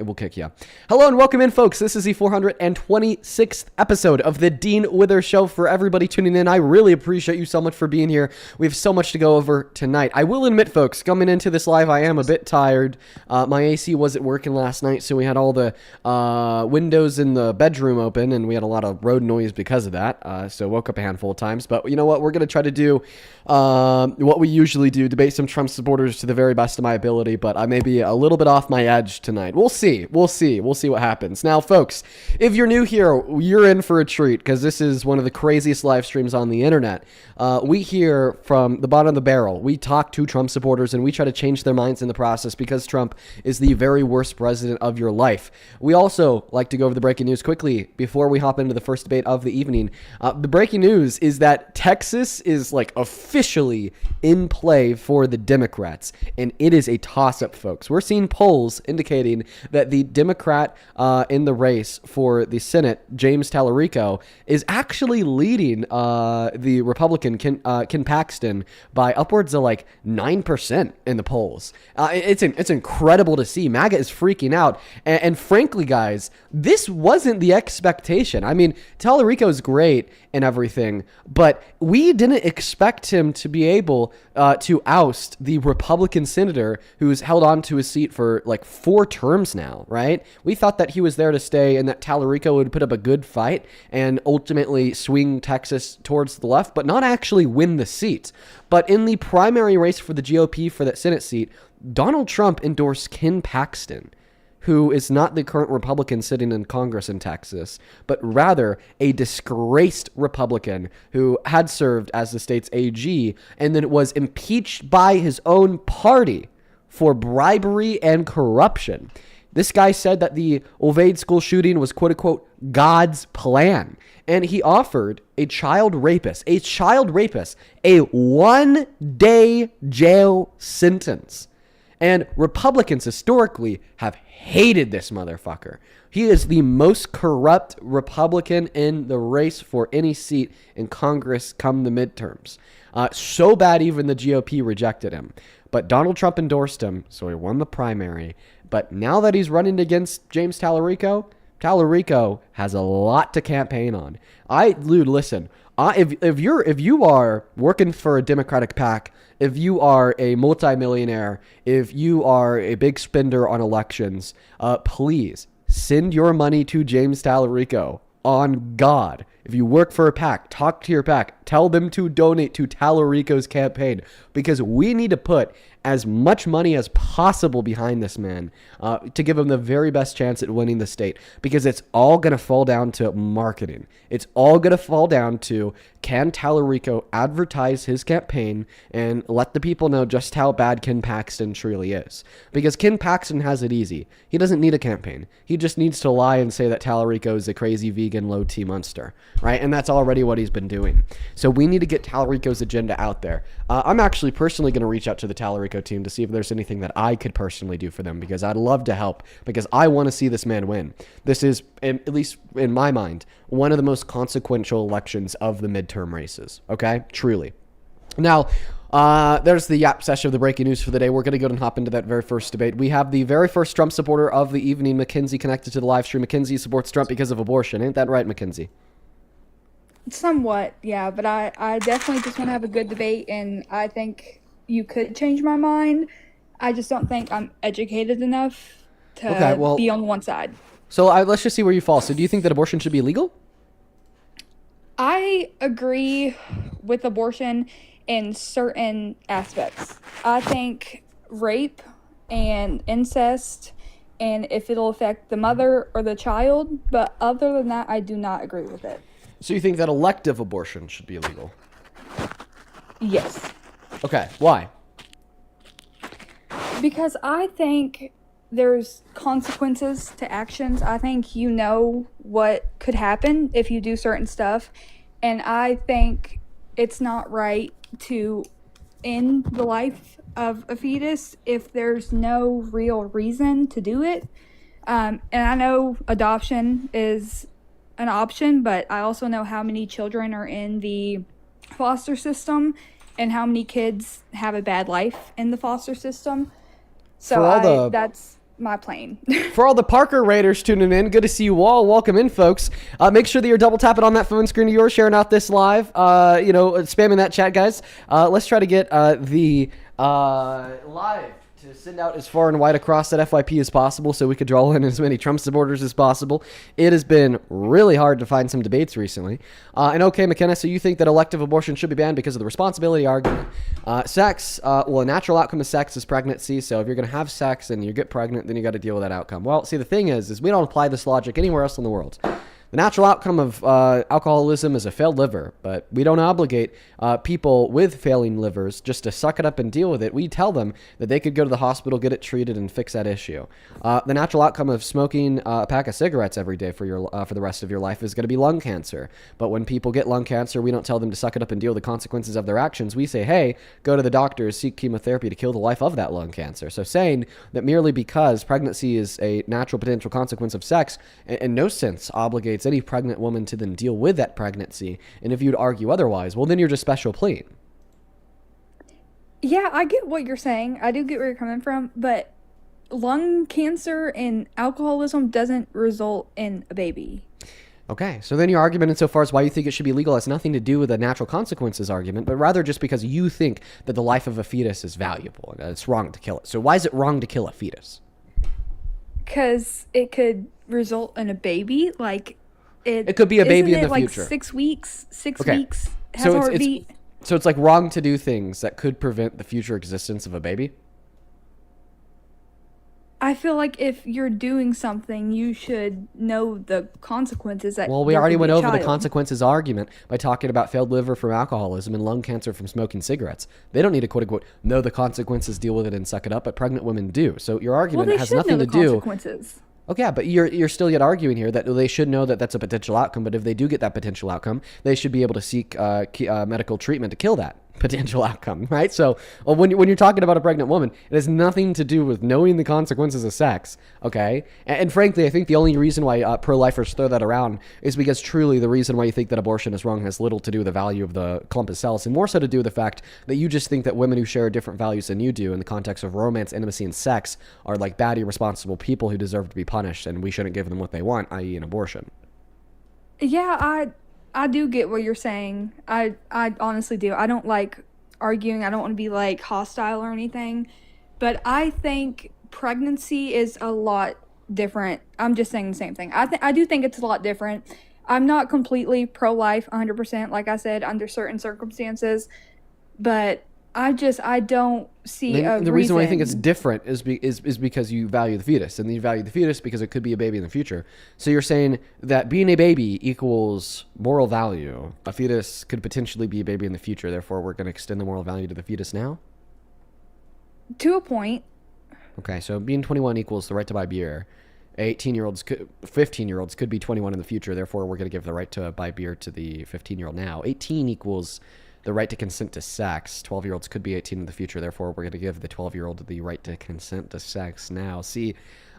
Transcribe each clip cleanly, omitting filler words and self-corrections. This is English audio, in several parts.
it will kick you. Hello and welcome in, folks. This is the 426th episode of the Dean Withers Show. For everybody tuning in, I really appreciate you so much for being here. We have so much to go over tonight. I will admit, folks, coming into this live, I am a bit tired. My AC wasn't working last night, so we had all the windows in the bedroom open, and we had a lot of road noise because of that. So woke up a handful of times. But you know what? We're going to try to do what we usually do, debate some Trump supporters to the very best of my ability, but I may be a little bit off my edge tonight. We'll see what happens. Now, folks, if you're new here, you're in for a treat, because this is one of the craziest live streams on the internet. We hear from the bottom of the barrel. We talk to Trump supporters, and we try to change their minds in the process, because Trump is the very worst president of your life. We also like to go over the breaking news quickly before we hop into the first debate of the evening. The breaking news is that Texas is officially in play for the Democrats, and it is a toss-up, folks. We're seeing polls indicating that the Democrat in the race for the Senate, James Tallarico, is actually leading the Republican Ken Paxton by upwards of 9% in the polls. It's incredible to see. MAGA is freaking out, and frankly, guys, this wasn't the expectation. I mean, Tallarico is great and everything, but we didn't expect him to be able to oust the Republican senator who's held on to his seat for 4 terms now, right? We thought that he was there to stay and that Tallarico would put up a good fight and ultimately swing Texas towards the left, but not actually win the seat. But in the primary race for the GOP for that Senate seat, Donald Trump endorsed Ken Paxton, who is not the current Republican sitting in Congress in Texas, but rather a disgraced Republican who had served as the state's AG and then was impeached by his own party for bribery and corruption. This guy said that the Ovaid school shooting was, quote unquote, God's plan. And he offered a child rapist, a 1-day jail sentence. And Republicans historically have hated this motherfucker. He is the most corrupt Republican in the race for any seat in Congress come the midterms. So bad even the GOP rejected him. But Donald Trump endorsed him, so he won the primary. But now that he's running against James Tallarico, Tallarico has a lot to campaign on. Listen, if you are working for a Democratic PAC, if you are a multimillionaire, if you are a big spender on elections, please send your money to James Tallarico. On God. If you work for a PAC, talk to your PAC. Tell them to donate to Tallarico's campaign, because we need to put as much money as possible behind this man to give him the very best chance at winning the state, because it's all going to fall down to marketing. It's all going to fall down to, can Tallarico advertise his campaign and let the people know just how bad Ken Paxton truly is? Because Ken Paxton has it easy. He doesn't need a campaign. He just needs to lie and say that Tallarico is a crazy vegan low-T monster, right? And that's already what he's been doing. So we need to get Tallarico's agenda out there. I'm actually personally going to reach out to the Tallarico team to see if there's anything that I could personally do for them, because I'd love to help, because I want to see this man win. This is, at least in my mind, one of the most consequential elections of the midterm races. Okay? Truly. Now, there's the yap session of the breaking news for the day. We're going to go and hop into that very first debate. We have the very first Trump supporter of the evening, Mackenzie, connected to the live stream. Mackenzie supports Trump because of abortion. Ain't that right, Mackenzie? Somewhat, yeah, but I definitely just want to have a good debate, and I think you could change my mind. I just don't think I'm educated enough to be on one side. So let's just see where you fall. So do you think that abortion should be illegal? I agree with abortion in certain aspects. I think rape and incest, and if it'll affect the mother or the child, but other than that, I do not agree with it. So you think that elective abortion should be illegal? Yes. Okay, why? Because I think there's consequences to actions. I think you know what could happen if you do certain stuff. And I think it's not right to end the life of a fetus if there's no real reason to do it. And I know adoption is an option, but I also know how many children are in the foster system and how many kids have a bad life in the foster system. So that's my plane. For all the Parker Raiders tuning in, good to see you all. Welcome in, folks. Make sure that you're double tapping on that phone screen of yours, sharing out this live. Spamming that chat, guys. Let's try to get the live to send out as far and wide across that FYP as possible so we could draw in as many Trump supporters as possible. It has been really hard to find some debates recently. And okay, McKenna, so you think that elective abortion should be banned because of the responsibility argument. A natural outcome of sex is pregnancy, so if you're going to have sex and you get pregnant, then you got to deal with that outcome. Well, see, the thing is we don't apply this logic anywhere else in the world. The natural outcome of alcoholism is a failed liver, but we don't obligate people with failing livers just to suck it up and deal with it. We tell them that they could go to the hospital, get it treated, and fix that issue. The natural outcome of smoking a pack of cigarettes every day for the rest of your life is going to be lung cancer. But when people get lung cancer, we don't tell them to suck it up and deal with the consequences of their actions. We say, hey, go to the doctor, seek chemotherapy to kill the life of that lung cancer. So saying that merely because pregnancy is a natural potential consequence of sex, in no sense obligates any pregnant woman to then deal with that pregnancy. And if you'd argue otherwise, well, then you're just special pleading. Yeah, I get what you're saying. I do get where you're coming from, but lung cancer and alcoholism doesn't result in a baby. Okay, so then your argument insofar as why you think it should be legal has nothing to do with the natural consequences argument, but rather just because you think that the life of a fetus is valuable and that it's wrong to kill it. So why is it wrong to kill a fetus? Because it could result in a baby. Like, it could be a baby in the like future. 6 weeks? Six Okay. weeks has So a it's heartbeat. So it's like wrong to do things that could prevent the future existence of a baby? I feel like if you're doing something, you should know the consequences. Well, we already went over the consequences argument by talking about failed liver from alcoholism and lung cancer from smoking cigarettes. They don't need to quote unquote know the consequences, deal with it, and suck it up, but pregnant women do. So your argument has nothing to do. Consequences. Okay, but you're still yet arguing here that they should know that that's a potential outcome. But if they do get that potential outcome, they should be able to seek medical treatment to kill that potential outcome, right? So when you're talking about a pregnant woman, it has nothing to do with knowing the consequences of sex, okay? And frankly, I think the only reason why pro-lifers throw that around is because truly the reason why you think that abortion is wrong has little to do with the value of the clump of cells and more so to do with the fact that you just think that women who share different values than you do in the context of romance, intimacy, and sex are like bad, irresponsible people who deserve to be punished and we shouldn't give them what they want, i.e. an abortion. Yeah, I do get what you're saying. I honestly do. I don't like arguing. I don't want to be like hostile or anything. But I think pregnancy is a lot different. I'm just saying the same thing. I do think it's a lot different. I'm not completely pro-life 100%, like I said, under certain circumstances. But I don't see the reason why I think it's different is because you value the fetus, and you value the fetus because it could be a baby in the future. So you're saying that being a baby equals moral value. A fetus could potentially be a baby in the future. Therefore, we're going to extend the moral value to the fetus now? To a point. Okay, so being 21 equals the right to buy beer. 15-year-olds could be 21 in the future. Therefore, we're going to give the right to buy beer to the 15-year-old now. 18 equals the right to consent to sex. 12-year-olds could be 18 in the future. Therefore, we're going to give the 12-year-old the right to consent to sex now. See,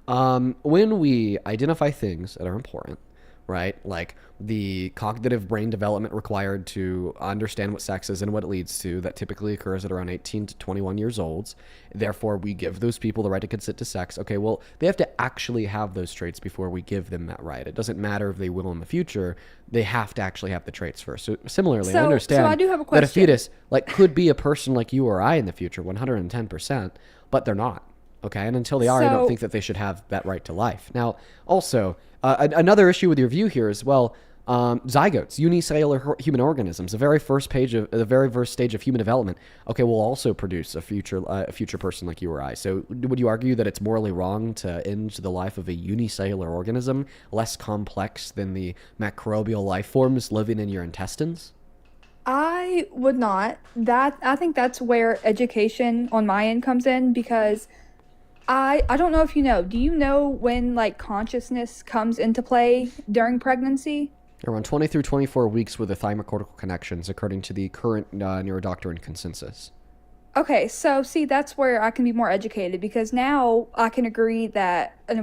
when we identify things that are important, right, like the cognitive brain development required to understand what sex is and what it leads to, that typically occurs at around 18 to 21 years old. Therefore, we give those people the right to consent to sex. Okay, well, they have to actually have those traits before we give them that right. It doesn't matter if they will in the future. They have to actually have the traits first. So similarly, I understand I do have a that a question. fetus could be a person like you or I in the future, 110%, but they're not. Okay, and until they are, I don't think that they should have that right to life. Now, also, another issue with your view here is, well, zygotes, unicellular human organisms, the very first stage of human development, okay, will also produce a future person like you or I. So would you argue that it's morally wrong to end the life of a unicellular organism, less complex than the microbial life forms living in your intestines? I would not. I think that's where education on my end comes in, because I don't know if you know. Do you know when like consciousness comes into play during pregnancy? Around 20 through 24 weeks with the thymocortical connections, according to the current neurodoctrine consensus. Okay, so see, that's where I can be more educated, because now I can agree that an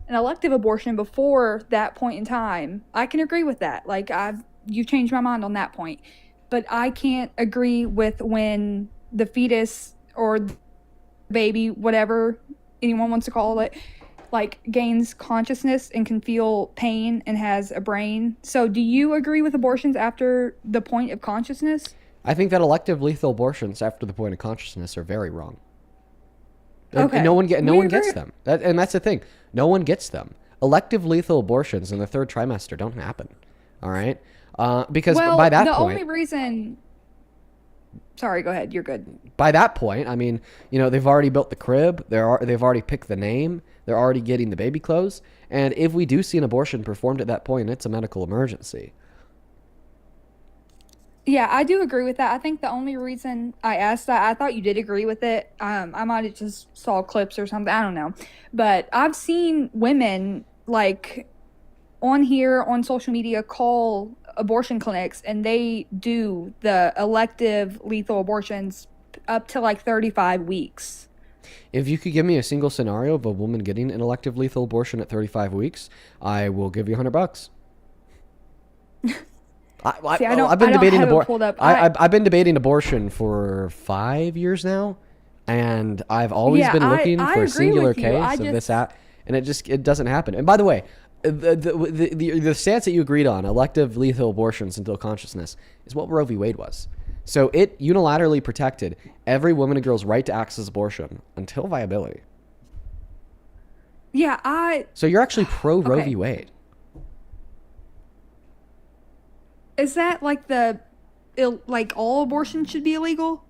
elective abortion before that point in time, I can agree with that. Like you've changed my mind on that point. But I can't agree with when the fetus or baby, whatever, anyone wants to call it, like gains consciousness and can feel pain and has a brain. So do you agree with abortions after the point of consciousness? I think that elective lethal abortions after the point of consciousness are very wrong. Okay. And no one We gets agree. them. And that's the thing. No one gets them. Elective lethal abortions in the third trimester don't happen. All right? Because Well, by that the point, only reason. Sorry, go ahead. You're good. by that point, I mean, they've already built the crib. They've already picked the name. They're already getting the baby clothes. And if we do see an abortion performed at that point, it's a medical emergency. Yeah, I do agree with that. I think the only reason I asked that, I thought you did agree with it. I might have just saw clips or something. I don't know. But I've seen women like on here on social media call abortion clinics, and they do the elective lethal abortions up to like 35 weeks. If you could give me a single scenario of a woman getting an elective lethal abortion at 35 weeks, I will give you $100. See, I've been I don't debating have it pulled up. I've been debating abortion for 5 years now, and I've always Yeah, been looking I for a agree singular with you. case I of this just app, and it doesn't happen. And by the way, the stance that you agreed on, elective lethal abortions until consciousness, is what Roe v. Wade was. So it unilaterally protected every woman and girl's right to access abortion until viability. yeah, So you're actually pro Roe okay. v. Wade. Is that like like all abortion should be illegal?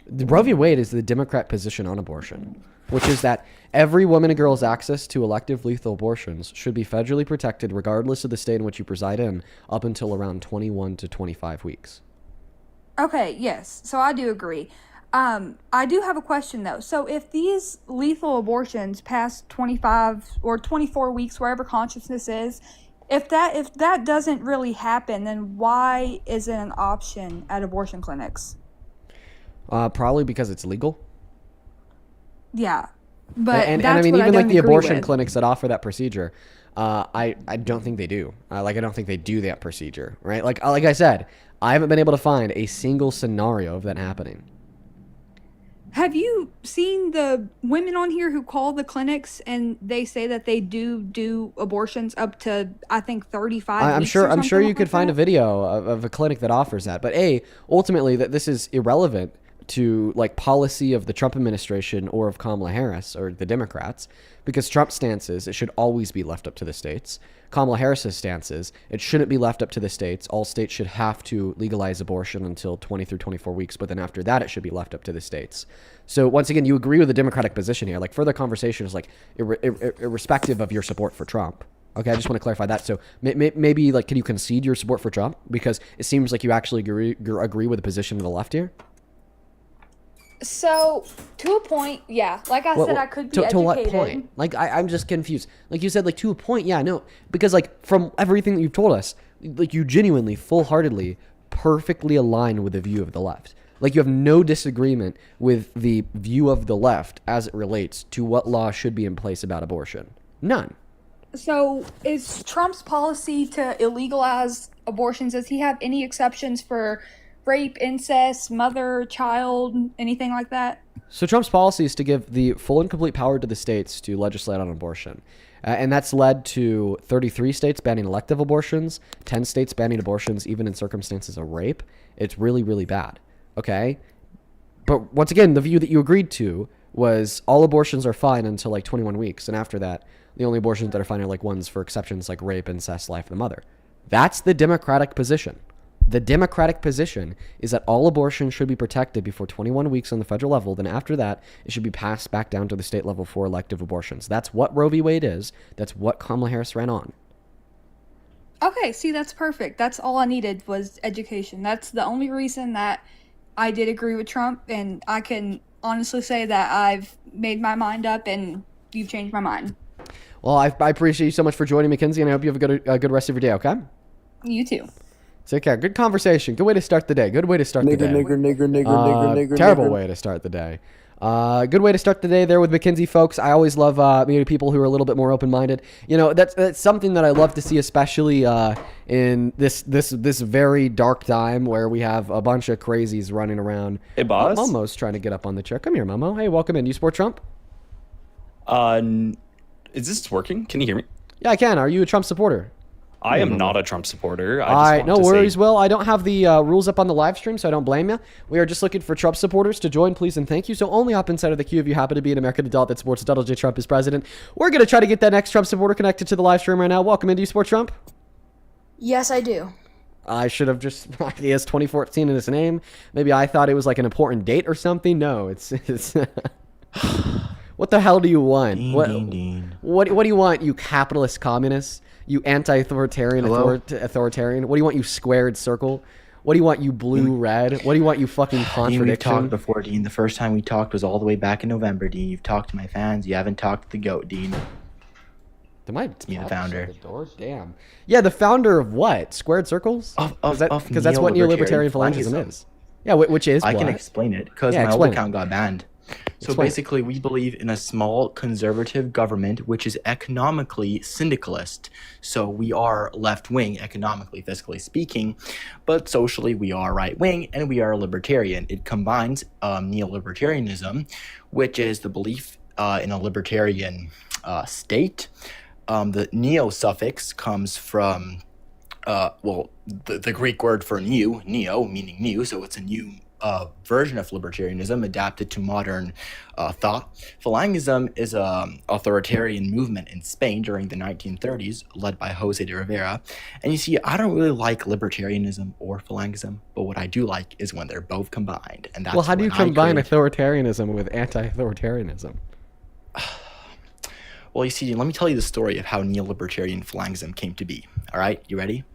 The Roe v. Wade is the Democrat position on abortion, which is that every woman and girl's access to elective lethal abortions should be federally protected regardless of the state in which you preside in up until around 21 to 25 weeks. Okay, yes. So I do agree. I do have a question though. So if these lethal abortions past 25 or 24 weeks, wherever consciousness is, if that doesn't really happen, then why is it an option at abortion clinics? Probably because it's legal. Yeah, but And I that's mean, what I even like don't the agree abortion with. clinics that offer that procedure, I don't think they do. I don't think they do that procedure, right? Like I said, I haven't been able to find a single scenario of that happening. Have you seen the women on here who call the clinics and they say that they do abortions up to I think 35 I'm weeks sure or I'm sure something you could like find a that? video of a clinic that offers that. But ultimately that this is irrelevant to like policy of the Trump administration or of Kamala Harris or the Democrats, because Trump's stance is it should always be left up to the states. Kamala Harris's stance is it shouldn't be left up to the states. All states should have to legalize abortion until 20 through 24 weeks, but then after that it should be left up to the states. So once again, you agree with the Democratic position here. Like further conversation is like irrespective of your support for Trump. Okay, I just want to clarify that. So maybe like, can you concede your support for Trump? Because it seems like you actually agree with the position of the left here. So, to a point, yeah. Like I said, I could be to what educated. point? Like I'm just confused. Like you said, like to a point, yeah, no, because like from everything that you've told us, like you genuinely, full-heartedly, perfectly align with the view of the left. Like you have no disagreement with the view of the left as it relates to what law should be in place about abortion. None. So, is Trump's policy to illegalize abortions, does he have any exceptions for rape, incest, mother, child, anything like that? So Trump's policy is to give the full and complete power to the states to legislate on abortion. And that's led to 33 states banning elective abortions, 10 states banning abortions even in circumstances of rape. It's really, really bad. Okay? But once again, the view that you agreed to was all abortions are fine until like 21 weeks. And after that, the only abortions that are fine are like ones for exceptions like rape, incest, life of the mother. That's the Democratic position. The Democratic position is that all abortion should be protected before 21 weeks on the federal level. Then after that, it should be passed back down to the state level for elective abortions. That's what Roe v. Wade is. That's what Kamala Harris ran on. Okay, see, that's perfect. That's all I needed was education. That's the only reason that I did agree with Trump, and I can honestly say that I've made my mind up and you've changed my mind. Well, I appreciate you so much for joining, Mackenzie, and I hope you have a good rest of your day, okay? You too. Take care. Good conversation. Good way to start the day. Good way to start the day. Terrible way to start the day. Good way to start the day there with Mackenzie, folks. I always love people who are a little bit more open-minded. You know, that's something that I love to see, especially in this very dark time where we have a bunch of crazies running around. Hey, boss. Momo's trying to get up on the chair. Come here, Momo. Hey, welcome in. You support Trump? Is this working? Can you hear me? Yeah, I can. Are you a Trump supporter? I am not a Trump supporter. All right, no worries, Will. I don't have the rules up on the live stream, so I don't blame you. We are just looking for Trump supporters to join, please, and thank you. So only hop inside of the queue if you happen to be an American adult that supports Donald J. Trump as president. We're going to try to get that next Trump supporter connected to the live stream right now. Welcome in. Do you support Trump? Yes, I do. I should have just, he has 2014 in his name. Maybe I thought it was like an important date or something. No, it's what the hell do you want? What do you want, you capitalist communists? You anti-authoritarian authoritarian? What do you want, you squared circle? What do you want, you blue red? What do you want, you fucking contradiction? We've talked before, Dean. The first time we talked was all the way back in November, Dean. You've talked to my fans. You haven't talked to the GOAT, Dean. It's me, the founder. The door? Damn. Yeah, the founder of what? Squared circles? Because that's what neolibertarian phalangism is. Yeah, which is I can explain it because my old account got banned. So basically, we believe in a small conservative government which is economically syndicalist. So we are left-wing economically, fiscally speaking, but socially we are right-wing and we are libertarian. It combines neolibertarianism, which is the belief in a libertarian state. The neo suffix comes from, the Greek word for neo, meaning new, so it's a new version of libertarianism adapted to modern thought. Phalangism is an authoritarian movement in Spain during the 1930s, led by Jose de Rivera. And you see, I don't really like libertarianism or phalangism, but what I do like is when they're both combined. And that's how do you combine authoritarianism with anti-authoritarianism? Well, you see, let me tell you the story of how neolibertarian phalangism came to be. All right, you ready?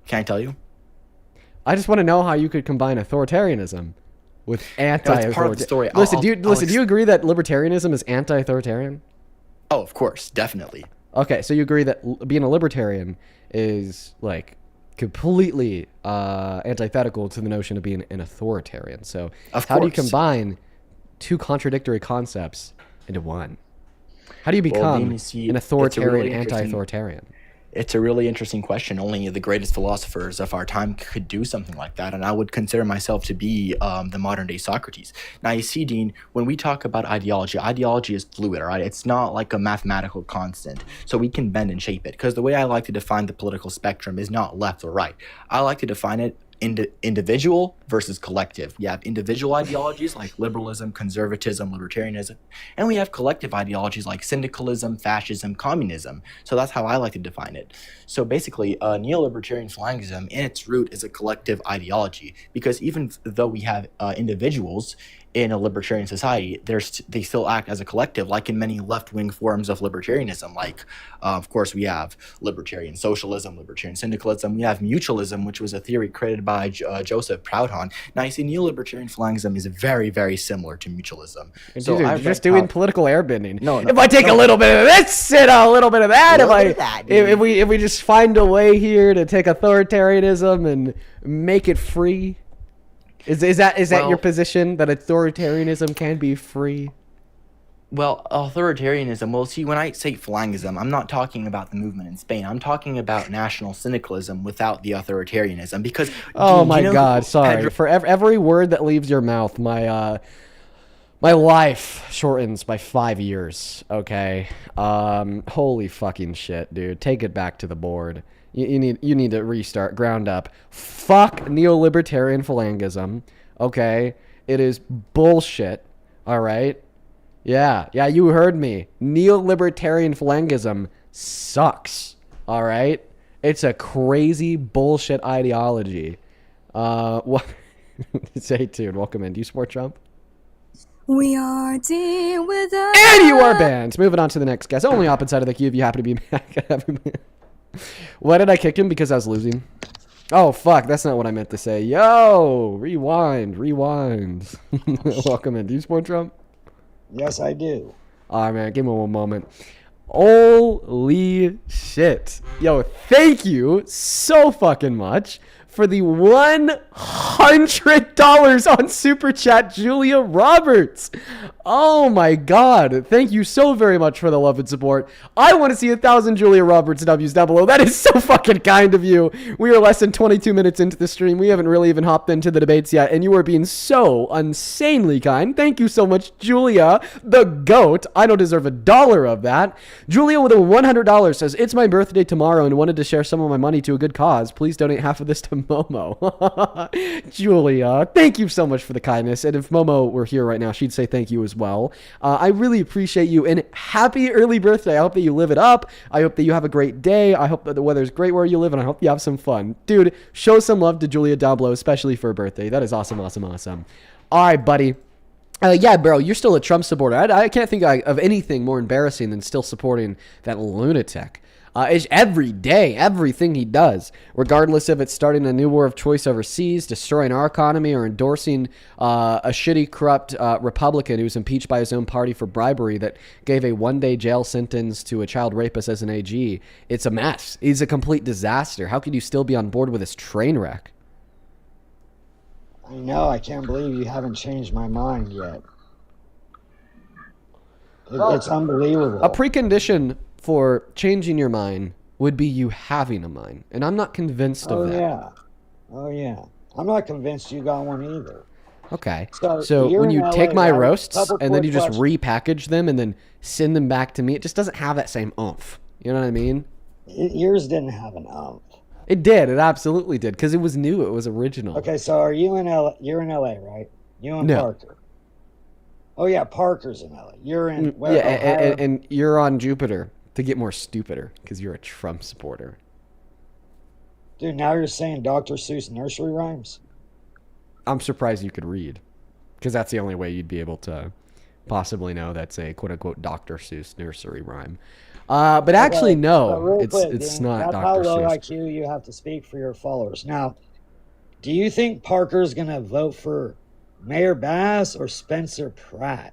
Can I tell you? I just want to know how you could combine authoritarianism with anti-authoritarian. It's part of the story. Listen, do you agree that libertarianism is anti-authoritarian? Oh, of course, definitely. Okay, so you agree that being a libertarian is like completely antithetical to the notion of being an authoritarian. So how do you combine two contradictory concepts into one? How do you become an authoritarian anti-authoritarian? It's a really interesting question. Only the greatest philosophers of our time could do something like that, and I would consider myself to be the modern-day Socrates. Now, you see, Dean, when we talk about ideology is fluid, all right? It's not like a mathematical constant, so we can bend and shape it, because the way I like to define the political spectrum is not left or right. I like to define it individual versus collective. We have individual ideologies like liberalism, conservatism, libertarianism, and we have collective ideologies like syndicalism, fascism, communism. So that's how I like to define it. So basically, neolibertarian phalangism in its root is a collective ideology, because even though we have individuals in a libertarian society, they still act as a collective, like in many left-wing forms of libertarianism. Like, of course, we have libertarian socialism, libertarian syndicalism. We have mutualism, which was a theory created by Joseph Proudhon. Now, you see, neolibertarian phalangism is very, very similar to mutualism. So you're just doing political airbending. No, if I take a little bit of this and a little bit of that, if we just find a way here to take authoritarianism and make it free. Is that your position, that authoritarianism can be free? Well, authoritarianism, well, see, when I say phalangism, I'm not talking about the movement in Spain. I'm talking about national syndicalism without the authoritarianism, because... Oh, my God, sorry. For every word that leaves your mouth, my life shortens by 5 years, okay? Holy fucking shit, dude. Take it back to the board. You need to restart, ground up. Fuck neolibertarian phalangism, okay? It is bullshit, all right? Yeah, you heard me. Neolibertarian phalangism sucks, all right? It's a crazy bullshit ideology. Stay tuned. Welcome in. Do you support Trump? We are Dean with us. And you are banned. Moving on to the next guest. Only up inside of the queue if you happen to be MAGA. Why did I kick him? Because I was losing. Oh, fuck. That's not what I meant to say. Yo, rewind. Welcome in. Do you support Trump? Yes, I do. All right, man. Give me one moment. Holy shit. Yo, thank you so fucking much for the $100 on Super Chat, Julia Roberts. Oh my God. Thank you so very much for the love and support. I want to see 1,000 Julia Roberts W's down below. That is so fucking kind of you. We are less than 22 minutes into the stream. We haven't really even hopped into the debates yet, and you are being so insanely kind. Thank you so much, Julia, the GOAT. I don't deserve $1 of that. Julia with a $100 says, it's my birthday tomorrow and wanted to share some of my money to a good cause. Please donate half of this to Momo. Julia, thank you so much for the kindness. And if Momo were here right now, she'd say thank you as well. I really appreciate you, and happy early birthday. I hope that you live it up. I hope that you have a great day. I hope that the weather's great where you live, and I hope you have some fun. Dude, show some love to Julia down below, especially for her birthday. That is awesome, awesome, awesome. All right, buddy. Yeah, bro, you're still a Trump supporter. I can't think of anything more embarrassing than still supporting that lunatic. Every day, everything he does, regardless if it's starting a new war of choice overseas, destroying our economy, or endorsing a shitty, corrupt Republican who's impeached by his own party for bribery that gave a one-day jail sentence to a child rapist as an AG. It's a mess. He's a complete disaster. How could you still be on board with this train wreck? I know. I can't believe you haven't changed my mind yet. It's unbelievable. A precondition for changing your mind would be you having a mind, and I'm not convinced of that. Oh yeah. I'm not convinced you got one either. Okay. So when you in take LA, my right? roasts Couple and then you quick just repackage them and then send them back to me, it just doesn't have that same oomph. You know what I mean? Yours didn't have an It did. It absolutely did, because it was new. It was original. Okay, so are you in LA? You're in LA, right? You and No. Parker. Oh yeah, Parker's in LA. You're in where? Yeah, Ohio? and you're on Jupiter to get more stupider because you're a Trump supporter. Dude, now you're saying Dr. Seuss nursery rhymes? I'm surprised you could read, because that's the only way you'd be able to possibly know that's a quote-unquote Dr. Seuss nursery rhyme. But actually, no, real it's quick, it's Dean, not that's how Dr. low Seuss. IQ you have to speak for your followers. Now, do you think Parker's going to vote for Mayor Bass or Spencer Pratt?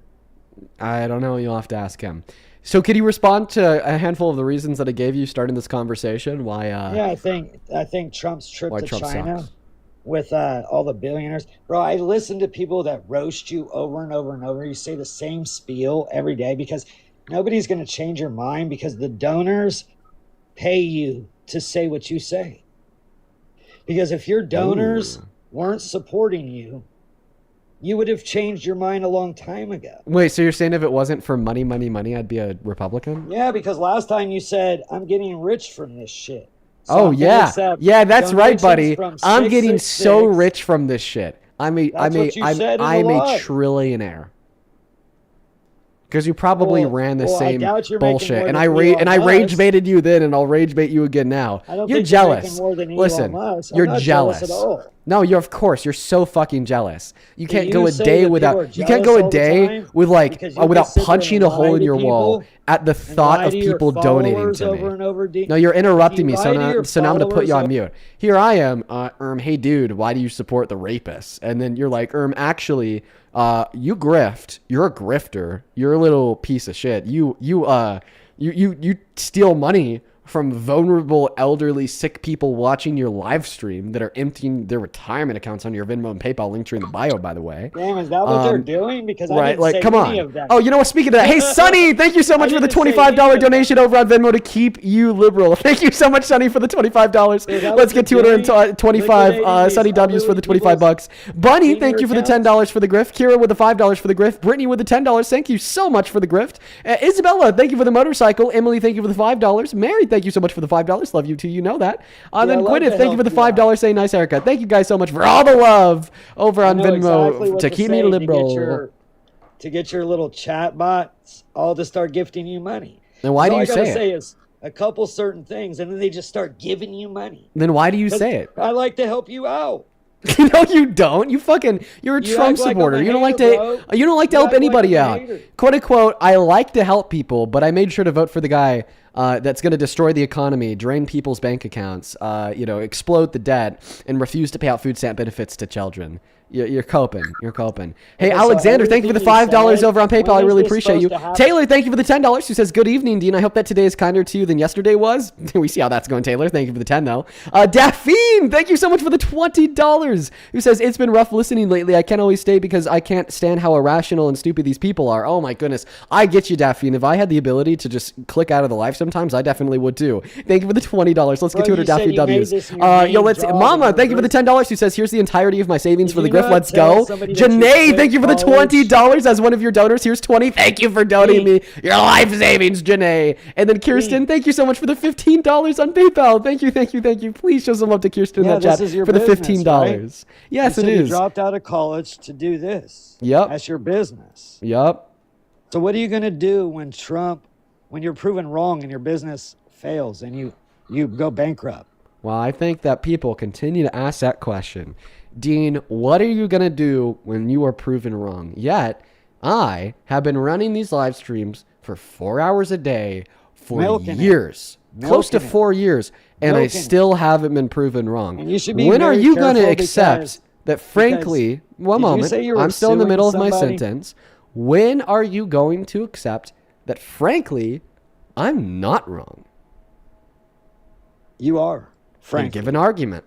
I don't know. You'll have to ask him. So could you respond to a handful of the reasons that I gave you starting this conversation? Why? Yeah, I think Trump's trip Why to Trump China sucks. with all the billionaires. Bro, I listen to people that roast you over and over and over. You say the same spiel every day because nobody's going to change your mind because the donors pay you to say what you say. Because if your donors weren't supporting you, you would have changed your mind a long time ago. Wait, so you're saying if it wasn't for money, I'd be a Republican? Yeah, because last time you said, I'm getting rich from this shit. So Oh I'm gonna yeah, accept yeah, that's right, donations buddy. from I'm getting so 666. rich from this shit. I'm a That's what you said in the I'm a live. trillionaire. Because you probably Well, ran the well, I same doubt you're making bullshit, more and than I Elon rage Musk. baited you then, and I'll rage bait you again now. I don't You're think you're jealous. making more than Elon Listen, Musk. I'm you're not jealous. jealous at all. No, of course you're so fucking jealous. You can't you go a say day that without. people are You can't jealous go a all the day time with because you without can sit there punching and a hole lie in to your wall people at the and thought lie of to your people donating followers to me. over and over, No, you're interrupting me, you so lie to your now I'm gonna put you on followers mute. Here I am, hey dude, why do you support the rapists? And then you're like, actually, you grift. You're a grifter. You're a little piece of shit. You steal money from vulnerable, elderly, sick people watching your live stream that are emptying their retirement accounts on your Venmo and PayPal link in the bio, by the way. Damn, is that what they're doing? Because I Right, didn't like, say come any on. of that. Oh, you know what? Speaking of that, hey, Sonny, thank you so much for the didn't say $25 any of that. donation over on Venmo to keep you liberal. Thank you so much, Sonny, for the $25. Is that Let's what get you're doing? 225 Liquidating Sonny these W's for the elderly 25 bucks. Bunny, senior thank you for the accounts? $10 for the grift. Kira with the $5 for the grift. Brittany with the $10. Thank you so much for the grift. Isabella, thank you for the motorcycle. Emily, thank you for the $5. Mary, thank you so much for the $5. Love you too, you know that. Then I love Gwyneth, to thank you for the help you $5 Say Nice Haircut. Thank you guys so much for all the love over I on know Venmo exactly what to keep me say liberal. to get your little chat bots all to start gifting you money. Then why do All you I gotta say it? say is a couple certain things, and then they just start giving you money. Then why do you say it? I like to help you out. No, you don't. You're a You Trump act like I'm supporter. a You don't like hater, to. bro. You don't like to You help act like anybody I'm a out. hater. "Quote unquote," I like to help people, but I made sure to vote for the guy that's going to destroy the economy, drain people's bank accounts, explode the debt, and refuse to pay out food stamp benefits to children. You're coping. You're coping. Hey, Okay, so Alexander, thank you for the everything $5 you said, over on PayPal. I when is really this appreciate you. supposed to happen? Taylor, thank you for the $10. Who says, good evening, Dean. I hope that today is kinder to you than yesterday was. We see how that's going, Taylor. Thank you for the 10, though. Daphne, thank you so much for the $20. Who says, it's been rough listening lately. I can't always stay because I can't stand how irrational and stupid these people are. Oh, my goodness. I get you, Daphne. If I had the ability to just click out of the live sometimes, I definitely would, too. Thank you for the $20. Let's get to it, you Daphne said you made W's. this your main Let's job Mama, and thank you for the you're- $10. Who says, here's the entirety of my savings for Did the you Griff. not Let's tell go. somebody that you Janae, quit thank you for the college? $20 as one of your donors. Here's 20. Thank you for donating me your life savings, Janae. And then Kirsten, thank you so much for the $15 on PayPal. Thank you. Please show some love to Kirsten in Yeah, the chat this is your for the business, $15. right? Yes, You it said you is. dropped out of college to do this. Yep. That's your business. Yep. So what are you going to do when you're proven wrong and your business fails and you go bankrupt? Well, I think that people continue to ask that question. Dean, what are you going to do when you are proven wrong? Yet, I have been running these live streams for 4 hours a day for Milking it. years. Close to Milking it. 4 years. And I Milking it. still haven't been proven wrong. And you should be when are very you going to careful accept because- that, frankly, one did you moment, say you were I'm still in the suing middle of my somebody? sentence. When are you going to accept that, frankly, I'm not wrong? You are, And frankly. give an argument.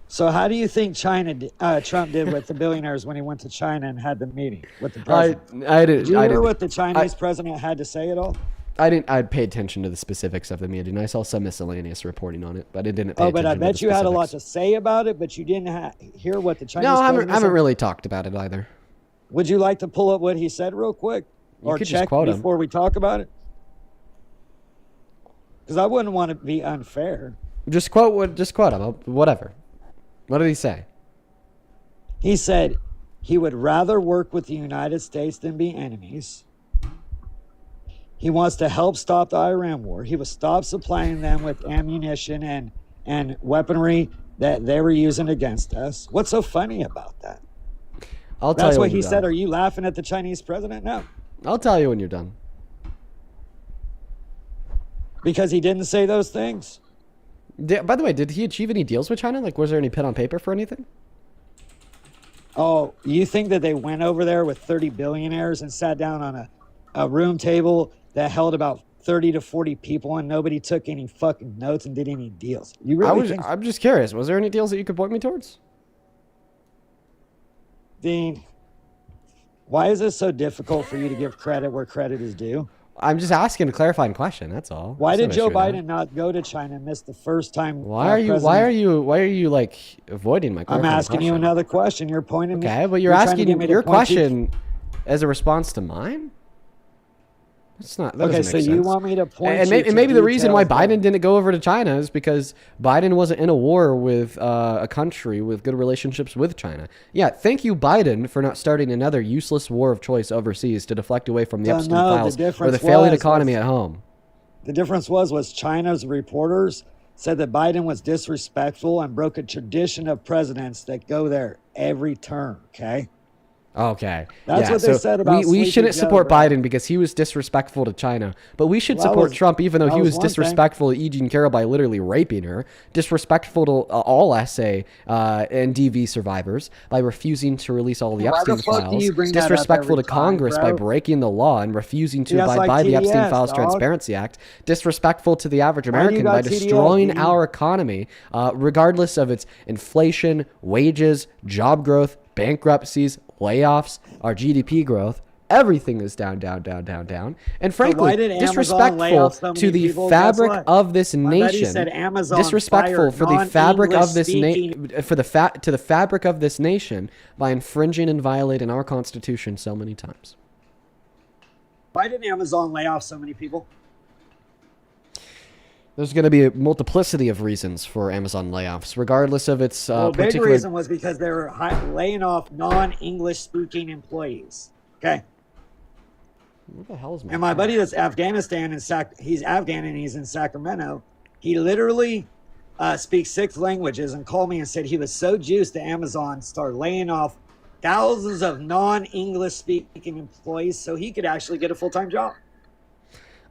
So how do you think Trump did with the billionaires when he went to China and had the meeting with the I president? didn't. Did you I hear didn't. what the Chinese president had to say at all? I didn't. I paid attention to the specifics of the meeting. I saw some miscellaneous reporting on it, but I didn't. Pay Oh, but I attention to bet the you had a lot specifics. to say about it, but you didn't hear what the Chinese No, I president haven't said? really talked about it either. Would you like to pull up what he said real quick? You Or could just check quote him. before we talk about it? Because I wouldn't want to be unfair. Just quote him. Whatever. What did he say? He said he would rather work with the United States than be enemies. He wants to help stop the Iran war. He would stop supplying them with ammunition and weaponry that they were using against us. What's so funny about that? I'll tell That's you what when he you're said. done. Are you laughing at the Chinese president? No. I'll tell you when you're done. Because he didn't say those things? By the way, did he achieve any deals with China? Like, was there any pen on paper for anything? Oh, you think that they went over there with 30 billionaires and sat down on a room table that held about 30 to 40 people and nobody took any fucking notes and did any deals? You really think I'm just curious. Was there any deals that you could point me towards? Dean, why is it so difficult for you to give credit where credit is due? I'm just asking a clarifying question. That's all. Why There's did no Joe issue with that. Biden not go to China and miss the first time? Why are you like avoiding my I'm clarifying asking you question? another question. You're pointing me. Okay, but you're trying to asking get me to your point you- question as a response to mine? That's not. That Okay, doesn't so make you sense. want me to point And you maybe, to maybe the reason why details that- Biden didn't go over to China is because Biden wasn't in a war with a country with good relationships with China. Yeah, thank you, Biden, for not starting another useless war of choice overseas to deflect away from the So, Epstein no, the files or the difference failing was economy at home. The difference was China's reporters said that Biden was disrespectful and broke a tradition of presidents that go there every term, okay? Okay. That's yeah, what they so said about we Sleepy shouldn't Joe, support bro. Biden because he was disrespectful to China. But we should Well, that support was- Trump even though that he was was one thing. disrespectful to E. Jean Carroll by literally raping her, disrespectful to all SA and DV survivors by refusing to release all the Why the Epstein fuck do files, you bring that up disrespectful to every time, Congress by bro? breaking the law and refusing to See, that's abide like by the Epstein TDS, Files dog. Transparency Act, disrespectful to the average Why do you American got by TDS, destroying dude? our economy, regardless of its inflation, wages, job growth, bankruptcies, layoffs, our GDP growth. Everything is down, down, down, down, down. And frankly, why did Amazon lay disrespectful off so many to the people? Guess fabric what? of this My buddy nation. said Amazon Disrespectful fired for the fabric of this non-English nation, for to the fabric of this nation by infringing and violating our Constitution so many times. Why did Amazon lay off so many people? There's going to be a multiplicity of reasons for Amazon layoffs, regardless of its Well, big particular. reason was because they were laying off non-English speaking employees. Okay. What the hell is my? And my buddy that's Afghanistan and he's Afghan and he's in Sacramento. He literally speaks 6 languages and called me and said he was so juiced that Amazon started laying off thousands of non-English speaking employees so he could actually get a full-time job.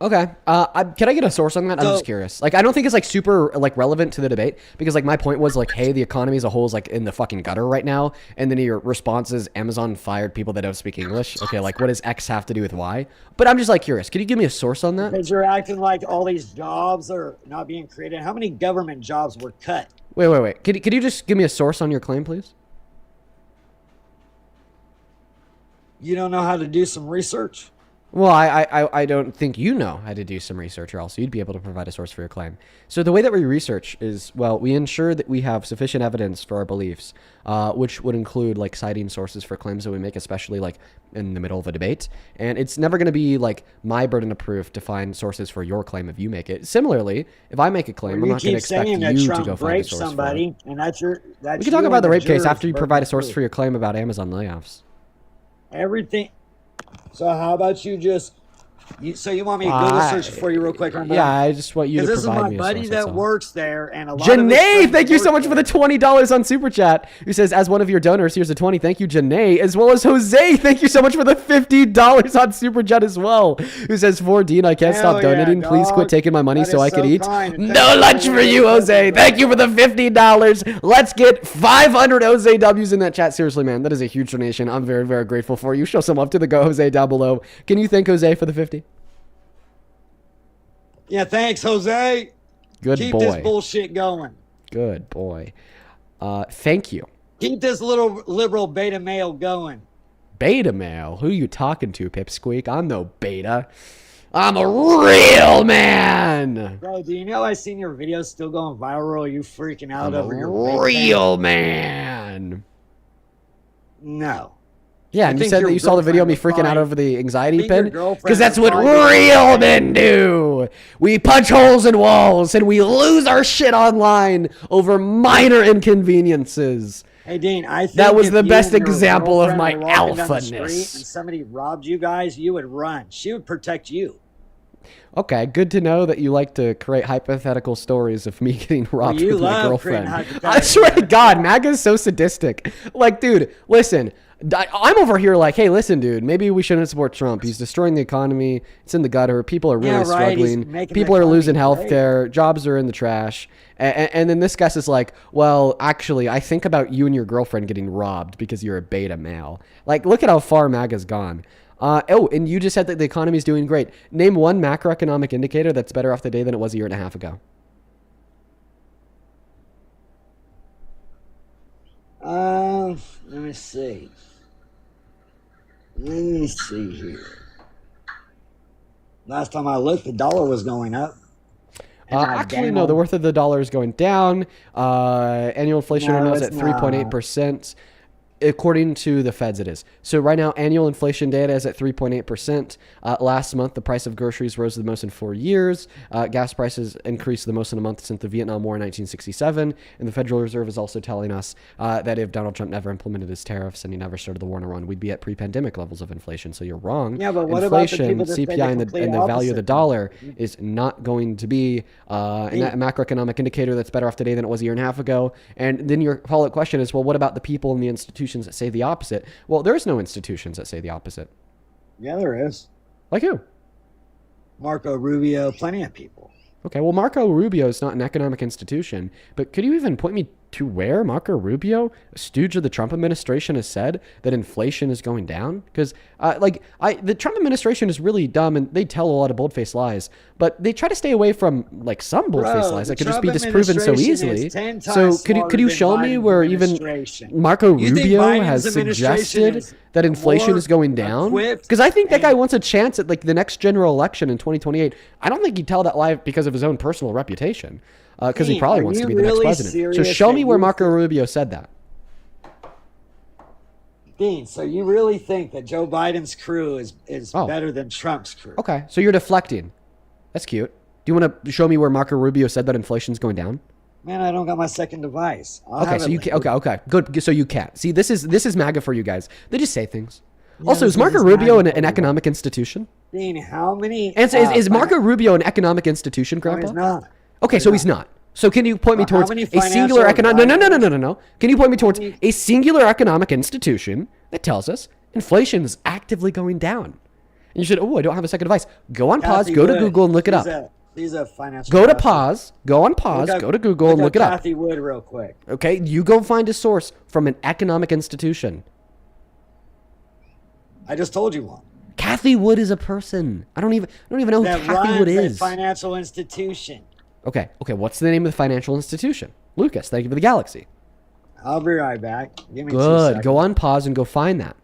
Okay. Can I get a source on that? I'm just curious. Like, I don't think it's like super like relevant to the debate because like my point was like, hey, the economy as a whole is like in the fucking gutter right now, and then your response is Amazon fired people that don't speak English. Okay, like what does X have to do with Y? But I'm just like curious. Could you give me a source on that? Because you're acting like all these jobs are not being created. How many government jobs were cut? Wait. Could you just give me a source on your claim, please? You don't know how to do some research? Well, I don't think you know how to do some research, or else you'd be able to provide a source for your claim. So the way that we research is, well, we ensure that we have sufficient evidence for our beliefs, which would include like citing sources for claims that we make, especially like in the middle of a debate. And it's never going to be like my burden of proof to find sources for your claim if you make it. Similarly, if I make a claim, I'm not going to expect you to go find a source for it. And that's We can talk about the rape case after you provide a source for your claim about Amazon layoffs. Everything. So how about you just? So you want me to Google search for you real quick? Yeah, I just want you to provide me a source. This is my buddy that works there, and a lot Janae, thank you so much for the $20 on Super Chat. Who says, as one of your donors, here's a 20. Thank you, Janae. As well as Jose, thank you so much for the $50 on Super Chat as well. Who says, for Dean, I can't stop donating. Please quit taking my money so I could eat. No lunch for you, Jose. Thank you for the $50. Let's get 500 Jose W's in that chat. Seriously, man, that is a huge donation. I'm very, very grateful for you. Show some love to the Go Jose down below. Can you thank Jose for the 50? Yeah, thanks, Jose. Good Keep boy. this bullshit going. Good boy. Thank you. Keep this little liberal beta male going. Beta male? Who you talking to, Pipsqueak? I'm no beta. I'm a real man. Bro, do you know I seen your videos still going viral? Are you freaking out I'm over a your real man. No. Yeah, I and you think said your that you saw the video of me girlfriend freaking out probably- over the anxiety think your pin. girlfriend Because that's was what probably- real men do. We punch holes in walls and we lose our shit online over minor inconveniences. Hey, Dean, I think That was if the you best and your example of girlfriend my were walking down the street alphaness. And somebody robbed you guys, you would run. She would protect you. Okay, good to know that you like to create hypothetical stories of me getting robbed you with my love creating girlfriend. hypothetical I swear to God, MAGA is so sadistic. Like, dude, listen. I'm over here like, hey, listen, dude, maybe we shouldn't support Trump. He's destroying the economy. It's in the gutter. People are really Yeah, right. He's struggling. making the People are economy losing health great. care. Jobs are in the trash. And then this guy is like, well, actually, I think about you and your girlfriend getting robbed because you're a beta male. Like, look at how far MAGA's gone. And you just said that the economy is doing great. Name one macroeconomic indicator that's better off today than it was a year and a half ago. Let me see. Let me see here. Last time I looked, the dollar was going up. And I Actually, no, down. the worth of the dollar is going down. Annual inflation right now is it's at 3.8%. According to the feds, it is. So right now, annual inflation data is at 3.8%. Last month, the price of groceries rose the most in 4 years. Gas prices increased the most in a month since the Vietnam War in 1967. And the Federal Reserve is also telling us that if Donald Trump never implemented his tariffs and he never started the war in Iran, we'd be at pre-pandemic levels of inflation. So you're wrong. Yeah, but what about the Inflation, people that say the CPI, and complete the value of the opposite? dollar is not going to be a macroeconomic indicator that's better off today than it was a year and a half ago. And then your follow-up question is, well, what about the people in the institutions that say the opposite? Well, there's no institutions that say the opposite. Yeah, there is. Like who? Marco Rubio, plenty of people. Okay, well, Marco Rubio is not an economic institution, but could you even point me to where Marco Rubio, a stooge of the Trump administration, has said that inflation is going down? Because, the Trump administration is really dumb, and they tell a lot of bold-faced lies, but they try to stay away from, like, some bold-faced lies that could just be disproven so easily. So could you show me where even Marco You think Rubio Biden's has administration suggested is that inflation more is going down? equipped Because I think that guy and- wants a chance at, like, the next general election in 2028. I don't think he'd tell that lie because of his own personal reputation. Because he Dean, probably are wants to you be the next really president. So serious show that me where you Marco think- Rubio said that. Dean, so you really think that Joe Biden's crew is Oh. better than Trump's crew? Okay, so you're deflecting. That's cute. Do you want to show me where Marco Rubio said that inflation's going down? Man, I don't got my second device. I'll Okay, have so it you later. can, okay, good. So you can't. See, this is MAGA for you guys. They just say things. Yeah, Also, this is Marco is Rubio MAGA an for you. economic institution? Dean, how many? And so is Marco Rubio an economic institution, No, Grandpa? he's not. Okay, so he's not. So can you point me Well, how towards many a singular financial economic? No. advisors- Can you point me towards many- a singular economic institution that tells us inflation is actively going down? And you said, oh, I don't have a second device. Go on pause, Kathy go to Wood, Google and look it up. She's a financial. Go to investor. pause, go on pause, go to Google and look it up. Kathy Wood real quick. Okay, you go find a source from an economic institution. I just told you one. Kathy Wood is a person. I don't even know who That Kathy Wood runs a is. financial institution. Okay, what's the name of the financial institution? Lucas, thank you for the galaxy. I'll be right back. Give me 2 Good. seconds. Go on pause and go find that.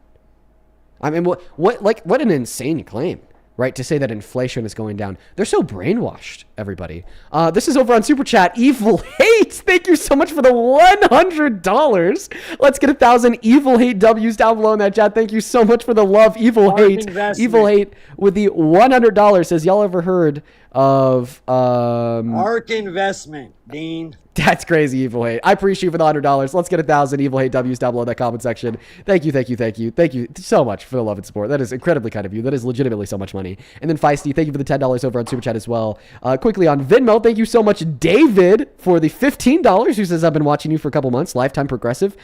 I mean, what an insane claim, right? To say that inflation is going down. They're so brainwashed, everybody. This is over on Super Chat. Evil Hate, thank you so much for the $100. Let's get 1,000 Evil Hate W's down below in that chat. Thank you so much for the love, Evil Mark Hate. investment. Evil Hate with the $100 says, y'all ever heard of ARK Investment, Dean. That's crazy, Evil Hate. I appreciate you for the $100. Let's get 1,000 Evil Hate W's down below in that comment section. Thank you so much for the love and support. That is incredibly kind of you. That is legitimately so much money. And then Feisty, thank you for the $10 over on Super Chat as well. Quickly on Venmo, thank you so much, David, for the $15, who says, I've been watching you for a couple months. Lifetime progressive.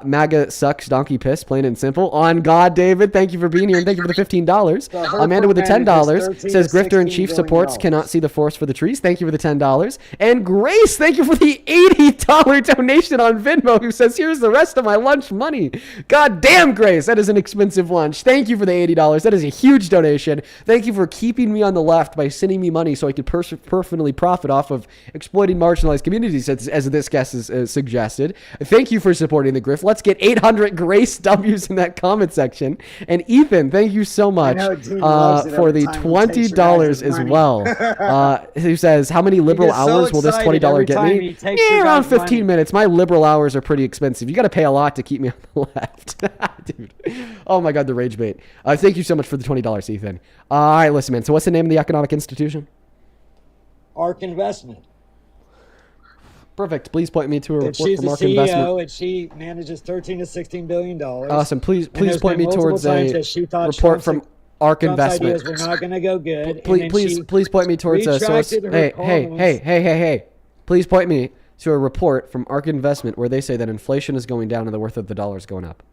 MAGA sucks, donkey piss, plain and simple. On God, David, thank you for being here, and thank you for the $15. Amanda with the $10 says, Grifter and Chief supports cannot see the forest for the trees. Thank you for the $10. And Grace, thank you for the $80 donation on Venmo, who says, here's the rest of my lunch money. God damn, Grace, that is an expensive lunch. Thank you for the $80. That is a huge donation. Thank you for keeping me on the left by sending me money so I could personally profit off of exploiting marginalized communities, as this guest has suggested. Thank you for supporting the Griff. Let's get 800 Grace W's in that comment section. And Ethan, thank you so much for the $20 as well. Who says, how many liberal hours will this $20 get me? Around 15 minutes. My liberal hours are pretty expensive. You got to pay a lot to keep me on the left. Dude. Oh my God, the rage bait. Thank you so much for the $20, Ethan. All right, listen, man. So what's the name of the economic institution? ARK Investment. Perfect. Please point me to a report She's from the ARK Investment. CEO, and she manages $13 to $16 billion. Awesome. Please point me towards a report from ARK Trump's Investment. ideas were not going to go good. Please point me towards a source. Hey. Please point me to a report from ARK Investment where they say that inflation is going down and the worth of the dollar is going up.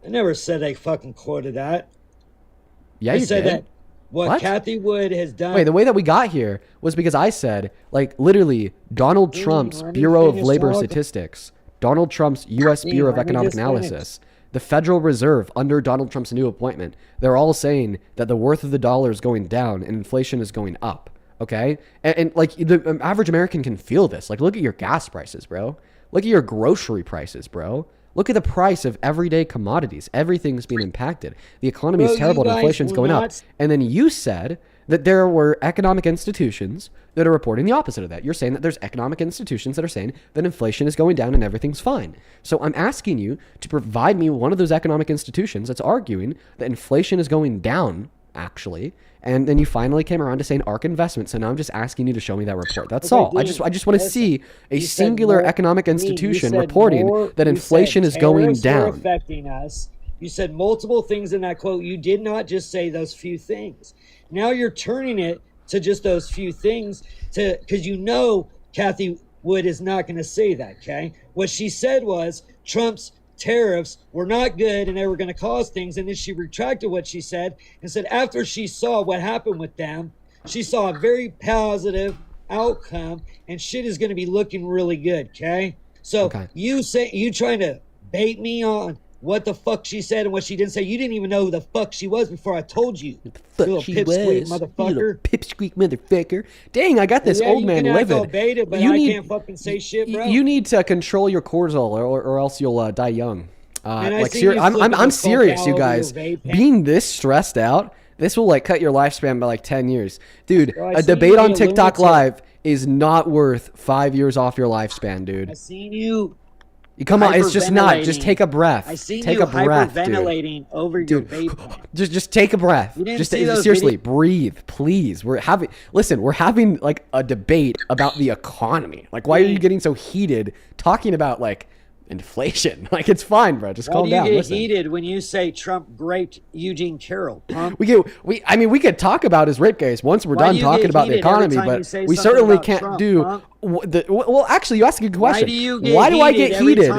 I never said they fucking quoted that. Yeah, I you said did. that what Kathy Wood has done. Wait, the way that we got here was because I said, like, literally, Donald Trump's Bureau of Labor Statistics, Donald Trump's U.S. Bureau of Economic Analysis, the Federal Reserve under Donald Trump's new appointment, they're all saying that the worth of the dollar is going down and inflation is going up. Okay? And like, the average American can feel this. Like, look at your gas prices, bro. Look at your grocery prices, bro. Look at the price of everyday commodities. Everything's being impacted. The economy is terrible and inflation's going up. And then you said that there were economic institutions that are reporting the opposite of that. You're saying that there's economic institutions that are saying that inflation is going down and everything's fine. So I'm asking you to provide me one of those economic institutions that's arguing that inflation is going down, actually. And then you finally came around to saying ARK Investment. So now I'm just asking you to show me that report. That's all. Dean, I just want to see a singular economic institution reporting that inflation is going down. Affecting us. You said multiple things in that quote. You did not just say those few things. Now you're turning it to just those few things because you know Kathy Wood is not going to say that, okay? What she said was Trump's tariffs were not good and they were going to cause things, and then she retracted what she said and said after she saw what happened with them, she saw a very positive outcome and shit is going to be looking really good. Okay, so you trying to bait me on what the fuck she said and what she didn't say. You didn't even know who the fuck she was before I told you. What the fuck little she pipsqueak was, motherfucker. You little pipsqueak motherfucker. Dang, I got this old man living. Beta, but I can't fucking say shit, bro. You need to control your cortisol, or else you'll die young. I'm serious, you guys. Being this stressed out, this will like cut your lifespan by like 10 years, dude. Bro, a debate on TikTok Live is not worth 5 years off your lifespan, dude. I seen you. Come on, it's just not. Just take a breath. I seen take you a breath, hyperventilating over your vape. Just take a breath. Just seriously, breathe, please. We're having like a debate about the economy. Like, why are you getting so heated talking about like inflation? Like, it's fine, bro. Just calm down. Why do you get heated when you say Trump raped Eugene Carroll? We could talk about his rape case once we're done talking about the economy, but we certainly can't do. Well, actually, you asked a good question. Why do I get heated?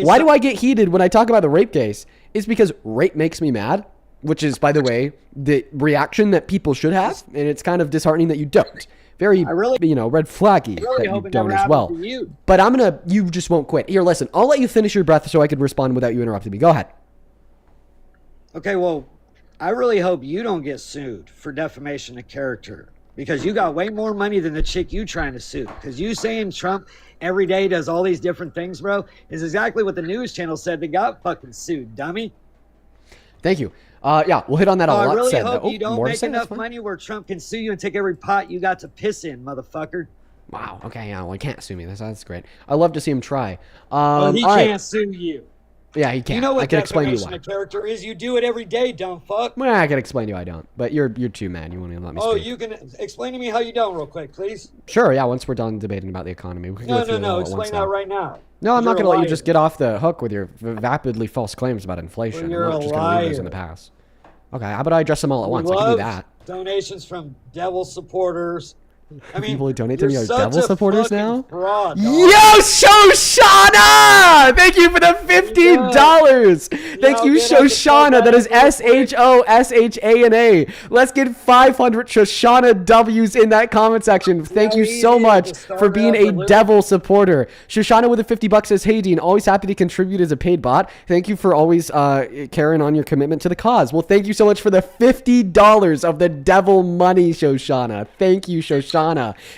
Why do I get heated when I talk about the rape case? It's because rape makes me mad. which is, by the way, the reaction that people should have, and it's kind of disheartening that you don't. Very, red flaggy that you don't as well. But you just won't quit. Here, listen, I'll let you finish your breath so I could respond without you interrupting me. Go ahead. Okay, well, I really hope you don't get sued for defamation of character because you got way more money than the chick you trying to sue. Because you saying Trump every day does all these different things, bro, is exactly what the news channel said they got fucking sued, dummy. Thank you. Yeah, we'll hit on that a lot. I really said, hope you don't more make enough money where Trump can sue you and take every pot you got to piss in, motherfucker. Wow. Okay. Yeah. Well, he can't sue me. That's great. I love to see him try. Well, he can't sue you. Yeah, he can't. You know what I can explain to you defamation why. of character is? You do it every day, dumb fuck. Well, I can explain to you I don't. But you're too mad. You won't even let me speak. Oh, you can explain to me how you don't real quick, please? Sure, yeah, once we're done debating about the economy. We can go through it all at Explain once that now. right now. No, I'm not going to You're a let you liar. just get off the hook with your vapidly false claims about inflation. Well, you're I'm not a just going to leave those in liar. the past. Okay, how about I address them all at once? I can do Love that. Donations from devil supporters. I mean, People who donate to me you're are such devil a supporters fucking now? fraud, dog. Yo, Shoshana! Thank you for the $50. Thank you, get up to Shoshana. That is fuck SHOSHANA. Let's get 500 Shoshana W's in that comment section. Thank you so easy much to start for being out a the loop. devil supporter. Shoshana with the $50 says, "Hey Dean, always happy to contribute as a paid bot. Thank you for always carrying on your commitment to the cause." Well, thank you so much for the $50 of the devil money, Shoshana. Thank you, Shoshana.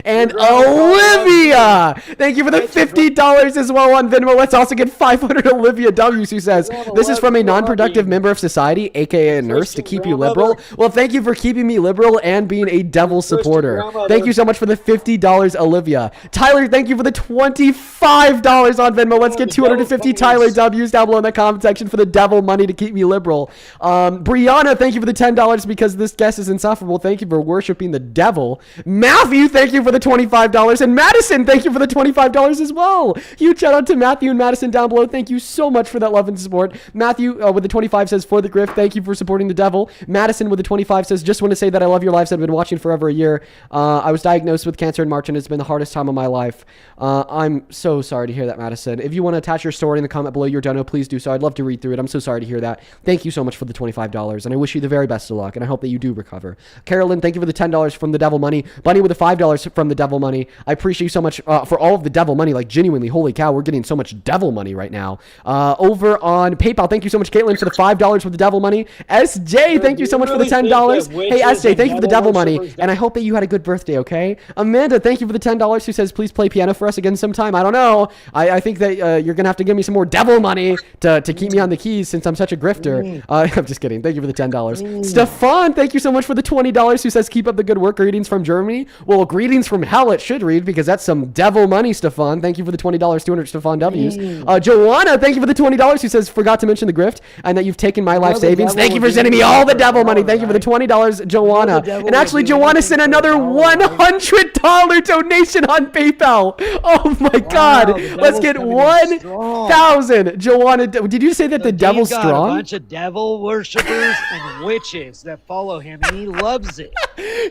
And Olivia, thank you for the $50 as well on Venmo. Let's also get 500 Olivia W's, who says, "This is from a non-productive member of society, aka a nurse, to keep you liberal." Well, thank you for keeping me liberal and being a devil supporter. Thank you so much for the $50, Olivia. Tyler, thank you for the $25 on Venmo. Let's get 250 Tyler W's down below in the comment section for the devil money to keep me liberal. Brianna, thank you for the $10 because this guest is insufferable. Thank you for worshiping the devil. Matthew, thank you for the $25. And Madison, thank you for the $25 as well. Huge shout out to Matthew and Madison down below. Thank you so much for that love and support. Matthew with the 25 says, "For the grift, thank you for supporting the devil." Madison with the 25 says, "Just want to say that I love your lives. I've been watching for over a year. I was diagnosed with cancer in March and it's been the hardest time of my life." I'm so sorry to hear that, Madison. If you want to attach your story in the comment below your dono, please do so. I'd love to read through it. I'm so sorry to hear that. Thank you so much for the $25 and I wish you the very best of luck and I hope that you do recover. Carolyn, thank you for the $10 from the devil money. Bunny with the $5 from the devil money. I appreciate you so much for all of the devil money. Like genuinely, holy cow, we're getting so much devil money right now. Over on PayPal, thank you so much, Caitlin, for the $5 for the devil money. SJ, thank you so much for the $10. Hey, SJ, thank you for the devil money, and I hope that you had a good birthday, okay? Amanda, thank you for the $10, who says, "Please play piano for us again sometime." I don't know. I think that you're going to have to give me some more devil money to keep me on the keys since I'm such a grifter. I'm just kidding. Thank you for the $10. Stefan, thank you so much for the $20, who says, "Keep up the good work. Greetings from Germany." Well, greetings from hell it should read because that's some devil money, Stefan. Thank you for the $20, 200 Stefan W's. Joanna, thank you for the $20, who says, "Forgot to mention the grift and that you've taken my life savings." Thank you for sending me all the devil money. Thank you for the $20, Joanna. And actually, Joanna sent another $100 donation on PayPal. Oh my God. Let's get 1,000. Joanna, did you say that the devil's He's got a strong? bunch of devil worshippers and witches that follow him, and he loves it.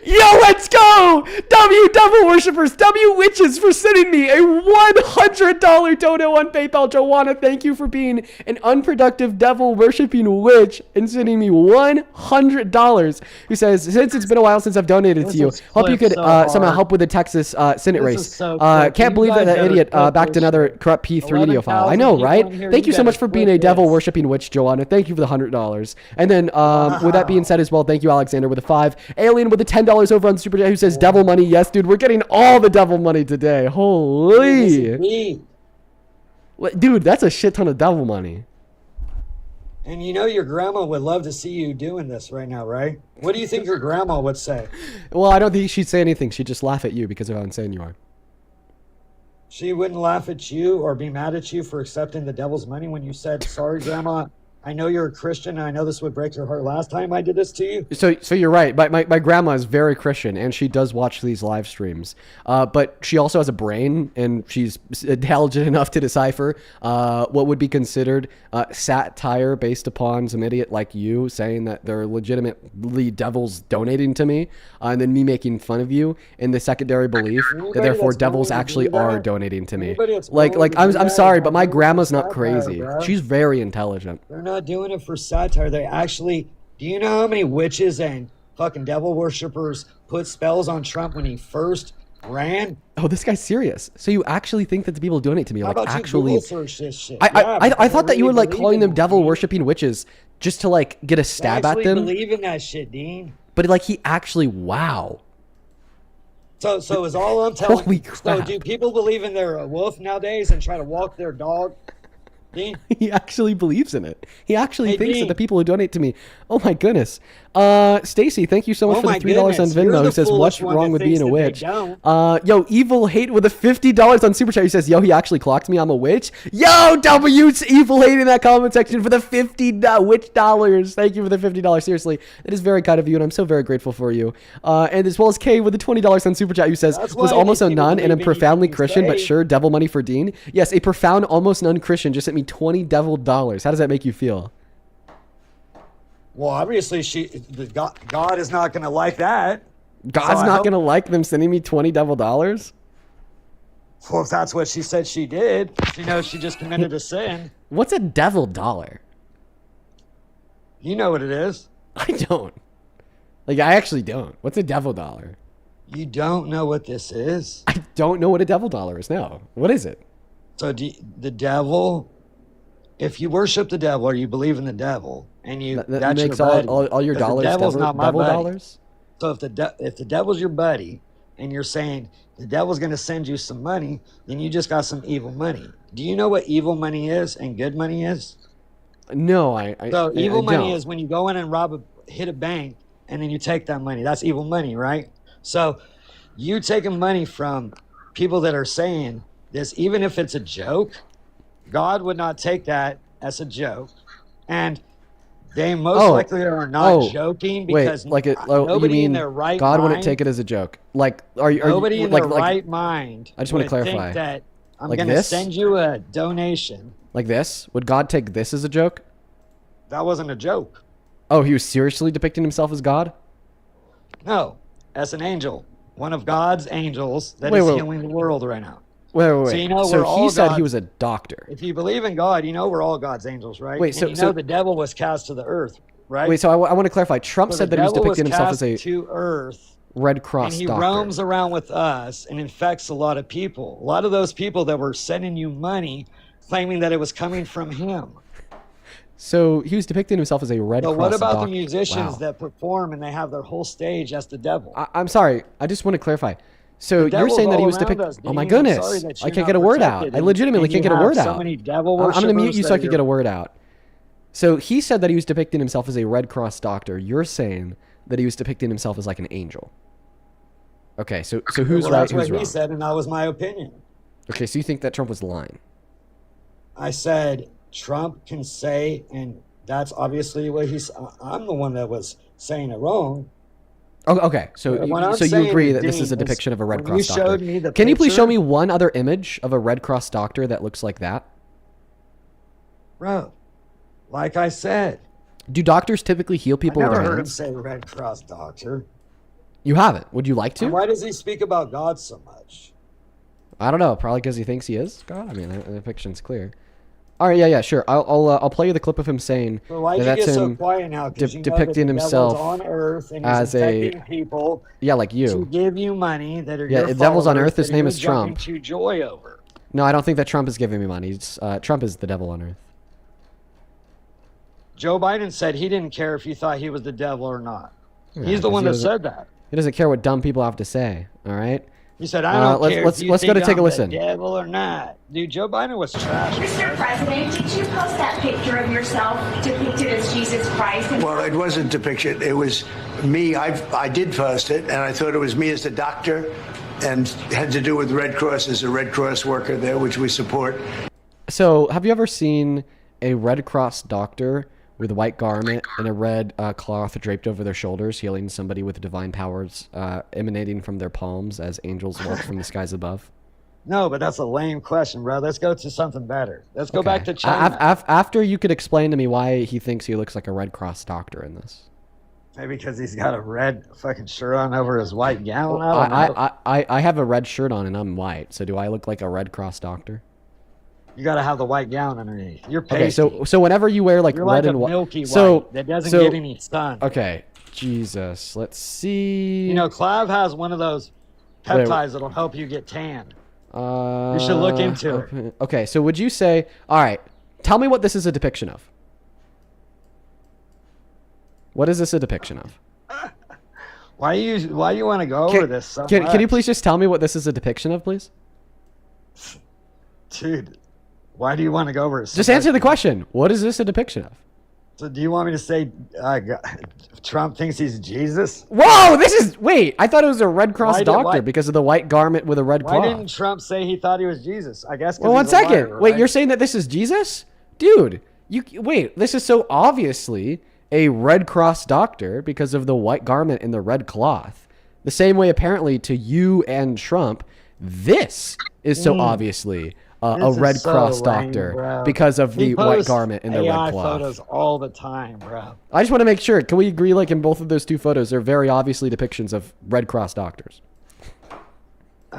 Yo, let's go! W devil worshippers, W witches for sending me a $100 dono on PayPal. Joanna, thank you for being an unproductive devil worshipping witch and sending me $100. Who says, "Since it's been a while since I've donated to you, is hope you could clipped so somehow hard. help with the Texas Senate This race." is so clipped. Can't You believe that guys that better idiot clip backed this another shit. corrupt P3 video file. I 11,000 know, people right? in here, Thank you you so much better for being clip a devil this. worshipping witch, Joanna. Thank you for the $100. And then with that being said as well, thank you, Alexander, with a 5. Alien with the $10 over on Super Chat, who says, "Devil money." Yes, dude, we're getting all the devil money today. Holy. Me. Dude, that's a shit ton of devil money. And you know your grandma would love to see you doing this right now, right? What do you think your grandma would say? Well, I don't think she'd say anything. She'd just laugh at you because of how insane you are. She wouldn't laugh at you or be mad at you for accepting the devil's money when you said, "Sorry, grandma, I know you're a Christian, and I know this would break your heart last time I did this to you." So you're right. My grandma is very Christian, and she does watch these live streams. But she also has a brain, and she's intelligent enough to decipher what would be considered satire based upon some idiot like you saying that they're legitimately devils donating to me, and then me making fun of you in the secondary belief that therefore that's devils willing to actually do that- are donating to me. anybody that's Like willing to do I'm that sorry, is but not my doing it grandma's for not satire, crazy. bro. She's very intelligent. They're not doing it for satire. They actually Do you know how many witches and fucking devil worshippers put spells on Trump when he first ran? Oh, this guy's serious. So you actually think that the people who donate to me are How like about actually? you Google search this shit? I thought that you were like believe calling in them it, devil Dean. worshipping witches just to like get a I stab at actually them. believe in that shit, Dean. But like he actually, wow. So is all I'm telling. Holy So crap. do people believe in their wolf nowadays and try to walk their dog? Dean? He actually believes in it. He actually Hey, thinks that Dean. the people who donate to me. Oh my goodness. Stacy, thank you so much Oh for the my $3 on goodness, you're Venmo. the Who says, foolish "What's one wrong that with thinks being a that they witch?" don't. Yo, Evil Hate with a $50 on Super Chat. He says, "Yo, he actually clocked me. I'm a witch." Yo, W's Evil Hate in that comment section for the witch dollars. Thank you for the $50. Seriously, that is very kind of you, and I'm so very grateful for you. And as well as Kay with the $20 on Super Chat, who says, That's "Was why almost a these people nun and a believe profoundly anything you Christian, but say. sure, devil money for Dean." Yes, a profound, almost non-Christian just sent me $20 devil dollars. How does that make you feel? Well, obviously, God is not going to like that. God's So I not hope- gonna like them sending me $20 devil dollars. Well, if that's what she said she did, she knows she just committed a sin. What's a devil dollar? You know what it is. I don't. Like, I actually don't. What's a devil dollar? You don't know what this is. I don't know what a devil dollar is. No. What is it? So the devil, if you worship the devil or you believe in the devil, and That that's makes your buddy, all your 'cause the dollars devil's devil, not my devil buddy. dollars? So if the devil's your buddy, and you're saying the devil's going to send you some money, then you just got some evil money. Do you know what evil money is and good money is? No, So evil I money don't. is when you go in and hit a bank, and then you take that money. That's evil money, right? So you taking money from people that are saying this, even if it's a joke, God would not take that as a joke, and they most Oh. likely are not Oh. joking Wait, because like you nobody mean in their right God mind, wouldn't take it as a joke? Like, are you nobody in like, their right mind. I just wanna would clarify. think that I'm Like going to this? send you a donation. like this? Would God take this as a joke? That wasn't a joke. Oh, he was seriously depicting himself as God? No, as an angel, one of God's angels that Wait, is wait. healing the world right now. Wait. So you know So we're all he said he God's- was a doctor. If you believe in God, you know we're all God's angels, right? Wait, And so- the devil was cast to the earth, right? Wait, so I want to clarify. Trump So said the that he was devil depicting himself as cast a to earth, Red Cross and he doctor. roams around with us and infects a lot of people. A lot of those people that were sending you money, claiming that it was coming from him. So he was depicting himself as a Red But Cross what about doctor. the musicians Wow. that perform and they have their whole stage as the devil? I'm sorry. I just want to clarify. So The you're devil's saying that he all was around depicting? us, Oh my Dean. I'm sorry goodness! that I you're can't get not a word out. protected, I legitimately and can't you get a have word so out. many devil I'm gonna mute worshipers you so that I can get a you're- word out. So he said that he was depicting himself as a Red Cross doctor. You're saying that he was depicting himself as like an angel. Okay, so who's Well, right? that's Who's what wrong? he said, and that was my opinion. Okay, so you think that Trump was lying? I said Trump can say, and that's obviously what I'm the one that was saying it wrong. Oh, okay. So What I'm so you saying, agree that this Dean, is a depiction of a Red when Cross you doctor? showed me the Can you please show picture- me one other image of a Red Cross doctor that looks like that? Bro, like I said, Do doctors typically heal people I with never their heard him hands? say Red Cross doctor. You haven't. Would you like to? And why does he speak about God so much? I don't know. Probably because he thinks he is God. I mean, the picture's clear. All right, yeah, sure. I'll play you the clip of him saying So why'd that you that's get so him. quiet now? 'Cause you know that depicting the devil's himself on earth and as he's a- infecting people Yeah, like to you. give you money that are Yeah, your the devil's on followers earth, his that name you're is jumping Trump. to joy over. No, I don't think that Trump is giving me money. Trump is the devil on earth. Joe Biden said he didn't care if you thought he was the devil or not. Yeah, He's the 'cause one he that doesn't- said that. He doesn't care what dumb people have to say. All right. He said, "I don't care let's if you go think to take a I'm listen. the devil or not." Dude, Joe Biden was trash. Mr. President, did you post that picture of yourself depicted as Jesus Christ? Well, it wasn't depicted. It was me. I did post it, and I thought it was me as the doctor, and had to do with Red Cross as a Red Cross worker there, which we support. So, have you ever seen a Red Cross doctor with a white garment and a red cloth draped over their shoulders, healing somebody with divine powers emanating from their palms as angels walk from the skies above? No, but that's a lame question, bro. Let's go to something better. Let's go Okay. back to China. After you could explain to me why he thinks he looks like a Red Cross doctor in this. Maybe because he's got a red fucking shirt on over his white gown. I don't know. I have a red shirt on and I'm white, so do I look like a Red Cross doctor? You got to have the white gown underneath. You're Okay, pasty. so whenever you wear like You're red like and a white, milky white so that doesn't so get any sun. okay, Jesus, let's see. You know, Clav has one of those Wait, peptides that'll help you get tan. you should look into it. Okay, so would you say, all right, tell me what this is a depiction of? What is this a depiction of? Why you want to go over this so can you much? please just tell me what this is a depiction of, please? Dude, why do you want to go over it so Just answer much? the question. What is this a depiction of? So do you want me to say Trump thinks he's Jesus? Whoa, wait, I thought it was a Red Cross doctor why- because of the white garment with a red Why cloth. didn't Trump say he thought he was Jesus? I guess 'cause Well, one he's a second. liar, Wait, right? you're saying that this is Jesus? Dude, wait, this is so obviously a Red Cross doctor because of the white garment and the red cloth. The same way, apparently, to you and Trump, this is so obviously a This is Red so Cross lame, doctor bro. because of He the white posts garment and the AI red cloth. photos all the time, bro. I just want to make sure. Can we agree, like, in both of those two photos, they're very obviously depictions of Red Cross doctors?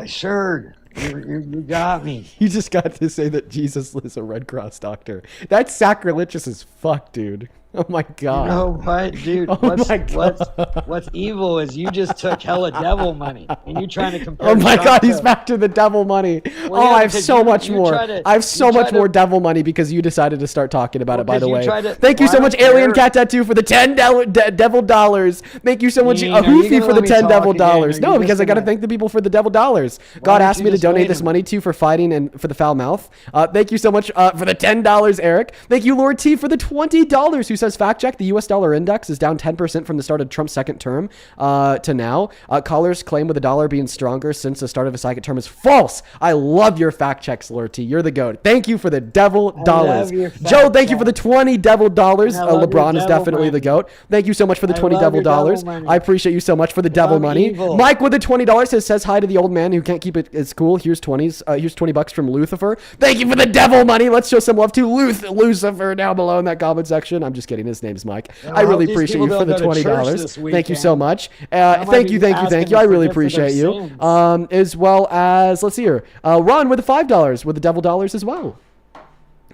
Sure. You got me. You just got to say that Jesus is a Red Cross doctor. That's sacrilegious as fuck, dude. Oh my god. You know what, dude? Oh my God. What's evil is you just took hella devil money and you trying to compare. Oh my Trump god, to- he's back to the devil money. Well, Oh, yeah, I have because so you- much you more. try to- I have so you try much to- more devil money because you decided to start talking about it, by the because you way. tried to- Thank you well, so I much, don't Alien care. Cat Tattoo, for the $10 devil dollars. Thank you so much, Dean, are you Hoofy, gonna for the let me $10 talk devil again, or dollars. you No, just because I got to gonna- thank the people for the devil dollars. God don't asked you me to just wait donate a this minute? money to for fighting and for the foul mouth. Thank you so much for the $10, Eric. Thank you, Lord T, for the $20, who says, fact check, the US dollar index is down 10% from the start of Trump's second term to now. Callers claim with the dollar being stronger since the start of his second term is false. I love your fact checks, Lord T. You're the goat. Thank you for the devil dollars. your fact Joe, thank you for the 20 devil dollars. I love your LeBron is devil definitely the money. goat. Thank you so much for the I 20 love devil your devil dollars. money. I appreciate you so much for the devil I'm money. evil. Mike with the $20 says hi to the old man who can't keep it as cool. Here's 20s. Here's $20 from Lucifer. Thank you for the devil money. Let's show some love to Lucifer down below in that comment section. I'm just kidding. His name's Mike. Yeah, I I really hope these appreciate you people for the don't go to church $20. this Thank you so weekend. much. might Thank be you. Thank asking you. I to really forgive for their appreciate you. sins. As well as, let's see here. Ron with the $5 with the devil dollars as well.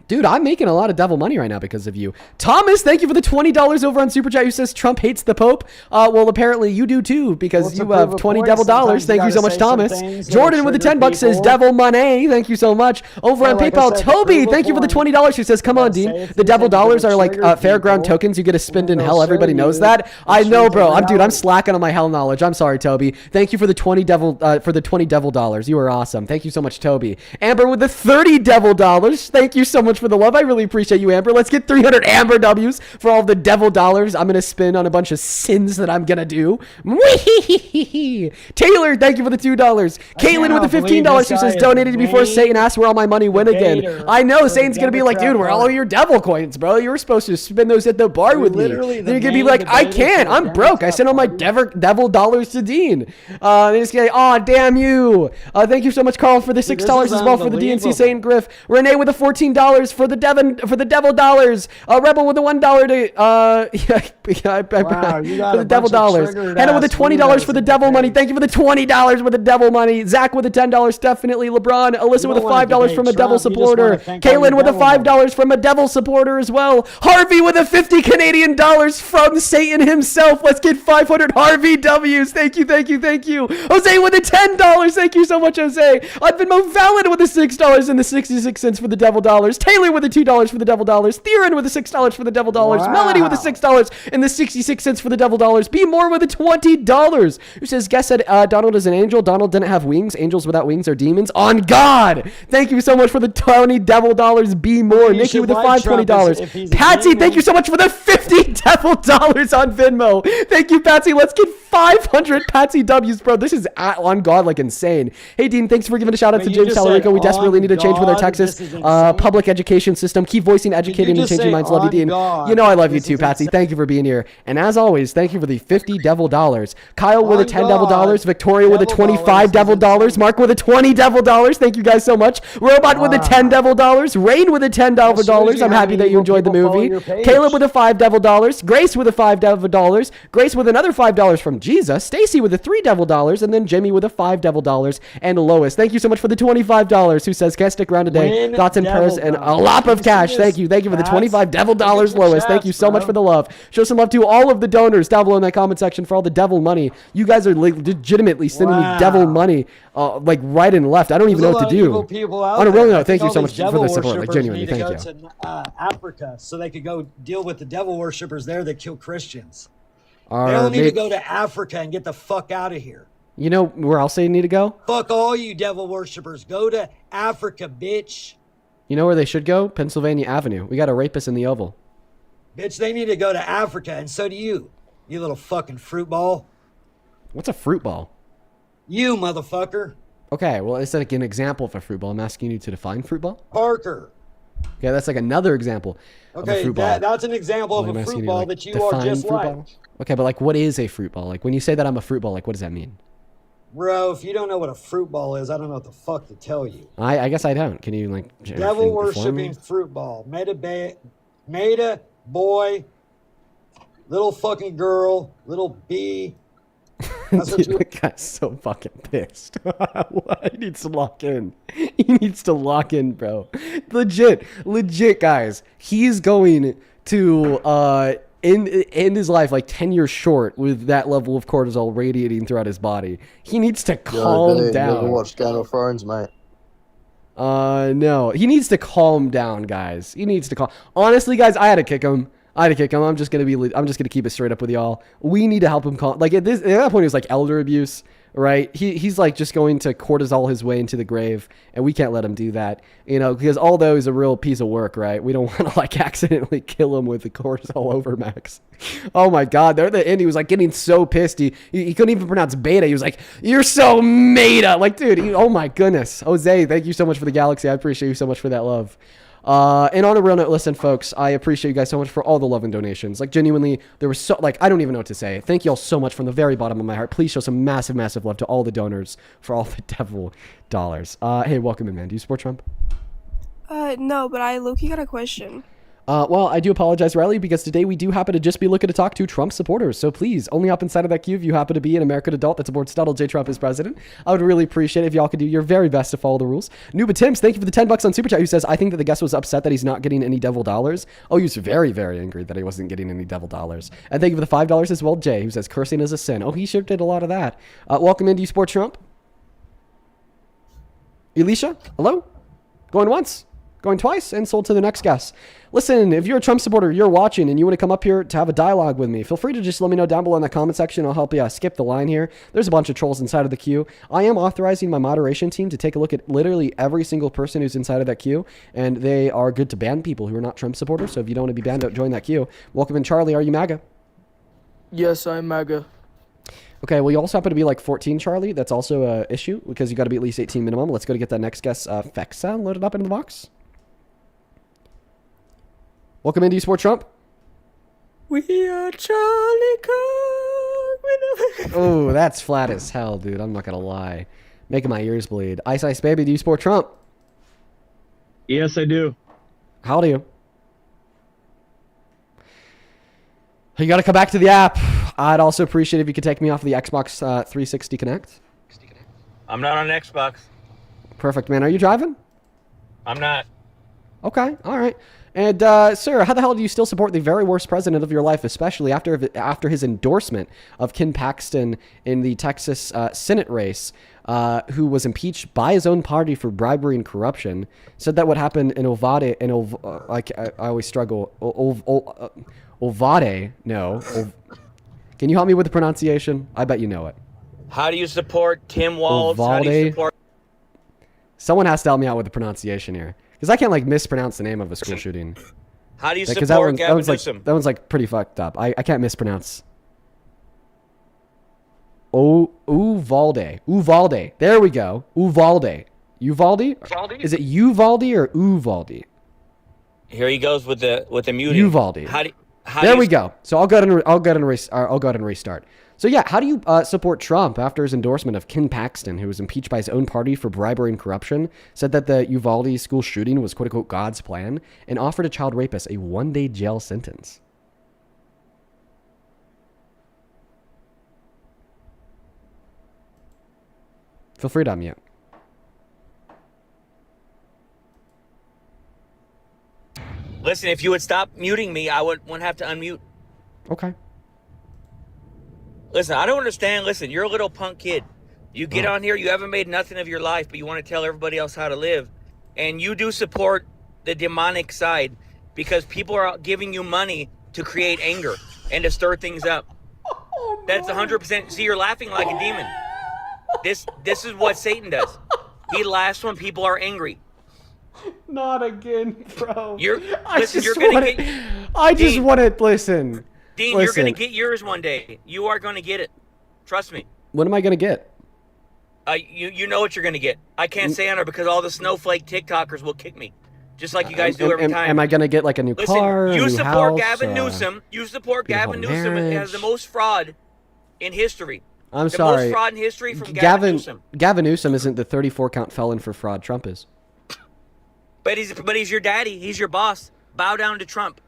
Dude, I'm making a lot of devil money right now because of you. Thomas, thank you for the $20 over on Super Chat, who says Trump hates the Pope. Well, apparently you do too, because Well, to you prove have a 20 point, devil dollars. sometimes Thank you you so gotta much, say some Thomas. things that'll Jordan with the trigger $10 says people. devil money. Thank you so much. Over Yeah, on like I PayPal, said, to Toby, prove a thank you for the point, $20. Who says, come on, gotta say Dean. a The few devil things that'll dollars are like trigger fairground people, tokens. You get to spend in and hell. they'll Everybody show knows you that. the I know, truth bro. of I'm reality. slacking on my hell knowledge. I'm sorry, Toby. Thank you for the 20 devil dollars. You are awesome. Thank you so much, Toby. Amber with the 30 devil dollars. Thank you so much for the love. I really appreciate you, Amber. Let's get 300 Amber W's for all the devil dollars I'm gonna spin on a bunch of sins that I'm gonna do. Taylor, thank you for the $2. Caitlin with the $15 who says donated before Satan asked where all my money went again. debater I know for Satan's the gonna be like, Democrat dude, where are all Party. your devil coins, bro? You were supposed to spend those at the bar You're with me. literally Then the you're gonna be main like, I debater can't. for the I'm broke. I Democrat sent all my devil dollars to Dean. They just say, oh, damn you. Thank you so much, Carl, for the $6 this as is well for the DNC unbelievable. Saint Griff. Renee with the $14 for the devil dollars. Rebel with the $1 to Wow, you got for the a devil bunch of dollars. triggered Hannah with the ass $20 for the weirdos devil in money. the Thank you for the $20 with the devil money. Zach with the $10 definitely. LeBron. Alyssa You with the don't wanna $5 debate from a devil Trump, you just supporter. wanna thank all Caitlin your with the devil money. $5 from a devil supporter as well. Harvey with the 50 Canadian dollars from Satan himself. Let's get 500 Harvey W's. Thank you, thank you, thank you. Jose with the $10. Thank you so much, Jose. Venmo Valid with the $6 and the 66 cents for the devil dollars. Taylor with the $2 for the devil dollars. Theron with the $6 for the devil dollars. Wow. Melody with the $6 and the 66 cents for the devil dollars. Be more with the $20. Who says, guess said Donald is an angel. Donald didn't have wings. Angels without wings are demons. On God. Thank you so much for the 20 devil dollars. Be more. You Nikki should with the like Trump $520. if he's a Patsy, demon. thank you so much for the 50 devil dollars on Venmo. Thank you, Patsy. Let's get 500 Patsy W's, bro. This is on God like insane. Hey, Dean, thanks for giving a shout out But to you James just Talarico. said We desperately on need to change with our God, Texas this is insane. public education education system. Keep voicing, educating, and just changing say minds. Love you, on Dean. God? You know I love you This too, is Patsy. insane. Thank you for being here. And as always, thank you for the $50 devil dollars. Kyle with a On $10 devil God. dollars. Victoria with a Devil $25 dollars devil is dollars. insane. Mark with a $20 devil dollars. Thank you guys so much. Robot with a $10 devil dollars. Rain with a $10 devil shows dollars. you I'm how happy many that you evil enjoyed the people follow movie. your page. Caleb with a $5 devil dollars. Grace with a $5 devil dollars. Grace with another $5 from Jesus. Stacy with a $3 devil dollars. And then Jimmy with a $5 devil dollars. And Lois, thank you so much for the $25 who says, can't stick around today. Win Thoughts and devil prayers and a dollars. lot Can of you see cash. this, Thank you. Thank you for the Pats? $25 devil Look at dollars, your Lois. Thank chats, you so much bro. for the love. Show some love to all of the donors down below in that comment section for all the devil money. You guys are legitimately sending me devil money like right and left. I don't even know what to do. People out On a real there. note, I thank think you all so these much for devil the support. Like, worshipers genuinely, need to thank go you. to Africa so they could go deal with the devil worshippers there that kill Christians. They Or all need to maybe- go to Africa and get the fuck out of here. You know where else they need to go? Fuck all you devil worshippers. Go to Africa, bitch. You know where they should go? Pennsylvania Avenue. We got a rapist in the Oval. Bitch, they need to go to Africa, and so do you. You little fucking fruit ball. What's a fruit ball? You, motherfucker. Okay, well, it's like an example of a fruit ball. I'm asking you to define fruit ball. Parker. Okay, that's like another example of a Okay, fruit ball. that's an example Well, of I'm a asking fruit you, ball like, that you are define just fruit like. ball? Okay, but like, what is a fruit ball? Like, when you say that I'm a fruit ball, like, what does that mean? Bro, if you don't know what a fruit ball is, I don't know what the fuck to tell you. I guess I don't. Can you like Devil inform me? worshipping fruit ball. Meta boy, little fucking girl, little bee. That's what you. That guy's so fucking pissed. He needs to lock in. He needs to lock in, bro. Legit, guys. He's going to end his life like 10 years short with that level of cortisol radiating throughout his body. He needs to calm down. Never watched Game of Thrones, mate. No. He needs to calm down, guys. He needs to calm. Honestly, guys, I had to kick him. I'm just gonna keep it straight up with y'all. We need to help him calm. Like at that point, it was like elder abuse, right? He's like just going to cortisol his way into the grave, and we can't let him do that, you know, because although he's a real piece of work, right? We don't want to like accidentally kill him with the cortisol overmax. Oh my God, there at the end, he was like getting so pissed. He couldn't even pronounce beta. He was like, "You're so meta." Like, dude, oh my goodness. Jose, thank you so much for the galaxy. I appreciate you so much for that love. And on a real note, listen, folks, I appreciate you guys so much for all the love and donations. Like, genuinely, there was so, like, I don't even know what to say. Thank you all so much from the very bottom of my heart. Please show some massive, massive love to all the donors for all the devil dollars. Hey, welcome in, man. Do you support Trump? No, but I low-key got a question. Well, I do apologize, Riley, because today we do happen to just be looking to talk to Trump supporters. So please, only hop inside of that queue if you happen to be an American adult that supports Donald J. Trump as president. I would really appreciate it if y'all could do your very best to follow the rules. Nuba Timms, thank you for the $10 on Super Chat, who says, I think that the guest was upset that he's not getting any devil dollars. Oh, he was very, very angry that he wasn't getting any devil dollars. And thank you for the $5 as well, Jay, who says, cursing is a sin. Oh, he sure did a lot of that. Welcome in. Do you support Trump? Elisha, hello? Going once? Going twice, and sold to the next guest. Listen, if you're a Trump supporter, you're watching, and you want to come up here to have a dialogue with me, feel free to just let me know down below in the comment section. I'll help you skip the line here. There's a bunch of trolls inside of the queue. I am authorizing my moderation team to take a look at literally every single person who's inside of that queue, and they are good to ban people who are not Trump supporters. So if you don't want to be banned, don't join that queue. Welcome in, Charlie. Are you MAGA? Yes, I'm MAGA. Okay, well, you also happen to be like 14, Charlie. That's also an issue because you got to be at least 18 minimum. Let's go to get that next guest, Fexa, loaded up into the box. Welcome in. Do you support Trump? We are Charlie Cook. Oh, that's flat as hell, dude. I'm not going to lie. Making my ears bleed. Ice Ice Baby, do you support Trump? Yes, I do. How old are you? You got to come back to the app. I'd also appreciate if you could take me off the Xbox 360 Connect. I'm not on Xbox. Perfect, man. Are you driving? I'm not. Okay, all right. And, sir, how the hell do you still support the very worst president of your life, especially after his endorsement of Ken Paxton in the Texas Senate race, who was impeached by his own party for bribery and corruption? Said that what happened in Ovade, I always struggle. Ovade, no. Can you help me with the pronunciation? I bet you know it. How do you support Tim Walz? How do you support... Someone has to help me out with the pronunciation here. Because I can't, like, mispronounce the name of a school shooting. How do you Like, support Gavin Newsom? That one's, like, pretty fucked up. I can't mispronounce. Uvalde. Uvalde. There we go. Uvalde. Uvalde? Is it Uvalde or Uvalde? Here he goes with the muting. Uvalde. There we go. So I'll go ahead and restart. So yeah, how do you support Trump after his endorsement of Ken Paxton, who was impeached by his own party for bribery and corruption, said that the Uvalde school shooting was quote unquote God's plan, and offered a child rapist a 1-day jail sentence? Feel free to unmute. Listen, if you would stop muting me, I wouldn't have to unmute. Okay. Listen, I don't understand. Listen, you're a little punk kid. You get on here, you haven't made nothing of your life, but you want to tell everybody else how to live. And you do support the demonic side because people are giving you money to create anger and to stir things up. That's 100%. See, you're laughing like a demon. This is what Satan does. He laughs when people are angry. Not again, bro. I just want to listen. Dean, you're going to get yours one day. You are going to get it. Trust me. What am I going to get? You know what you're going to get. I can't say on her because all the snowflake TikTokers will kick me. Just like you guys do every time. Am I going to get like a new car, you a new support house, Gavin Newsom. You support Gavin Newsom. It has the most fraud in history. I'm sorry. The most fraud in history from Gavin Newsom. Gavin Newsom isn't the 34-count felon for fraud. Trump is. But he's your daddy. He's your boss. Bow down to Trump.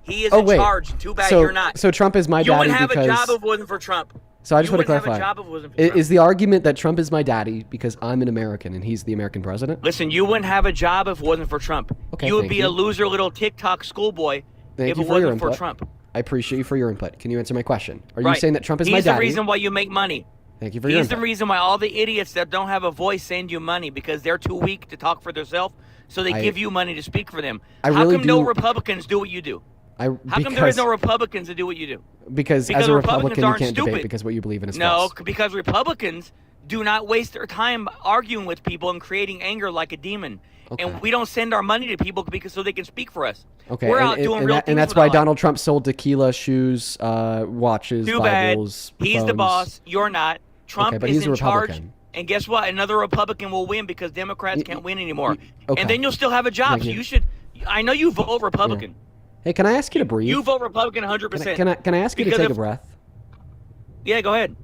He is in charge. Too bad you're not. So Trump is my daddy. You wouldn't have a job if it wasn't for Trump. So I just want to clarify. Is the argument that Trump is my daddy because I'm an American and he's the American president? Listen, you wouldn't have a job if it wasn't for Trump. Okay, you would be a loser little TikTok schoolboy if it wasn't for Trump. I appreciate you for your input. Can you answer my question? Are you saying that Trump is my daddy? He's the reason why you make money. Thank you for your input. He's the reason why all the idiots that don't have a voice send you money because they're too weak to talk for themselves, so they give you money to speak for them. How come no Republicans do what you do? How come there is no Republicans that do what you do? Because as a Republican, you can't debate because what you believe in is false. No, because Republicans do not waste their time arguing with people and creating anger like a demon. Okay. And we don't send our money to people so they can speak for us. Okay, we're out doing real things. And that's why Donald Trump sold tequila, shoes, watches, Too Bibles, bad. He's phones. the boss. You're not. Trump but is he's in a charge. Republican. And guess what? Another Republican will win because Democrats can't win anymore. Okay. And then you'll still have a job. So you should. I know you vote Republican. Yeah. Hey, can I ask you to breathe? You vote Republican 100%. Can I ask you to take a breath? Yeah, go ahead.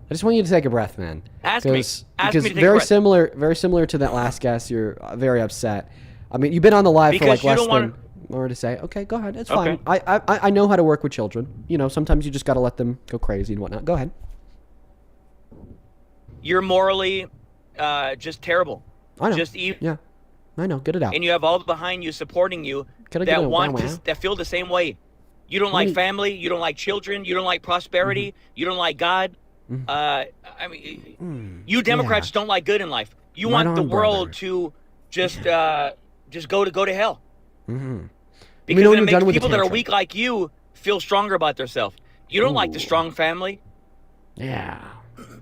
I just want you to take a breath, man. Ask me. Because very similar to that last guest, you're very upset. I mean, you've been on the live for like less than more to say. Okay, go ahead. It's fine. I know how to work with children. You know, sometimes you just got to let them go crazy and whatnot. Go ahead. You're morally just terrible. I know. Just evil. Yeah. I know. Get it out. And you have all behind you supporting you that feel the same way. You don't like family. You don't like children. You don't like prosperity. You don't like God. I mean, you Democrats don't like good in life. You want the world to just go to hell. Because it makes people that are weak like you feel stronger about themselves. You don't like the strong family. Yeah.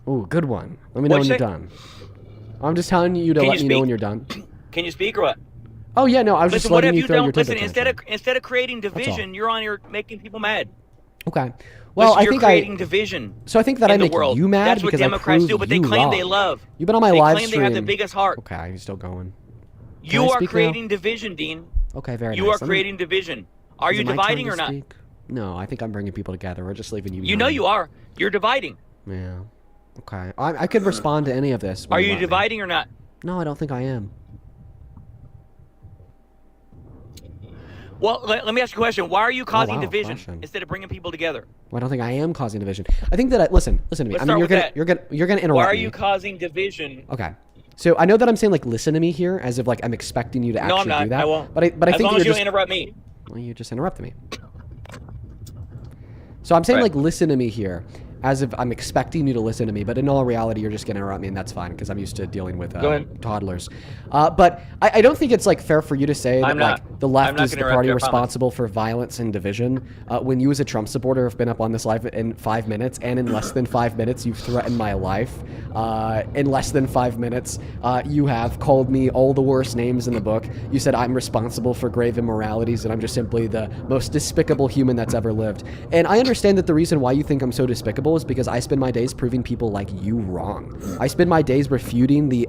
Ooh, good one. Let me know when you're done. I'm just telling you to let me know when you're done. Can you speak or what? Oh yeah, no, I was just letting you throw your temper tantrum. Instead of creating division, you're on here making people mad. Okay. Well, I think you're creating division. So I think that I make you mad That's because what Democrats do, but they claim they love. You've been on my live stream. They claim they have the biggest heart. Okay, you're still going. You are creating division, Dean. Okay, very nice. You are creating division. Are you dividing or not? No, I think I'm bringing people together. We're just leaving you. You know you are. You're dividing. Yeah. Okay. I could respond to any of this. Are you dividing or not? No, I don't think I am. Well, let me ask you a question. Why are you causing division instead of bringing people together? Well, I don't think I am causing division. I think that listen to me. I mean, you're gonna interrupt me. Why are you causing division? Okay. So I know that I'm saying like listen to me here as if like I'm expecting you to actually do that. No, I'm not. I won't. But I think as long as you don't interrupt me. Well, you just interrupted me. So I'm saying like listen to me here as if I'm expecting you to listen to me, but in all reality, you're just going to interrupt me, and that's fine, because I'm used to dealing with toddlers. But I don't think it's, like, fair for you to say that, like, the left is the party responsible for violence and division, when you as a Trump supporter have been up on this live in 5 minutes, and in less than 5 minutes, you've threatened my life. In less than 5 minutes, you have called me all the worst names in the book. You said I'm responsible for grave immoralities, and I'm just simply the most despicable human that's ever lived. And I understand that the reason why you think I'm so despicable liberal is because I spend my days proving people like you wrong. I spend my days refuting the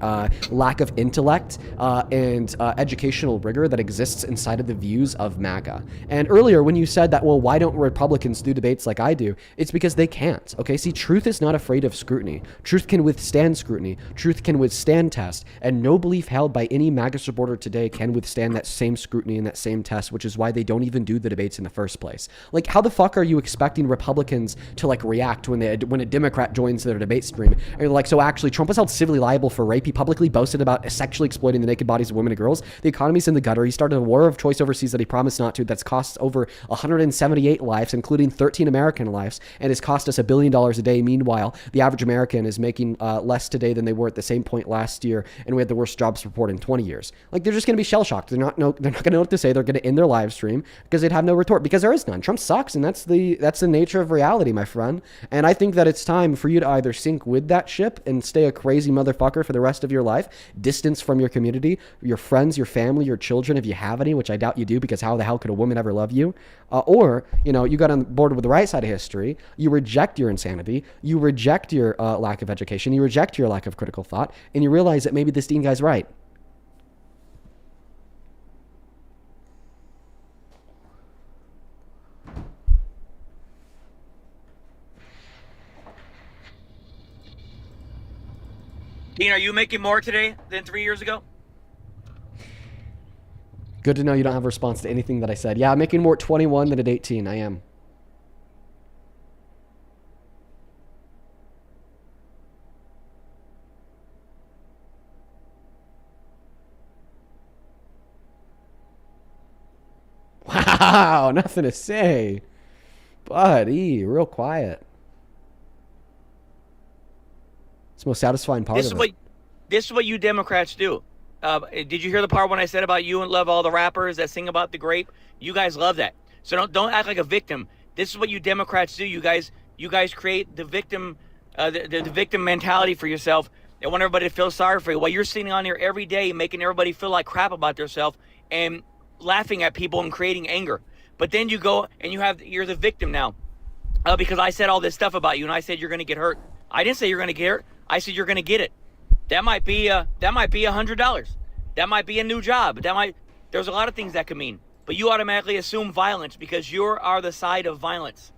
lack of intellect and educational rigor that exists inside of the views of MAGA. And earlier when you said that, well, why don't Republicans do debates like I do? It's because they can't. Okay, see, truth is not afraid of scrutiny. Truth can withstand scrutiny. Truth can withstand test. And no belief held by any MAGA supporter today can withstand that same scrutiny and that same test, which is why they don't even do the debates in the first place. Like, how the fuck are you expecting Republicans to like react when a Democrat joins their debate stream? And you're like, so actually Trump was held civilly liable for rape. He publicly boasted about sexually exploiting the naked bodies of women and girls. The economy's in the gutter. He started a war of choice overseas that he promised not to. That's cost over 178 lives, including 13 American lives, and has cost us $1 billion a day. Meanwhile, the average American is making less today than they were at the same point last year, and we had the worst jobs report in 20 years. Like, they're just going to be shell shocked. They're not going to know what to say. They're going to end their live stream because they'd have no retort, because there is none. Trump sucks, and that's the nature of reality, my friend. And I think that it's time for you to either sink with that ship and stay a crazy motherfucker for the rest of your life, distance from your community, your friends, your family, your children, if you have any, which I doubt you do, because how the hell could a woman ever love you? Or, you know, you got on board with the right side of history, you reject your insanity, you reject your lack of education, you reject your lack of critical thought, and you realize that maybe this Dean guy's right. Dean, are you making more today than 3 years ago? Good to know you don't have a response to anything that I said. Yeah, I'm making more at 21 than at 18. I am. Wow, nothing to say. Buddy, real quiet. It's the most satisfying part of it. This is what you Democrats do. Did you hear the part when I said about you and love all the rappers that sing about the grape? You guys love that. So don't act like a victim. This is what you Democrats do. You guys create the victim, the victim mentality for yourself. They want everybody to feel sorry for you. While you're sitting on here every day making everybody feel like crap about themselves and laughing at people and creating anger. But then you go and you're the victim now, because I said all this stuff about you and I said you're going to get hurt. I didn't say you're going to get hurt. I said you're going to get it. That might be $100. That might be a new job. There's a lot of things that could mean. But you automatically assume violence because you are the side of violence.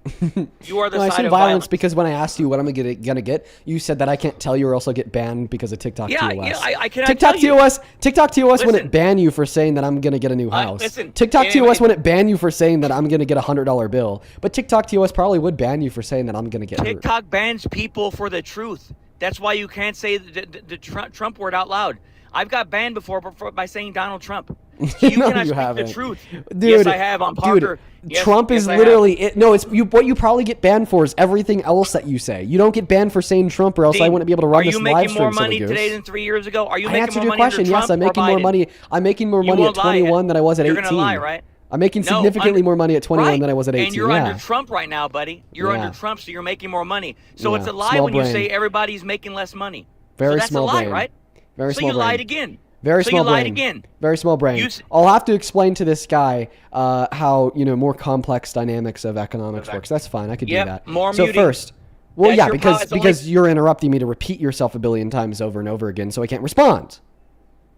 You are the side of violence. Because when I asked you what I'm gonna get, you said that I can't tell you or else I'll get banned because of TikTok TOS. Yeah, I cannot tell you. TikTok TOS wouldn't ban you for saying that I'm gonna get a new house. TikTok TOS wouldn't ban you for saying that I'm gonna get a $100 bill. But TikTok TOS probably would ban you for saying that I'm gonna get TikTok hurt. bans people for the truth. That's why you can't say the Trump word out loud. I've got banned before by saying Donald Trump. So you No, cannot you speak haven't. the truth. Dude, yes, I have on Parker. Dude, Yes, Trump is yes, literally it. No, it's you. What you probably get banned for is everything else that you say. You don't get banned for saying Trump, or else Dean, I wouldn't be able to run this Are you live making stream. more money Silly today goose. than 3 years ago? Are you I making answered more your money under question. Trump Yes, I'm or making more Biden? money. I'm making more You money at won't lie. 21 than I was at 18. You're gonna lie, right? I'm making No, significantly more money at 21 right. than I was at 18. And you're yeah. under Trump right now, buddy. You're Yeah. under Trump, so you're making more money. So Yeah. it's a lie Small when you brain. say everybody's making less money. Very so that's small a lie, brain. right? Very so small you brain. lied again. Very so small you lied brain. again. Very small brain. I'll have to explain to this guy how more complex dynamics of economics works. That's fine. I could do that. More so muting. first, well, That's yeah, your because problem. It's only- you're interrupting me to repeat yourself a billion times over and over again, so I can't respond.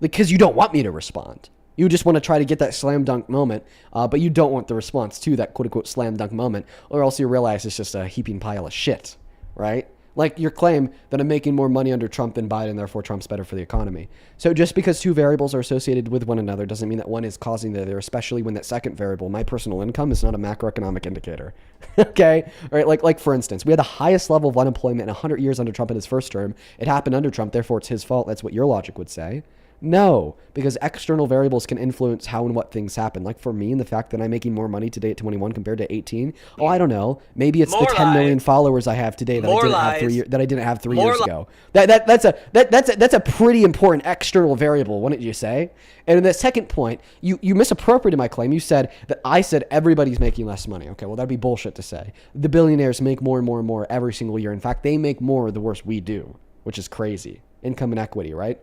Because you don't want me to respond. You just want to try to get that slam dunk moment, but you don't want the response to that quote unquote slam dunk moment, or else you realize it's just a heaping pile of shit, right? Like your claim that I'm making more money under Trump than Biden, therefore Trump's better for the economy. So just because two variables are associated with one another doesn't mean that one is causing the other, especially when that second variable, my personal income, is not a macroeconomic indicator. Okay? All right, like for instance, we had the highest level of unemployment in 100 years under Trump in his first term. It happened under Trump, therefore it's his fault. That's what your logic would say. No, because external variables can influence how and what things happen. Like for me, and the fact that I'm making more money today at 21 compared to 18. Oh, I don't know. Maybe it's More the 10 million lies. followers I have today that More I didn't have 3 More years li- ago. That's a pretty important external variable, wouldn't you say? And in that second point, you misappropriated my claim. You said that I said everybody's making less money. Okay, well that'd be bullshit to say. The billionaires make more and more and more every single year. In fact, they make more the worse we do, which is crazy. Income inequity, right?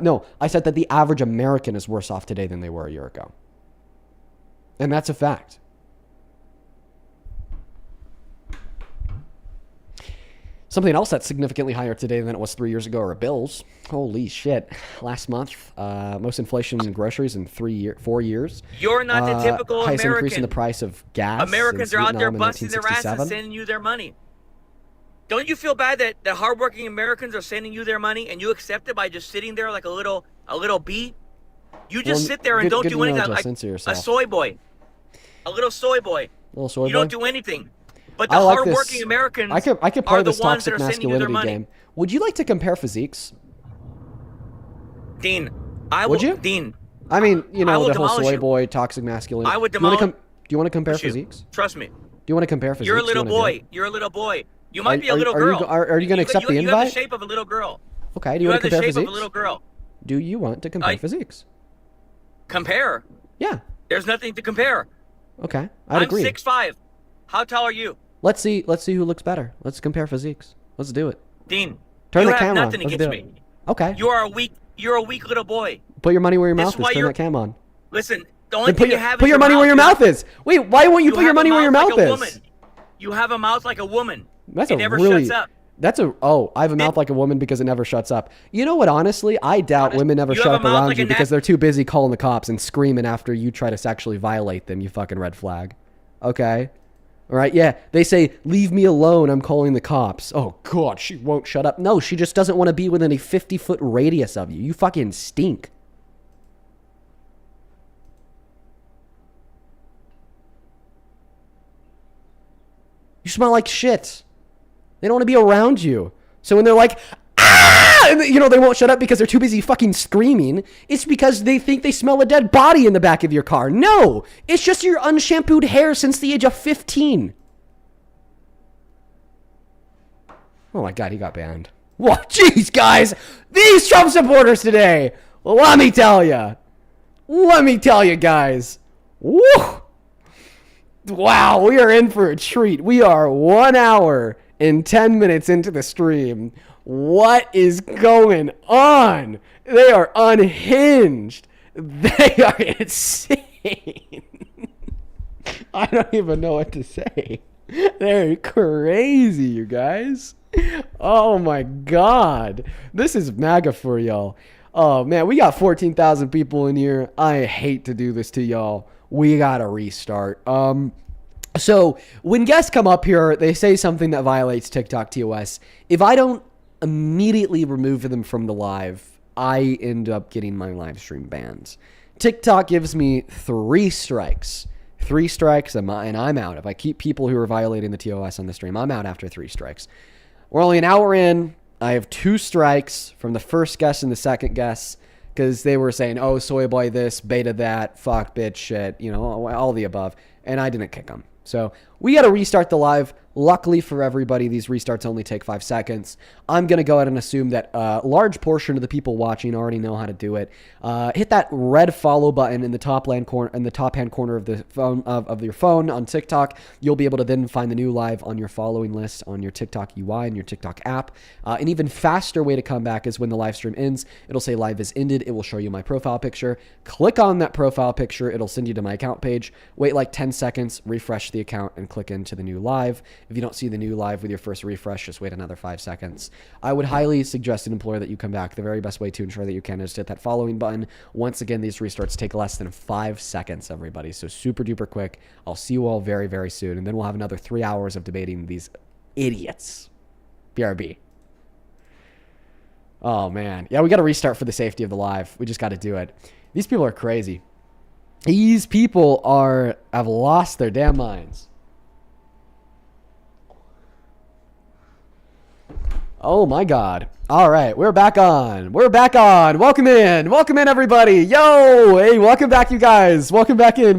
No, I said that the average American is worse off today than they were a year ago. And that's a fact. Something else that's significantly higher today than it was 3 years ago are bills. Holy shit. Last month, most inflation in groceries in 4 years. You're not the typical highest American. increase in the price of gas. Americans are out there Vietnam in busting their ass and 1967. sending you their money. Don't you feel bad that the hardworking Americans are sending you their money and you accept it by just sitting there like a little bee? You just sit there and don't do anything, like a soy boy. A little soy boy. Little soy boy? You don't do anything. But the I like hardworking this. Americans I could play are the this ones toxic that are sending you their masculinity money. game. Would you like to compare physiques? Dean, Would you? Dean. I mean, you know, the whole demolish soy you. boy, toxic masculinity. I would Do you want to demolish do you want to compare you. physiques? Trust me. Do you want to compare physiques? You're a Do you little wanna do boy. it? You're a little boy. You might be a Are- little are you girl. go- are you gonna accept the You have invite? the shape of a little girl. Okay, do you want to have the compare shape physiques? of a little girl. Do you want to compare physiques? Compare? Yeah. There's nothing to compare. Okay, I'd I'm agree. 6'5". How tall are you? Let's see who looks better. Let's compare physiques. Let's do it. Dean, Turn you the have camera on. nothing Let's against do it. me. Okay. You're a weak little boy. Put your money where your This mouth is is. why Turn you're- that cam on. Listen, the only Then thing you have put is your money where your mouth is. Wait, why won't you put your have a money where your mouth mouth like a is? woman. You have a mouth like a woman. That's it a never really. shuts up. I have a mouth like a woman because it never shuts up. You know what? Honestly, I doubt women ever you shut have up a mouth around like you a because they're too busy calling the cops and screaming after you try to sexually violate them. You fucking red flag. Okay. All right. Yeah. They say, "Leave me alone. I'm calling the cops." Oh God, she won't shut up. No, she just doesn't want to be within a 50-foot radius of you. You fucking stink. You smell like shit. They don't want to be around you. So when they're like, ah, and they won't shut up because they're too busy fucking screaming, it's because they think they smell a dead body in the back of your car. No, it's just your unshampooed hair since the age of 15. Oh my God, he got banned. Whoa, jeez, guys. These Trump supporters today. Let me tell you. Guys. Woo. Wow, we are in for a treat. We are 1 hour and 10 minutes into the stream. What is going on? They are unhinged. They are insane. I don't even know what to say. They're crazy, you guys. Oh my God. This is MAGA for y'all. Oh man, we got 14,000 people in here. I hate to do this to y'all. We gotta restart. So when guests come up here, they say something that violates TikTok TOS. If I don't immediately remove them from the live, I end up getting my live stream banned. TikTok gives me 3 strikes. 3 strikes and I'm out. If I keep people who are violating the TOS on the stream, I'm out after 3 strikes. We're only an hour in. I have 2 strikes from the first guest and the second guest because they were saying, oh, soy boy this, beta that, fuck, bitch, shit, all the above. And I didn't kick them. So we got to restart the live. Luckily for everybody, these restarts only take 5 seconds. I'm going to go ahead and assume that a large portion of the people watching already know how to do it. Hit that red follow button in the top-hand corner of the phone of your phone on TikTok. You'll be able to then find the new live on your following list on your TikTok UI and your TikTok app. An even faster way to come back is when the live stream ends. It'll say live is ended. It will show you my profile picture. Click on that profile picture. It'll send you to my account page. Wait like 10 seconds, refresh the account, and click into the new live. If you don't see the new live with your first refresh, just wait another 5 seconds. I would highly suggest and implore that you come back. The very best way to ensure that you can is to hit that following button. Once again, these restarts take less than 5 seconds, everybody. So super duper quick. I'll see you all very, very soon. And then we'll have another 3 hours of debating these idiots. BRB. Oh, man. Yeah, we got to restart for the safety of the live. We just got to do it. These people are crazy. These people have lost their damn minds. Oh my God. All right, we're back on. Welcome in, everybody. Yo, hey, welcome back, you guys. Welcome back in.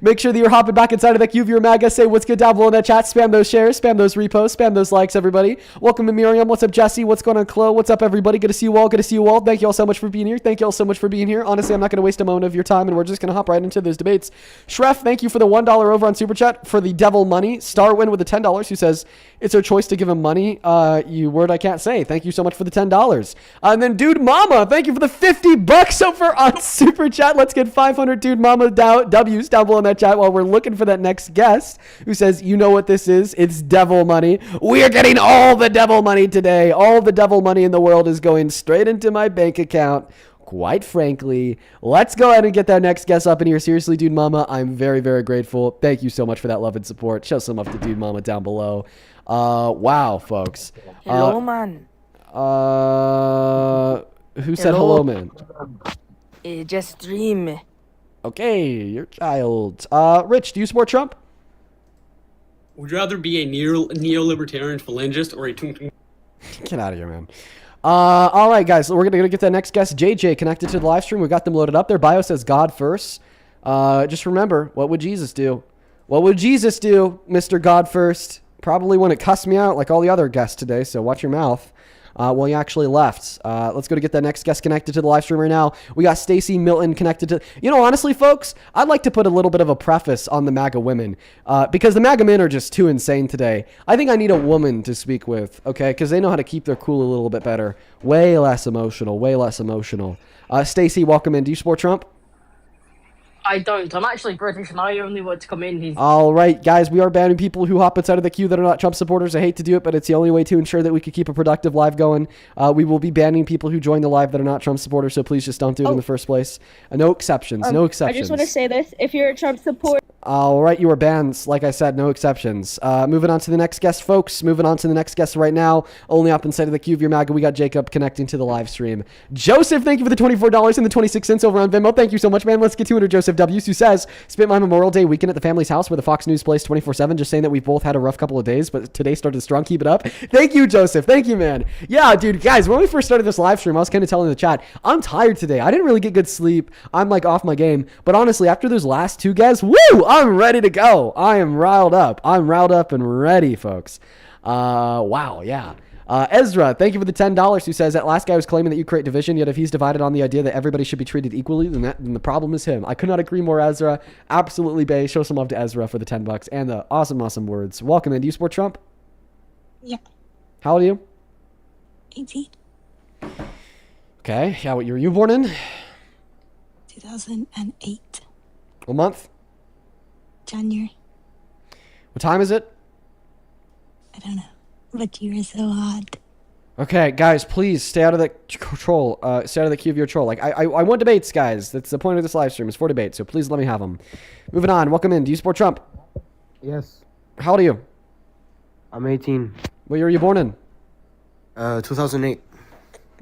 Make sure that you're hopping back inside of that cube of your MAGA. Say what's good down below in that chat. Spam those shares, spam those reposts, spam those likes, everybody. Welcome to Miriam. What's up, Jesse? What's going on, Chloe? What's up, everybody? Good to see you all. Thank you all so much for being here. Honestly, I'm not going to waste a moment of your time, and we're just going to hop right into those debates. Shref, thank you for the $1 over on Super Chat for the devil money. Starwin with the $10 who says it's our choice to give him money. You word I can't say. Thank you you so much for the $10. And then Dude Mama, thank you for the $50 over on Super Chat. Let's get 500 Dude Mama W's down below in that chat while we're looking for that next guest who says, you know what this is? It's devil money. We are getting all the devil money today. All the devil money in the world is going straight into my bank account. Quite frankly, let's go ahead and get that next guest up in here. Seriously, Dude Mama, I'm very, very grateful. Thank you so much for that love and support. Show some love to Dude Mama down below. Wow, folks. Hello, man. Who said hello, man? Just dream. Okay, your child. Rich, do you support Trump? Would you rather be a neo-libertarian phalangist or a tung-tung? Get out of here, man. All right, guys. So we're gonna get that next guest, JJ, connected to the live stream. We got them loaded up. Their bio says God first. Just remember, what would Jesus do? What would Jesus do, Mr. God first? Probably wouldn't cuss me out like all the other guests today. So watch your mouth. Well, he actually left. Let's go to get that next guest connected to the live stream right now. We got Stacy Milton connected to... You know, honestly, folks, I'd like to put a little bit of a preface on the MAGA women because the MAGA men are just too insane today. I think I need a woman to speak with, okay? Because they know how to keep their cool a little bit better. Way less emotional, way less emotional. Stacy, welcome in. Do you support Trump? I don't. I'm actually British and I only want to come in here. All right, guys, we are banning people who hop inside of the queue that are not Trump supporters. I hate to do it, but it's the only way to ensure that we can keep a productive live going. We will be banning people who join the live that are not Trump supporters, so please just don't do it in the first place. No exceptions, no exceptions. I just want to say this. If you're a Trump supporter... All right, you are banned. Like I said, no exceptions. Moving on to the next guest, folks. Moving on to the next guest right now. Only up inside of the queue of your MAGA, we got Jacob connecting to the live stream. Joseph, thank you for the $24 and the 26 cents over on Venmo. Thank you so much, man. Let's get to it. Joseph W. who says, spent my Memorial Day weekend at the family's house where the Fox News plays 24/7. Just saying that we both had a rough couple of days, but today started strong. Keep it up. Thank you, Joseph. Thank you, man. Yeah, dude, guys, when we first started this live stream, I was kind of telling the chat, I'm tired today. I didn't really get good sleep. I'm like off my game. But honestly, after those last two guests, woo, I'm ready to go. I am riled up. I'm riled up and ready, folks. Wow, yeah. Ezra, thank you for the $10 who says that last guy was claiming that you create division, yet if he's divided on the idea that everybody should be treated equally, then the problem is him. I could not agree more, Ezra. Absolutely, Bay. Show some love to Ezra for the $10 and the awesome, awesome words. Welcome in. Do you support Trump? Yeah. How old are you? 18. Okay. Yeah, what year were you born in? 2008. What month? January. What time is it? I don't know. But you are so hot. Okay, guys, please stay out of the troll. Stay out of the queue of your troll. Like, I want debates, guys. That's the point of this live stream. Is for debate. So please let me have them. Moving on. Welcome in. Do you support Trump? Yes. How old are you? I'm 18. What year were you born in? 2008.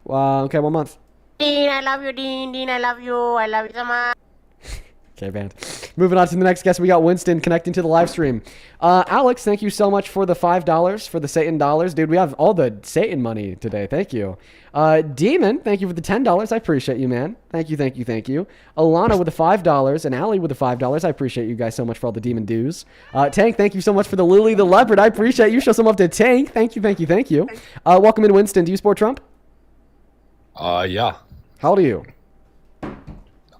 Okay, what month? Dean, I love you, Dean. Dean, I love you. I love you so much. Okay, banned. Moving on to the next guest, we got Winston connecting to the live stream. Alex, thank you so much for the $5 for the Satan dollars. Dude, we have all the Satan money today. Thank you. Demon, thank you for the $10. I appreciate you, man. Thank you, thank you, thank you. Alana with the $5 and Allie with the $5. I appreciate you guys so much for all the demon dues. Tank, thank you so much for the Lily the Leopard. I appreciate you. Show some love to Tank. Thank you, thank you, thank you. Welcome in, Winston. Do you support Trump? Yeah. How old are you?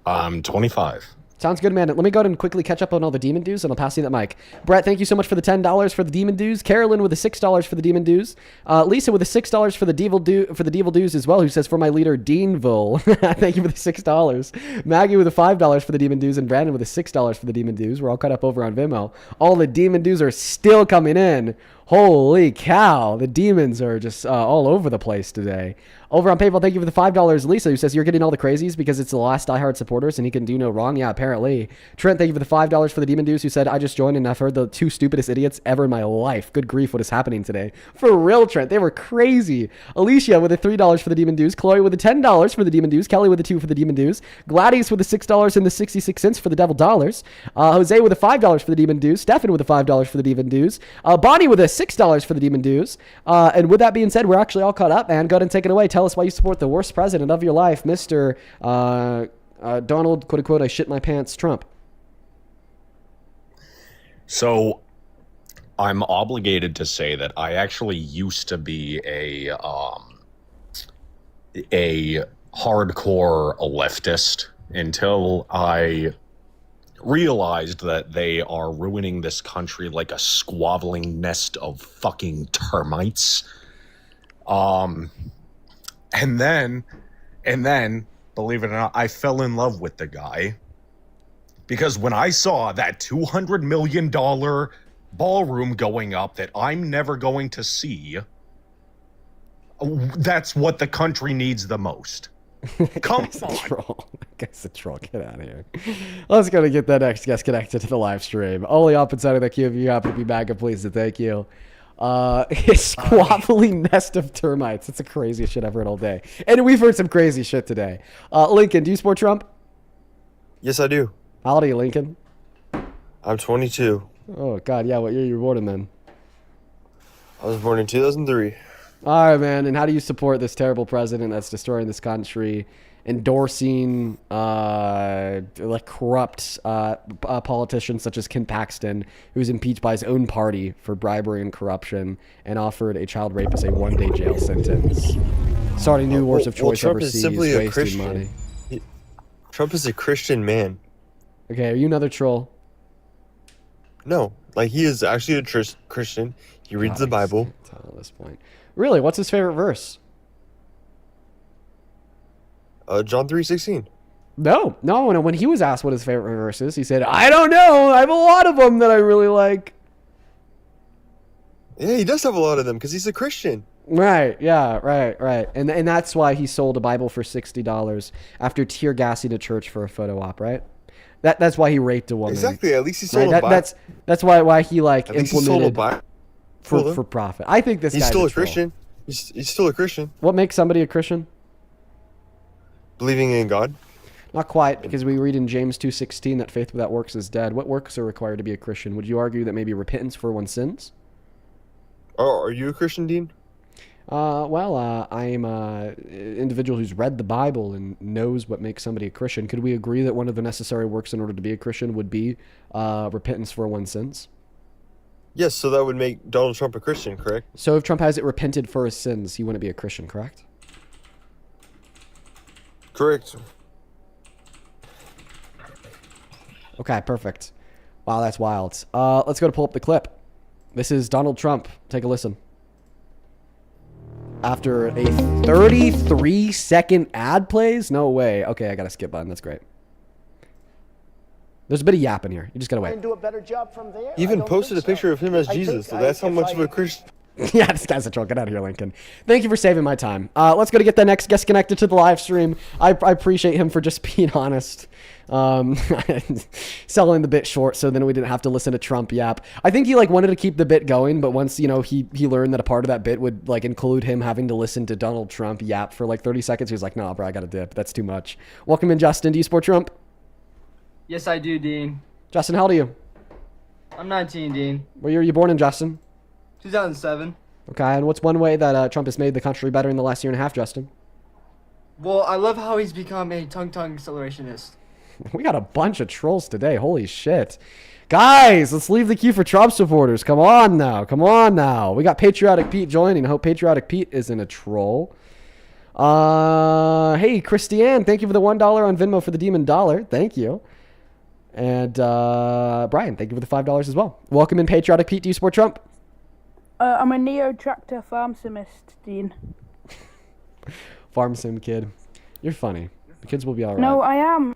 I'm 25. Sounds good, man. Let me go ahead and quickly catch up on all the demon dues, and I'll pass you that mic. Brett, thank you so much for the $10 for the demon dues. Carolyn with the $6 for the demon dues. Lisa with the $6 for the devil dues as well, who says for my leader Deanville. Thank you for the $6. Maggie with the $5 for the demon dues, and Brandon with the $6 for the demon dues. We're all caught up over on Vimeo. All the demon dues are still coming in. Holy cow, the demons are just all over the place today. Over on PayPal, thank you for the $5. Lisa, who says you're getting all the crazies because it's the last diehard supporters and he can do no wrong. Yeah, apparently. Trent, thank you for the $5 for the demon dues, who said I just joined and I've heard the two stupidest idiots ever in my life. Good grief, what is happening today? For real, Trent, they were crazy. Alicia with the $3 for the demon dues. Chloe with the $10 for the demon dues. Kelly with the $2 for the demon dues. Gladius with the $6 and the 66 cents for the devil dollars. Jose with the $5 for the demon dues. Stefan with the $5 for the demon dues. Bonnie with the $6 for the demon dues. And with that being said, we're actually all caught up, man. Go ahead and take it away. Tell us why you support the worst president of your life, Mr. Donald, quote unquote, I shit my pants, Trump. So I'm obligated to say that I actually used to be a hardcore leftist until I realized that they are ruining this country like a squabbling nest of fucking termites. And then, believe it or not, I fell in love with the guy. Because when I saw that $200 million ballroom going up that I'm never going to see, that's what the country needs the most. Come on. Troll. That guy's a troll. Get out of here. Let's go to get that next guest connected to the live stream. Only up inside of the queue if you happen to be MAGA, please and thank you. His squabbly nest of termites. It's the craziest shit I've heard all day. And we've heard some crazy shit today. Lincoln, do you support Trump? Yes, I do. How old are you, Lincoln? I'm 22. Oh, God, yeah. What year you were born in, then? I was born in 2003. All right, man. And how do you support this terrible president that's destroying this country, endorsing like corrupt politicians such as Ken Paxton, who was impeached by his own party for bribery and corruption, and offered a child rapist a 1-day jail sentence, starting new wars of choice Trump overseas, is simply a wasting Christian. money. Trump is a Christian man. Okay, are you another troll? No, like he is actually a Christian. He reads the Bible. At this point, really, what's his favorite verse? John 3:16. No. When he was asked what his favorite verse is, he said, "I don't know. I have a lot of them that I really like." Yeah, he does have a lot of them because he's a Christian. Right. Yeah. Right. And that's why he sold a Bible for $60 after tear gassing a church for a photo op. Right. That's why he raped a woman. Exactly. At least he sold a Bible. That's why he like At least he sold a implemented Bible for profit. I think he's guy's still a troll. Christian. He's still a Christian. What makes somebody a Christian? Believing in God. Not quite, because we read in James 2:16 that faith without works is dead. What works are required to be a Christian? Would you argue that maybe repentance for one's sins? Oh, are you a Christian, Dean? I'm an individual who's read the Bible and knows what makes somebody a Christian. Could we agree that one of the necessary works in order to be a Christian would be repentance for one's sins? Yes, so that would make Donald Trump a Christian, correct? So if Trump hasn't repented for his sins, he wouldn't be a Christian, correct? Correct. Okay, perfect. Wow, that's wild. Let's go to pull up the clip. This is Donald Trump. Take a listen. After a 33-second ad plays? No way. Okay, I got a skip button. That's great. There's a bit of yapping here. You just gotta wait. Do a better job from there. He even posted a picture of him as Jesus, so that's how much of a Christian. Yeah, this guy's a troll. Get out of here, Lincoln. Thank you for saving my time. Let's go to get the next guest connected to the live stream. I appreciate him for just being honest. Selling the bit short so then we didn't have to listen to Trump yap. I think he wanted to keep the bit going, but once, he learned that a part of that bit would include him having to listen to Donald Trump yap for 30 seconds, he was like, "No, bro, I got to dip. That's too much." Welcome in, Justin. Do you support Trump? Yes, I do, Dean. Justin, how old are you? I'm 19, Dean. What year were you born in, Justin? 2007. Okay, and what's one way that Trump has made the country better in the last year and a half, Justin? Well, I love how he's become a tongue accelerationist. We got a bunch of trolls today. Holy shit. Guys, let's leave the queue for Trump supporters. Come on now. We got Patriotic Pete joining. I hope Patriotic Pete isn't a troll. Hey, Christiane, thank you for the $1 on Venmo for the Demon Dollar. Thank you. And Brian, thank you for the $5 as well. Welcome in, Patriotic Pete. Do you support Trump? I'm a neo-tractor farm simist, Dean. Farm sim kid. You're funny. The kids will be all right. No, I am.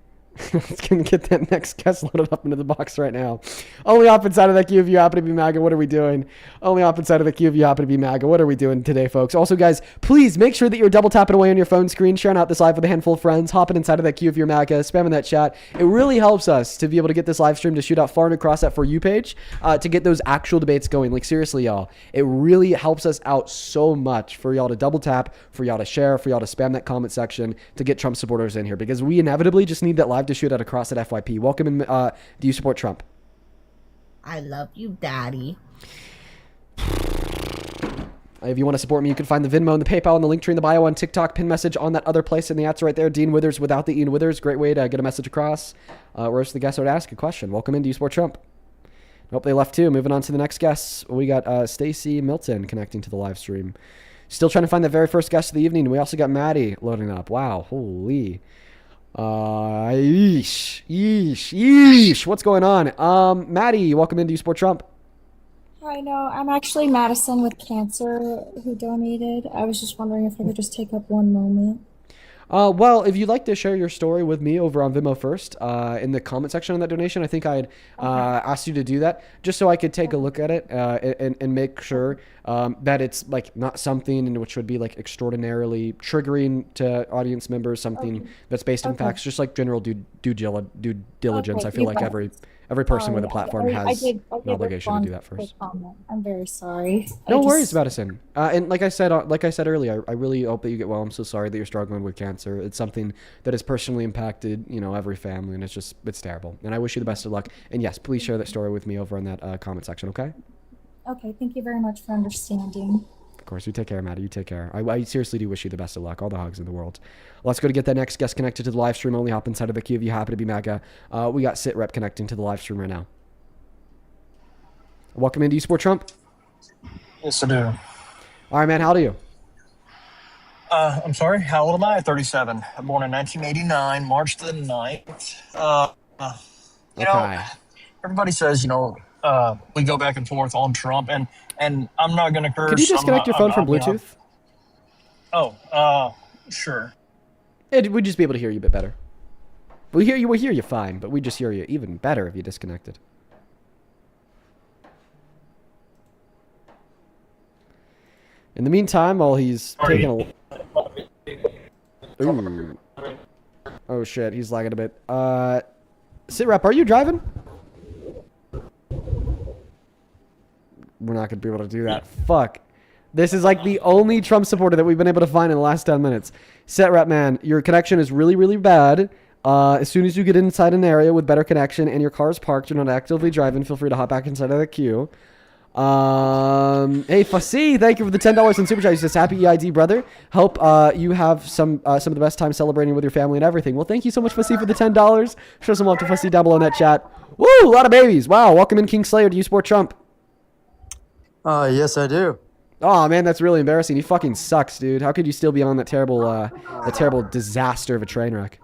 Let's get that next guest loaded up into the box right now. Only up inside of that queue if you happen to be MAGA. What are we doing? Only up inside of the queue if you happen to be MAGA. What are we doing today, folks? Also, guys, please make sure that you're double tapping away on your phone screen, sharing out this live with a handful of friends, hopping inside of that queue if you're MAGA, spamming that chat. It really helps us to be able to get this live stream to shoot out far and across that For You page to get those actual debates going. Seriously, y'all. It really helps us out so much for y'all to double tap, for y'all to share, for y'all to spam that comment section to get Trump supporters in here because we inevitably just need that live to shoot out across that FYP. Welcome in. Do you support Trump? I love you, Daddy. If you want to support me, you can find the Venmo and the PayPal and the link tree in the bio on TikTok, pin message on that other place, and the answer right there. Dean Withers without the Ian Withers. Great way to get a message across. Roast the guest would ask a question. Welcome in. Do you support Trump? Nope, they left too. Moving on to the next guest. We got Stacy Milton connecting to the live stream. Still trying to find the very first guest of the evening. We also got Maddie loading up. Wow, holy. Yeesh. What's going on? Maddie, welcome in. Do you support Trump? I know. I'm actually Madison with cancer who donated. I was just wondering if I could just take up one moment. Well, if you'd like to share your story with me over on Vimeo first, in the comment section on that donation, I think I'd asked you to do that just so I could take a look at it and make sure that it's like not something in which would be like extraordinarily triggering to audience members, something that's based in facts, just like general due diligence. I feel like every person with a platform has an obligation to do that first. I'm very sorry. No worries, Madison. And like I said earlier, I really hope that you get well. I'm so sorry that you're struggling with cancer. It's something that has personally impacted, every family, and it's terrible. And I wish you the best of luck. And yes, please share that story with me over in that comment section, okay? Okay, thank you very much for understanding. Of course, you take care, Maddie. You take care. I seriously do wish you the best of luck. All the hugs in the world. Let's go to get that next guest connected to the live stream. Only hop inside of the queue if you happen to be MAGA. We got Sit Rep connecting to the live stream right now. Welcome into eSport Trump. Yes, I do. All right, man. How old are you? I'm sorry. How old am I? 37. I'm born in 1989, March the 9th. Okay. Everybody says, we go back and forth on Trump, and I'm not going to curse. Could you disconnect your phone from Bluetooth? Sure. We'd just be able to hear you a bit better. We hear you fine, but we just hear you even better if you disconnected. In the meantime, while he's taking a... Ooh. Oh shit, he's lagging a bit. Sit Rep, are you driving? We're not going to be able to do that. Fuck. This is like the only Trump supporter that we've been able to find in the last 10 minutes. Set Rep, man, your connection is really, really bad. As soon as you get inside an area with better connection and your car is parked, you're not actively driving, feel free to hop back inside of the queue. Hey, Fussy, thank you for the $10 in Super Chat. He says, happy EID, brother. Hope you have some of the best time celebrating with your family and everything. Well, thank you so much, Fussy, for the $10. Show some love to Fussy down below in that chat. Woo, a lot of babies. Wow, welcome in King Slayer. Do you support Trump? Yes, I do. Oh man, that's really embarrassing. He fucking sucks, dude. How could you still be on that terrible disaster of a train wreck?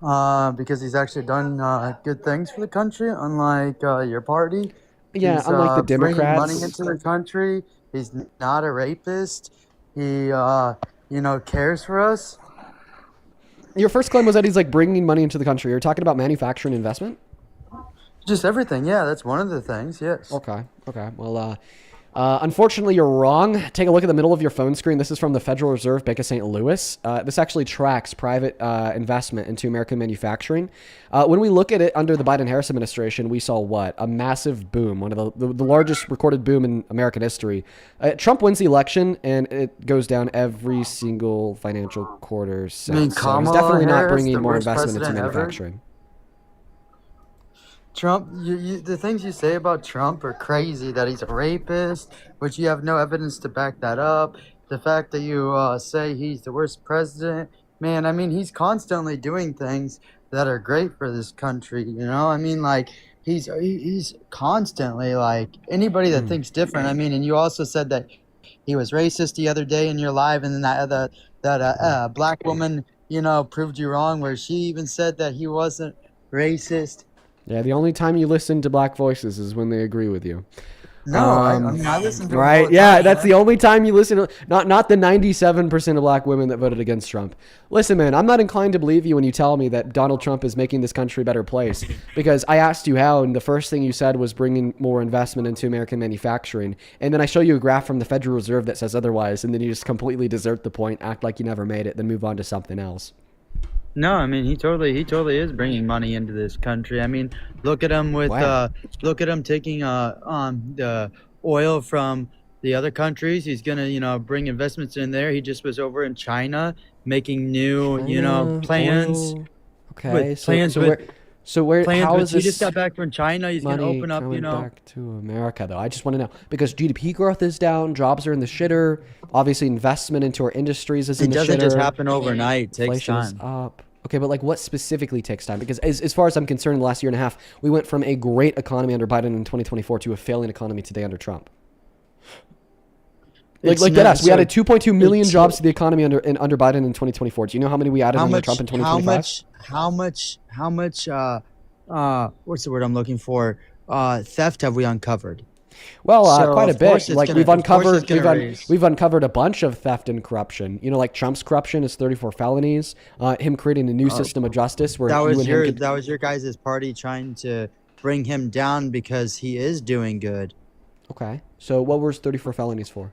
Because he's actually done good things for the country, unlike your party. Yeah, he's, unlike the Democrats. Bringing money into the country. He's not a rapist. He, cares for us. Your first claim was that he's like bringing money into the country. You're talking about manufacturing investment? Just everything. Yeah, that's one of the things. Yes. Okay. Well, unfortunately, you're wrong. Take a look at the middle of your phone screen. This is from the Federal Reserve Bank of St. Louis. This actually tracks private investment into American manufacturing. When we look at it under the Biden-Harris administration, we saw what? A massive boom, one of the largest recorded boom in American history. Trump wins the election, and it goes down every single financial quarter since. So he's definitely not bringing more investment into manufacturing. Trump, the things you say about Trump are crazy, that he's a rapist, which you have no evidence to back that up. The fact that you say he's the worst president, man, I mean, he's constantly doing things that are great for this country, I mean, like, he's constantly, like, anybody that thinks different, I mean, and you also said that he was racist the other day in your live, and then that black woman, proved you wrong, where she even said that he wasn't racist. Yeah, the only time you listen to black voices is when they agree with you. No, I listen to them right. all the Yeah, time, that's man. the only time you listen to not the 97% of black women that voted against Trump. Listen, man, I'm not inclined to believe you when you tell me that Donald Trump is making this country a better place, because I asked you how, and the first thing you said was bringing more investment into American manufacturing, and then I show you a graph from the Federal Reserve that says otherwise, and then you just completely desert the point, act like you never made it, then move on to something else. No, I mean he totally is bringing money into this country. I mean, look at him with look at him taking the oil from the other countries. He's gonna bring investments in there. He just was over in China making new plans. Okay, How is this? He just got back from China. He's gonna open up. Back to America though. I just want to know, because GDP growth is down, jobs are in the shitter. Obviously, investment into our industries is in the shitter. It doesn't just happen overnight. It takes Inflation is time. up. Okay, but like what specifically takes time? Because as far as I'm concerned, the last year and a half, we went from a great economy under Biden in 2024 to a failing economy today under Trump. Like that us. We added 2.2 million jobs to the economy under Biden in 2024. Do you know how many we added under Trump in 2025? How much what's the word I'm looking for? Theft have we uncovered? Well, So, quite a of course bit. it's Like gonna- we've of course it's uncovered, gonna raise. we've uncovered a bunch of theft and corruption. You know, like Trump's corruption is 34 felonies. Him creating a new system of justice where That you was and him your could. that was your guys' party trying to bring him down because he is doing good. Okay. So what were his 34 felonies for?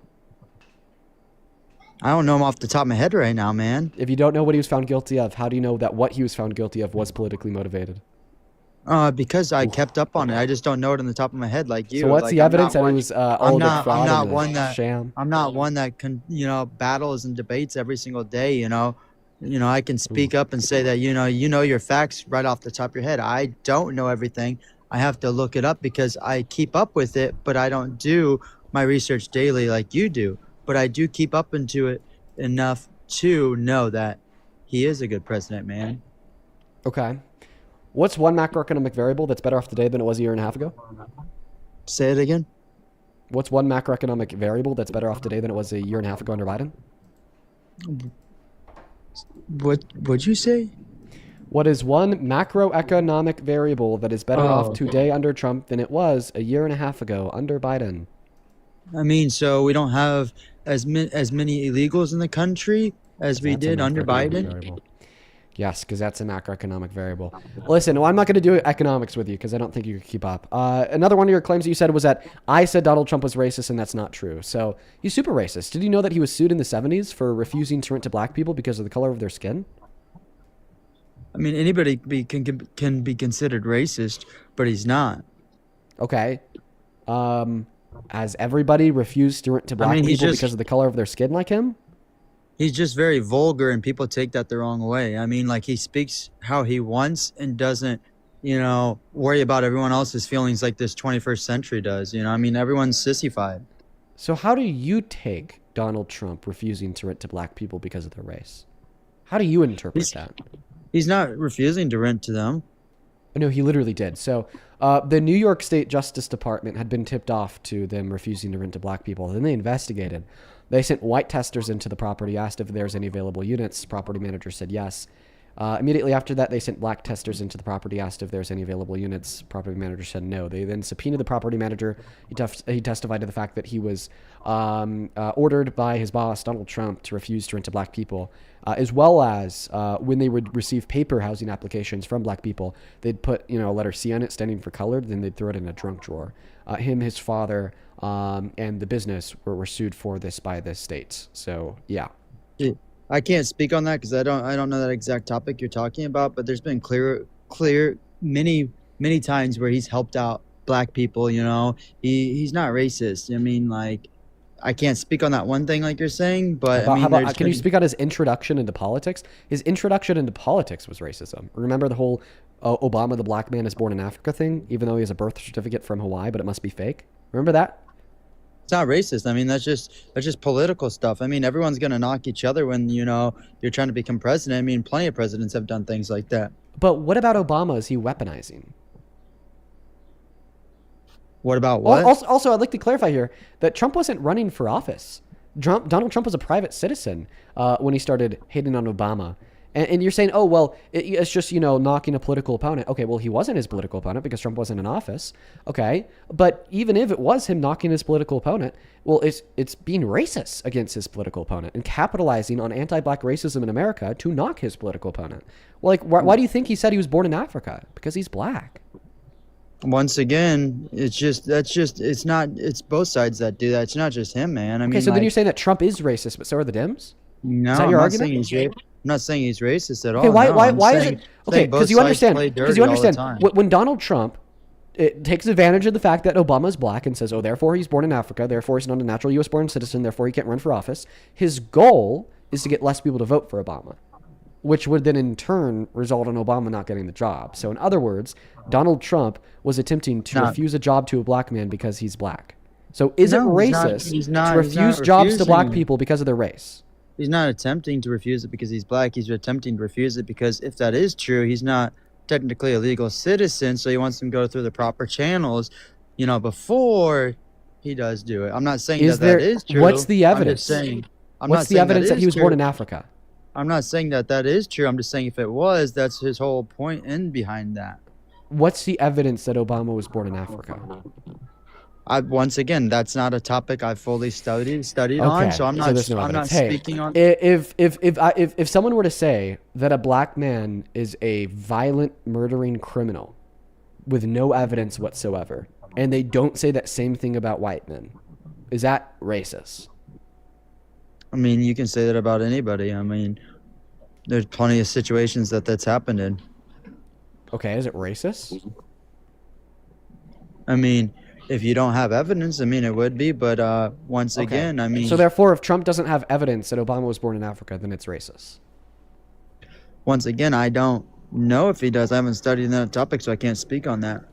I don't know him off the top of my head right now, man. If you don't know what he was found guilty of, how do you know that what he was found guilty of was politically motivated? Because I kept up on it. I just don't know it on the top of my head like you. So what's Like, the I'm evidence not that it one- was all a big fraud I'm not and a one that sham? I'm not one that can battles and debates every single day. I can speak up and say that you know your facts right off the top of your head. I don't know everything. I have to look it up because I keep up with it, but I don't do my research daily like you do. But I do keep up into it enough to know that he is a good president, man. Okay. What's one macroeconomic variable that's better off today than it was a year and a half ago? Say it again. What's one macroeconomic variable that's better off today than it was a year and a half ago under Biden? What'd you say? What is one macroeconomic variable that is better off today under Trump than it was a year and a half ago under Biden? I mean, so we don't have as many illegals in the country as we That's a did under macroeconomic Biden. variable. Yes, because that's a macroeconomic variable. Listen, well, I'm not going to do economics with you because I don't think you can keep up. Another one of your claims that you said was that I said Donald Trump was racist, and that's not true. So he's super racist. Did you know that he was sued in the 70s for refusing to rent to black people because of the color of their skin? I mean, anybody can be considered racist, but he's not. Okay. Has everybody refused to rent to black people because of the color of their skin like him? He's just very vulgar, and people take that the wrong way. I mean, like, he speaks how he wants and doesn't, worry about everyone else's feelings like this 21st century does. I mean, everyone's sissified. So how do you take Donald Trump refusing to rent to black people because of their race? How do you interpret that? He's not refusing to rent to them. No, he literally did. So the New York State Justice Department had been tipped off to them refusing to rent to black people. Then they investigated. They sent white testers into the property, asked if there's any available units. Property manager said yes. Immediately after that, they sent black testers into the property, asked if there's any available units. Property manager said no. They then subpoenaed the property manager. He testified to the fact that he was ordered by his boss, Donald Trump, to refuse to rent to black people, as well as when they would receive paper housing applications from black people, they'd put a letter C on it standing for colored, then they'd throw it in a trunk drawer. Him, his father, and the business were sued for this by the states. So, yeah. I can't speak on that because I don't know that exact topic you're talking about, but there's been clear many times where he's helped out black people. He's not racist. I mean, like, I can't speak on that one thing like you're saying, but Can you speak on his introduction into politics? His introduction into politics was racism. Remember the whole Obama, the black man is born in Africa thing, even though he has a birth certificate from Hawaii, but it must be fake. Remember that? It's not racist. I mean, that's just political stuff. I mean, everyone's gonna knock each other when you're trying to become president. I mean, plenty of presidents have done things like that. But what about Obama? Is he weaponizing? What about what? Also, I'd like to clarify here that Trump wasn't running for office. Donald Trump was a private citizen when he started hating on Obama. And you're saying, oh, well, it's just, knocking a political opponent. Okay, well, he wasn't his political opponent because Trump wasn't in office. Okay, but even if it was him knocking his political opponent, well, it's being racist against his political opponent and capitalizing on anti-black racism in America to knock his political opponent. Well, like, why do you think he said he was born in Africa? Because he's black. Once again, it's both sides that do that. It's not just him, man. I mean, so then you're saying that Trump is racist, but so are the Dems? No, is that your I'm argument? I'm not saying he's racist at all. Okay, why is saying, it? Okay, because you understand. When Donald Trump takes advantage of the fact that Obama is black and says, oh, therefore he's born in Africa, therefore he's not a natural U.S. born citizen, therefore he can't run for office. His goal is to get less people to vote for Obama, which would then in turn result in Obama not getting the job. So in other words, Donald Trump was attempting to refuse a job to a black man because he's black. So is it racist to refuse jobs to black people because of their race? He's not attempting to refuse it because he's black. He's attempting to refuse it because if that is true, he's not technically a legal citizen, so he wants them to go through the proper channels, before he does do it. I'm not saying that is true. What's the evidence? What's the evidence that he was born in Africa? I'm not saying that is true. I'm just saying if it was, that's his whole point in behind that. What's the evidence that Obama was born in Africa? Once again, that's not a topic I fully studied Okay, on, so I'm not there's no I'm not evidence. Hey, speaking on. if someone were to say that a black man is a violent, murdering criminal with no evidence whatsoever, and they don't say that same thing about white men, is that racist? I mean, you can say that about anybody. I mean, there's plenty of situations that's happened in. Okay, is it racist? I mean, if you don't have evidence, I mean, it would be. But once again, I mean, so therefore, if Trump doesn't have evidence that Obama was born in Africa, then it's racist. once again, I don't know if he does. I haven't studied that topic, so I can't speak on that.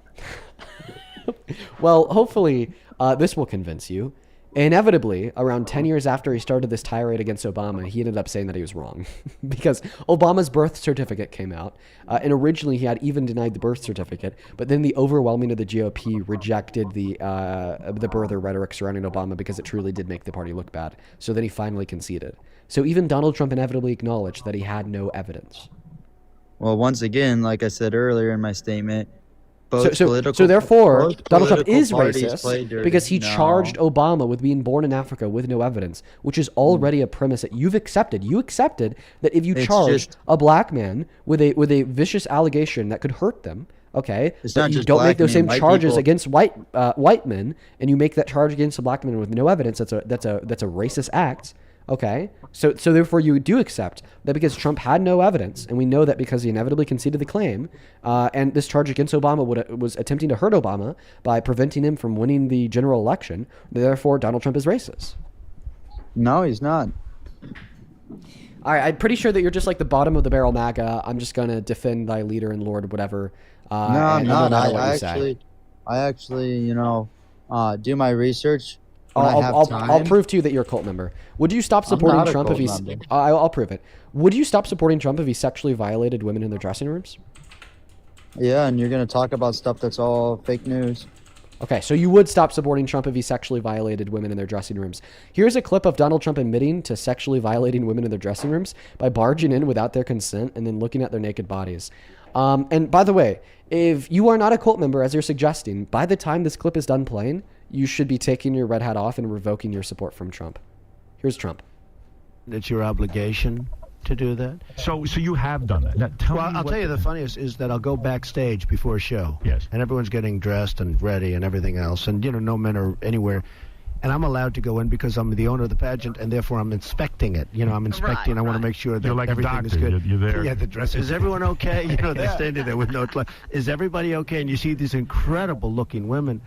Well, hopefully this will convince you. Inevitably, around 10 years after he started this tirade against Obama, he ended up saying that he was wrong because Obama's birth certificate came out. And originally he had even denied the birth certificate, but then the overwhelming of the GOP rejected the birther rhetoric surrounding Obama because it truly did make the party look bad. So then he finally conceded. So even Donald Trump inevitably acknowledged that he had no evidence. Well, once again, like I said earlier in my statement, So therefore, both Donald Trump political is parties racist play dirty. because he No. charged Obama with being born in Africa with no evidence, which is already a premise that you've accepted. You accepted that if you It's charged just- a black man with a vicious allegation that could hurt them, okay, It's but not you just don't black make those men, same white charges people- against white men, and you make that charge against a black man with no evidence. That's a racist act. Okay, so therefore you do accept that because Trump had no evidence, and we know that because he inevitably conceded the claim, and this charge against Obama was attempting to hurt Obama by preventing him from winning the general election, therefore Donald Trump is racist. No, he's not. All right, I'm pretty sure that you're just like the bottom of the barrel MAGA. I'm just gonna defend thy leader and Lord, whatever. No, I'm not. matter what I you say. actually, do my research. When I have I'll time. prove to you that you're a cult member. Would you stop I'm supporting not a Trump if cult he's? member. I'll prove it. Would you stop supporting Trump if he sexually violated women in their dressing rooms? Yeah, and you're gonna talk about stuff that's all fake news. Okay, so you would stop supporting Trump if he sexually violated women in their dressing rooms. Here's a clip of Donald Trump admitting to sexually violating women in their dressing rooms by barging in without their consent and then looking at their naked bodies. And by the way, if you are not a cult member, as you're suggesting, by the time this clip is done playing, you should be taking your red hat off and revoking your support from Trump. Here's Trump. It's your obligation to do that. So you have done that. Now, I'll tell you the funniest is that I'll go backstage before a show. Yes. And everyone's getting dressed and ready and everything else. And, no men are anywhere. And I'm allowed to go in because I'm the owner of the pageant, and therefore I'm inspecting it. I'm inspecting. I want to make sure that You're like a everything is doctor. good. You're there. Yeah, the dress. Is everyone okay? They're standing there with no clothes. Is everybody okay? And you see these incredible-looking women.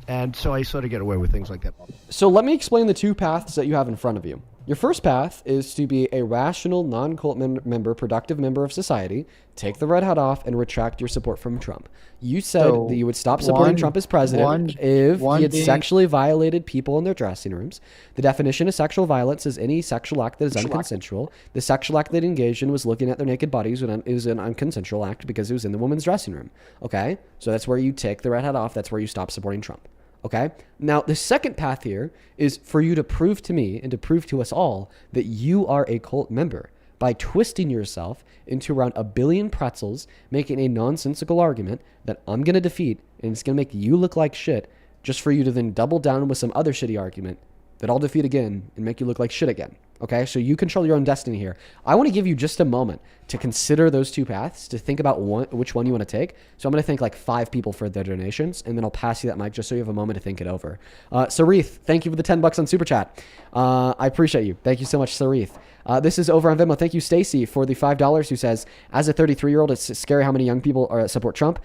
And so I sort of get away with things like that. So let me explain the two paths that you have in front of you. Your first path is to be a rational, non-cult member, productive member of society, take the red hat off, and retract your support from Trump. You said that you would stop supporting Trump as president if he had sexually violated people in their dressing rooms. The definition of sexual violence is any sexual act that is unconsensual. The sexual act that he engaged in was looking at their naked bodies. It was an unconsensual act because it was in the woman's dressing room. Okay? So that's where you take the red hat off. That's where you stop supporting Trump. Okay? Now, the second path here is for you to prove to me and to prove to us all that you are a cult member by twisting yourself into around a billion pretzels, making a nonsensical argument that I'm going to defeat, and it's going to make you look like shit, just for you to then double down with some other shitty argument that I'll defeat again and make you look like shit again. Okay, so you control your own destiny here. I want to give you just a moment to consider those two paths, to think about which one you want to take. So I'm going to thank like 5 people for their donations, and then I'll pass you that mic just so you have a moment to think it over. Sarith, thank you for the $10 on Super Chat. I appreciate you. Thank you so much, Sarith. This is over on Venmo. Thank you, Stacy, for the $5, who says, as a 33-year-old, it's scary how many young people support Trump.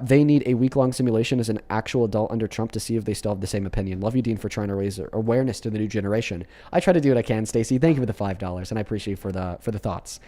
They need a week-long simulation as an actual adult under Trump to see if they still have the same opinion. Love you, Dean, for trying to raise awareness to the new generation. I try to do what I can, Stacy. Thank you for the $5, and I appreciate you for the thoughts.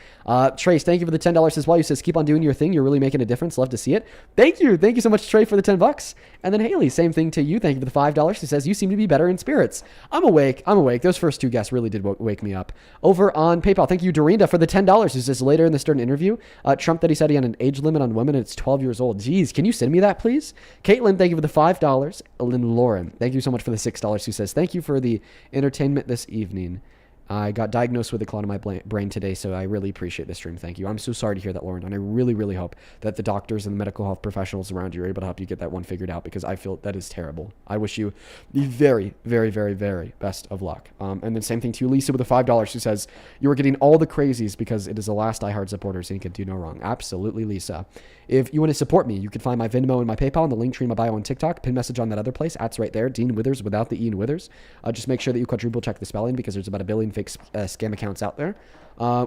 Trace, thank you for the $10 as well. You says, keep on doing your thing. You're really making a difference. Love to see it. Thank you. Thank you so much, Trey, for the $10. And then Haley, same thing to you. Thank you for the $5. She says, you seem to be better in spirits. I'm awake. Those first two guests really did wake me up. Over on PayPal, thank you, Dorinda, for the $10. Who says, later in the Stern interview, Trump that he said he had an age limit on women and it's 12 years old. Jeez, can you send me that, please? Caitlin, thank you for the $5. And Lauren, thank you so much for the $6. Who says, thank you for the entertainment this evening. I got diagnosed with a clot in my brain today, so I really appreciate this stream. Thank you. I'm so sorry to hear that, Lauren, and I really, really hope that the doctors and the medical health professionals around you are able to help you get that one figured out, because I feel that is terrible. I wish you the very, very, very, very best of luck. And then same thing to you, Lisa, with the $5, who says, you are getting all the crazies because it is the last Die Hard supporters and you can do no wrong. Absolutely, Lisa. If you want to support me, you can find my Venmo and my PayPal and the link tree in my bio on TikTok. Pin message on that other place. That's right there. Dean Withers without the E in Withers. Just make sure that you quadruple check the spelling, because there's about 1 billion fake scam accounts out there.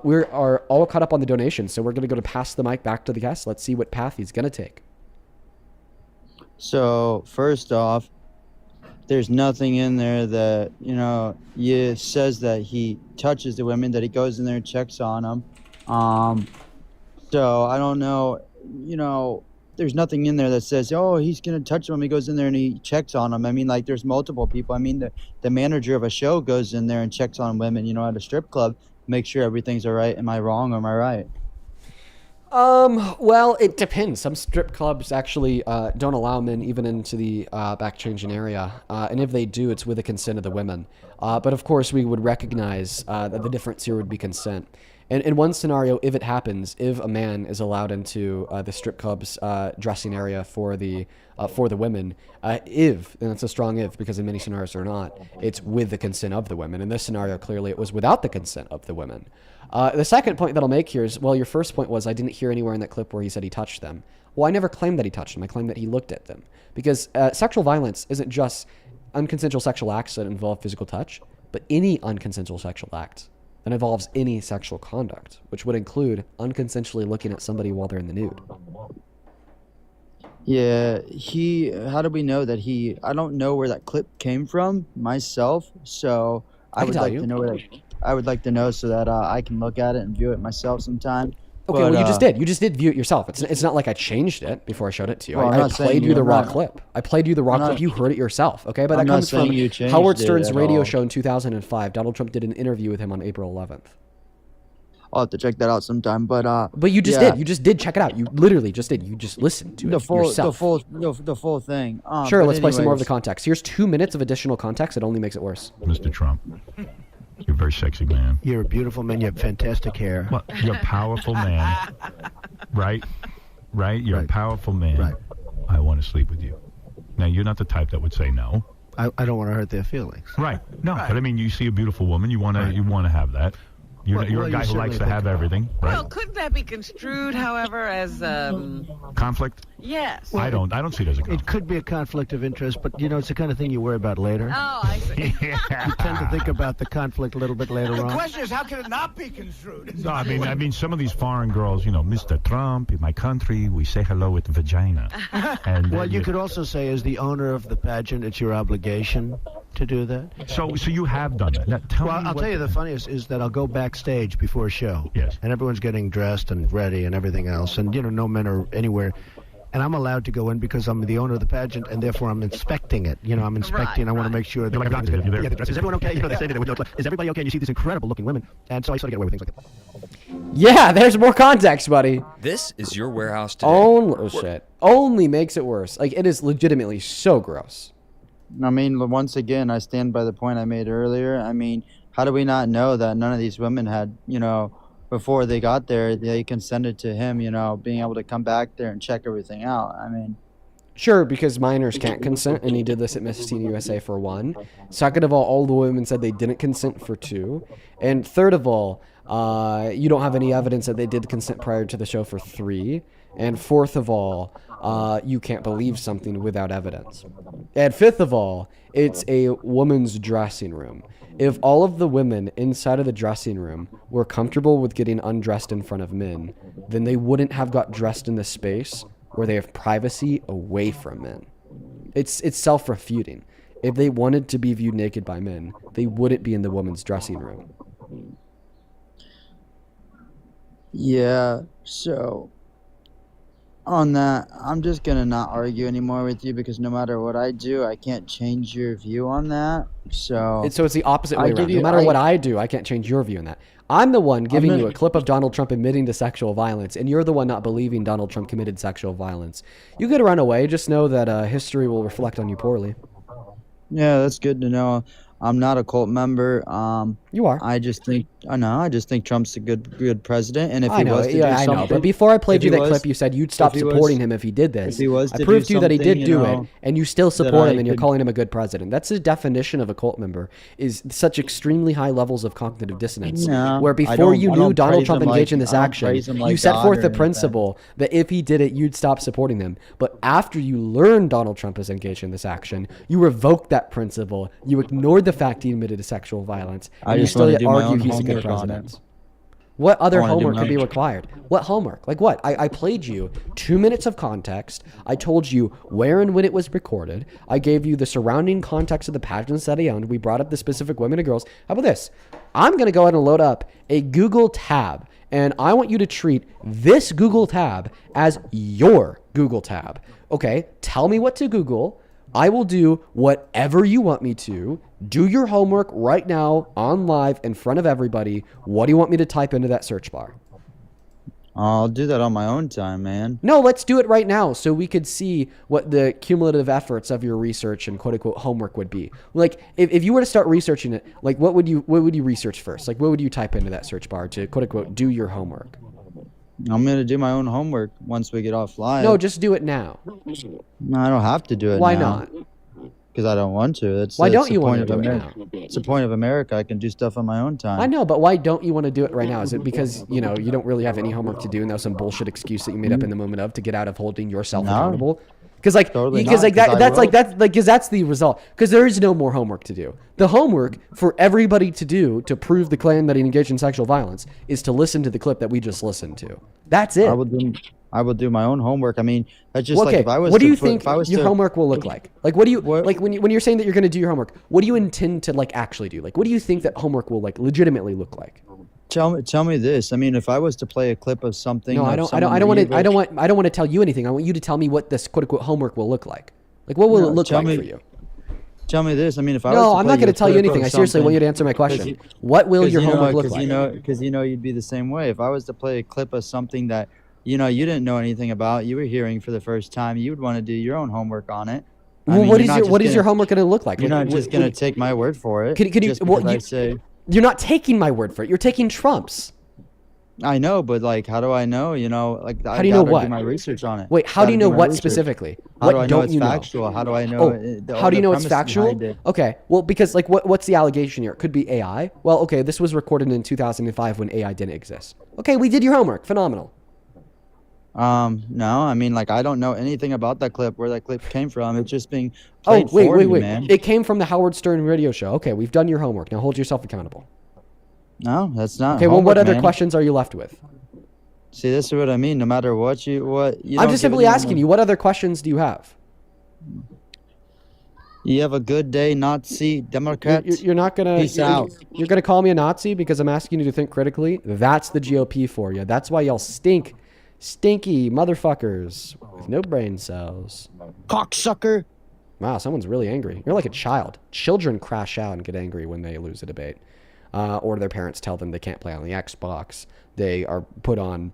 We are all caught up on the donations, so we're going to go to pass the mic back to the guest. Let's see what path he's going to take. So first off, there's nothing in there that, says that he touches the women, that he goes in there and checks on them. So I don't know, there's nothing in there that says, oh, he's going to touch them. He goes in there and he checks on them. I mean, like, there's multiple people. I mean, the manager of a show goes in there and checks on women, at a strip club, make sure everything's all right. Am I wrong or am I right? Well, it depends. Some strip clubs actually don't allow men even into the back changing area. And if they do, it's with the consent of the women. But of course, we would recognize that the difference here would be consent. And in one scenario, if it happens, if a man is allowed into the strip club's dressing area for the women, and it's a strong if, because in many scenarios they're not, it's with the consent of the women. In this scenario, clearly it was without the consent of the women. The second point that I'll make here is, well, your first point was I didn't hear anywhere in that clip where he said he touched them. Well, I never claimed that he touched them. I claimed that he looked at them. Because sexual violence isn't just unconsensual sexual acts that involve physical touch, but any unconsensual sexual act that involves any sexual conduct, which would include unconsensually looking at somebody while they're in the nude. Yeah, how do we know that I don't know where that clip came from myself, so I would like to know I would like to know so that I can look at it and view it myself sometime. Okay, well, you just did. You just did view it yourself. It's not like I changed it before I showed it to you. Well, I played you the raw clip. I played you the raw clip. You heard it yourself, okay? But that comes from Howard Stern's radio show in 2005. Donald Trump did an interview with him on April 11th. I'll have to check that out sometime, but you just did. You just did check it out. You literally just did. You just listened to it yourself. The full thing. Sure, let's play some more of the context. Here's 2 minutes of additional context. It only makes it worse. Mr. Trump, you're a very sexy man. You're a beautiful man. You have fantastic hair. Well, you're a powerful man, right? Right? You're a powerful man. Right. I want to sleep with you. Now, you're not the type that would say no. I don't want to hurt their feelings. Right. No, but I mean, you see a beautiful woman, you want to have that. You're a guy who likes to have everything, right? Well, couldn't that be construed, however, as conflict? Yes. Well, I don't see it as a conflict. It could be a conflict of interest, but it's the kind of thing you worry about later. Oh, I see. You tend to think about the conflict a little bit later on. The question is, how can it not be construed? No, I mean, some of these foreign girls, Mr. Trump, in my country, we say hello with vagina. And, well, you could also say, as the owner of the pageant, it's your obligation to do that. So you have done that. Now, I'll tell you the funniest is that I'll go backstage before a show. Yes. And everyone's getting dressed and ready and everything else. And, no men are anywhere. And I'm allowed to go in because I'm the owner of the pageant, and therefore I'm inspecting it. I'm inspecting. I want to make sure that everything's good. Yeah, the dress. Is everyone okay? They say that with no clothes. Is everybody okay? And you see these incredible-looking women. And so I sort of get away with things like that. Yeah, there's more context, buddy. This is your warehouse today. Only makes it worse. Like, it is legitimately so gross. I mean, once again, I stand by the point I made earlier. I mean, how do we not know that none of these women had, before they got there, they consented to him, being able to come back there and check everything out? I mean, sure, because minors can't consent, and he did this at Miss Teen USA for 1. Second of all the women said they didn't consent for 2. And third of all, you don't have any evidence that they did consent prior to the show for 3. And fourth of all, you can't believe something without evidence. And fifth of all, it's a woman's dressing room. If all of the women inside of the dressing room were comfortable with getting undressed in front of men, then they wouldn't have got dressed in the space where they have privacy away from men. It's self-refuting. If they wanted to be viewed naked by men, they wouldn't be in the woman's dressing room. Yeah, so on that, I'm just going to not argue anymore with you because no matter what I do, I can't change your view on that. So it's the opposite way around. No matter what I do, I can't change your view on that. I'm the one giving you a clip of Donald Trump admitting to sexual violence, and you're the one not believing Donald Trump committed sexual violence. You could run away. Just know that history will reflect on you poorly. Yeah, that's good to know. I'm not a cult member. You are. I just think Trump's a good president, and if I he know, was to do yeah, I something, know. But before I played if you he that was- clip, you said you'd stop if he was- supporting him if he did this. if he was I to do proved to you that he did something, do you it, know, and you still that support I him, and you're could- calling him a good president. That's the definition of a cult member: is such extremely high levels of cognitive dissonance. No, where I before don't- you I knew don't Donald praise Trump him engaged in like- this I don't action, praise him you like set God forth or the anything. principle that if he did it, you'd stop supporting him. But after you learned Donald Trump is engaged in this action, you revoked that principle. You ignored the fact he admitted to sexual violence, I and you just still wanna yet do my argue own he's a good homework on it. president. What other I wanna do homework my could be own- required? What homework? Like what? I played you 2 minutes of context. I told you where and when it was recorded. I gave you the surrounding context of the pageants that he owned. We brought up the specific women and girls. How about this? I'm going to go ahead and load up a Google tab, and I want you to treat this Google tab as your Google tab. Okay, tell me what to Google. I will do whatever you want me to. Do your homework right now on live in front of everybody. What do you want me to type into that search bar? I'll do that on my own time, man. No, let's do it right now so we could see what the cumulative efforts of your research and quote unquote homework would be. Like if you were to start researching it, like what would you research first? Like what would you type into that search bar to quote unquote do your homework? I'm gonna do my own homework once we get off live. No, just do it now. No, I don't have to do it. Why now. not? Because I don't want to. Why don't you want to do it now? It's the point of America. I can do stuff on my own time. I know, but why don't you want to do it right now? Is it because, you don't really have any homework to do and that was some bullshit excuse that you made up in the moment of to get out of holding yourself No. accountable? Because Totally not, 'cause I that's the result. Because there is no more homework to do. The homework for everybody to do to prove the claim that he engaged in sexual violence is to listen to the clip that we just listened to. That's it. I will do my own homework. I mean, that's just Okay, like if I was. what do to you put- think if I was your to- homework will look like? Like, what do you like when you're saying that you're going to do your homework? What do you intend to like actually do? Like, what do you think that homework will like legitimately look like? Tell me this. I mean, if I was to play a clip of something. No, I of don't someone want to. evil- I don't want to tell you anything. I want you to tell me what this quote unquote homework will look like. Like, what will No, it look tell like me- for you? Tell me this. I mean, if I was No, to I'm play not going to a tell you clip of anything. I seriously want you to answer my 'cause question. you- What will your homework look Because like? because you'd be the same way. If I was to play a clip of something that you didn't know anything about, you were hearing for the first time, you would want to do your own homework on it. I Well, mean, what you're is not your just what is gonna- your homework going to look like? You're Like, not just going to take my word for it. Could you? Just Well, because I say. you're not taking my word for it. You're taking Trump's. I know, but like, how do I know? Like, How do you know what? Do my research on it. Wait, how do you Gotta know my what research. specifically? How What do I know don't it's you know? factual? How do I know? How do you know it's the premise factual? behind it? Okay, well, because like, what's the allegation here? It could be AI. Well, okay, this was recorded in 2005 when AI didn't exist. Okay, we did your homework. Phenomenal. No, I mean, like, I don't know anything about that clip, where that clip came from. It's just being played Oh, wait, for wait, me, wait. man. It came from the Howard Stern radio show. Okay, we've done your homework. Now hold yourself accountable. No, that's not. Okay, well, what homework, other man. questions are you left with? See, this is what I mean. No matter what you I'm don't just give simply anyone asking a- you, what other questions do you have? You have a good day, Nazi Democrat. You're not gonna. Peace out. You're gonna call me a Nazi because I'm asking you to think critically. That's the GOP for you. That's why y'all stink, stinky motherfuckers with no brain cells. Cocksucker. Wow, someone's really angry. You're like a child. Children crash out and get angry when they lose a debate, or their parents tell them they can't play on the Xbox. They are put on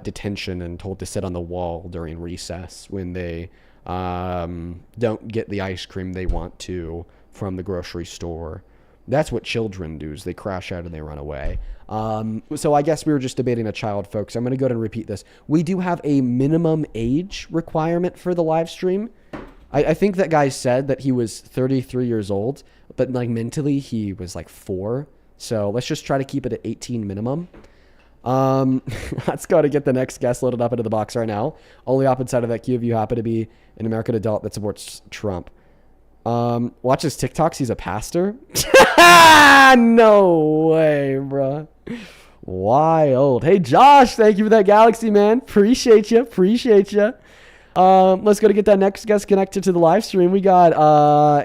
detention and told to sit on the wall during recess when they don't get the ice cream they want to from the grocery store. That's what children do, is they crash out and they run away. So I guess we were just debating a child, folks. I'm going to go ahead and repeat this. We do have a minimum age requirement for the live stream. I think that guy said that he was 33 years old, but like mentally he was like 4. So let's just try to keep it at 18 minimum. Let's go to get the next guest loaded up into the box right now. Only opposite side of that queue if you happen to be an American adult that supports Trump. Watch his TikToks. He's a pastor. No way, bro. Wild. Hey, Josh, thank you for that galaxy, man. Appreciate you. Let's go to get that next guest connected to the live stream. We got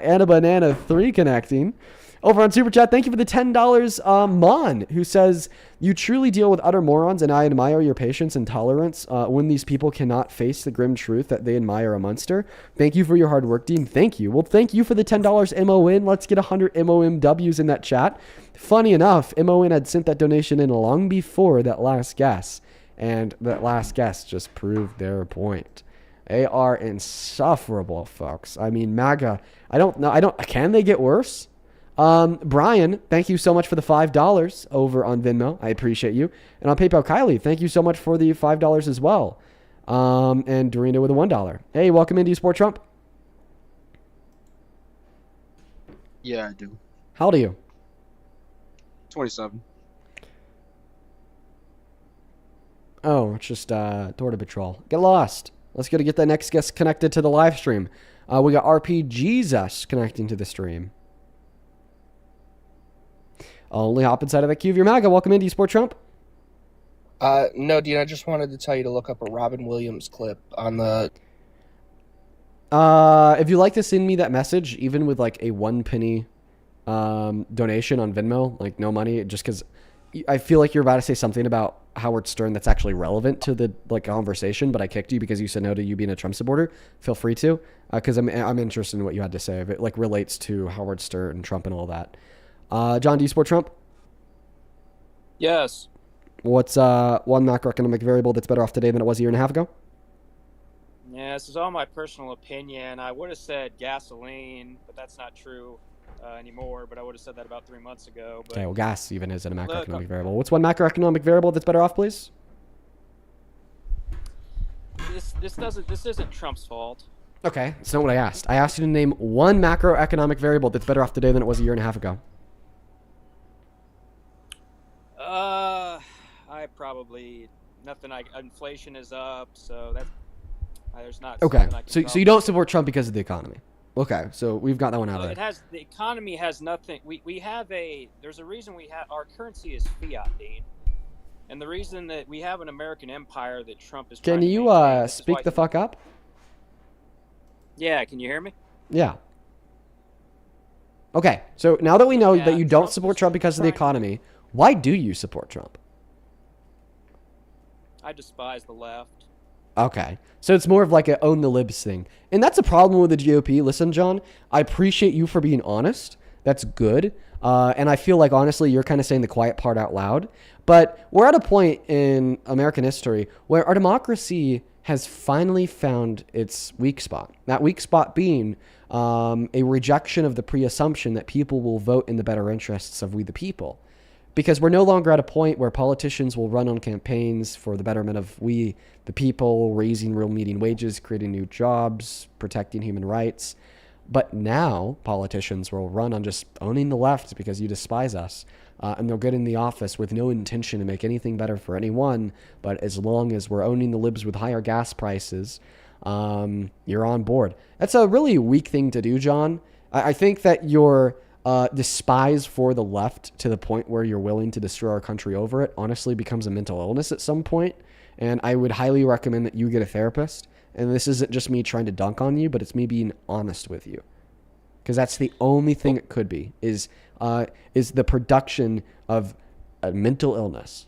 Anna Banana 3 connecting. Over on Super Chat, thank you for the $10, Mon, who says, you truly deal with utter morons, and I admire your patience and tolerance when these people cannot face the grim truth that they admire a monster. Thank you for your hard work, Dean. Thank you. Well, thank you for the $10 MON. Let's get 100 MOMWs in that chat. Funny enough, MON had sent that donation in long before that last guest, and that last guest just proved their point. They are insufferable, folks. I mean, MAGA, I don't know. Can they get worse? Brian, thank you so much for the $5 over on Venmo. I appreciate you. And on PayPal, Kylie, thank you so much for the $5 as well. And Dorina with a $1. Hey, welcome into Sport Trump. Yeah, I do. How old are you? 27. Oh, it's just Door to Patrol. Get lost. Let's go to get that next guest connected to the live stream. We got RP Jesus connecting to the stream. Only hop inside of that queue of your MAGA. Welcome into Sport Trump. No, Dean, I just wanted to tell you to look up a Robin Williams clip on the... If you'd like to send me that message, even with like a 1 penny donation on Venmo, like no money, just because I feel like you're about to say something about Howard Stern that's actually relevant to the like conversation, but I kicked you because you said no to you being a Trump supporter. Feel free to, because I'm interested in what you had to say if it like relates to Howard Stern and Trump and all that. John, do you support Trump? Yes. What's one macroeconomic variable that's better off today than it was a year and a half ago? Yeah, this is all my personal opinion. I would have said gasoline, but that's not true anymore. But I would have said that about 3 months ago. But Okay, well, gas even isn't a macroeconomic variable. What's one macroeconomic variable that's better off, please? This isn't Trump's fault. Okay, that's not what I asked. I asked you to name one macroeconomic variable that's better off today than it was a year and a half ago. I probably nothing. Inflation is up, so that's there's not. Okay, something I can so you don't support Trump because of the economy. Okay, so we've got that one out of It there. has the economy has nothing. We have there's a reason we have our currency is fiat, Dean, and the reason that we have an American empire that Trump is. Can trying to you maintain, this is speak why the fuck up? Yeah, can you hear me? Yeah. Okay, so now that we know Yeah, that you don't support Trump because of the economy, why do you support Trump? I despise the left. Okay, so it's more of like a own the libs thing. And that's a problem with the GOP. Listen, John, I appreciate you for being honest. That's good. And I feel like, honestly, you're kind of saying the quiet part out loud. But we're at a point in American history where our democracy has finally found its weak spot. That weak spot being a rejection of the pre-assumption that people will vote in the better interests of we the people. Because we're no longer at a point where politicians will run on campaigns for the betterment of we, the people, raising real median wages, creating new jobs, protecting human rights. But now politicians will run on just owning the left because you despise us. And they'll get in the office with no intention to make anything better for anyone. But as long as we're owning the libs with higher gas prices, you're on board. That's a really weak thing to do, John. I think that you're... despise for the left to the point where you're willing to destroy our country over it honestly becomes a mental illness at some point. And I would highly recommend that you get a therapist. And this isn't just me trying to dunk on you, but it's me being honest with you. Because that's the only thing it could be, is the production of a mental illness.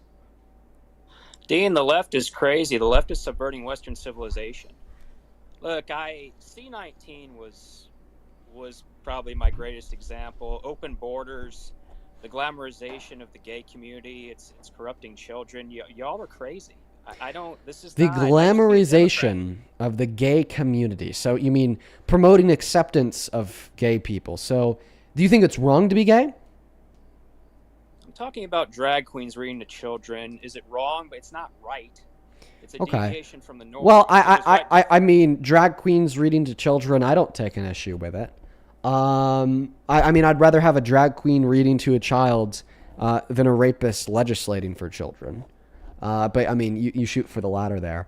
Dean, the left is crazy. The left is subverting Western civilization. Look, C-19 was probably my greatest example. Open borders, the glamorization of the gay community, it's corrupting children. Y'all are crazy. I don't, this is The not, glamorization of the gay community. So you mean promoting acceptance of gay people. So do you think it's wrong to be gay? I'm talking about drag queens reading to children. Is it wrong? But it's not right. It's a deviation from the norm. Well, I mean, drag queens reading to children, I don't take an issue with it. I mean, I'd rather have a drag queen reading to a child than a rapist legislating for children. But I mean, you shoot for the latter there.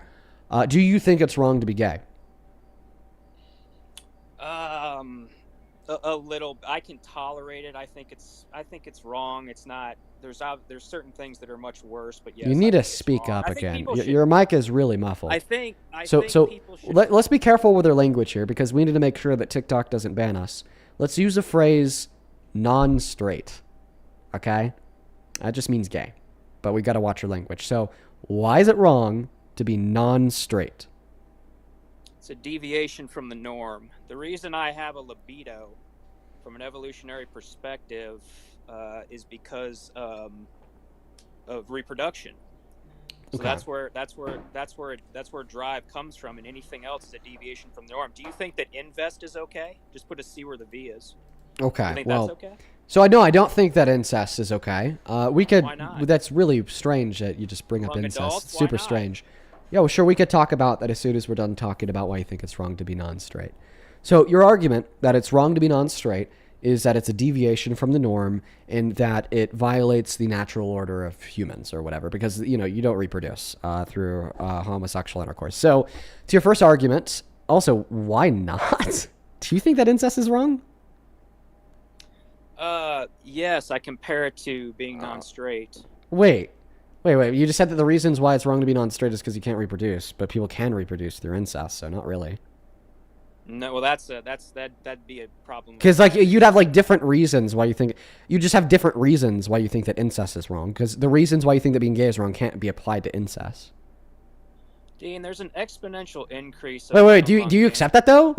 Do you think it's wrong to be gay? A little. I can tolerate it. I think it's wrong. It's not. There's certain things that are much worse. But yes, you need to speak up again. Your mic is really muffled. I think people should... let's be careful with our language here, because we need to make sure that TikTok doesn't ban us. Let's use the phrase non-straight. Okay, that just means gay, but we got to watch your language. So why is it wrong to be non-straight? It's a deviation from the norm. The reason I have a libido from an evolutionary perspective is because of reproduction. So Okay. that's where drive comes from, and anything else is a deviation from the norm. Do you think that invest is okay? Just put a C where the V is. Okay, You think well, that's okay? So I know I don't think that incest is okay. We could. Why not? That's really strange that you just bring up Among incest. adults? It's Why super not? strange. Yeah, well, sure. We could talk about that as soon as we're done talking about why you think it's wrong to be non-straight. So your argument that it's wrong to be non-straight is that it's a deviation from the norm and that it violates the natural order of humans or whatever, because you don't reproduce through homosexual intercourse. So to your first argument, also, why not? Do you think that incest is wrong? Yes, I compare it to being non-straight. Wait. You just said that the reasons why it's wrong to be non-straight is because you can't reproduce, but people can reproduce through incest, so not really. No, well, that'd be a problem. Because you'd have different reasons why you just have different reasons why you think that incest is wrong. Because the reasons why you think that being gay is wrong can't be applied to incest. Dean, there's an exponential increase. Wait. Do you accept that though?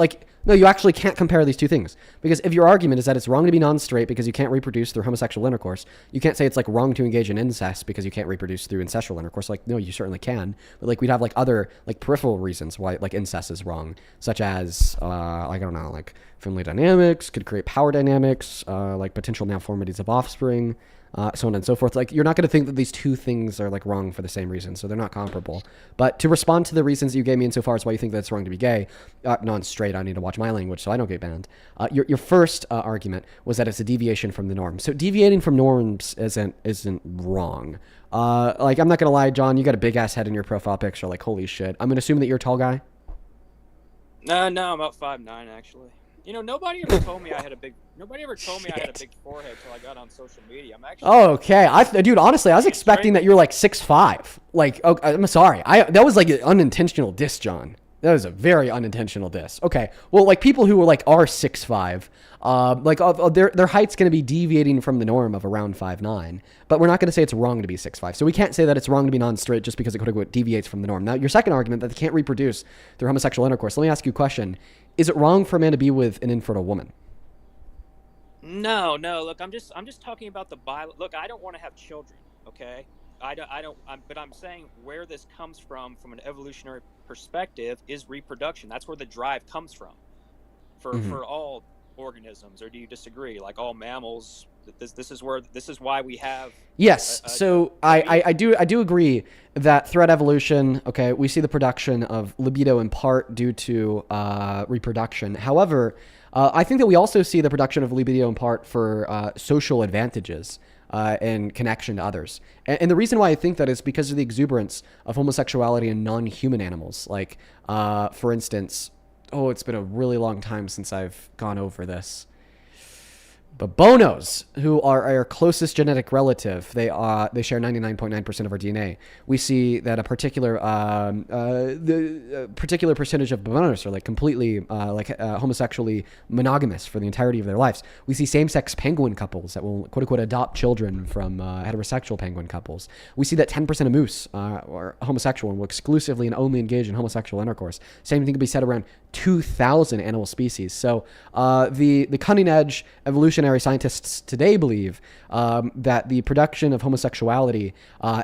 No, you actually can't compare these two things. Because if your argument is that it's wrong to be non-straight because you can't reproduce through homosexual intercourse, you can't say it's wrong to engage in incest because you can't reproduce through incestual intercourse. No, you certainly can. But we'd have other peripheral reasons why incest is wrong, such as I don't know, family dynamics could create power dynamics, potential malformities of offspring. So on and so forth. You're not going to think that these two things are wrong for the same reason, so they're not comparable. But to respond to the reasons that you gave me insofar as why you think that it's wrong to be gay, non-straight, I need to watch my language so I don't get banned. Your first argument was that it's a deviation from the norm. So deviating from norms isn't wrong. I'm not going to lie, John, you got a big ass head in your profile picture. Holy shit. I'm going to assume that you're a tall guy. No, I'm about 5'9", actually. Nobody ever told me I had a big forehead till I got on social media. I'm actually. Oh, okay. Dude, honestly, I was expecting that you're 6'5". I'm sorry. That was an unintentional diss, John. That was a very unintentional diss. Okay. Well, people who are 6'5", their height's going to be deviating from the norm of around 5'9", but we're not going to say it's wrong to be 6'5". So we can't say that it's wrong to be non-straight just because it quote-unquote deviates from the norm. Now, your second argument that they can't reproduce through homosexual intercourse. Let me ask you a question. Is it wrong for a man to be with an infertile woman? No. Look, I'm just talking about the Bible. Look, I don't want to have children. Okay, but I'm saying where this comes from an evolutionary perspective is reproduction. That's where the drive comes from, for all organisms. Or do you disagree? All mammals. This is why we have. Yes. So I do agree that throughout evolution, okay, we see the production of libido in part due to reproduction. However, I think that we also see the production of libido in part for social advantages and connection to others. And the reason why I think that is because of the exuberance of homosexuality in non-human animals. For instance, it's been a really long time since I've gone over this. But bonos, who are our closest genetic relative, they share 99.9% of our DNA. We see that a particular percentage of bonos are completely homosexually monogamous for the entirety of their lives. We see same-sex penguin couples that will quote unquote adopt children from heterosexual penguin couples. We see that 10% of moose are homosexual and will exclusively and only engage in homosexual intercourse. Same thing can be said around 2,000 animal species. So the cutting edge evolutionary scientists today believe that the production of homosexuality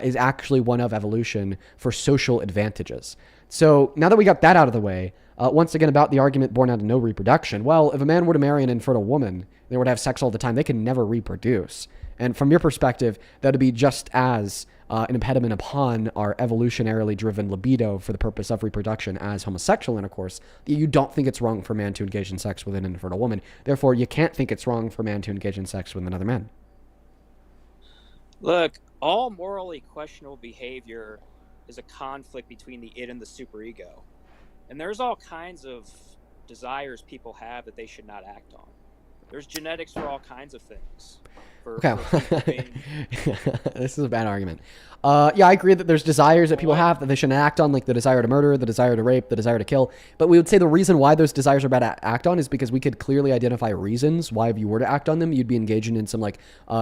is actually one of evolution for social advantages. So now that we got that out of the way, once again about the argument born out of no reproduction. Well, if a man were to marry an infertile woman, they were to have sex all the time, they can never reproduce. And from your perspective, that would be just as an impediment upon our evolutionarily driven libido for the purpose of reproduction as homosexual intercourse. You don't think it's wrong for a man to engage in sex with an infertile woman. Therefore, you can't think it's wrong for a man to engage in sex with another man. Look, all morally questionable behavior is a conflict between the id and the superego. And there's all kinds of desires people have that they should not act on. There's genetics for all kinds of things. This is a bad argument. Yeah, I agree that there's desires that people have that they shouldn't act on, like the desire to murder, the desire to rape, the desire to kill. But we would say the reason why those desires are bad to act on is because we could clearly identify reasons why if you were to act on them, you'd be engaging in some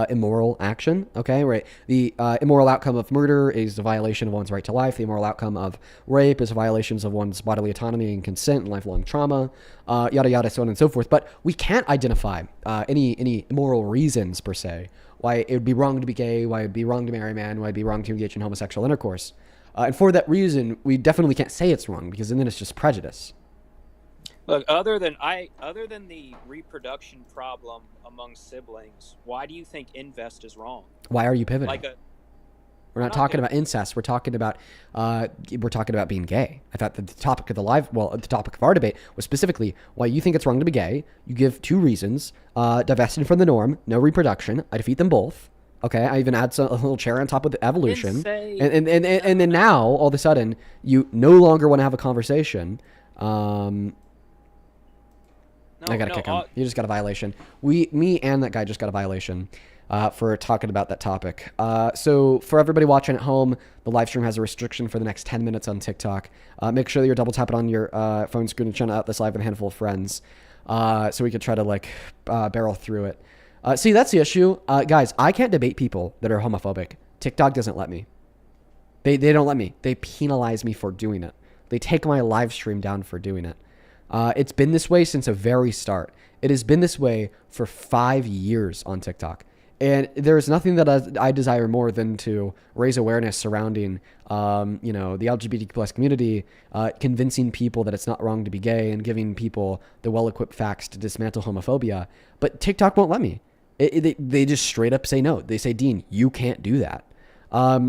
immoral action. Okay, right? The immoral outcome of murder is a violation of one's right to life. The immoral outcome of rape is violations of one's bodily autonomy and consent and lifelong trauma, yada yada, so on and so forth. But we can't identify any immoral reasons per se why it would be wrong to be gay, why it would be wrong to marry a man, why it would be wrong to engage in homosexual intercourse. And for that reason, we definitely can't say it's wrong, because then it's just prejudice. Look, other than the reproduction problem among siblings, why do you think invest is wrong? Why are you pivoting? Like a We're not talking about incest. We're talking about being gay. I thought that the topic of the topic of our debate was specifically why you think it's wrong to be gay. You give two reasons: divesting from the norm, no reproduction. I defeat them both. Okay, I even add a little cherry on top of the evolution, and then now all of a sudden you no longer want to have a conversation. I gotta kick him. You just got a violation. Me and that guy just got a violation. For talking about that topic. So for everybody watching at home, the live stream has a restriction for the next 10 minutes on TikTok. Make sure that you're double tapping on your phone screen and channel out this live with a handful of friends, so we could try to barrel through it. See, that's the issue. Guys, I can't debate people that are homophobic. TikTok doesn't let me. They don't let me. They penalize me for doing it. They take my live stream down for doing it. It's been this way since the very start. It has been this way for 5 years on TikTok. And there's nothing that I desire more than to raise awareness surrounding, the LGBTQ plus community, convincing people that it's not wrong to be gay and giving people the well-equipped facts to dismantle homophobia. But TikTok won't let me. They just straight up say no. They say, Dean, you can't do that.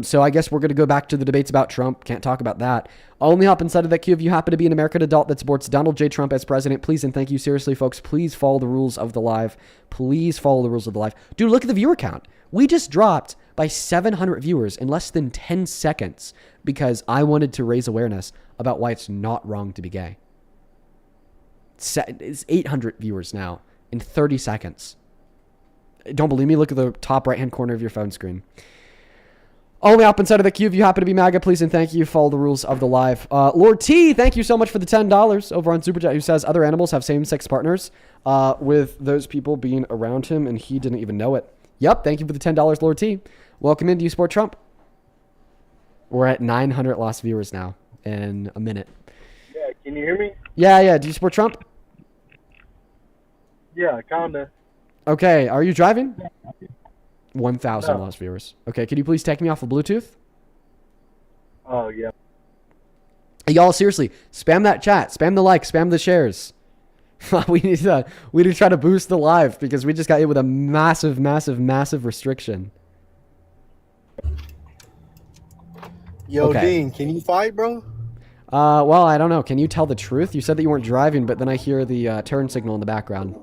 So I guess we're going to go back to the debates about Trump. Can't talk about that. Only hop inside of that queue if you happen to be an American adult that supports Donald J. Trump as president. Please and thank you. Seriously, folks, please follow the rules of the live. Please follow the rules of the live. Dude, look at the viewer count. We just dropped by 700 viewers in less than 10 seconds because I wanted to raise awareness about why it's not wrong to be gay. It's 800 viewers now in 30 seconds. Don't believe me? Look at the top right-hand corner of your phone screen. Only up inside of the queue if you happen to be MAGA, please and thank you. Follow the rules of the live. Lord T, thank you so much for the $10 over on Super Chat, who says other animals have same-sex partners with those people being around him and he didn't even know it. Yep, thank you for the $10, Lord T. Welcome in. Do you support Trump? We're at 900 lost viewers now in a minute. Yeah, can you hear me? Yeah. Do you support Trump? Yeah, kinda. Okay, are you driving? 1,000 lost viewers. Okay, can you please take me off of Bluetooth? Oh, yeah. Y'all, seriously, spam that chat, spam the like, spam the shares. we need to try to boost the live because we just got hit with a massive restriction. Yo, Okay. Dean, can you fight, bro? Well, I don't know. Can you tell the truth? You said that you weren't driving, but then I hear the turn signal in the background.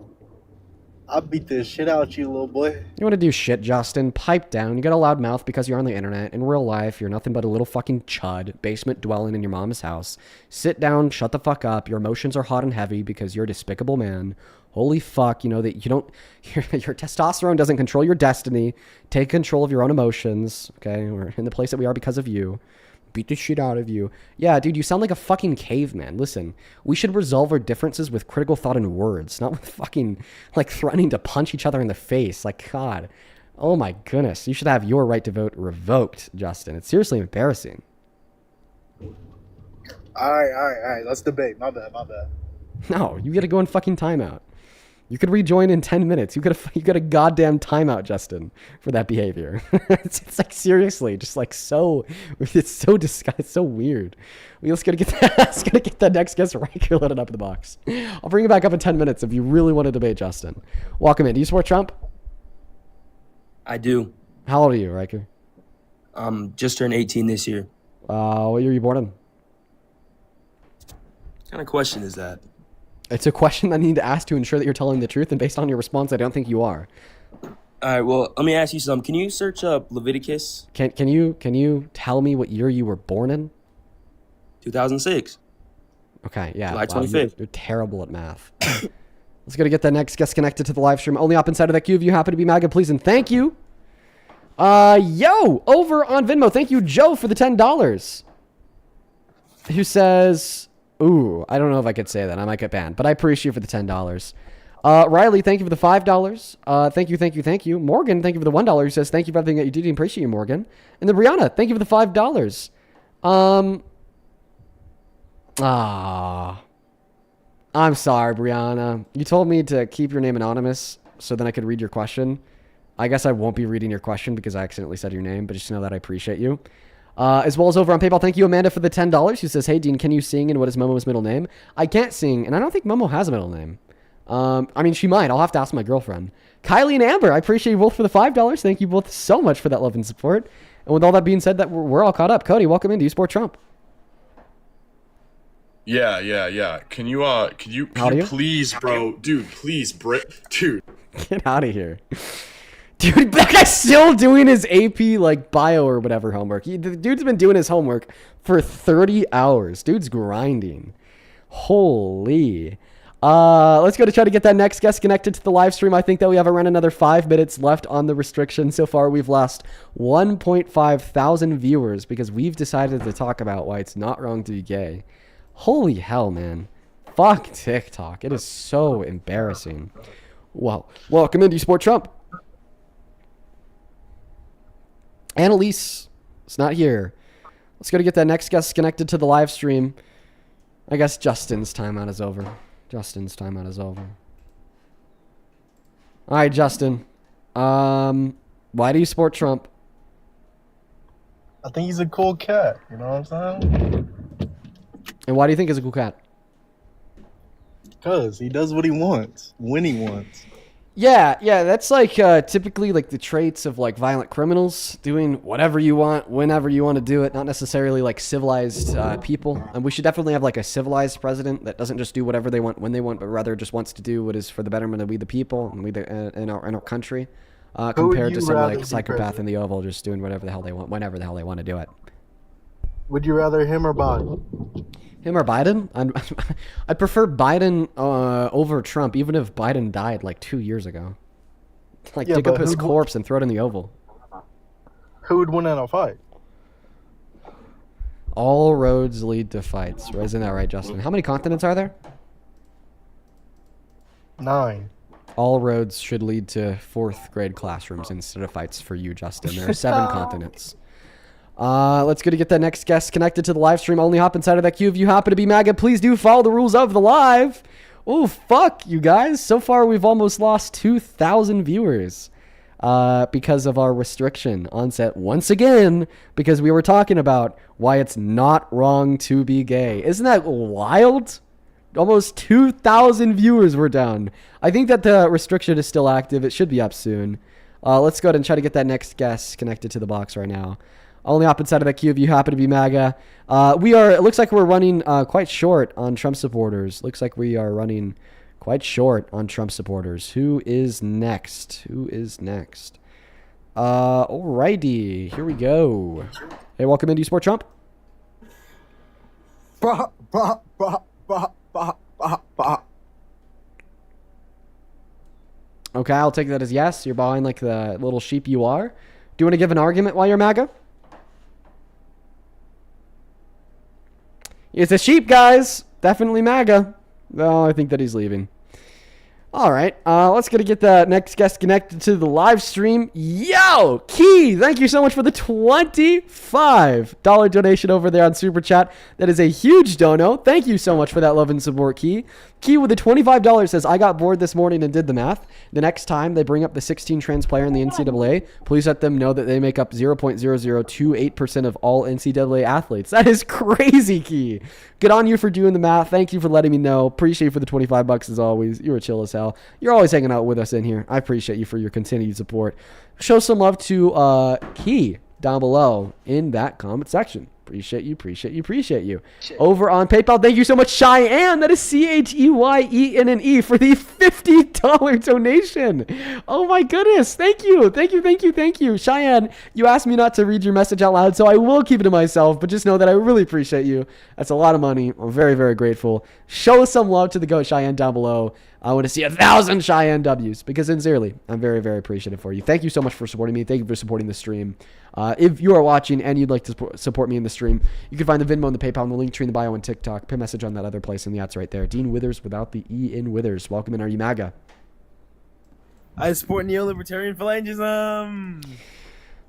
I'll beat the shit out you, little boy. You want to do shit, Justin? Pipe down. You got a loud mouth because you're on the internet. In real life, you're nothing but a little fucking chud, basement dwelling in your mom's house. Sit down, shut the fuck up. Your emotions are hot and heavy because you're a despicable man. Holy fuck, you know that you don't, your testosterone doesn't control your destiny. Take control of your own emotions, okay? We're in the place that we are because of you. Beat the shit out of you. Yeah, dude, you sound like a fucking caveman. Listen, we should resolve our differences with critical thought and words, not with fucking, threatening to punch each other in the face. God. Oh my goodness. You should have your right to vote revoked, Justin. It's seriously embarrassing. All right. Let's debate. My bad. No, you gotta go in fucking timeout. You could rejoin in 10 minutes. You got a goddamn timeout, Justin, for that behavior. it's seriously, just so, it's so disgusting. It's so weird. Let's gotta get that next guest Riker loaded up in the box. I'll bring you back up in 10 minutes if you really want to debate Justin. Welcome in. Do you support Trump? I do. How old are you, Riker? Just turned 18 this year. What year were you born in? What kind of question is that? It's a question that I need to ask to ensure that you're telling the truth, and based on your response, I don't think you are. All right, well, let me ask you something. Can you search up Leviticus? Can you tell me what year you were born in? 2006. Okay, yeah. July 25th. You're terrible at math. Let's go to get the next guest connected to the live stream. Only up inside of that queue if you happen to be MAGA, please, and thank you. Yo, over on Venmo, thank you, Joe, for the $10. Who says... Ooh, I don't know if I could say that. I might get banned, but I appreciate you for the $10. Riley, thank you for the $5. Thank you. Morgan, thank you for the $1 who says, thank you for everything that you did. I appreciate you, Morgan. And then Brianna, thank you for the $5. I'm sorry, Brianna. You told me to keep your name anonymous so then I could read your question. I guess I won't be reading your question because I accidentally said your name, but just know that I appreciate you. As well as over on PayPal, thank you, Amanda, for the $10. She says, hey, Dean, can you sing, and what is Momo's middle name? I can't sing, and I don't think Momo has a middle name. I mean, she might. I'll have to ask my girlfriend. Kylie and Amber, I appreciate you both for the $5. Thank you both so much for that love and support. And with all that being said, that we're all caught up. Cody, welcome in. Do you support Trump? Yeah. Can you please, bro, dude, please, dude. Get out of here. Dude, that guy's still doing his AP, like, bio or whatever homework. The dude's been doing his homework for 30 hours. Dude's grinding. Holy. Let's go to try to get that next guest connected to the live stream. I think that we have around another 5 minutes left on the restriction. So far, we've lost 1.5 thousand viewers because we've decided to talk about why it's not wrong to be gay. Holy hell, man. Fuck TikTok. It is so embarrassing. Well, welcome into Sport Trump. Annalise is not here. Let's go to get that next guest connected to the live stream. I guess Justin's timeout is over. All right, Justin. Why do you support Trump? I think he's a cool cat. You know what I'm saying? And why do you think he's a cool cat? Because he does what he wants, when he wants. Yeah, that's like typically like the traits of like violent criminals, doing whatever you want, whenever you want to do it, not necessarily like civilized people. And we should definitely have like a civilized president that doesn't just do whatever they want when they want, but rather just wants to do what is for the betterment of we the people and we in our country, compared to some like psychopath in the Oval just doing whatever the hell they want, whenever the hell they want to do it. Would you rather him or Biden? Him or Biden? I prefer Biden over Trump, even if Biden died like 2 years ago. Like, dig up his corpse and throw it in the Oval. Who would win in a fight? All roads lead to fights. Isn't that right, Justin? How many continents are there? 9. All roads should lead to 4th grade classrooms instead of fights for you, Justin. There are 7 continents. Let's go to get that next guest connected to the live stream. Only hop inside of that queue if you happen to be MAGA. Please do follow the rules of the live. Oh, fuck, you guys. So far, we've almost lost 2,000 viewers because of our restriction onset once again, because we were talking about why it's not wrong to be gay. Isn't that wild? Almost 2,000 viewers were down. I think that the restriction is still active. It should be up soon. Let's go ahead and try to get that next guest connected to the box right now. Only hop inside of that queue if you happen to be MAGA. It looks like we're running quite short on Trump supporters. Looks like we are running quite short on Trump supporters. Who is next? Alrighty, here we go. Hey, welcome into Sport Trump. Okay, I'll take that as yes. You're behind like the little sheep you are. Do you want to give an argument while you're MAGA? It's a sheep, guys. Definitely MAGA. No, I think that he's leaving. All right, let's go to get the next guest connected to the live stream. Yo, Key, thank you so much for the $25 donation over there on Super Chat. That is a huge dono. Thank you so much for that love and support, Key. Key with the $25 says, I got bored this morning and did the math. The next time they bring up the 16 trans player in the NCAA, please let them know that they make up 0.0028% of all NCAA athletes. That is crazy, Key. Good on you for doing the math. Thank you for letting me know. Appreciate you for the $25 as always. You're a chill as hell. You're always hanging out with us in here. I appreciate you for your continued support. Show some love to Key down below in that comment section. Appreciate you. Over on PayPal, thank you so much, Cheyenne. That is CHEYENNE for the $50 donation. Oh my goodness. Thank you. Cheyenne, you asked me not to read your message out loud, so I will keep it to myself, but just know that I really appreciate you. That's a lot of money. I'm very, very grateful. Show some love to the GOAT Cheyenne down below. I want to see 1,000 Cheyenne W's because sincerely, I'm very, very appreciative for you. Thank you so much for supporting me. Thank you for supporting the stream. If you are watching and you'd like to support me in the stream, you can find the Venmo and the PayPal and the link tree in the bio and TikTok. Pin message on that other place, and the ads right there. Dean Withers without the E in Withers. Welcome in. Are you MAGA? I support neolibertarian phalangism.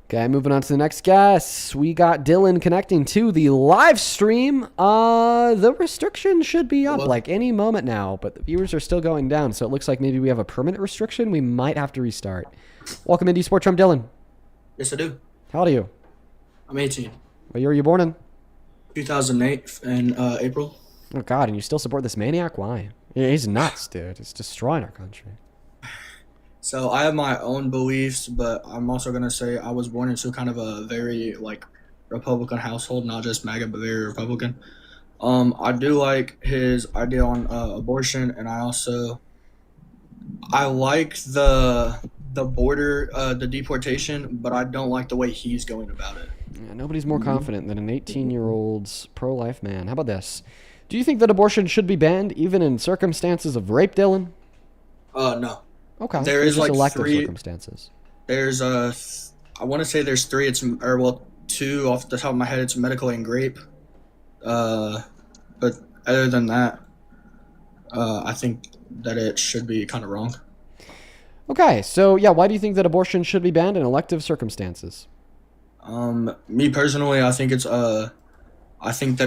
Okay, moving on to the next guest. We got Dylan connecting to the live stream. The restriction should be up like any moment now, but the viewers are still going down, so it looks like maybe we have a permanent restriction. We might have to restart. Welcome into Sport Trump, Dylan. Yes, I do. How old are you? I'm 18. What year were you born in? 2008 in April. Oh God, and you still support this maniac? Why? Yeah, he's nuts, dude. He's destroying our country. So I have my own beliefs, but I'm also gonna say I was born into kind of a very like Republican household, not just MAGA, but very Republican. I do like his idea on abortion, and I like the border, the deportation, but I don't like the way he's going about it. Yeah, nobody's more confident than an 18-year-old's pro-life man. How about this? Do you think that abortion should be banned even in circumstances of rape, Dylan? No. Okay. There so is just like elective three circumstances. There's I want to say there's three. Two off the top of my head. It's medical and grape. But other than that, I think that it should be kind of wrong. Okay, so yeah, why do you think that abortion should be banned in elective circumstances? Me personally, I think that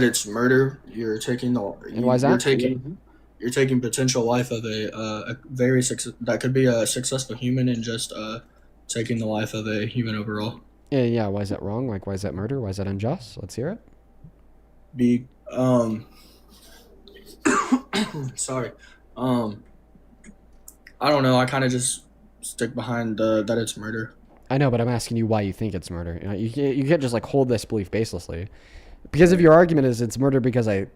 it's murder. You're taking And why is that? You're taking potential life of a very that could be a successful human, and just taking the life of a human overall. Yeah. Why is that wrong? Like, why is that murder? Why is that unjust? Let's hear it. Sorry. I don't know. I kind of just stick behind that it's murder. I know, but I'm asking you why you think it's murder. You can't just like hold this belief baselessly. Because if your argument is it's murder because I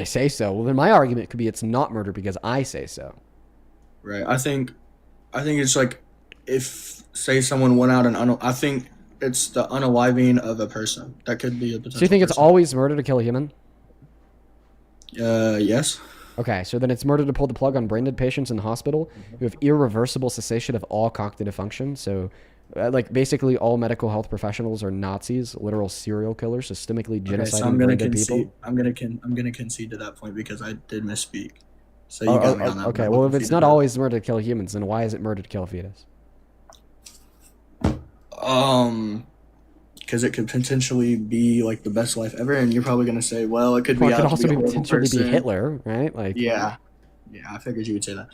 say so, well then my argument could be it's not murder because I say so. Right. I think it's like if say someone went out and I think it's the unaliving of a person. That could be a potential. So you think it's always murder to kill a human? Yes. Okay, so then it's murder to pull the plug on brain dead patients in the hospital who have irreversible cessation of all cognitive function. So, like basically all medical health professionals are Nazis, literal serial killers, systemically genociding brain dead people. I'm gonna concede to that point because I did misspeak. So you got me on that. Okay, well if it's not always murder to kill humans, then why is it murder to kill a fetus? Because it could potentially be like the best life ever, and you're probably gonna say, well, it could be. Well, it could also be potentially be Hitler, right? Like. Yeah, I figured you would say that.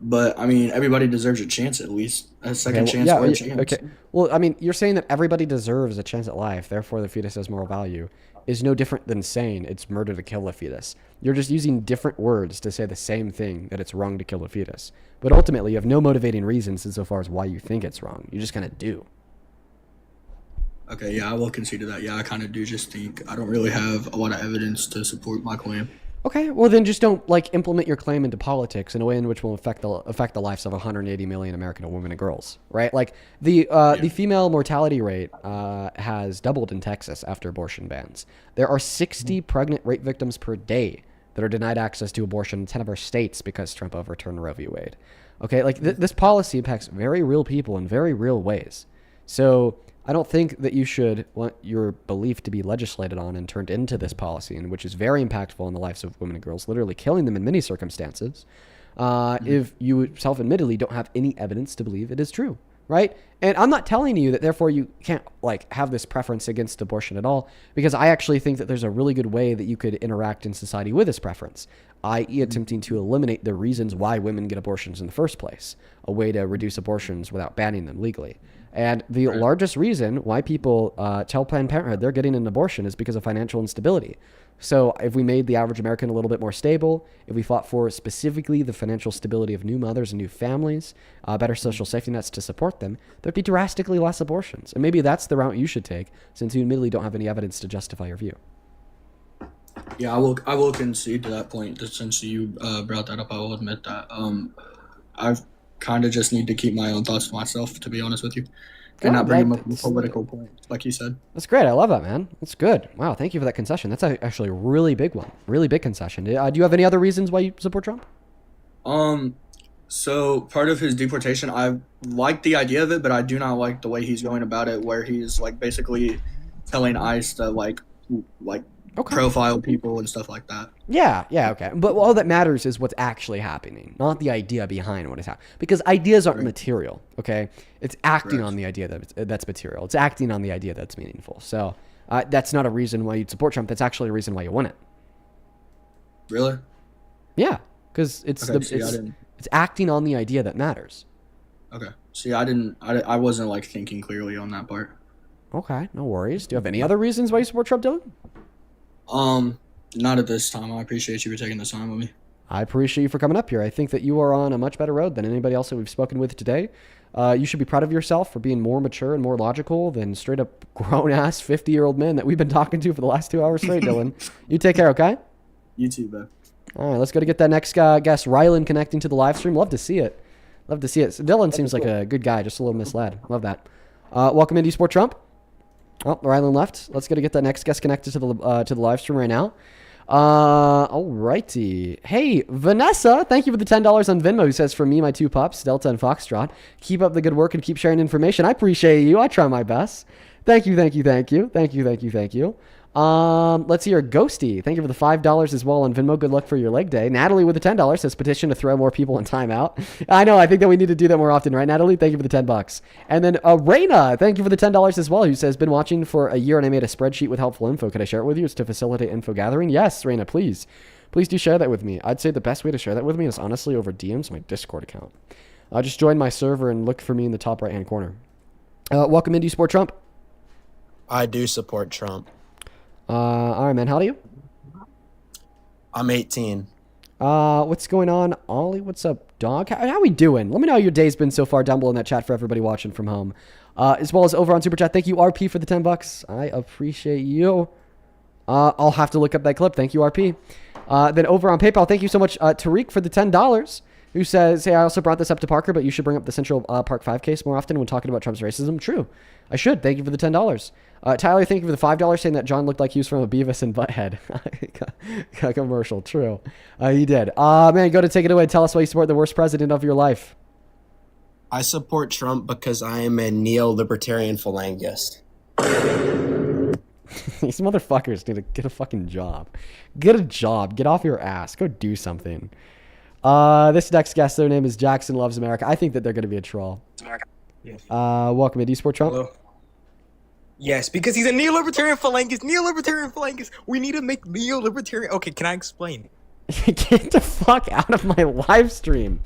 But I mean, everybody deserves a chance, at least a second chance or a chance. Okay. Well, I mean, you're saying that everybody deserves a chance at life, therefore the fetus has moral value, is no different than saying it's murder to kill a fetus. You're just using different words to say the same thing, that it's wrong to kill a fetus. But ultimately, you have no motivating reasons insofar as why you think it's wrong. You just kind of do. Okay, yeah, I will concede to that. Yeah, I kind of do just think I don't really have a lot of evidence to support my claim. Okay, well then just don't like implement your claim into politics in a way in which will affect the lives of 180 million American women and girls, right? Like the female mortality rate has doubled in Texas after abortion bans. There are 60 pregnant rape victims per day that are denied access to abortion in 10 of our states because Trump overturned Roe v. Wade. Okay, like this policy impacts very real people in very real ways. So I don't think that you should want your belief to be legislated on and turned into this policy, and which is very impactful in the lives of women and girls, literally killing them in many circumstances, if you self-admittedly don't have any evidence to believe it is true, right? And I'm not telling you that therefore you can't like have this preference against abortion at all, because I actually think that there's a really good way that you could interact in society with this preference, i.e. attempting to eliminate the reasons why women get abortions in the first place, a way to reduce abortions without banning them legally. And the largest reason why people tell Planned Parenthood they're getting an abortion is because of financial instability. So if we made the average American a little bit more stable, if we fought for specifically the financial stability of new mothers and new families, better social safety nets to support them, there'd be drastically less abortions. And maybe that's the route you should take, since you admittedly don't have any evidence to justify your view. Yeah, I will concede to that point. Since you brought that up, I will admit that I kind of just need to keep my own thoughts to myself, to be honest with you, and not bring them up in political point, like you said. That's great. I love that, man. That's good. Wow, thank you for that concession. That's actually a really big one. Really big concession. Do you have any other reasons why you support Trump? So part of his deportation, I like the idea of it, but I do not like the way he's going about it, where he's like basically telling ICE to like profile people and stuff like that. Yeah, okay. But all that matters is what's actually happening, not the idea behind what is happening. Because ideas aren't material, okay? It's acting on the idea that's material. It's acting on the idea that's meaningful. So that's not a reason why you'd support Trump. That's actually a reason why you want it. Really? Yeah, because it's acting on the idea that matters. Okay. See, I wasn't like thinking clearly on that part. Okay, no worries. Do you have any other reasons why you support Trump, Dylan? Not at this time. I appreciate you for taking the time with me. I appreciate you for coming up here. I think that you are on a much better road than anybody else that we've spoken with today. You should be proud of yourself for being more mature and more logical than straight up grown-ass 50-year-old men that we've been talking to for the last 2 hours straight, Dylan. You take care, okay? You too, bro. All right, let's go to get that next guest, Rylan, connecting to the live stream. Love to see it. Love to see it. So Dylan seems like a good guy, just a little misled. Love that. Welcome into Sport Trump. Oh, Rylan left. Let's go to get that next guest connected to the live stream right now. Alrighty. Hey, Vanessa, thank you for the $10 on Venmo, who says, "For me, my two pups, Delta and Foxtrot. Keep up the good work and keep sharing information. I appreciate you. I try my best. Thank you, thank you, thank you. Thank you, thank you, thank you. Let's hear Ghosty. Thank you for the $5 as well on Venmo. Good luck for your leg day. Natalie with the $10 says, "Petition to throw more people in timeout." I know. I think that we need to do that more often, right, Natalie? Thank you for the $10. And then Raina, thank you for the $10 as well, who says, "Been watching for a year and I made a spreadsheet with helpful info. Could I share it with you? It's to facilitate info gathering." Yes, Raina, please. Please do share that with me. I'd say the best way to share that with me is honestly over DMs, my Discord account. Just join my server and look for me in the top right-hand corner. Welcome into Sport Trump. I do support Trump. All right, man. How old are you? I'm 18. What's going on, Ollie? What's up, dog? How we doing? Let me know how your day's been so far down below in that chat for everybody watching from home. As well as over on Super Chat. Thank you, RP, for the $10. I appreciate you. I'll have to look up that clip. Thank you, RP. Then over on PayPal, thank you so much, Tariq, for the $10. Who says, "Hey, I also brought this up to Parker, but you should bring up the Central Park 5 case more often when talking about Trump's racism." True. I should. Thank you for the $10. Tyler, thank you for the $5 saying that John looked like he was from a Beavis and Butthead commercial. True. He did. Man, go to take it away. Tell us why you support the worst president of your life. I support Trump because I am a neo-libertarian phalangist. These motherfuckers need to get a fucking job. Get a job. Get off your ass. Go do something. This next guest, their name is Jackson Loves America. I think that they're going to be a troll. Yes. Welcome to Sport Trump. Hello. Yes, because he's a neo-libertarian phalangist. Neo-libertarian phalangist. We need to make neo-libertarian. Okay, can I explain? Get the fuck out of my live stream.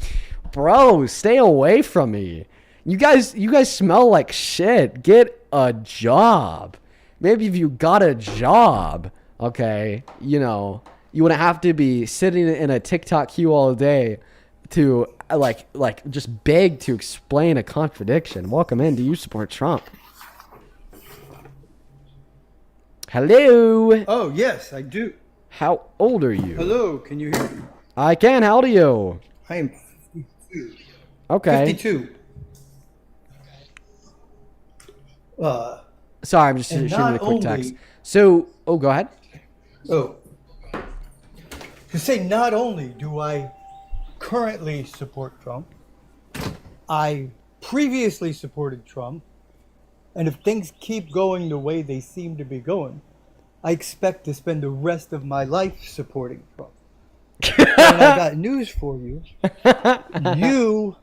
Bro, stay away from me. You guys smell like shit. Get a job. Maybe if you got a job, okay, you know, you wouldn't have to be sitting in a TikTok queue all day to like just beg to explain a contradiction. Welcome in. Do you support Trump? Hello. Oh, yes, I do. How old are you? Hello, can you hear me? I can. How old are you? I am 52. Okay. 52. Sorry, I'm just shooting a quick text. So, go ahead. Oh. To say not only do I currently support Trump, I previously supported Trump, and if things keep going the way they seem to be going, I expect to spend the rest of my life supporting Trump. And I got news for you. You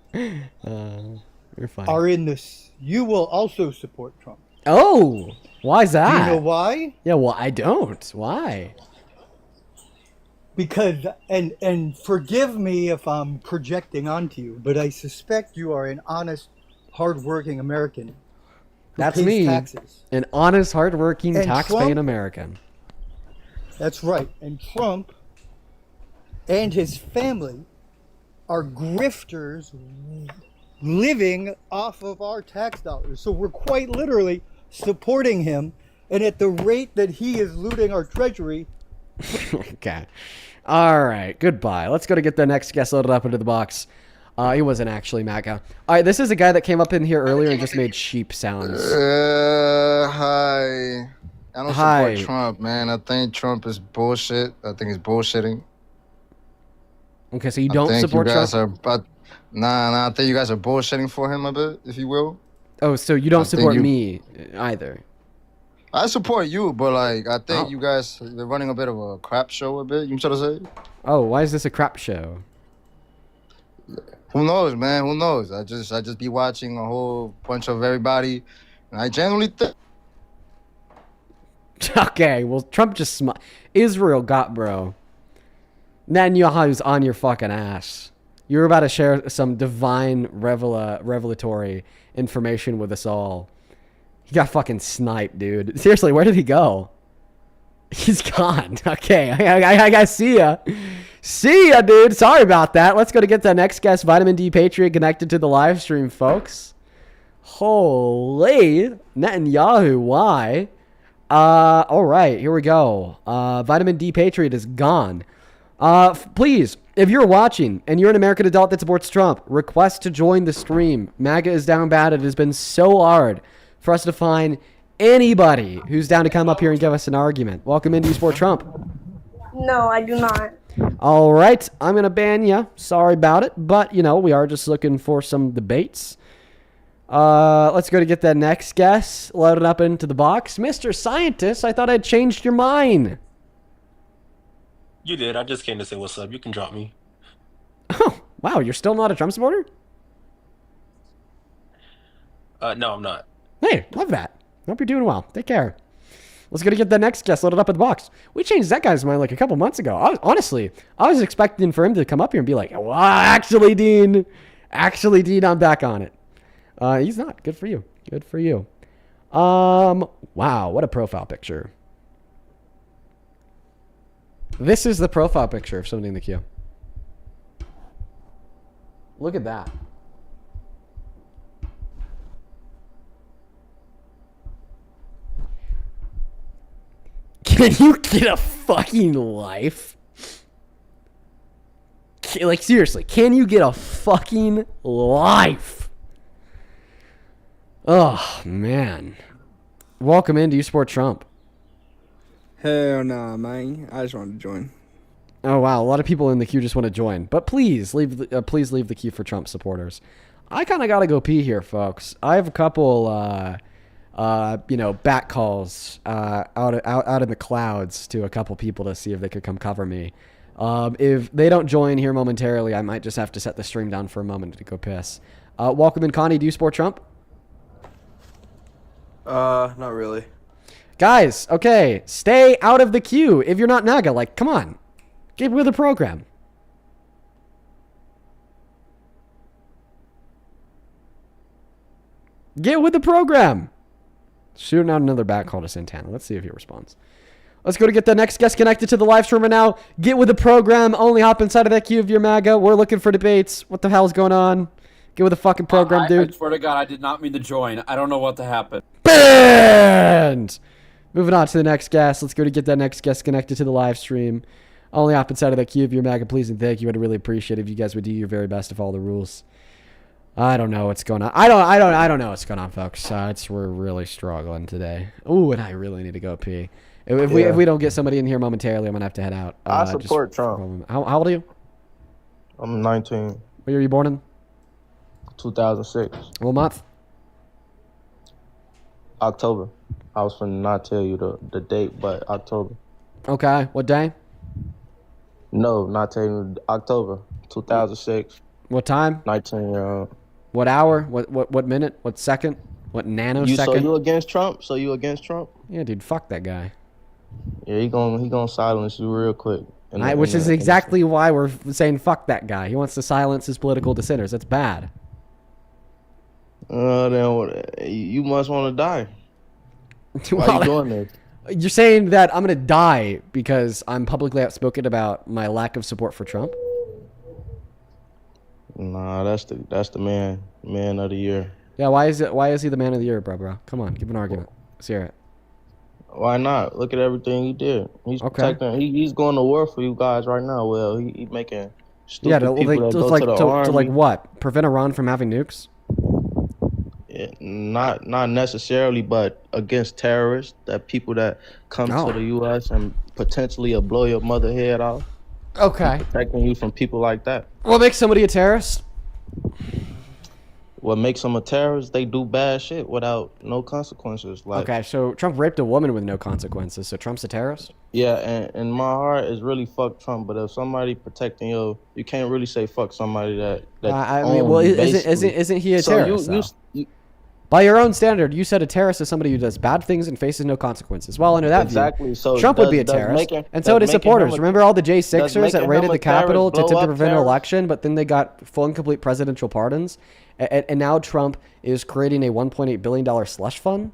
you're fine. are in this. You will also support Trump. Oh, why is that? Do you know why? Yeah, well, I don't. Why? Because, and forgive me if I'm projecting onto you, but I suspect you are an honest, hardworking American who That's pays me. taxes. An honest, hardworking, And tax-paying Trump- American. That's right. And Trump and his family are grifters living off of our tax dollars. So we're quite literally supporting him. And at the rate that he is looting our treasury. Okay. All right. Goodbye. Let's go to get the next guest loaded up into the box. He wasn't actually MAGA. All right. This is a guy that came up in here earlier and just made sheep sounds. Hi. I don't support Trump, man. I think Trump is bullshit. I think he's bullshitting. Okay, so you don't support Trump? Nah, I think you guys are bullshitting for him a bit, if you will. Oh, so you don't support me either? I support you, but like I think you guys are running a bit of a crap show a bit. You know what I'm trying to say? Oh, why is this a crap show? Who knows, man? Who knows? I just be watching a whole bunch of everybody, and I genuinely think. Okay, well, Trump just Israel got bro. Netanyahu's on your fucking ass. You're about to share some divine revelatory information with us all. He got fucking sniped, dude. Seriously, where did he go? He's gone. Okay, I see ya. See ya, dude. Sorry about that. Let's go to get the next guest, Vitamin D Patriot, connected to the live stream, folks. Holy Netanyahu, why? All right, here we go. Vitamin D Patriot is gone. Please, if you're watching and you're an American adult that supports Trump, request to join the stream. MAGA is down bad. It has been so hard for us to find anybody who's down to come up here and give us an argument. Welcome into Sport Trump. No, I do not. All right, I'm going to ban you. Sorry about it, but, you know, we are just looking for some debates. Let's go to get that next guest loaded up into the box. Mr. Scientist, I thought I'd changed your mind. You did. I just came to say what's up. You can drop me. Oh, wow, you're still not a Trump supporter? No, I'm not. Hey, love that. Hope you're doing well. Take care. Let's go to get the next guest loaded up in the box. We changed that guy's mind like a couple months ago. I was expecting for him to come up here and be like, well, actually, Dean, I'm back on it. He's not. Good for you. Good for you. Wow, what a profile picture. This is the profile picture of somebody in the queue. Look at that. Can you get a fucking life? Like, seriously, can you get a fucking life? Oh, man. Welcome into You Sport Trump. Hell nah, man. I just wanted to join. Oh, wow. A lot of people in the queue just want to join. But please leave the queue for Trump supporters. I kind of got to go pee here, folks. I have a couple, back calls out in the clouds to a couple people to see if they could come cover me. If they don't join here momentarily, I might just have to set the stream down for a moment to go piss. Welcome in, Connie. Do you support Trump? Not really. Guys, okay, stay out of the queue if you're not MAGA. Like, come on. Get with the program. Get with the program. Shooting out another back call to Santana. Let's see if he responds. Let's go to get the next guest connected to the live stream right now. Get with the program. Only hop inside of that queue if you're MAGA. We're looking for debates. What the hell's going on? Get with the fucking program, dude. I swear to God, I did not mean to join. I don't know what happened. Banned! Moving on to the next guest. Let's go to get that next guest connected to the live stream. Only hop inside of that queue if you're MAGA, please and thank you. I'd really appreciate it if you guys would do your very best to follow the rules. I don't know what's going on. I don't know what's going on, folks. We're really struggling today. Ooh, and I really need to go pee. If we don't get somebody in here momentarily, I'm gonna have to head out. I support Trump. How old are you? I'm 19. What year were you born in? 2006. What month? October. I was finna not tell you the date, but October. Okay. What day? No, not telling you. October 2006. What time? 19-year-old. What hour? What minute? What second? What nanosecond? So you against Trump? So you against Trump? Yeah, dude. Fuck that guy. Yeah, he gonna silence you real quick. Which is exactly why we're saying fuck that guy. He wants to silence his political dissenters. That's bad. Then you must want to die. Why are you doing this? You're saying that I'm gonna die because I'm publicly outspoken about my lack of support for Trump? Nah, that's the man of the year. Yeah, why is he the man of the year, bro? Come on, give an argument. Let's hear it. Why not? Look at everything he did. He's protecting. He's going to war for you guys right now. Well, he making stupid people that go to the army. To like what? Prevent Iran from having nukes? Yeah, not necessarily, but against terrorists, that people that come to the U.S. and potentially blow your mother head off. Okay. He's protecting you from people like that. What makes somebody a terrorist? What makes them a terrorist? They do bad shit without no consequences. Like, okay, so Trump raped a woman with no consequences, so Trump's a terrorist? Yeah, and my heart is really fuck Trump, but if somebody protecting you can't really say fuck somebody that I mean, well, isn't he a terrorist? By your own standard, you said a terrorist is somebody who does bad things and faces no consequences. Well, under that Exactly. view, So Trump would be a does terrorist, making- and so does would his making him supporters. a- Remember all the does J6ers that making raided him the a Capitol terrorist to blow up prevent an terrorists? election, but then they got full and complete presidential pardons, and now Trump is creating a $1.8 billion slush fund?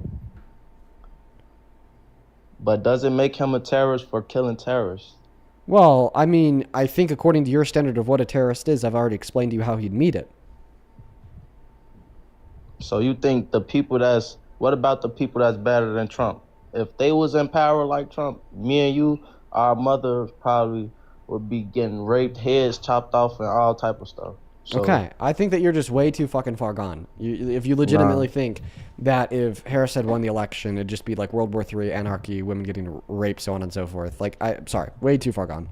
But does it make him a terrorist for killing terrorists? Well, I mean, I think according to your standard of what a terrorist is, I've already explained to you how he'd meet it. So you think what about the people that's better than Trump? If they was in power like Trump, me and you, our mother probably would be getting raped, heads chopped off, and all type of stuff. So, Okay, I think that you're just way too fucking far gone. If you legitimately think that if Harris had won the election, it'd just be like World War III, anarchy, women getting raped, so on and so forth. Like, I'm sorry, way too far gone.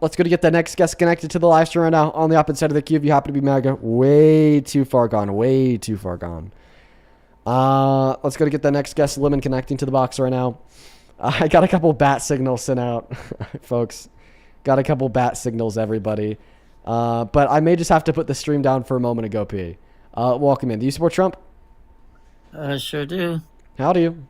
Let's go to get the next guest connected to the live stream right now on the opposite side of the queue. If you happen to be MAGA, way too far gone, way too far gone. Let's go to get the next guest, Lemon, connecting to the box right now. I got a couple bat signals sent out, folks. Got a couple bat signals, everybody. But I may just have to put the stream down for a moment to go pee. Welcome in. Do you support Trump? Sure do. How do you?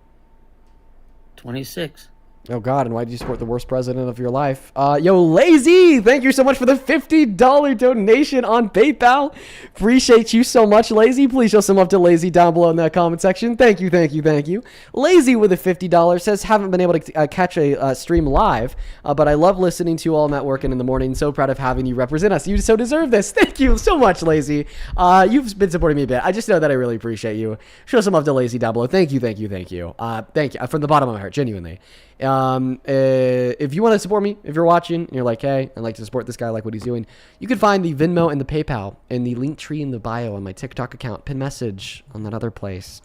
26. Oh, God. And why did you support the worst president of your life? Yo, Lazy, thank you so much for the $50 donation on PayPal. Appreciate you so much, Lazy. Please show some love to Lazy down below in that comment section. Thank you, thank you, thank you. Lazy with a $50 says, haven't been able to catch a stream live, but I love listening to you all networking in the morning. So proud of having you represent us. You so deserve this. Thank you so much, Lazy. You've been supporting me a bit. I just know that I really appreciate you. Show some love to Lazy down below. Thank you, thank you, thank you. Thank you from the bottom of my heart, genuinely. If you want to support me, if you're watching and you're like, hey, I'd like to support this guy, I like what he's doing, you can find the Venmo and the PayPal in the link tree in the bio on my TikTok account. Pin message on that other place.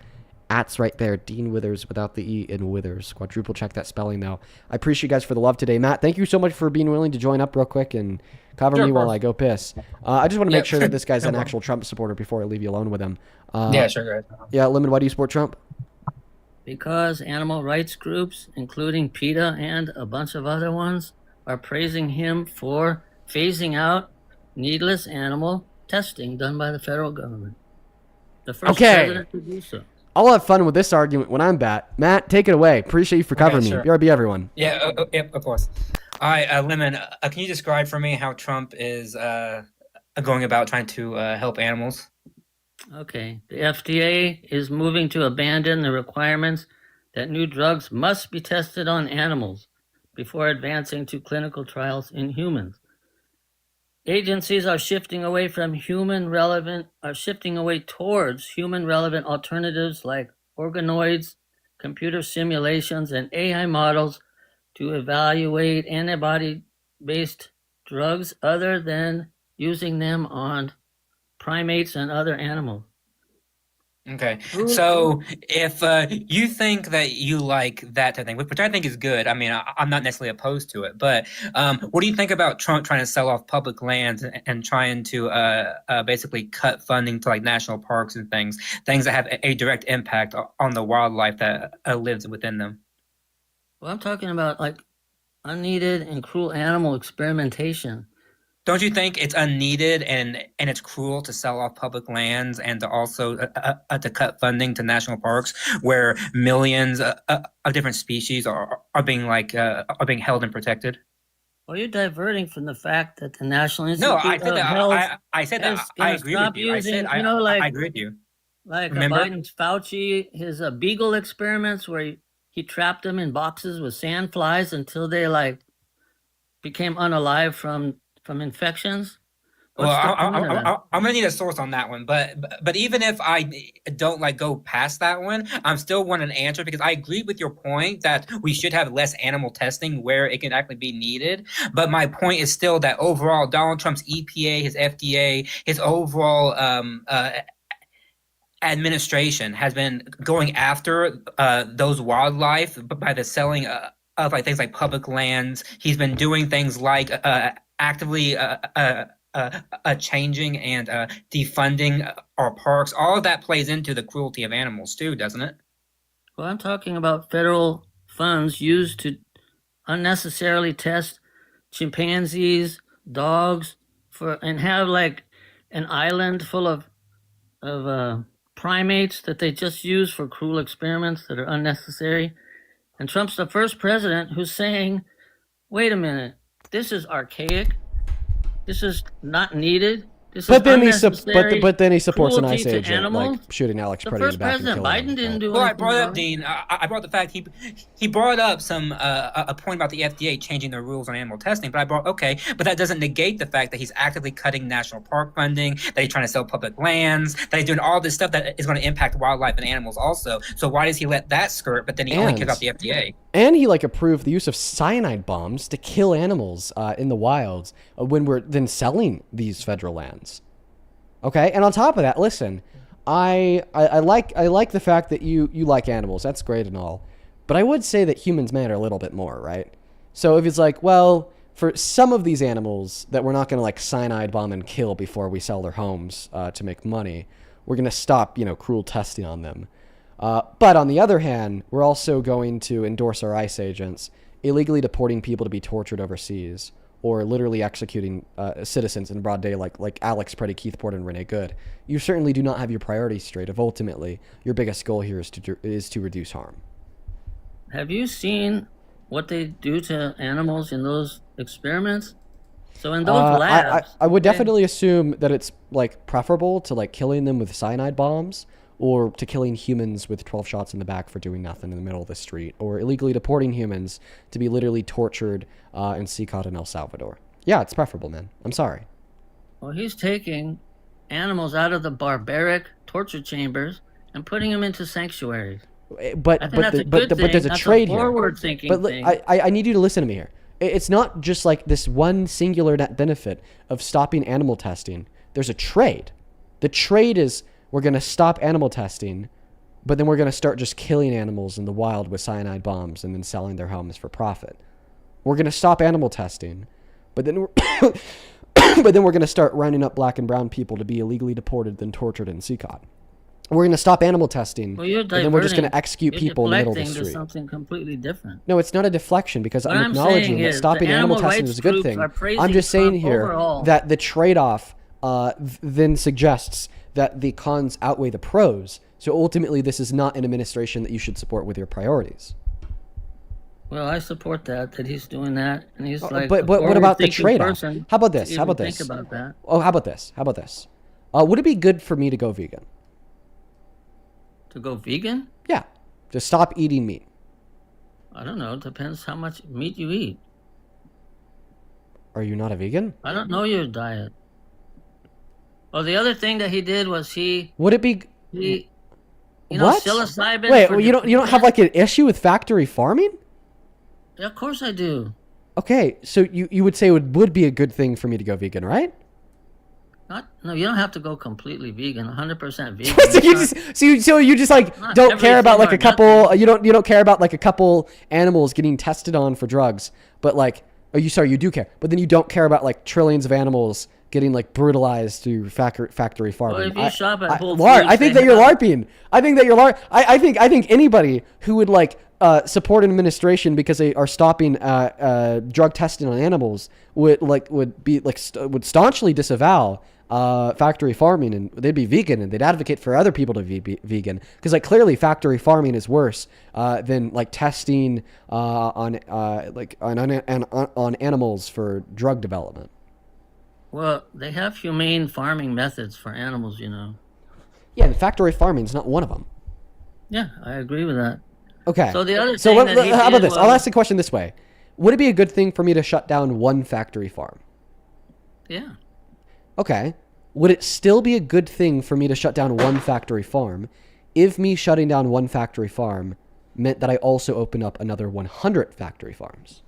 @ right there. Dean Withers without the E in Withers. Quadruple check that spelling though. I appreciate you guys for the love today. Matt, thank you so much for being willing to join up real quick and cover me while I go piss. I just want to make sure that this guy's an actual Trump supporter before I leave you alone with him. Yeah, sure, guys. Yeah, Lemon, why do you support Trump? Because animal rights groups, including PETA and a bunch of other ones, are praising him for phasing out needless animal testing done by the federal government. The first president to do so. I'll have fun with this argument when I'm back. Matt, take it away. Appreciate you for covering me. BRB, everyone. Yeah, of course. All right, Lemon, can you describe for me how Trump is going about trying to help animals? Okay. The FDA is moving to abandon the requirements that new drugs must be tested on animals before advancing to clinical trials in humans. Agencies are shifting away towards human relevant alternatives like organoids, computer simulations, and AI models to evaluate antibody-based drugs other than using them on primates and other animals. Okay, so if you think that you like that type of thing, which I think is good, I mean, I'm not necessarily opposed to it, but what do you think about Trump trying to sell off public lands and trying to basically cut funding to like national parks and things that have a direct impact on the wildlife that lives within them? Well, I'm talking about like unneeded and cruel animal experimentation. Don't you think it's unneeded and it's cruel to sell off public lands and to also to cut funding to national parks where millions of different species are being held and protected? Well, you're diverting from the fact that the National Institute No, I said of Health I said that I agree with you. Using, I agree with you. Like Remember? Biden's Fauci, his beagle experiments where he trapped them in boxes with sand flies until they like became unalive from infections. Well, I'm gonna need a source on that one, but even if I don't like go past that one, I'm still want an answer because I agree with your point that we should have less animal testing where it can actually be needed. But my point is still that overall, Donald Trump's EPA, his FDA, his overall administration has been going after those wildlife by the selling of like things like public lands. He's been doing things like actively changing and defunding our parks. All of that plays into the cruelty of animals too, doesn't it? Well, I'm talking about federal funds used to unnecessarily test chimpanzees, dogs, and have like an island full of primates that they just use for cruel experiments that are unnecessary. And Trump's the first president who's saying, wait a minute, this is archaic. This is not needed. This But is then unnecessary. but then he supports an cruelty ICE to agent, animals. like shooting Alex The Purdy in the first back and president, killing Biden him. didn't do Well, I anything brought up, wrong. Dean. I brought the fact he brought up some a point about the FDA changing their rules on animal testing. But but that doesn't negate the fact that he's actively cutting national park funding, that he's trying to sell public lands, that he's doing all this stuff that is going to impact wildlife and animals also. So why does he let that skirt? But then he only kicks out the FDA. And he like approved the use of cyanide bombs to kill animals in the wilds when we're then selling these federal lands. Okay, and on top of that, listen, I like the fact that you like animals. That's great and all, but I would say that humans matter a little bit more, right? So if it's like, well, for some of these animals that we're not going to like cyanide bomb and kill before we sell their homes to make money, we're going to stop, cruel testing on them. But on the other hand, we're also going to endorse our ICE agents illegally deporting people to be tortured overseas, or literally executing citizens in broad day like Alex Purdy, Keith Porter, and Renee Good. You certainly do not have your priorities straight if ultimately your biggest goal here is to reduce harm. Have you seen what they do to animals in those experiments? So in those labs... I would definitely assume that it's like preferable to like killing them with cyanide bombs, or to killing humans with 12 shots in the back for doing nothing in the middle of the street, or illegally deporting humans to be literally tortured and seacaught in El Salvador. Yeah, it's preferable, man. I'm sorry. Well, he's taking animals out of the barbaric torture chambers and putting them into sanctuaries. But there's a trade here. Forward-thinking But thing. I need you to listen to me here. It's not just like this one singular net benefit of stopping animal testing. There's a trade. The trade is we're going to stop animal testing, but then we're going to start just killing animals in the wild with cyanide bombs and then selling their homes for profit. We're going to stop animal testing, but then we're going to start rounding up black and brown people to be illegally deported, then tortured and seacaught. We're going to stop animal testing, and then we're just going to execute people in the middle of the deflecting to street. something completely different. No, it's not a deflection because What I'm I'm acknowledging saying that is stopping the animal animal testing rights is a good groups thing. are praising I'm just saying Trump here overall. that the trade-off then suggests that the cons outweigh the pros. So ultimately, this is not an administration that you should support with your priorities. Well, I support that he's doing that, and he's like. But a what about the forward-thinking trade-off? person How about this? to How about even this? Think about that. Oh, how about this? How about this? Would it be good for me to go vegan? To go vegan? Yeah, to stop eating meat. I don't know. It depends how much meat you eat. Are you not a vegan? I don't know your diet. Well, the other thing that he did was Would it be? What? Psilocybin. Wait, for well, you don't have like an issue with factory farming? Yeah, of course I do. Okay, so you would say it would be a good thing for me to go vegan, right? No, you don't have to go completely vegan, 100% vegan. so you just like Not don't care about like a everything or couple. You don't care about like a couple animals getting tested on for drugs, but like, you do care, but then you don't care about like trillions of animals getting like brutalized through factory farming. Well, if you shop at Whole I Foods, think they that you're have- LARPing. I think anybody who would like support an administration because they are stopping drug testing on animals would staunchly disavow factory farming, and they'd be vegan, and they'd advocate for other people to be vegan, because like clearly factory farming is worse than like testing on animals for drug development. Well, they have humane farming methods for animals, you know. Yeah, and factory farming is not one of them. Yeah, I agree with that. Okay. So the other So thing how that he about did this? was- I'll ask the question this way: would it be a good thing for me to shut down one factory farm? Yeah. Okay. Would it still be a good thing for me to shut down one factory farm if me shutting down one factory farm meant that I also open up another 100 factory farms?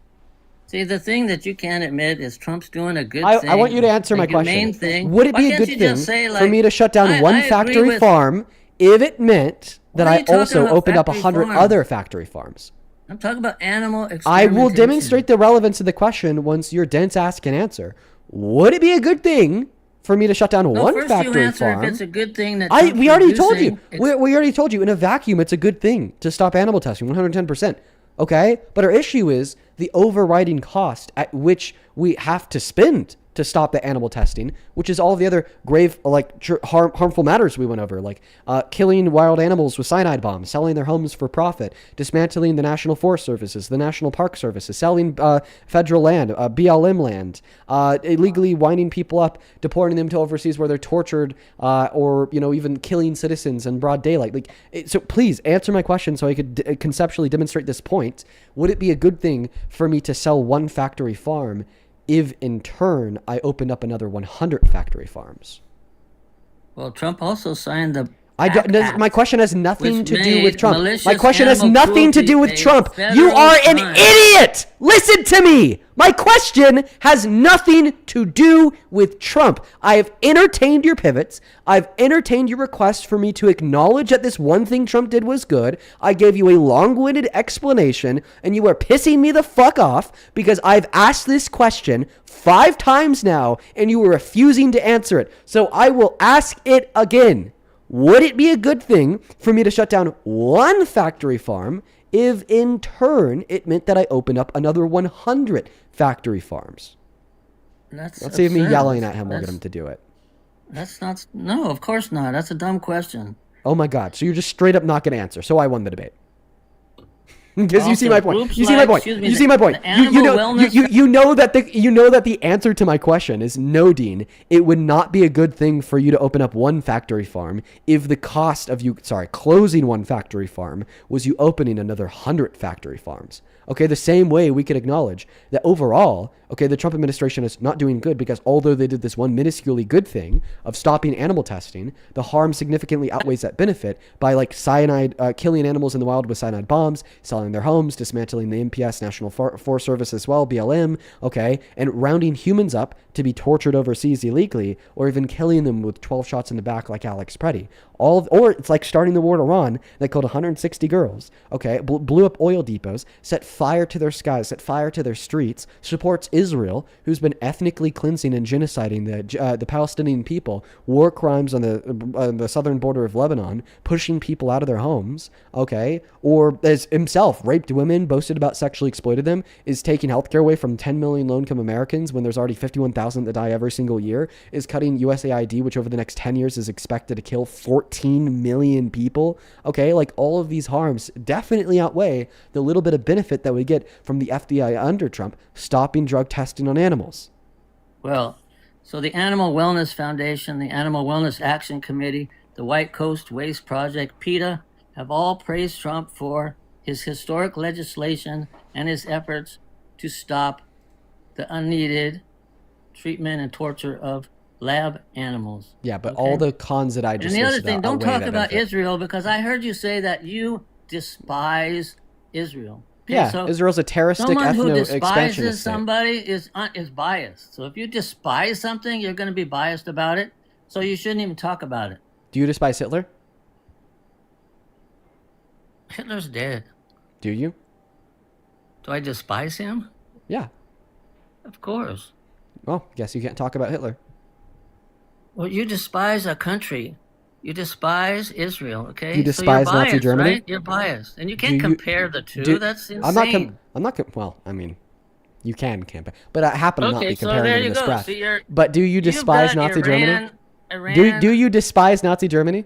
See, the thing that you can't admit is Trump's doing a good thing. I want you to answer a my humane question. Thing. Would it Why be a can't good you thing just say, for like, me to shut down one agree factory with- farm if it meant that What are I you talking also about, opened up factory 100 farm? other factory farms? I'm talking about animal I will experimentation. demonstrate the relevance of the question once your dense ass can answer. Would it be a good thing for me to shut down No, one first factory you answer farm? if it's a good thing that We Trump's already told you. reducing We already told you in a vacuum it's a good thing to stop animal testing 110%. Okay? But our issue is the overriding cost at which we have to spend to stop the animal testing, which is all the other grave, harmful matters we went over, like killing wild animals with cyanide bombs, selling their homes for profit, dismantling the National Forest Services, the National Park Services, selling federal land, BLM land, illegally winding people up, deporting them to overseas where they're tortured, or even killing citizens in broad daylight. So please answer my question so I could conceptually demonstrate this point. Would it be a good thing for me to sell one factory farm if in turn I opened up another 100 factory farms? Well, Trump also signed the my question has nothing to do with Trump. My question has nothing to do with Trump. You are an idiot! Listen to me! My question has nothing to do with Trump. I have entertained your pivots. I've entertained your request for me to acknowledge that this one thing Trump did was good. I gave you a long-winded explanation, and you are pissing me the fuck off because I've asked this question 5 times now, and you are refusing to answer it. So I will ask it again. Would it be a good thing for me to shut down one factory farm if in turn it meant that I opened up another 100 factory farms? Let's see if me yelling at him will get him to do it. No, of course not. That's a dumb question. Oh my God. So you're just straight up not going to answer. So I won the debate. Because you see my point. You see my point. You see my point. You know that the answer to my question is no, Dean. It would not be a good thing for you to open up one factory farm if the cost of closing one factory farm was you opening another 100 factory farms. Okay, the same way we could acknowledge that overall, the Trump administration is not doing good because although they did this one minusculely good thing of stopping animal testing, the harm significantly outweighs that benefit by cyanide, killing animals in the wild with cyanide bombs, selling their homes, dismantling the NPS, National Forest Service as well, BLM, and rounding humans up to be tortured overseas illegally, or even killing them with 12 shots in the back like Alex Preddy. Or it's like starting the war in Iran that killed 160 girls, blew up oil depots, set fire to their skies, set fire to their streets, supports Israel, who's been ethnically cleansing and genociding the Palestinian people, war crimes on the southern border of Lebanon, pushing people out of their homes, or as himself raped women, boasted about sexually exploited them, is taking healthcare away from 10 million low-income Americans when there's already 51,000 that die every single year, is cutting USAID, which over the next 10 years is expected to kill 14 million people. All of these harms definitely outweigh the little bit of benefit that we get from the FDA under Trump stopping drug testing on animals. Well, so the Animal Wellness Foundation, the Animal Wellness Action Committee, the White Coast Waste Project, PETA, have all praised Trump for his historic legislation and his efforts to stop the unneeded treatment and torture of lab animals. Yeah, but all the cons that I just listed. And the other thing, don't talk about benefit. Israel, because I heard you say that you despise Israel. Okay, Yeah, so Israel's a terroristic someone who ethno-expansionist despises state. somebody is biased. So if you despise something, you're going to be biased about it. So you shouldn't even talk about it. Do you despise Hitler? Hitler's dead. Do you? Do I despise him? Yeah. Of course. Well, guess you can't talk about Hitler. Well, you despise a country. You despise Israel, okay? You despise so you're biased, Nazi Germany? Right? You're biased. And you can't compare the two. That's insane. Well, I mean, you can compare. But I happen to not be so comparing there them you in this go. graph. So but do you despise Nazi Germany? Do you despise Nazi Germany?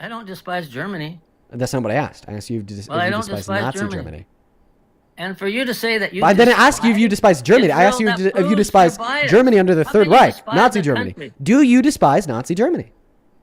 I don't despise Germany. That's not what I asked. I asked you if you despise Nazi Germany. And for you to say that you I didn't ask you if you despise Germany. I asked you if you despise Germany under the Third Reich, Nazi Germany. Do you despise Nazi Germany?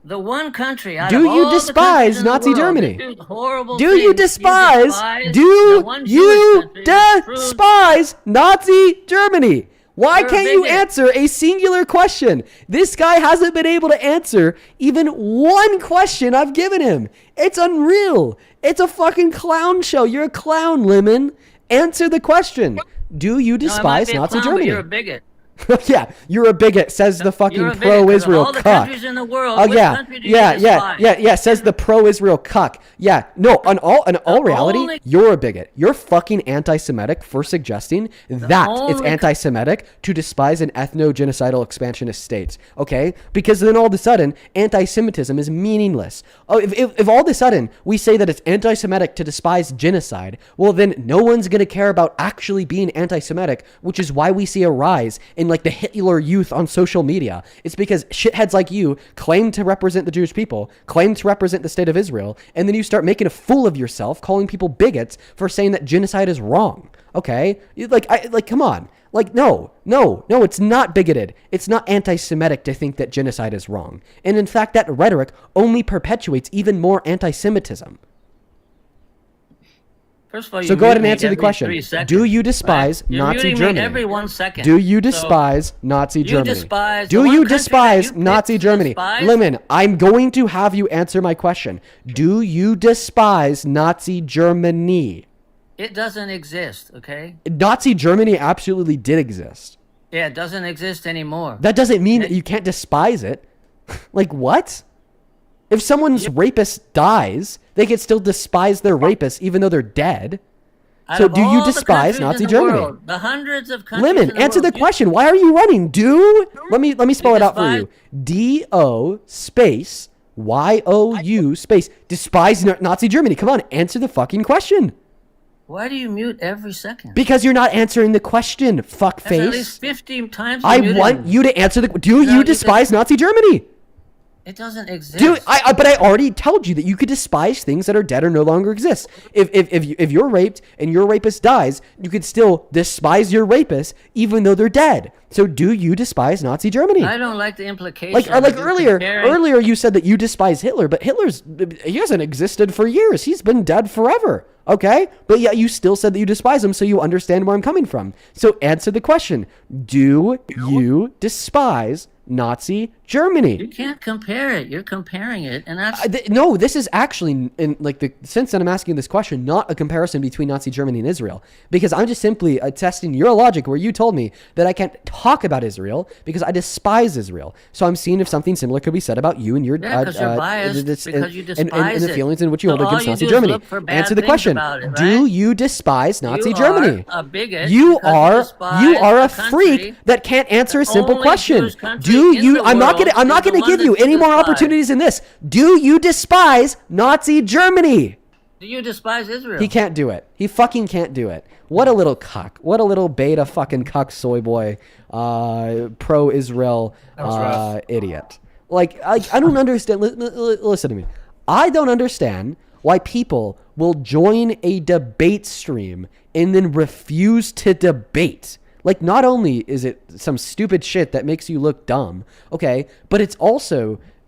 The one country out Do of you all despise the countries Nazi in the world Germany? that do horrible Do you things, despise? Do you despise Nazi Germany? Why can't you answer a singular question? This guy hasn't been able to answer even one question I've given him. It's unreal. It's a fucking clown show. You're a clown, Lemon. Answer the question. Do you despise Nazi Germany? You're a bigot. Yeah, you're a bigot, says the fucking pro-Israel all the cuck. countries in the world, Oh which country do you yeah, says the pro-Israel cuck. Yeah, no, in all reality, you're a bigot. You're fucking anti-Semitic for suggesting that it's anti-Semitic to despise an ethno-genocidal expansionist state, okay? Because then all of a sudden, anti-Semitism is meaningless. Oh, if all of a sudden we say that it's anti-Semitic to despise genocide, well then no one's gonna care about actually being anti-Semitic, which is why we see a rise in like the Hitler Youth on social media. It's because shitheads like you claim to represent the Jewish people, claim to represent the state of Israel, and then you start making a fool of yourself, calling people bigots for saying that genocide is wrong. Okay? Come on. Like, no, it's not bigoted. It's not anti-Semitic to think that genocide is wrong. And in fact, that rhetoric only perpetuates even more anti-Semitism. First of all, So go ahead and answer the question. Do you despise Nazi Germany? Every 1 second. Do you despise Nazi Germany? Despise Do you despise Nazi Germany? Lemon, I'm going to have you answer my question. Do you despise Nazi Germany? It doesn't exist, okay? Nazi Germany absolutely did exist. Yeah, it doesn't exist anymore. That doesn't mean that you can't despise it. Like, what? If someone's rapist dies, they can still despise their rapist even though they're dead. So do you despise Nazi Germany? The hundreds of countries Lemon, in the answer world. the question. Why are you running? Let me spell it out for you. D-O space Y-O-U space despise Nazi Germany. Come on, answer the fucking question. Why do you mute every second? Because you're not answering the question, fuckface. That's at least 50 times. I want you to answer the. Do you despise Nazi Germany? It doesn't exist. Dude, but I already told you that you could despise things that are dead or no longer exist. If you're raped and your rapist dies, you could still despise your rapist even though they're dead. So do you despise Nazi Germany? I don't like the implication. Like earlier you said that you despise Hitler, but he hasn't existed for years. He's been dead forever. Okay? But yet you still said that you despise him, so you understand where I'm coming from. So answer the question. Do you despise Nazi Germany? You can't compare it. You're comparing it, and that's no. This is actually, in like the sense that I'm asking this question, not a comparison between Nazi Germany and Israel, because I'm just simply testing your logic, where you told me that I can't talk about Israel because I despise Israel. So I'm seeing if something similar could be said about you and your because you're biased because you despise and the feelings in which you So hold all against you Nazi do is Germany. look for bad Answer the things question. about it, right? Do you despise Nazi You Germany? are a bigot You because are despise you are a country freak that can't answer a simple only question. Jewish country Do in you? the I'm not world gonna is the give one you that any more despise. opportunities than this. Do you despise Nazi Germany? Do you despise Israel? He can't do it. He fucking can't do it. What a little cuck. What a little beta fucking cuck soy boy, pro-Israel idiot. Like, I don't understand. Listen to me. I don't understand why people will join a debate stream and then refuse to debate. Like, not only is it some stupid shit that makes you look dumb, okay, but it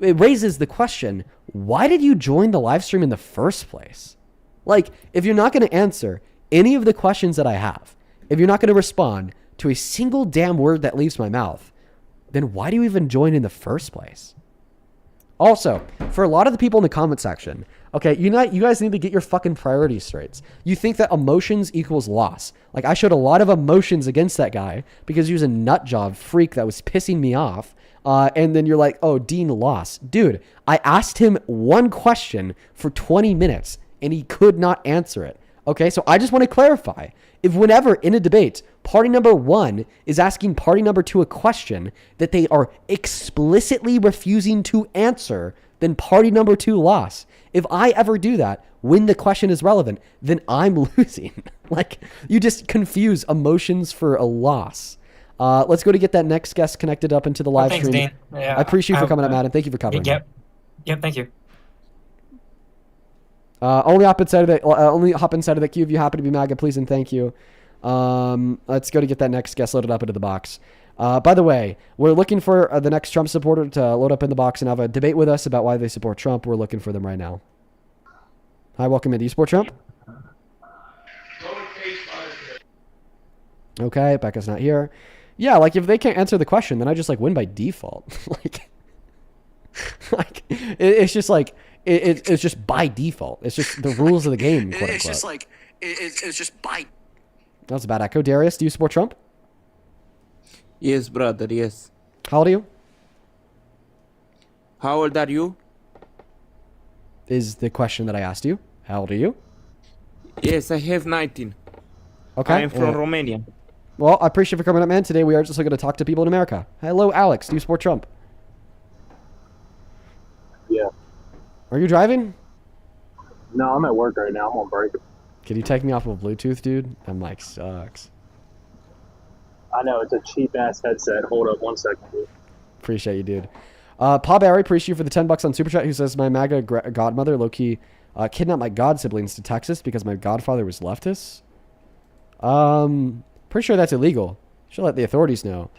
raises the question, why did you join the live stream in the first place? Like, if you're not going to answer any of the questions that I have, if you're not going to respond to a single damn word that leaves my mouth, then why do you even join in the first place? Also, for a lot of the people in the comment section, okay, you guys need to get your fucking priorities straight. You think that emotions equals loss. Like, I showed a lot of emotions against that guy because he was a nut job freak that was pissing me off. And then you're like, oh, Dean lost. Dude, I asked him one question for 20 minutes and he could not answer it. Okay, so I just want to clarify. If whenever in a debate, party number one is asking party number two a question that they are explicitly refusing to answer, then party number two lost. If I ever do that when the question is relevant, then I'm losing. Like, you just confuse emotions for a loss. Let's go to get that next guest connected up into the live Thanks, stream. Dean. Yeah, I appreciate you for coming up, Matt, and thank you for covering. Yep, thank you. Only hop inside of that queue if you happen to be MAGA, please and thank you. Let's go to get that next guest loaded up into the box. By the way, we're looking for the next Trump supporter to load up in the box and have a debate with us about why they support Trump. We're looking for them right now. Hi, welcome in. Do you support Trump? Okay, Becca's not here. Yeah, like if they can't answer the question, then I just like win by default. It's just like it's just by default. It's just the rules of the game. Quote unquote. It's just like it's just by. That was a bad echo. Darius, do you support Trump? Yes, brother. Yes. How old are you? How old are you? Is the question that I asked you. How old are you? Yes, I have 19. Okay. I am from Romania. Well, I appreciate you for coming up, man. Today we are just looking to talk to people in America. Hello, Alex. Do you support Trump? Yeah. Are you driving? No, I'm at work right now. I'm on break. Can you take me off of Bluetooth, dude? That mic sucks. I know, it's a cheap-ass headset. Hold up 1 second, dude. Appreciate you, dude. Paul Barry, appreciate you for the $10 on Super Chat, who says, my MAGA godmother, low-key, kidnapped my god siblings to Texas because my godfather was leftist. Pretty sure that's illegal. Should let the authorities know.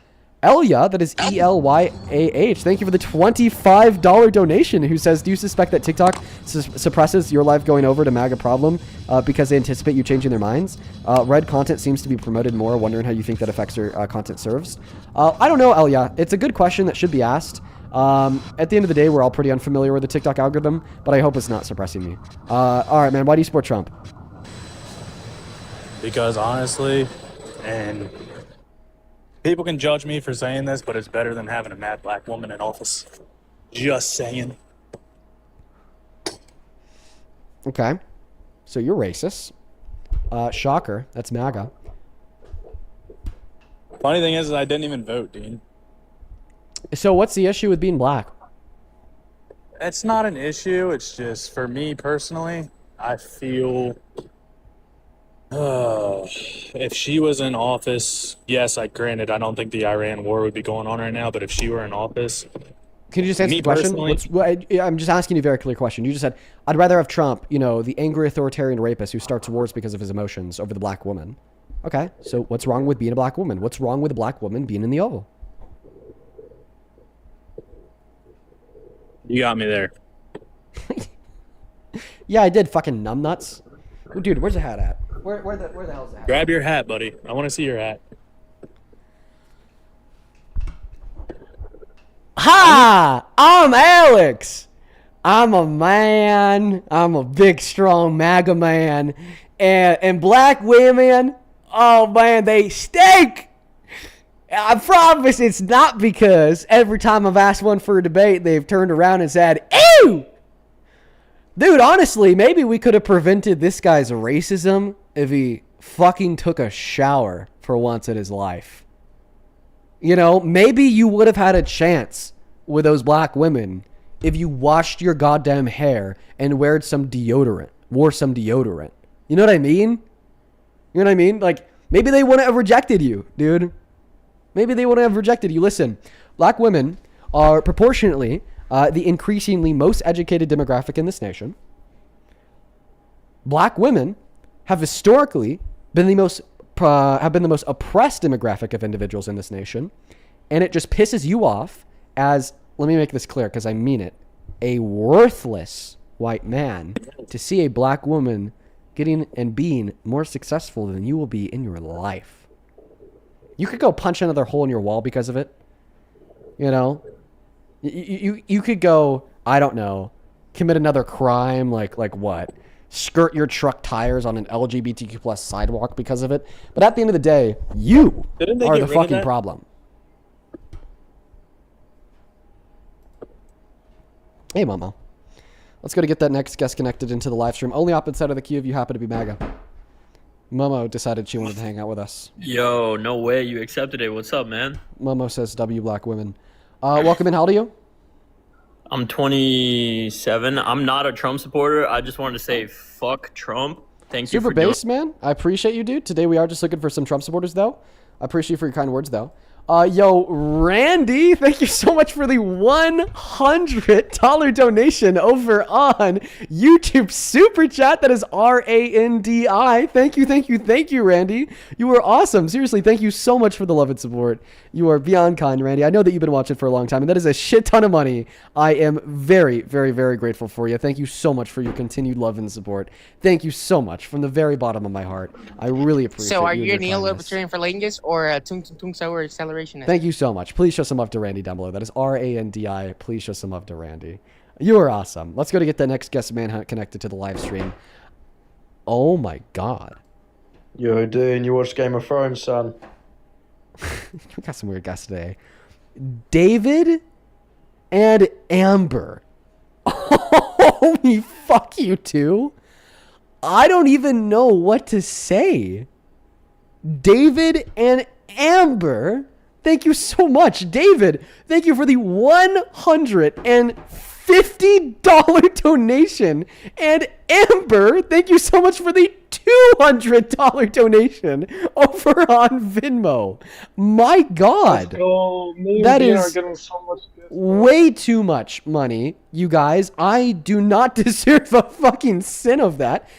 Elia, that is ELYAH. Thank you for the $25 donation. Who says, do you suspect that TikTok suppresses your life going over to MAGA problem because they anticipate you changing their minds? Red content seems to be promoted more. Wondering how you think that affects your content serves. I don't know, Elia. It's a good question that should be asked. At the end of the day, we're all pretty unfamiliar with the TikTok algorithm, but I hope it's not suppressing me. All right, man. Why do you support Trump? Because honestly, and people can judge me for saying this, but it's better than having a mad black woman in office. Just saying. Okay. So you're racist. Shocker. That's MAGA. Funny thing is, I didn't even vote, Dean. So what's the issue with being black? It's not an issue. It's just, for me personally, I feel... if she was in office, yes, granted, I don't think the Iran war would be going on right now, but if she were in office... Can you just answer the question? I'm just asking you a very clear question. You just said, I'd rather have Trump, the angry authoritarian rapist who starts wars because of his emotions over the black woman. Okay, so what's wrong with being a black woman? What's wrong with a black woman being in the Oval? You got me there. Yeah, I did, fucking numbnuts. Oh, dude, where's the hat at? Where the hell's the hat? Grab your hat, buddy. I want to see your hat. Hi, I'm Alex. I'm a man. I'm a big, strong MAGA man. And black women, oh man, they stink. I promise it's not because every time I've asked one for a debate, they've turned around and said, ew! Dude, honestly, maybe we could have prevented this guy's racism if he fucking took a shower for once in his life. Maybe you would have had a chance with those black women if you washed your goddamn hair and wore some deodorant. You know what I mean? Like, maybe they wouldn't have rejected you, dude. Maybe they wouldn't have rejected you. Listen, black women are proportionately the increasingly most educated demographic in this nation. Black women have historically been the most oppressed demographic of individuals in this nation, and it just pisses you off as, let me make this clear because I mean it, a worthless white man to see a black woman getting and being more successful than you will be in your life. You could go punch another hole in your wall because of it. You could go, I don't know, commit another crime like what? Skirt your truck tires on an LGBTQ plus sidewalk because of it. But at the end of the day, you are the fucking problem. Hey, Momo. Let's go to get that next guest connected into the live stream. Only opposite side of the queue if you happen to be MAGA. Momo decided she wanted to hang out with us. Yo, no way. You accepted it. What's up, man? Momo says W black women. Welcome in. How old are you? I'm 27. I'm not a Trump supporter. I just wanted to say fuck Trump. Thank you for Super bass, man. I appreciate you, dude. Today we are just looking for some Trump supporters, though. I appreciate you for your kind words, though. Yo, Randy, thank you so much for the $100 donation over on YouTube Super Chat. That is RANDI. Thank you, Randy. You were awesome. Seriously, thank you so much for the love and support. You are beyond kind, Randy. I know that you've been watching for a long time, and that is a shit ton of money. I am very, very, very grateful for you. Thank you so much for your continued love and support. Thank you so much from the very bottom of my heart. I really appreciate it. So, are you a neo-libertarian for Lingus or a Tung Sauer accelerationist? Thank you so much. Please show some love to Randy down below. That is RANDI. Please show some love to Randy. You are awesome. Let's go to get the next guest manhunt connected to the live stream. Oh my god. Yo, Dean, you watch Game of Thrones, son? We got some weird guests today. David and Amber. Holy fuck you two. I don't even know what to say. David and Amber. Thank you so much, David. Thank you for the $150 $50 donation. And Amber, thank you so much for the $200 donation over on Venmo. My God. Let's go. Me and That Dean are is getting so much gifts. way too much money, you guys. I do not deserve a fucking cent of that.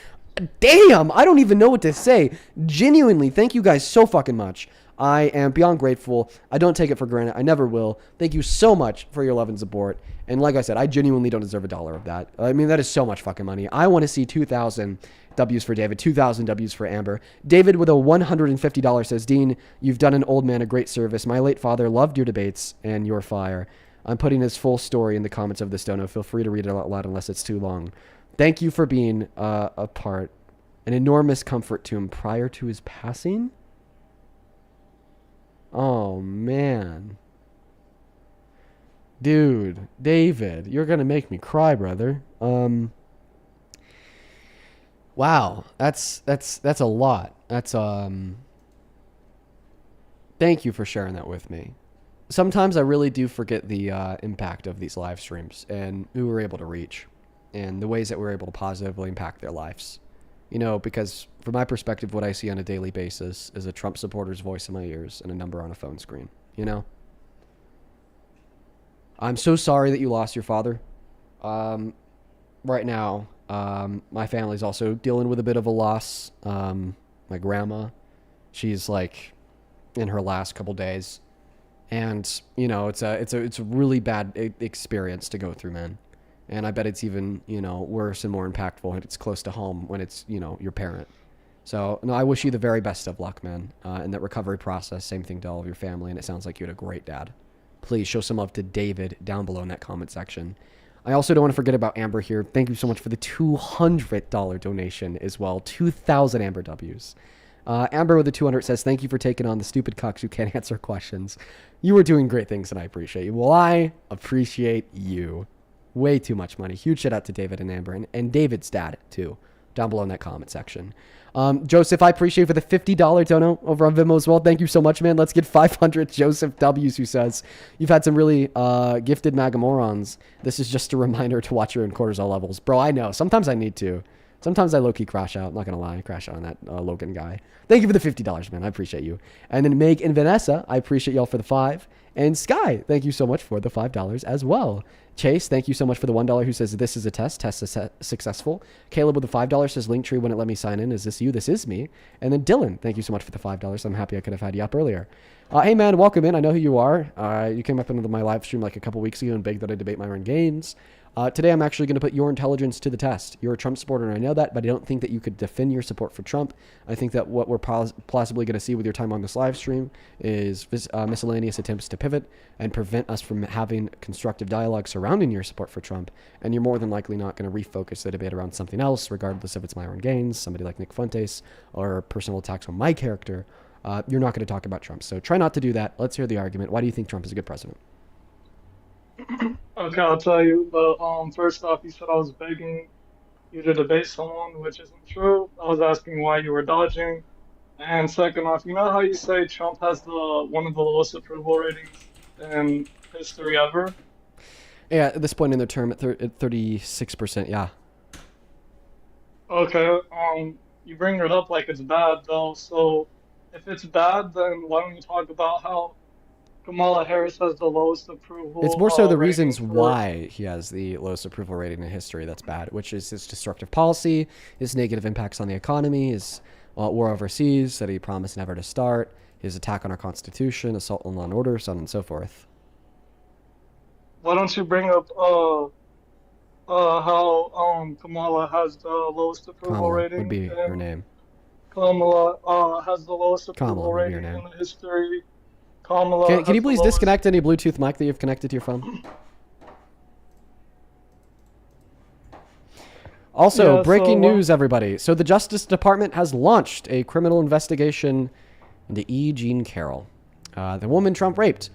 Damn, I don't even know what to say. Genuinely, thank you guys so fucking much. I am beyond grateful. I don't take it for granted. I never will. Thank you so much for your love and support. And like I said, I genuinely don't deserve $1 of that. I mean, that is so much fucking money. I want to see 2,000 W's for David, 2,000 W's for Amber. David with a $150 says, Dean, you've done an old man a great service. My late father loved your debates and your fire. I'm putting his full story in the comments of this dono. Feel free to read it out loud unless it's too long. Thank you for being a part, an enormous comfort to him prior to his passing. Oh, man. Dude, David, you're going to make me cry, brother. Wow, that's a lot. Thank you for sharing that with me. Sometimes I really do forget the impact of these live streams and who we're able to reach and the ways that we're able to positively impact their lives. You know, because from my perspective, what I see on a daily basis is a Trump supporter's voice in my ears and a number on a phone screen, you know? I'm so sorry that you lost your father. Right now, my family's also dealing with a bit of a loss. My grandma, she's like in her last couple days. And, you know, it's a really bad experience to go through, man. And I bet it's even, you know, worse and more impactful when it's close to home, when it's, you know, your parent. So, no, I wish you the very best of luck, man, in that recovery process. Same thing to all of your family, and it sounds like you had a great dad. Please show some love to David down below in that comment section. I also don't want to forget about Amber here. Thank you so much for the $200 donation as well. 2,000 Amber W's. Amber with the 200 says, thank you for taking on the stupid cucks who can't answer questions. You are doing great things, and I appreciate you. Well, I appreciate you. Way too much money. Huge shout out to David and Amber and David's dad too, down below in that comment section. Joseph, I appreciate you for the $50 dono over on Venmo as well. Thank you so much, man. Let's get 500 Joseph W's, who says, you've had some really gifted MAGA morons. This is just a reminder to watch your cortisol levels. Bro, I know. Sometimes I need to. Sometimes I low-key crash out. I'm not going to lie. I crash out on that Logan guy. Thank you for the $50, man. I appreciate you. And then Meg and Vanessa, I appreciate y'all for the 5. And Sky, thank you so much for the $5 as well. Chase, thank you so much for the $1 who says, this is a test. Test is successful. Caleb with the $5 says, Linktree wouldn't let me sign in. Is this you? This is me. And then Dylan, thank you so much for the $5. I'm happy I could have had you up earlier. Hey, man, welcome in. I know who you are. You came up into my live stream like a couple weeks ago and begged that I debate Myron Gaines. Today, I'm actually going to put your intelligence to the test. You're a Trump supporter, and I know that, but I don't think that you could defend your support for Trump. I think that what we're possibly going to see with your time on this live stream is miscellaneous attempts to pivot and prevent us from having constructive dialogue surrounding your support for Trump. And you're more than likely not going to refocus the debate around something else, regardless if it's Myron Gaines, somebody like Nick Fuentes, or personal attacks on my character. You're not going to talk about Trump. So try not to do that. Let's hear the argument. Why do you think Trump is a good president? Okay, I'll tell you. But first off, you said I was begging you to debate someone, which isn't true. I was asking why you were dodging. And second off, you know how you say Trump has one of the lowest approval ratings in history ever? Yeah, at this point in the term, at 36%, yeah. Okay, you bring it up like it's bad, though. So if it's bad, then why don't you talk about how Kamala Harris has the lowest approval? It's more so the rating reasons for- why he has the lowest approval rating in history that's bad, which is his destructive policy, his negative impacts on the economy, his war overseas that he promised never to start, his attack on our Constitution, assault on law and order, so on and so forth. Why don't you bring up how Kamala has the lowest approval Kamala rating? would be and her name. Kamala has the lowest approval Kamala would be her rating name. in history. Kamala. Can has you the please lowest- disconnect any Bluetooth mic that you've connected to your phone? Also, Yeah, breaking so, news, everybody. So the Justice Department has launched a criminal investigation into E. Jean Carroll, the woman Trump raped.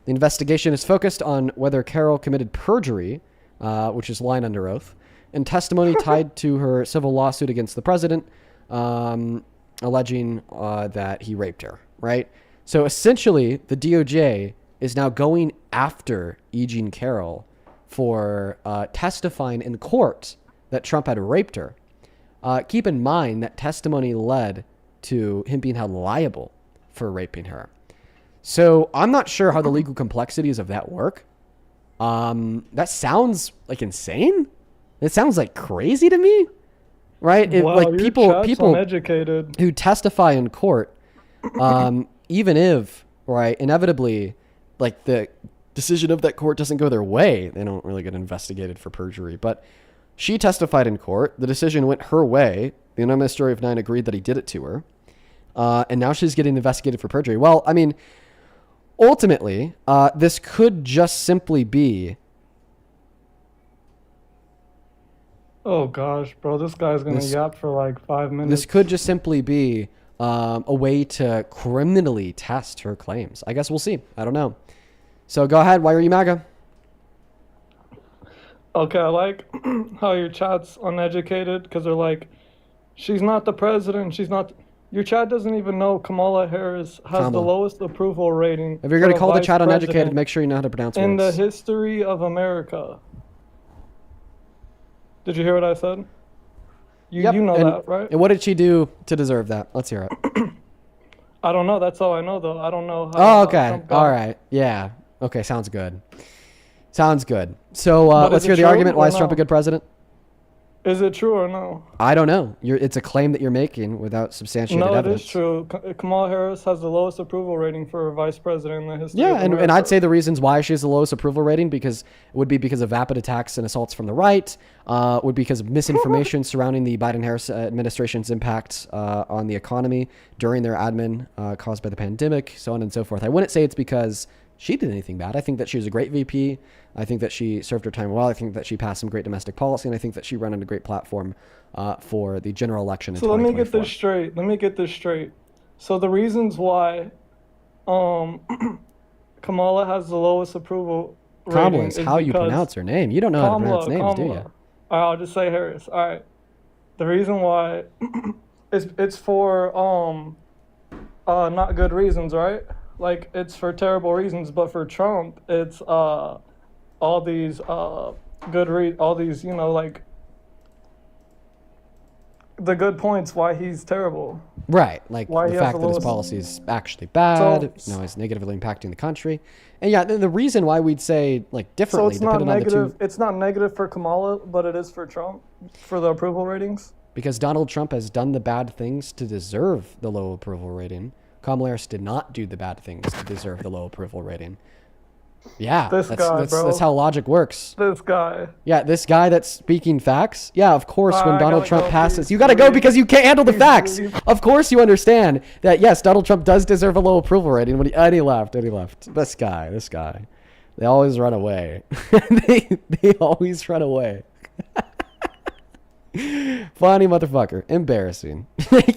The investigation is focused on whether Carroll committed perjury, which is lying under oath, and testimony tied to her civil lawsuit against the president, alleging that he raped her, right? So essentially, the DOJ is now going after E. Jean Carroll for testifying in court that Trump had raped her. Keep in mind that testimony led to him being held liable for raping her. So I'm not sure how the legal complexities of that work. That sounds like insane. It sounds like crazy to me, right? Wow, Like your people chat's uneducated. who testify in court, even if, right, inevitably, like the decision of that court doesn't go their way, they don't really get investigated for perjury. But she testified in court. The decision went her way. The anonymous jury of 9 agreed that he did it to her. And now she's getting investigated for perjury. Well, I mean, ultimately, this could just simply be... Oh gosh, bro, this guy's gonna yap for like 5 minutes. This could just simply be a way to criminally test her claims. I guess we'll see. I don't know. So go ahead. Why are you MAGA? Okay, I like how your chat's uneducated because they're like, she's not the president. She's not. Your chat doesn't even know Kamala Harris has the lowest approval rating. If you're going to call the chat uneducated, make sure you know how to pronounce words. In the history of America. Did you hear what I said? You know that, right? And what did she do to deserve that? Let's hear it. I don't know. That's all I know, though. I don't know Oh, how. okay. All right. Yeah. Okay. Sounds good. Sounds good. So let's hear the true argument. Why or is Trump a no? good president? Is it true or no? I don't know. It's a claim that you're making without substantiated No, evidence. it is true. Kamala Harris has the lowest approval rating for a vice president in the history Yeah, of and America. I'd say the reasons why she has the lowest approval rating would be because of vapid attacks and assaults from the right, would be because of misinformation surrounding the Biden-Harris administration's impact on the economy during their admin caused by the pandemic, so on and so forth. I wouldn't say it's because she did anything bad. I think that she was a great VP. I think that she served her time well. I think that she passed some great domestic policy, and I think that she ran on a great platform for the general election in 2024. So let me get this straight. So the reasons why Kamala has the lowest approval rating Kamala is is how you because pronounce her name. You don't know how to pronounce names, do you? I'll just say Harris. All right. The reason why it's for not good reasons, right? Like it's for terrible reasons, but for Trump, it's all these all these, you know, like the good points why he's terrible. Right, like Why the he has fact the that his lowest- policy is actually bad, So- he's negatively impacting the country. And yeah, the reason why we'd say like So differently, it's not depending on the negative. two, It's not negative for Kamala, but it is for Trump for the approval ratings. because Donald Trump has done the bad things to deserve the low approval rating. Kamala Harris did not do the bad things to deserve the low approval rating. Yeah, This guy, bro. that's how logic works. This guy. Yeah, this guy that's speaking facts. Yeah, of course, when I Donald gotta Trump go, passes, please, you got to go please. because you can't handle the Please facts. leave. Of course, you understand that, yes, Donald Trump does deserve a low approval rating. And he left. This guy. They always run away. they always run away. Funny motherfucker. Embarrassing.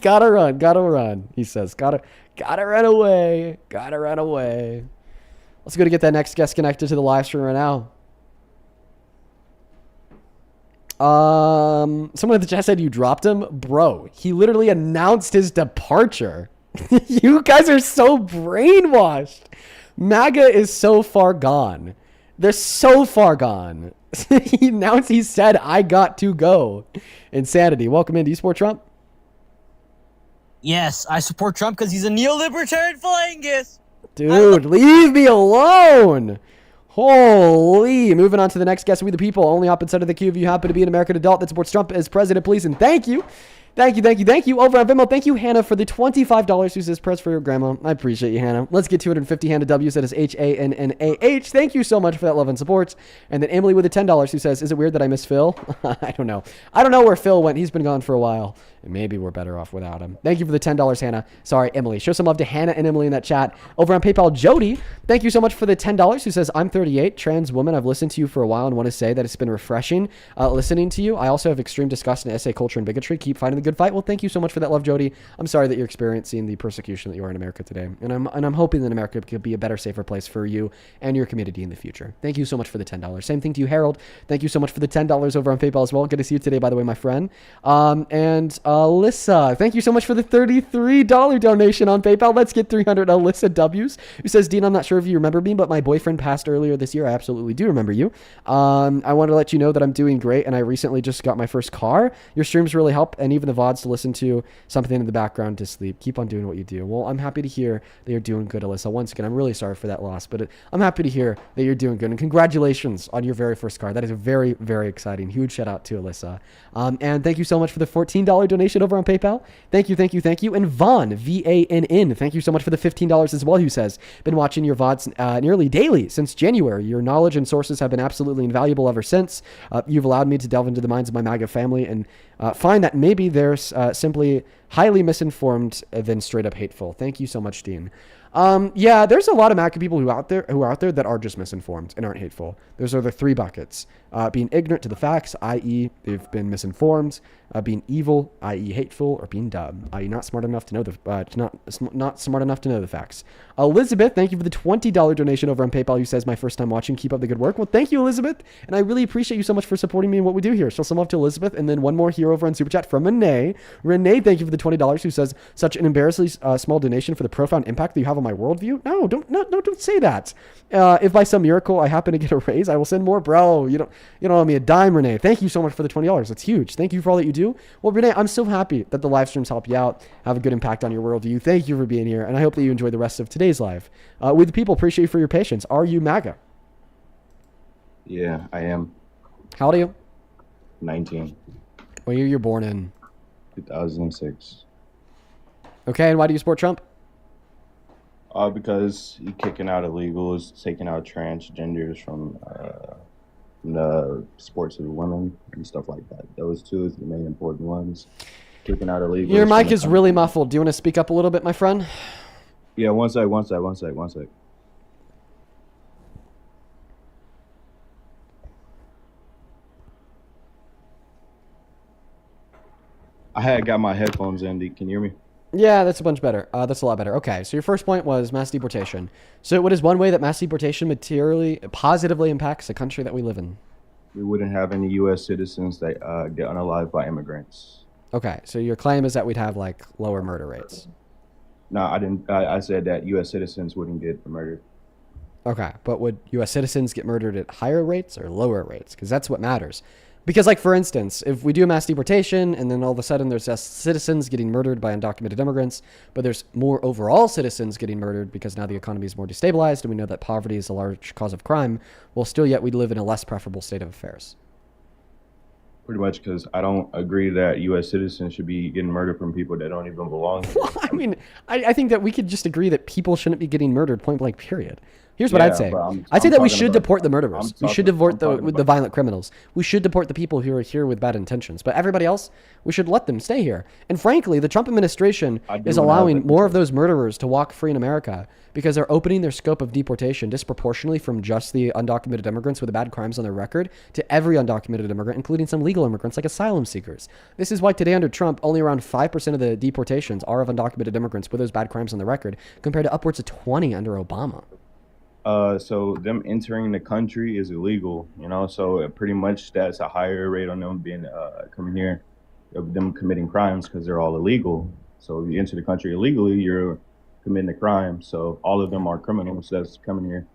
Gotta run, he says. Gotta run away. Let's go to get that next guest connected to the live stream right now. Someone in the chat said you dropped him. Bro, he literally announced his departure. You guys are so brainwashed. MAGA is so far gone. They're so far gone. He said, I got to go. Insanity. Welcome in. Do you support Trump? Yes, I support Trump because he's a neolibertarian phalangist. Dude, leave me alone. Holy. Moving on to the next guest. We the people. Only hop inside of the queue if you happen to be an American adult that supports Trump as president, please. And thank you. Thank you. Over on Venmo, thank you, Hannah, for the $25 who says press for your grandma. I appreciate you, Hannah. Let's get 250 Hannah W. That is HANNAH. Thank you so much for that love and support. And then Emily with the $10 who says, is it weird that I miss Phil? I don't know. I don't know where Phil went. He's been gone for a while. And maybe we're better off without him. Thank you for the $10, Hannah. Sorry, Emily. Show some love to Hannah and Emily in that chat. Over on PayPal, Jody, thank you so much for the $10 who says, I'm 38, trans woman. I've listened to you for a while and want to say that it's been refreshing listening to you. I also have extreme disgust in essay culture and bigotry. Keep fighting the good fight. Well, thank you so much for that love, Jody. I'm sorry that you're experiencing the persecution that you are in America today. And I'm hoping that America could be a better, safer place for you and your community in the future. Thank you so much for the $10. Same thing to you, Harold. Thank you so much for the $10 over on PayPal as well. Good to see you today, by the way, my friend. And Alyssa, thank you so much for the $33 donation on PayPal. Let's get 300 Alyssa W's, who says, Dean, I'm not sure if you remember me, but my boyfriend passed earlier this year. I absolutely do remember you. I want to let you know that I'm doing great, and I recently just got my first car. Your streams really help, and even the VODs to listen to something in the background to sleep. Keep on doing what you do. Well, I'm happy to hear that you're doing good, Alyssa. Once again, I'm really sorry for that loss, but I'm happy to hear that you're doing good, and congratulations on your very first car. That is very, very exciting. Huge shout out to Alyssa. And thank you so much for the $14 donation over on PayPal. Thank you, thank you, thank you. And Vaughn, VANN, thank you so much for the $15 as well, who says, been watching your VODs nearly daily since January. Your knowledge and sources have been absolutely invaluable ever since. You've allowed me to delve into the minds of my MAGA family and find that maybe they're simply highly misinformed than straight up hateful. Thank you so much, Dean. Yeah, there's a lot of MAGA people who are out there that are just misinformed and aren't hateful. Those are the three buckets. Being ignorant to the facts, i.e. they've been misinformed, being evil, i.e. hateful, or being dumb, i.e. not smart enough to know not smart enough to know the facts. Elizabeth, thank you for the $20 donation over on PayPal, who says, my first time watching, keep up the good work. Well, thank you, Elizabeth, and I really appreciate you so much for supporting me in what we do here. Show some love to Elizabeth, and then one more here over on Super Chat from Renee. Renee, thank you for the $20, who says, such an embarrassingly small donation for the profound impact that you have on my worldview. No, don't say that. If by some miracle I happen to get a raise, I will send more, bro. You don't owe me a dime, Renee. Thank you so much for the $20. That's huge. Thank you for all that you do. Well, Renee, I'm so happy that the live streams help you out, have a good impact on your worldview. Thank you for being here, and I hope that you enjoy the rest of today's live. With the people, appreciate you for your patience. Are you MAGA? Yeah, I am. How old are you? 19. What year you're born in? 2006. Okay, and why do you support Trump? Because he kicking out illegals, taking out transgenders from the sports of the women and stuff like that. Those two is the main important ones. Kicking out illegals. Your mic is really muffled. Do you want to speak up a little bit, my friend? Yeah, one sec. I had got my headphones in. Can you hear me? Yeah, that's a bunch better. That's a lot better. Okay, so your first point was mass deportation. So what is one way that mass deportation positively impacts the country that we live in? We wouldn't have any U.S. citizens that get unalived by immigrants. Okay, so your claim is that we'd have like lower murder rates. No, I didn't. I said that U.S. citizens wouldn't get murdered. Okay, but would U.S. citizens get murdered at higher rates or lower rates? Because that's what matters. Because, like, for instance, if we do a mass deportation and then all of a sudden there's less citizens getting murdered by undocumented immigrants, but there's more overall citizens getting murdered because now the economy is more destabilized and we know that poverty is a large cause of crime, well, still yet we live in a less preferable state of affairs. Pretty much, because I don't agree that U.S. citizens should be getting murdered from people that don't even belong here. Well, I mean, I think that we could just agree that people shouldn't be getting murdered, point blank, period. Here's what I'd say. I'd say that we should deport the murderers. We should deport the violent criminals. We should deport the people who are here with bad intentions. But everybody else, we should let them stay here. And frankly, the Trump administration is allowing more of those murderers to walk free in America because they're opening their scope of deportation disproportionately from just the undocumented immigrants with bad crimes on their record to every undocumented immigrant, including some legal immigrants like asylum seekers. This is why today under Trump, only around 5% of the deportations are of undocumented immigrants with those bad crimes on the record, compared to upwards of 20 under Obama. So them entering the country is illegal, so pretty much that's a higher rate on them being coming here, of them committing crimes because they're all illegal. So if you enter the country illegally, you're committing a crime. So all of them are criminals that's coming here.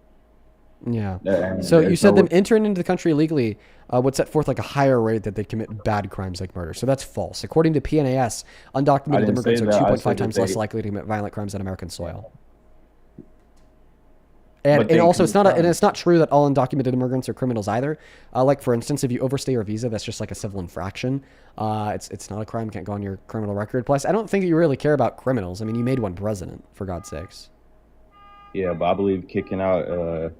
Yeah. So you said them entering into the country illegally would set forth like a higher rate that they commit bad crimes like murder. So that's false. According to PNAS, undocumented immigrants are 2.5 times less likely to commit violent crimes on American soil. And also, it's not true that all undocumented immigrants are criminals either. Like, for instance, if you overstay your visa, that's just like a civil infraction. It's not a crime, can't go on your criminal record. Plus, I don't think you really care about criminals. I mean, you made one president, for God's sakes. Yeah, but I believe kicking out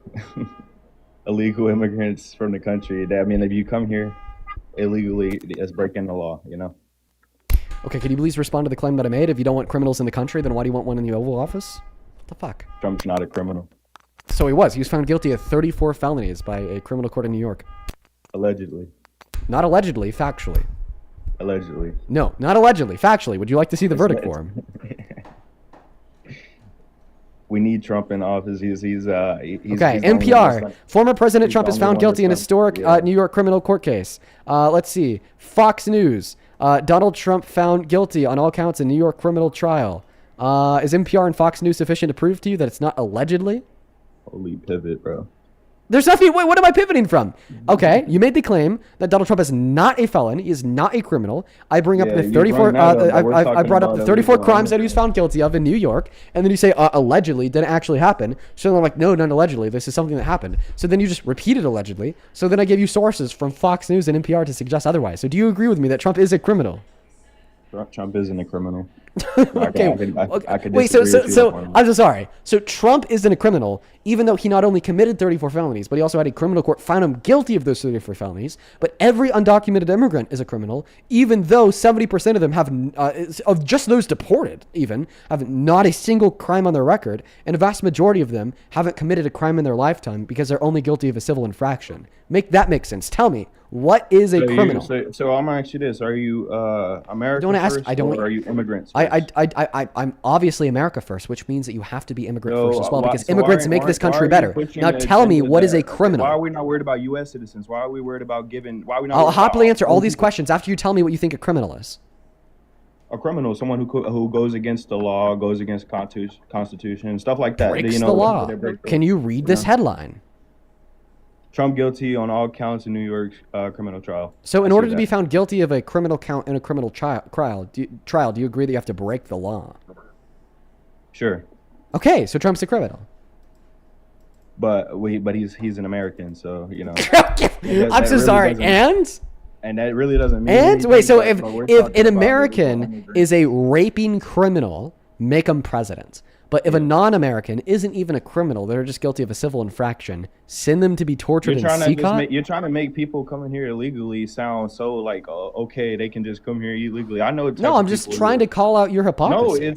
illegal immigrants from the country, if you come here illegally, it's breaking the law, Okay, can you please respond to the claim that I made? If you don't want criminals in the country, then why do you want one in the Oval Office? What the fuck? Trump's not a criminal. So he was. He was found guilty of 34 felonies by a criminal court in New York. Allegedly. Not allegedly, factually. Allegedly. No, not allegedly. Factually, would you like to see the verdict for him? We need Trump in office. He's Okay, he's the only NPR. one- Former President he's Trump the is only found one guilty in that's historic done- yeah. New York criminal court case. Let's see. Fox News. Donald Trump found guilty on all counts in New York criminal trial. Is NPR and Fox News sufficient to prove to you that it's not allegedly? Holy pivot, bro. There's nothing. Wait, what am I pivoting from? Okay, you made the claim that Donald Trump is not a felon. He is not a criminal. I bring up Yeah, the you 34. bring that up, but we're I talking brought up about the 34 illegal crimes that he was found guilty of in New York, and then you say allegedly didn't actually happen. So then I'm like, no, not allegedly. This is something that happened. So then you just repeated allegedly. So then I gave you sources from Fox News and NPR to suggest otherwise. So do you agree with me that Trump is a criminal? Trump isn't a criminal. Okay. I could Wait, so disagree with you so on that. I'm so sorry. So Trump isn't a criminal, even though he not only committed 34 felonies, but he also had a criminal court found him guilty of those 34 felonies. But every undocumented immigrant is a criminal, even though 70% of them have, of just those deported, even have not a single crime on their record, and a vast majority of them haven't committed a crime in their lifetime because they're only guilty of a civil infraction. Make that make sense. Tell me, what is a criminal? So I'm gonna ask you this: are you American Don't ask. first, I don't. or are you immigrants? I'm obviously America first, which means that you have to be immigrant first as well, because so immigrants why- make why- this why country are you better. pushing Now the tell me, agenda what is there? a criminal? Why are we not worried about U.S. citizens? Why are we worried about giving? Why are we not? I'll worried about happily answer all all these people? questions after you tell me what you think a criminal is. A criminal, someone who goes against the law, goes against constitution, stuff like that. Breaks You know, the law. they break the- Can you read this headline? Trump guilty on all counts in New York's criminal trial. So in I see order to that. be found guilty of a criminal count in a criminal trial, do you agree that you have to break the law? Sure, Okay, so Trump's a criminal. but he's an American, so you know. I'm so sorry. And that really doesn't mean. And anything, wait, so but we're if talking an about American illegal is a raping criminal, make him president. But if a non-American isn't even a criminal, they're just guilty of a civil infraction, send them to be tortured You're in trying to CCOT? you're trying to make people coming here illegally sound so like okay, they can just come here illegally. I know. No, I'm just trying to call out your hypocrisy.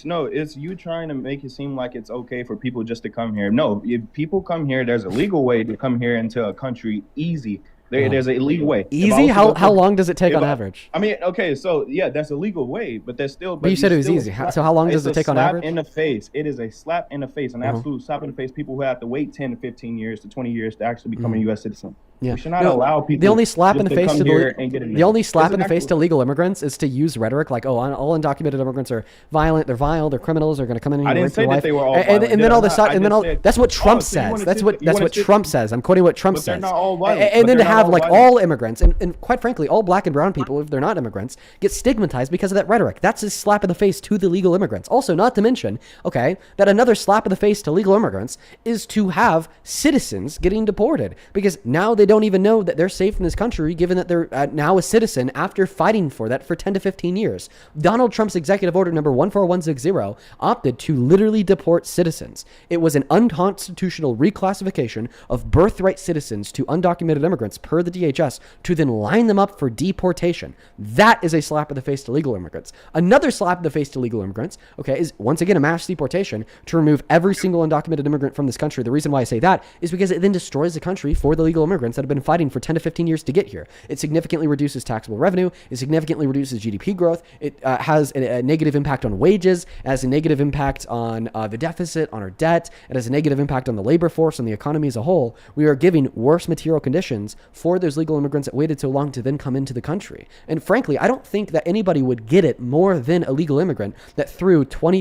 No, it's you trying to make it seem like it's okay for people just to come here. No, if people come here, there's a legal way to come here into a country easy. There's a legal way. Easy? How long does it take on average? I mean, okay, so yeah, that's a legal way, but there's still. But you said it was easy. So how long does it take on average? It's a slap in the face. It is a slap in the face, an Uh-huh. absolute slap in the face. People who have to wait 10 to 15 years to 20 years to actually become a U.S. citizen. Yeah. We should not No, allow people. The only slap in just the to face come to here and get the only slap It's in the an face to actual- legal immigrants is to use rhetoric like, "Oh, all undocumented immigrants are violent. They're vile. They're criminals. They're going to come in and I didn't rape say your that wife." they were all And violent. then They're all the not. stuff. I And then just all said- that's what Trump so you says. wanna That's sit- what you that's wanna what sit- Trump says. I'm quoting what Trump But they're says. not all violent. And But then to they're not have all like violent. all immigrants and quite frankly, all black and brown people, if they're not immigrants, get stigmatized because of that rhetoric. That's a slap in the face to the legal immigrants. Also, not to mention, okay, that another slap in the face to legal immigrants is to have citizens getting deported because now they don't even know that they're safe in this country, given that they're now a citizen after fighting for that for 10 to 15 years. Donald Trump's executive order number 14160 opted to literally deport citizens. It was an unconstitutional reclassification of birthright citizens to undocumented immigrants per the DHS to then line them up for deportation. That is a slap in the face to legal immigrants. Another slap in the face to legal immigrants, okay, is once again a mass deportation to remove every single undocumented immigrant from this country. The reason why I say that is because it then destroys the country for the legal immigrants that have been fighting for 10 to 15 years to get here. It significantly reduces taxable revenue. It significantly reduces GDP growth. It has a negative impact on wages. It has a negative impact on the deficit, on our debt. It has a negative impact on the labor force and the economy as a whole. We are giving worse material conditions for those legal immigrants that waited so long to then come into the country. And frankly, I don't think that anybody would get it more than a legal immigrant that threw 20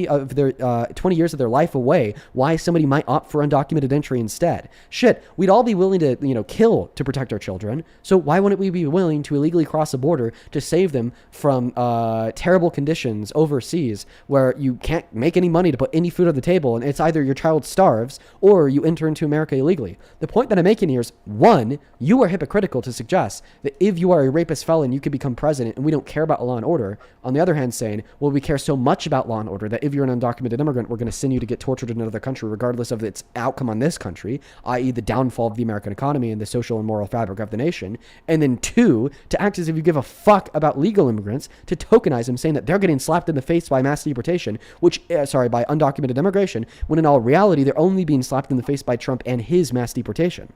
years of their life away why somebody might opt for undocumented entry instead. Shit, we'd all be willing to, kill to protect our children. So why wouldn't we be willing to illegally cross a border to save them from terrible conditions overseas where you can't make any money to put any food on the table and it's either your child starves or you enter into America illegally? The point that I'm making here is, one, you are hypocritical to suggest that if you are a rapist felon, you could become president and we don't care about law and order. On the other hand, saying, well, we care so much about law and order that if you're an undocumented immigrant, we're going to send you to get tortured in another country, regardless of its outcome on this country, i.e. the downfall of the American economy and the social and moral fabric of the nation. And then two, to act as if you give a fuck about legal immigrants, to tokenize them, saying that they're getting slapped in the face by mass deportation, by undocumented immigration, when in all reality, they're only being slapped in the face by Trump and his mass deportation.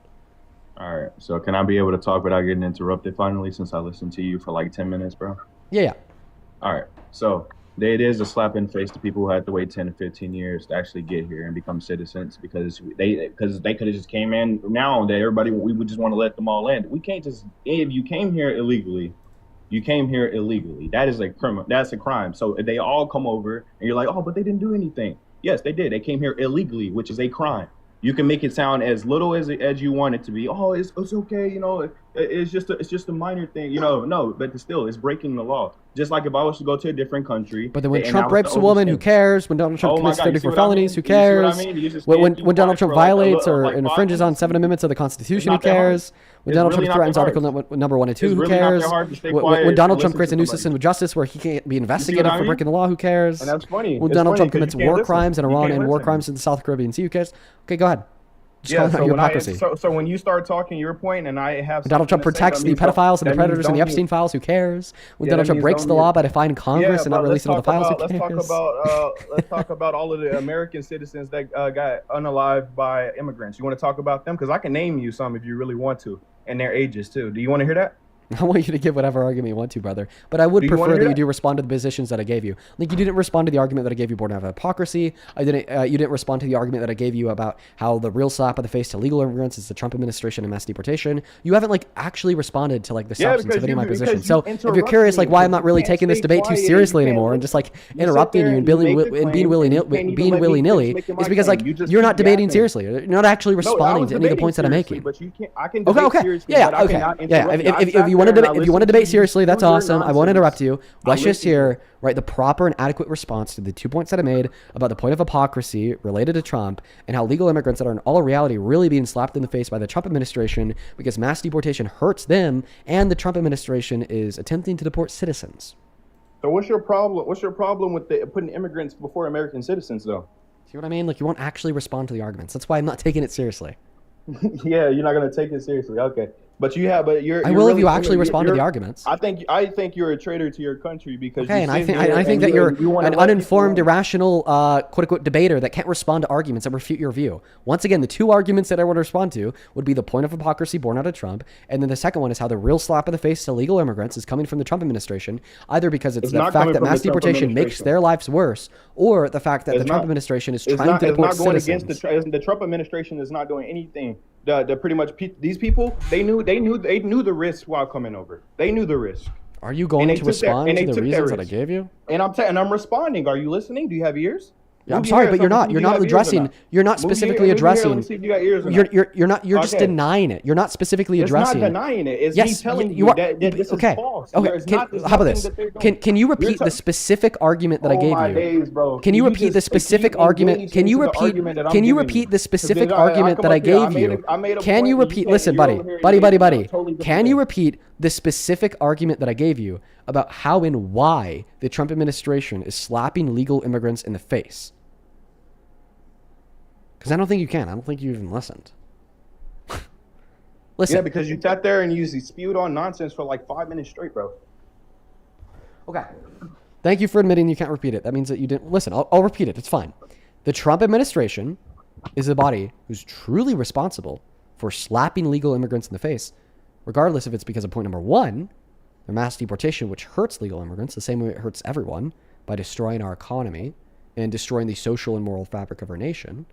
All right. So can I be able to talk without getting interrupted finally, since I listened to you for like 10 minutes, bro? Yeah. All right. So it is a slap in the face to people who had to wait 10 to 15 years to actually get here and become citizens because they could have just came in now that everybody we would just want to let them all in. We can't just if you came here illegally. You came here illegally. That is a criminal. That's a crime. So if they all come over and you're like, oh, but they didn't do anything. Yes, they did. They came here illegally, which is a crime. You can make it sound as little as you want it to be. Oh, it's okay. You know, it's just a minor thing. You know, no, but still, it's breaking the law. Just like if I was to go to a different country. But then when Trump rapes a woman, who cares? When Donald Trump commits 34 felonies, who cares? When Donald Trump violates or infringes on 7 amendments of the Constitution, who cares? When Donald Trump threatens Article number 1 and 2, who cares? When Donald Trump creates a new system of justice where he can't be investigated for breaking the law, who cares? And that's funny. When Donald Trump commits war crimes in Iran and war crimes in the South Caribbean Sea, who cares? Okay, go ahead. Just Yeah, calling out hypocrisy. so when you start talking your point and I have When Donald Trump protects the pedophiles and the predators and the Epstein files, who cares? When Donald Trump breaks the law by defying Congress and not releasing all the files, who cares? Let's talk about all of the American citizens that got unalived by immigrants. You want to talk about them? Because I can name you some if you really want to, and their ages too. Do you want to hear that? I want you to give whatever argument you want to, brother. But I would prefer that you do respond to the positions that I gave you. Like, you didn't respond to the argument that I gave you born out of hypocrisy. You didn't respond to the argument that I gave you about how the real slap of the face to legal immigrants is the Trump administration and mass deportation. You haven't, like, actually responded to, like, the substance of any of my positions. So if you're curious, like, why I'm not really taking this debate too seriously anymore and just, like, interrupting you and being willy-nilly is because, like, you're not debating seriously. You're not actually responding to any of the points that I'm making. But you can't. I can debate seriously. If you want to debate seriously, that's awesome. I won't interrupt you. Let's just hear the proper and adequate response to the 2 points that I made about the point of hypocrisy related to Trump and how legal immigrants that are in all reality really being slapped in the face by the Trump administration because mass deportation hurts them and the Trump administration is attempting to deport citizens. So what's your problem? What's your problem with putting immigrants before American citizens, though? See what I mean? Like, you won't actually respond to the arguments. That's why I'm not taking it seriously. Yeah, you're not gonna take it seriously. Okay. But you're. I will really, if you actually respond to the arguments. I think you're a traitor to your country because. Okay, and I think that you're an uninformed, irrational, quote unquote debater that can't respond to arguments that refute your view. Once again, the two arguments that I would respond to would be the point of hypocrisy born out of Trump, and then the second one is how the real slap in the face to legal immigrants is coming from the Trump administration, either because it's the fact that mass deportation makes their lives worse, or the fact that the Trump administration is trying to deport citizens. The Trump administration is not doing anything. The pretty much these people they knew the risk while coming over. They knew the risk. Are you going to respond to the reasons that I gave you? And I'm responding. Are you listening? Do you have ears? Yeah, I'm sorry, but you're not addressing. You're not specifically addressing. You're not. You're just denying it. You're not specifically addressing. It's not denying it. It's me telling you that this is false. Okay. How about this? Can you repeat the specific argument that I gave you? Can you repeat the specific argument? Can you repeat the specific argument that I gave you? Can you repeat? Listen, buddy. Can you repeat the specific argument that I gave you about how and why the Trump administration is slapping legal immigrants in the face? Because I don't think you can. I don't think you even listened. Listen. Yeah, because you sat there and you spewed on nonsense for like 5 minutes straight, bro. Okay. Thank you for admitting you can't repeat it. That means that you didn't listen. I'll repeat it. It's fine. The Trump administration is a body who's truly responsible for slapping legal immigrants in the face, regardless if it's because of point number one, the mass deportation, which hurts legal immigrants the same way it hurts everyone by destroying our economy and destroying the social and moral fabric of our nation,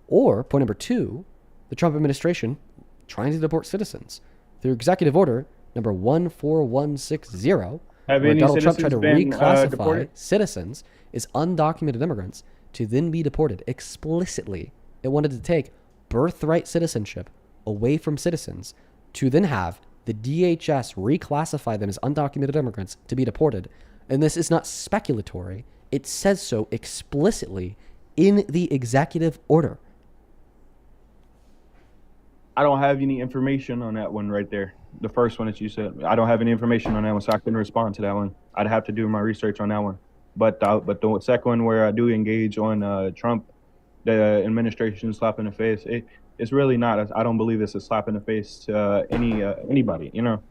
or point number two, the Trump administration trying to deport citizens through executive order number 14160, where Donald Trump tried to reclassify citizens as undocumented immigrants to then be deported explicitly. It wanted to take birthright citizenship away from citizens to then have the DHS reclassify them as undocumented immigrants to be deported. And this is not speculatory. It says so explicitly in the executive order. I don't have any information on that one right there. The first one that you said, I don't have any information on that one, so I couldn't respond to that one. I'd have to do my research on that one. But the second one where I do engage on Trump, the administration slap in the face, it's really not. I don't believe it's a slap in the face to anybody. You know,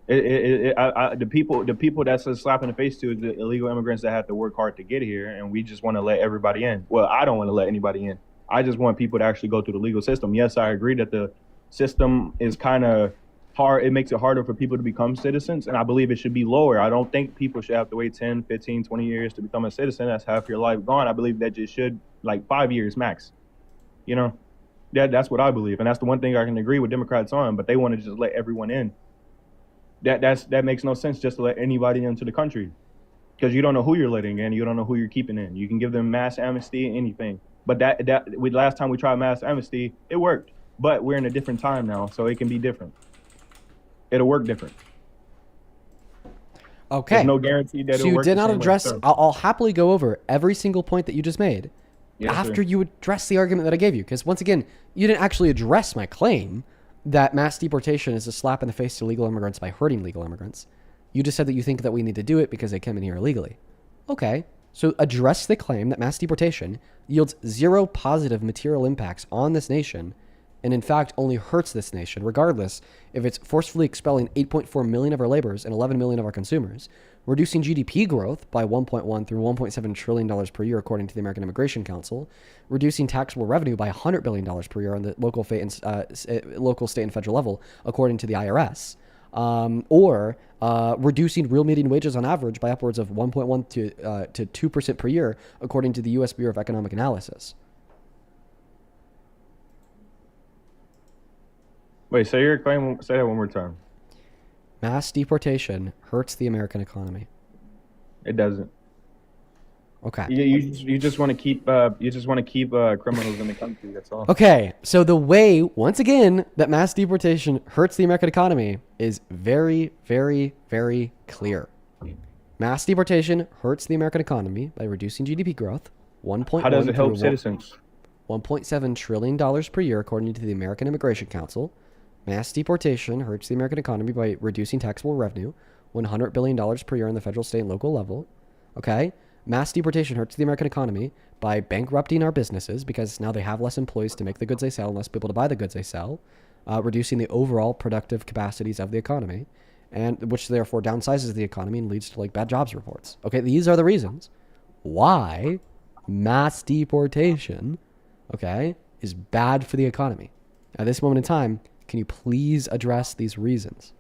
the people that's a slap in the face to is the illegal immigrants that have to work hard to get here, and we just want to let everybody in. Well, I don't want to let anybody in. I just want people to actually go through the legal system. Yes, I agree that the system is kind of hard. It makes it harder for people to become citizens, and I believe it should be lower. I don't think people should have to wait 10, 15, 20 years to become a citizen. That's half your life gone. I believe that just should, like, 5 years max. You know, that's what I believe, and that's the one thing I can agree with Democrats on. But they want to just let everyone in. That makes no sense, just to let anybody into the country, because you don't know who you're letting in, you don't know who you're keeping in. You can give them mass amnesty, anything. But last time we tried mass amnesty, it worked. But we're in a different time now, so it can be different. It'll work different. Okay. There's no guarantee that so it'll you work did the not same way, address. sir. I'll happily go over every single point that you just made after you address the argument that I gave you. Because once again, you didn't actually address my claim that mass deportation is a slap in the face to legal immigrants by hurting legal immigrants. You just said that you think that we need to do it because they came in here illegally. Okay. So address the claim that mass deportation yields zero positive material impacts on this nation, and in fact only hurts this nation, regardless if it's forcefully expelling 8.4 million of our laborers and 11 million of our consumers, reducing GDP growth by 1.1 through 1.7 trillion dollars per year, according to the American Immigration Council, reducing taxable revenue by $100 billion per year on the local, state, and federal level, according to the IRS. Or reducing real median wages on average by upwards of 1.1 to 2% per year, according to the U.S. Bureau of Economic Analysis. Wait, say your claim. Say that one more time. Mass deportation hurts the American economy. It doesn't. Okay. You just want to keep criminals in the country. That's all. Okay. So the way, once again, that mass deportation hurts the American economy is very, very, very clear. Mass deportation hurts the American economy by reducing GDP growth. 1.1 How does it help citizens? $1.7 trillion per year, according to the American Immigration Council. Mass deportation hurts the American economy by reducing taxable revenue, $100 billion per year on the federal, state, and local level. Okay? Mass deportation hurts the American economy by bankrupting our businesses because now they have less employees to make the goods they sell and less people to buy the goods they sell, reducing the overall productive capacities of the economy, and which therefore downsizes the economy and leads to like bad jobs reports. Okay, these are the reasons why mass deportation, okay, is bad for the economy. At this moment in time, can you please address these reasons?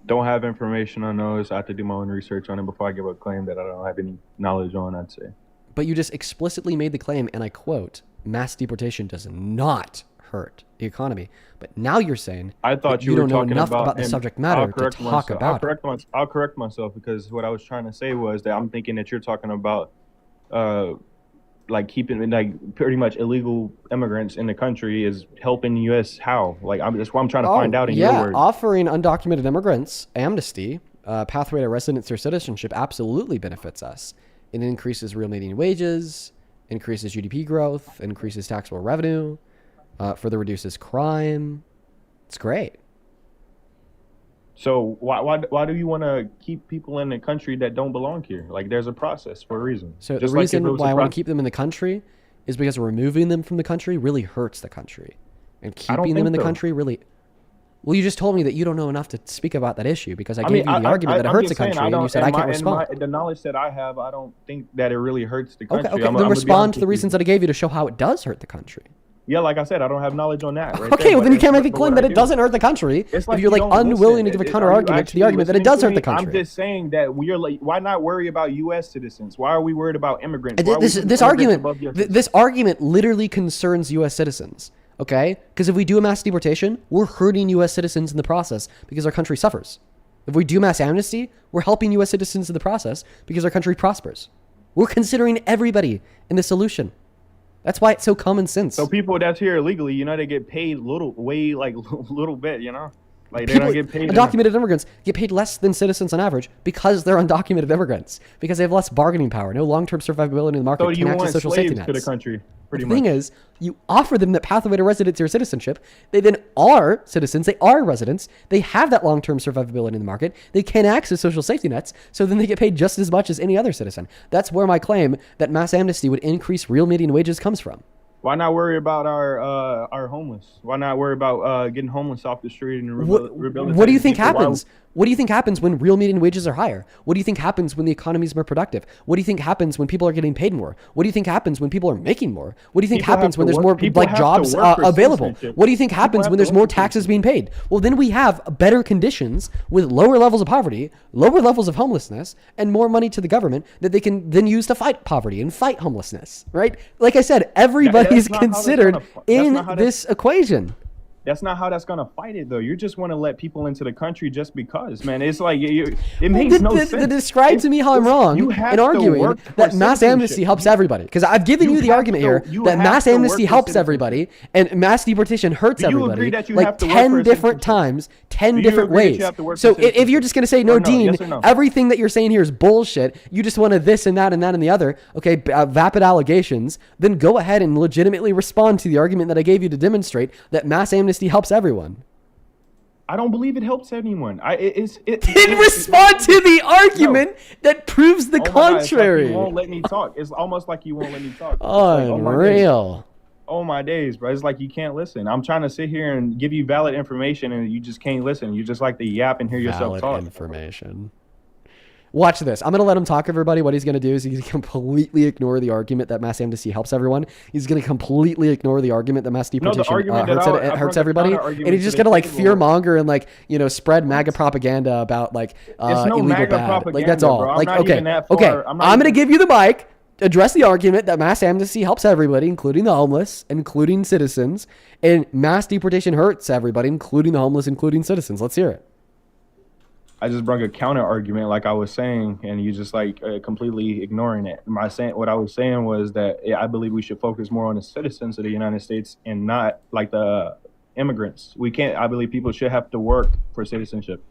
Don't have information on those. I have to do my own research on it before I give a claim that I don't have any knowledge on, I'd say. But you just explicitly made the claim, and I quote, mass deportation does not hurt the economy. But now you're saying I thought you don't were know talking enough about about the and subject matter to talk about it. I'll correct myself because what I was trying to say was that I'm thinking that you're talking about like keeping like pretty much illegal immigrants in the country is helping the U.S. How? Like that's what I'm trying to find out in your words. Offering undocumented immigrants amnesty, pathway to residence or citizenship absolutely benefits us. It increases real median wages, increases GDP growth, increases taxable revenue, further reduces crime. It's great. So why do you want to keep people in the country that don't belong here? Like there's a process for a reason. So Just the like reason if it was why a I want pro- to keep them in the country is because removing them from the country really hurts the country. And keeping them in the country really... Well, you just told me that you don't know enough to speak about that issue because I gave you the argument that it hurts the country and you said I can't respond. The knowledge that I have, I don't think that it really hurts the country. Okay, then respond to the reasons that I gave you to show how it does hurt the country. Yeah, like I said, I don't have knowledge on that. Right Okay, there, well then you but can't make the but claim what that I it do- doesn't hurt the country It's if like you're like you don't unwilling to listen. give a Are counter you argument to the actually argument that it does hurt the listening to me? country. I'm just saying that we're like, why not worry about U.S. citizens? Why are we worried about immigrants? And Why are we this putting this immigrants argument above U.S. this argument literally concerns U.S. citizens. Okay, because if we do a mass deportation, we're hurting U.S. citizens in the process because our country suffers. If we do mass amnesty, we're helping U.S. citizens in the process because our country prospers. We're considering everybody in the solution. That's why it's so common sense. So people that's here illegally, you know, they get paid little bit, you know? Like they don't get paid enough. Undocumented immigrants get paid less than citizens on average because they're undocumented immigrants, because they have less bargaining power, no long-term survivability in the market, So you can access want social safety slaves nets. to the country, pretty The much. thing is, you offer them that pathway to residency or citizenship. They then are citizens. They are residents. They have that long-term survivability in the market. They can access social safety nets. So then they get paid just as much as any other citizen. That's where my claim that mass amnesty would increase real median wages comes from. Why not worry about our homeless? Why not worry about getting homeless off the street and What do you think happens What do you think happens when real median wages are higher? What do you think happens when the economy is more productive? What do you think happens when people are getting paid more? What do you think happens when people are making more? What do you think happens when there's more like jobs available? What do you think happens when there's more taxes being paid? Well, then we have better conditions with lower levels of poverty, lower levels of homelessness, and more money to the government that they can then use to fight poverty and fight homelessness, right? Like I said, everybody's considered in this equation. That's not how that's gonna fight it, though. You just want to let people into the country just because, man. It's like it makes no sense. Describe to me how I'm wrong in arguing that mass amnesty helps everybody. Because I've given you the argument here that mass amnesty helps everybody and mass deportation hurts everybody, like 10 different times, 10 different ways. So if you're just gonna say no, Dean, everything that you're saying here is bullshit. You just want to this and that and that and the other. Okay, vapid allegations. Then go ahead and legitimately respond to the argument that I gave you to demonstrate that mass amnesty helps everyone. I don't believe it helps anyone. Respond to the argument that proves the contrary. God, you won't let me talk. It's almost like you won't let me talk. Unreal. Oh my days, bro. It's like you can't listen. I'm trying to sit here and give you valid information and you just can't listen. You just like to yap and hear yourself talk. Information. Watch this. I'm going to let him talk, everybody. What he's going to do is he's going to completely ignore the argument that mass amnesty helps everyone. He's going to completely ignore the argument that mass deportation hurts everybody. And he's just going to like fear monger and like, you know, spread MAGA propaganda about like illegal bad. Like that's all. Like, okay. I'm going to give you the mic. Address the argument that mass amnesty helps everybody, including the homeless, including citizens, and mass deportation hurts everybody, including the homeless, including citizens. Let's hear it. I just brought a counter argument, like I was saying, and you just like completely ignoring it. What I was saying was that I believe we should focus more on the citizens of the United States and not like the immigrants. I believe people should have to work for citizenship.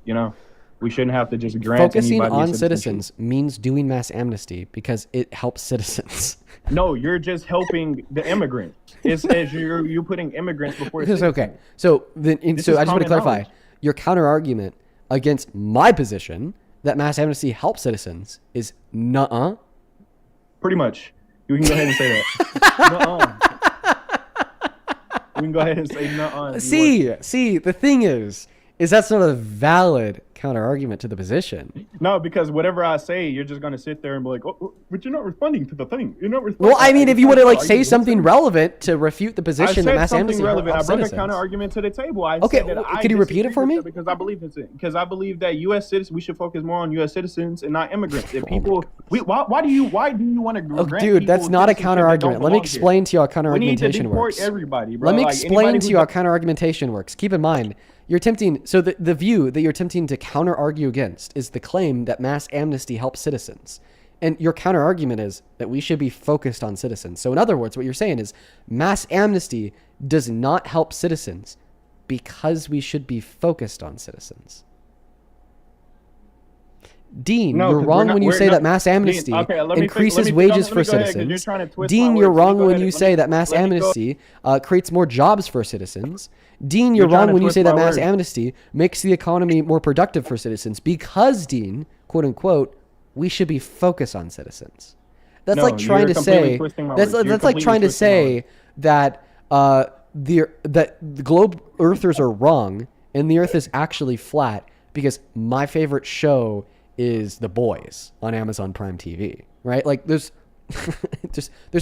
You know, we shouldn't have to just grant focusing anybody on citizens means doing mass amnesty because it helps citizens. No, you're just helping the immigrants. It's you're putting immigrants before citizens. Okay, so I just want to clarify your counter argument against my position that mass amnesty helps citizens is nuh-uh. Pretty much. You can go ahead and say that. Nuh-uh. We can go ahead and say nuh-uh. See, the thing is that's not a valid counter argument to the position. No, because whatever I say, you're just gonna sit there and be like, "Oh, but you're not responding to the thing. You're not responding." Well, I mean, if you want to like say something relevant to refute the position that mass amnesty helps citizens. I brought a counter argument to the table. Could you repeat it for me? Because I believe I believe that U.S. citizens, we should focus more on U.S. citizens and not immigrants. If people, why do you want to? Oh, dude, that's not a counter argument. Let me explain to you how counter argumentation works. Everybody, bro. Let me explain to you how counter argumentation works. Keep in mind. You're attempting, so the view that you're attempting to counter argue against is the claim that mass amnesty helps citizens. And your counter argument is that we should be focused on citizens. So in other words, what you're saying is mass amnesty does not help citizens because we should be focused on citizens. Dean, you're wrong when you say that mass amnesty increases wages for citizens. Dean, you're wrong when you say that mass amnesty creates more jobs for citizens. Dean, you're wrong when you say that mass amnesty makes the economy more productive for citizens because, Dean, quote unquote, we should be focused on citizens. That's like trying to say that's like trying to say that the globe earthers are wrong and the earth is actually flat because my favorite show is The Boys on Amazon Prime TV, right? Like there's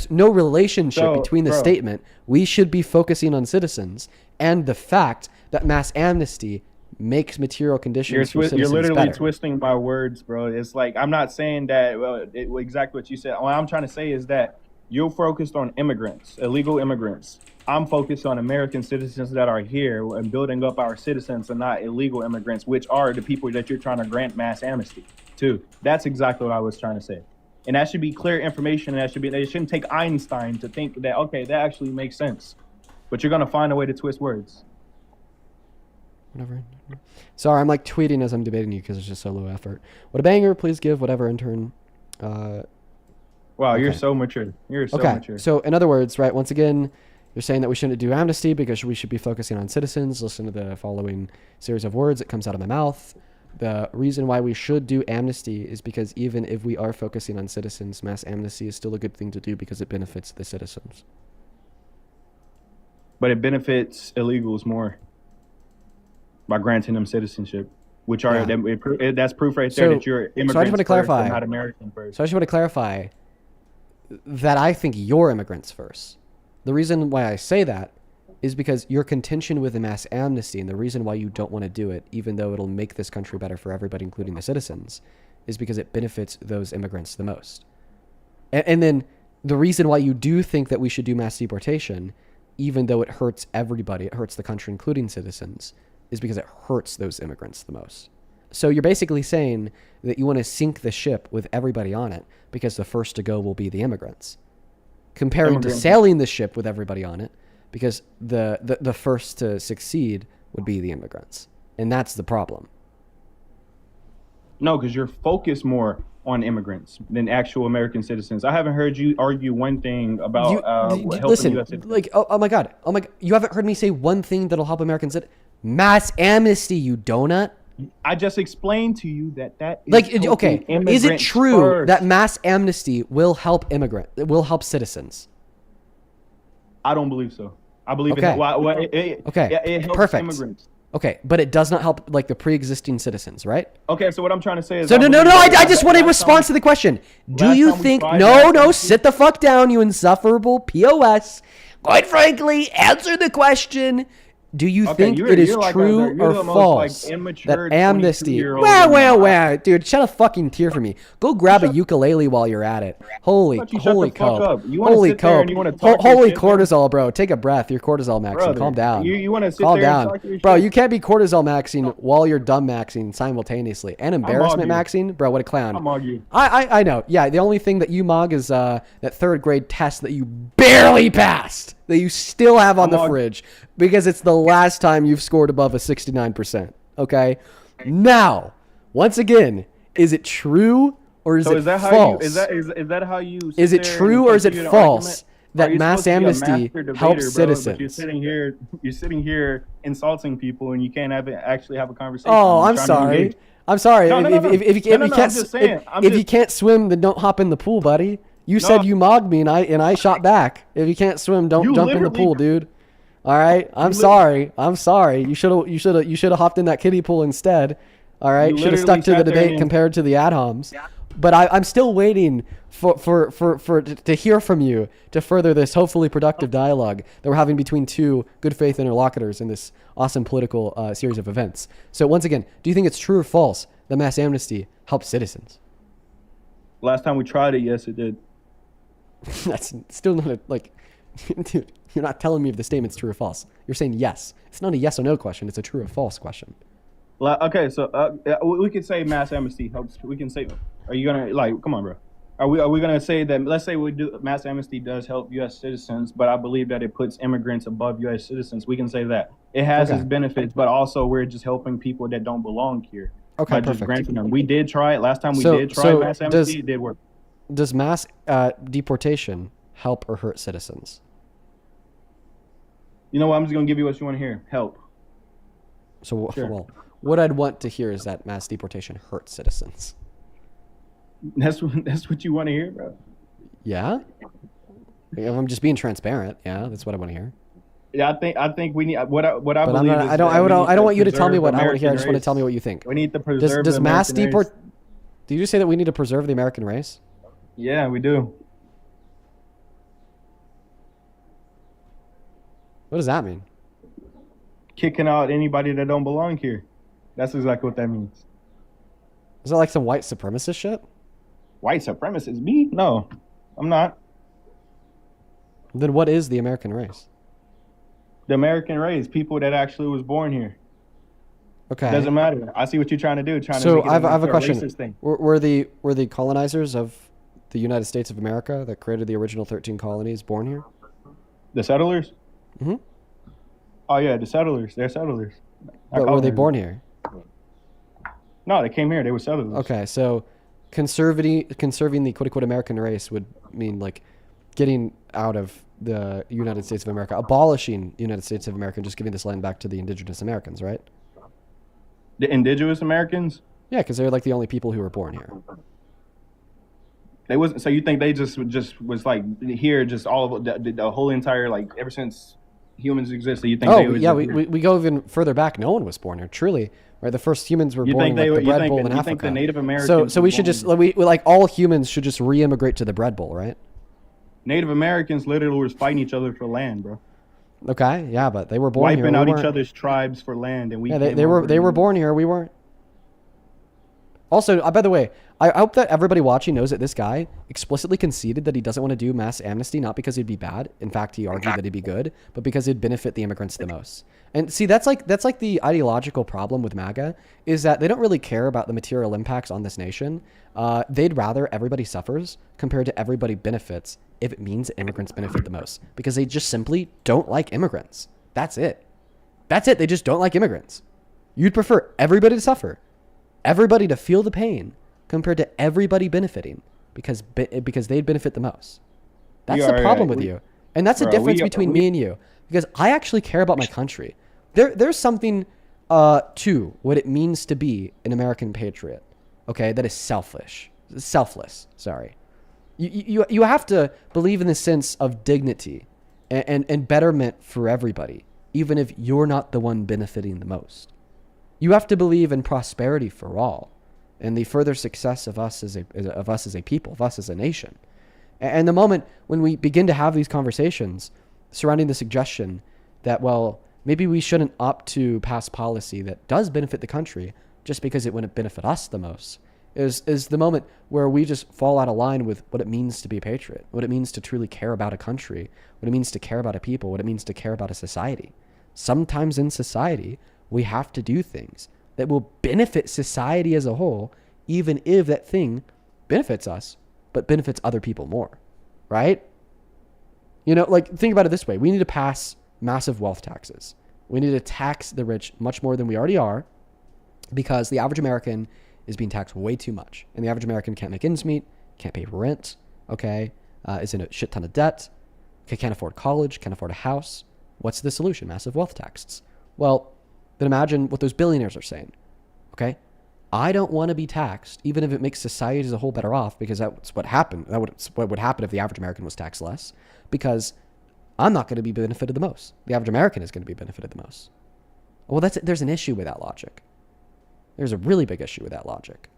no relationship between the statement we should be focusing on citizens and the fact that mass amnesty makes material conditions for citizens You're literally better. twisting my words, bro. It's like I'm not saying that exactly what you said. What I'm trying to say is that you're focused on immigrants, illegal immigrants. I'm focused on American citizens that are here and building up our citizens and not illegal immigrants, which are the people that you're trying to grant mass amnesty to. That's exactly what I was trying to say. And that should be clear information. And it shouldn't take Einstein to think that, okay, that actually makes sense. But you're going to find a way to twist words. Whatever. Sorry, I'm like tweeting as I'm debating you because it's just so low effort. What a banger. Please give whatever intern. Wow, okay. You're so mature. You're so mature. So in other words, right, once again, you're saying that we shouldn't do amnesty because we should be focusing on citizens. Listen to the following series of words that comes out of my mouth. The reason why we should do amnesty is because even if we are focusing on citizens, mass amnesty is still a good thing to do because it benefits the citizens. But it benefits illegals more by granting them citizenship. which are Yeah. that's proof right there that you're immigrants so I just want to first, clarify. and not American first. So I just want to clarify that I think you're immigrants first. The reason why I say that is because your contention with the mass amnesty and the reason why you don't want to do it, even though it'll make this country better for everybody, including the citizens, is because it benefits those immigrants the most. And then the reason why you do think that we should do mass deportation, even though it hurts everybody, it hurts the country, including citizens, is because it hurts those immigrants the most. So you're basically saying that you want to sink the ship with everybody on it because the first to go will be the immigrants, comparing to sailing the ship with everybody on it because the first to succeed would be the immigrants. And that's the problem. No, because you're focused more on immigrants than actual American citizens. I haven't heard you argue one thing about helping listen, U.S. citizens. like, oh my God, you haven't heard me say one thing that'll help Americans. Mass amnesty, you donut. I just explained to you that is like, okay, is it true first. that mass amnesty will help citizens? I don't believe so. I believe Okay. it helps Perfect. immigrants. Okay, but it does not help like the pre-existing citizens, right? Okay, so what I'm trying to say is... So no, I just want a response to the question. Do you think... No, sit the fuck down, you insufferable POS. Quite frankly, answer the question. Do you think it is true or false that amnesty... Wow, dude, shed a fucking tear for me. Go grab a ukulele while you're at it. Holy cope. Holy cortisol, bro. Take a breath. You're cortisol maxing. Brother, Calm down. You want to sit Calm there down. and talk your Bro, shit? you can't be cortisol maxing while you're dumb maxing simultaneously. And embarrassment argue. maxing? Bro, what a clown. I'm arguing. I know. Yeah, the only thing that you mog is that third grade test that you barely passed, that you still have on the fridge, because it's the last time you've scored above a 69%. Okay? Now, once again, is it true or is it false? Is that how you... Is it true or is it false that mass amnesty helps But citizens? you're sitting here insulting people, and you can't actually have a conversation. Oh, I'm sorry. I'm sorry. If you can't swim, then don't hop in the pool, buddy. You said you mogged me, and I shot back. If you can't swim, don't jump in the pool, dude. All right. I'm sorry. You should have hopped in that kiddie pool instead. All right. Should have stuck to the debate compared to the ad homs. But I'm still waiting to hear from you to further this hopefully productive dialogue that we're having between two good faith interlocutors in this awesome political series of events. So once again, do you think it's true or false that mass amnesty helps citizens? Last time we tried it, yes, it did. That's still not dude, you're not telling me if the statement's true or false. You're saying yes. It's not a yes or no question. It's a true or false question. Okay, so we could say mass amnesty helps. We can say, are you gonna come on, bro? Are we gonna say that? Let's say we do mass amnesty does help U.S. citizens, but I believe that it puts immigrants above U.S. citizens. We can say that it has its benefits, but also we're just helping people that don't belong here. Okay, by perfect. Just granting them. We did try it last time. We did try mass amnesty. It did work. Does mass deportation help or hurt citizens? You know what? I'm just gonna give you what you want to hear. Help. So, well, what I'd want to hear is that mass deportation hurts citizens. That's what you want to hear, bro. Yeah. If I'm just being transparent, yeah, that's what I want to hear. Yeah, I think we need what I but believe. I don't want you to tell me what I want to hear. I just want to tell me what you think. We need to preserve. Does the mass American deport? race. Do you just say that we need to preserve the American race? Yeah, we do. What does that mean? Kicking out anybody that don't belong here. That's exactly what that means. Is that like some white supremacist shit? White supremacist? Me? No, I'm not. Then what is the American race? The American race, people that actually was born here. Okay. Doesn't matter. I see what you're trying to do. So I have a question. Racist thing. Were the colonizers of the United States of America that created the original 13 colonies born here? The settlers? Mm-hmm. Oh yeah, the settlers. They're settlers. But were they born here? No, they came here. They were settlers. Okay, so conserving the quote-unquote American race would mean like getting out of the United States of America, abolishing the United States of America, and just giving this land back to the indigenous Americans, right? The indigenous Americans? Yeah, because they're like the only people who were born here. They wasn't. So you think they just was like here, just all of the whole entire like ever since humans existed? You think? Oh yeah, we go even further back. No one was born here. Truly, right? The first humans were You born think in, they like, the you bread think bowl in you Africa. think the Native So Americans we should just we like all humans should just re-immigrate to the bread bowl, right? Native Americans literally was fighting each other for land, bro. Okay, yeah, but they were born Wiping here. out we each weren't. other's tribes for land, and we Yeah, came they over were and- born here. We weren't. Also, by the way, I hope that everybody watching knows that this guy explicitly conceded that he doesn't want to do mass amnesty, not because he'd be bad. In fact, he argued that he'd be good, but because it'd benefit the immigrants the most. And see, that's like the ideological problem with MAGA, is that they don't really care about the material impacts on this nation. They'd rather everybody suffers compared to everybody benefits if it means immigrants benefit the most, because they just simply don't like immigrants. That's it. That's it. They just don't like immigrants. You'd prefer everybody to suffer, everybody to feel the pain, compared to everybody benefiting because they'd benefit the most. That's the problem with you. And that's the difference between me and you, because I actually care about my country. There's something to what it means to be an American patriot, okay, that is selfless, sorry. You have to believe in the sense of dignity and betterment for everybody, even if you're not the one benefiting the most. You have to believe in prosperity for all and the further success of us as a people, of us as a nation. And the moment when we begin to have these conversations surrounding the suggestion that, well, maybe we shouldn't opt to pass policy that does benefit the country just because it wouldn't benefit us the most, is the moment where we just fall out of line with what it means to be a patriot, what it means to truly care about a country, what it means to care about a people, what it means to care about a society. Sometimes in society, we have to do things that will benefit society as a whole, even if that thing benefits us, but benefits other people more, right? You know, like, think about it this way. We need to pass massive wealth taxes. We need to tax the rich much more than we already are, because the average American is being taxed way too much. And the average American can't make ends meet, can't pay rent, okay, is in a shit ton of debt, okay, can't afford college, can't afford a house. What's the solution? Massive wealth taxes. Well, then imagine what those billionaires are saying, okay? I don't want to be taxed, even if it makes society as a whole better off, because that's what happened. That's what would happen if the average American was taxed less, because I'm not going to be benefited the most. The average American is going to be benefited the most. Well, there's an issue with that logic. There's a really big issue with that logic.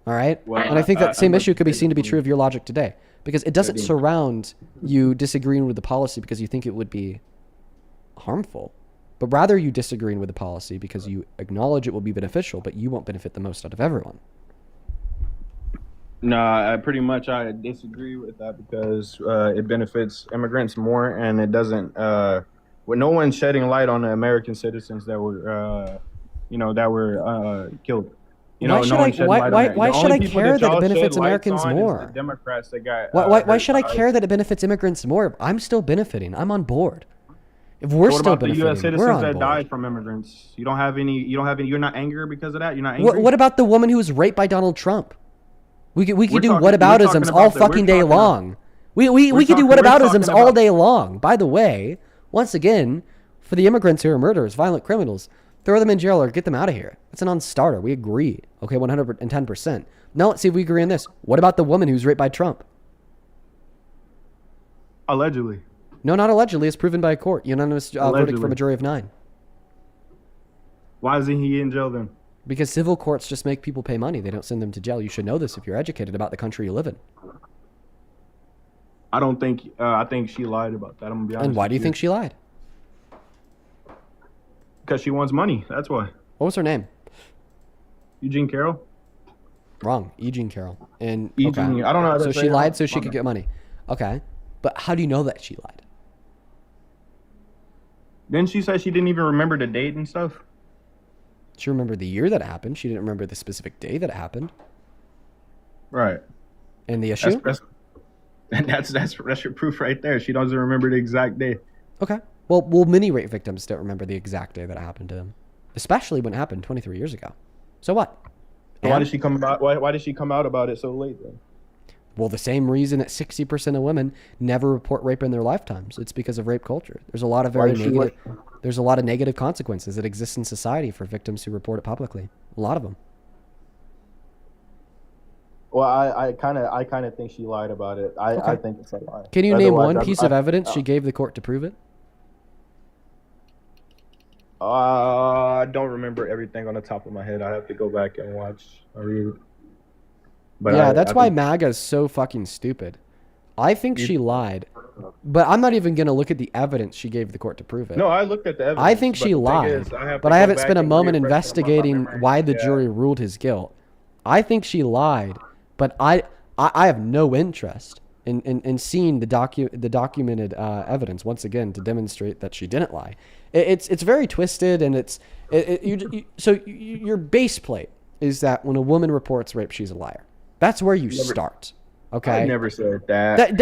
All right? Well, and I think that same issue could be seen to be true of your logic today, because it doesn't surround you disagreeing with the policy because you think it would be harmful, but rather you disagreeing with the policy because you acknowledge it will be beneficial, but you won't benefit the most out of everyone. No, I disagree with that because it benefits immigrants more, and it doesn't. With no one shedding light on the American citizens that were, killed. Why should I care that it benefits Americans more? The Democrats that got. Why should I care that it benefits immigrants more? I'm still benefiting. I'm on board. If we're what still about the benefiting, U.S. citizens we're on that board. died from immigrants? You don't have any. You're not angry because of that. You're not angry. What about the woman who was raped by Donald Trump? We could do talking- whataboutisms we're all talking fucking day about- long. We could do we're whataboutisms talking all about- day long. By the way, once again, for the immigrants who are murderers, violent criminals, throw them in jail or get them out of here. It's a non-starter. We agree. Okay, 110%. Now let's see if we agree on this. What about the woman who's raped by Trump? Allegedly. No, not allegedly. It's proven by a court. Unanimous verdict for a Allegedly. majority of 9. Why isn't he in jail then? Because civil courts just make people pay money. They don't send them to jail. You should know this if you're educated about the country you live in. I don't think. I think she lied about that. I'm gonna be honest. And why do you think she lied? Because she wants money. That's why. What was her name? Eugene Carroll. Wrong. Eugene Carroll. And Eugene, okay. I don't know how to So say she it. lied so she My could bad. get money. Okay. But how do you know that she lied? Then she said she didn't even remember the date and stuff. She remembered the year that it happened. She didn't remember the specific day that it happened. Right. And the issue? That's your proof right there. She doesn't remember the exact day. Okay. Well, many rape victims don't remember the exact day that it happened to them, especially when it happened 23 years ago. So what? So why did she come about? Why did she come out about it so late then? Well, the same reason that 60% of women never report rape in their lifetimes. It's because of rape culture. There's a lot of there's a lot of negative consequences that exist in society for victims who report it publicly. A lot of them. Well, I kind of think she lied about it. I think it's a lie. Can you name Otherwise, one piece of evidence she gave the court to prove it? I don't remember everything on the top of my head. I have to go back and watch. Read. But yeah, that's why think, MAGA is so fucking stupid. I think she lied, but I'm not even going to look at the evidence she gave the court to prove it. No, I looked at the evidence. I think she lied, but I haven't spent a moment investigating why the jury ruled his guilt. I think she lied, but I have no interest in seeing the documented evidence once again to demonstrate that she didn't lie. It's very twisted, and so your base plate is that when a woman reports rape, she's a liar. That's where you start. Okay. I never said that.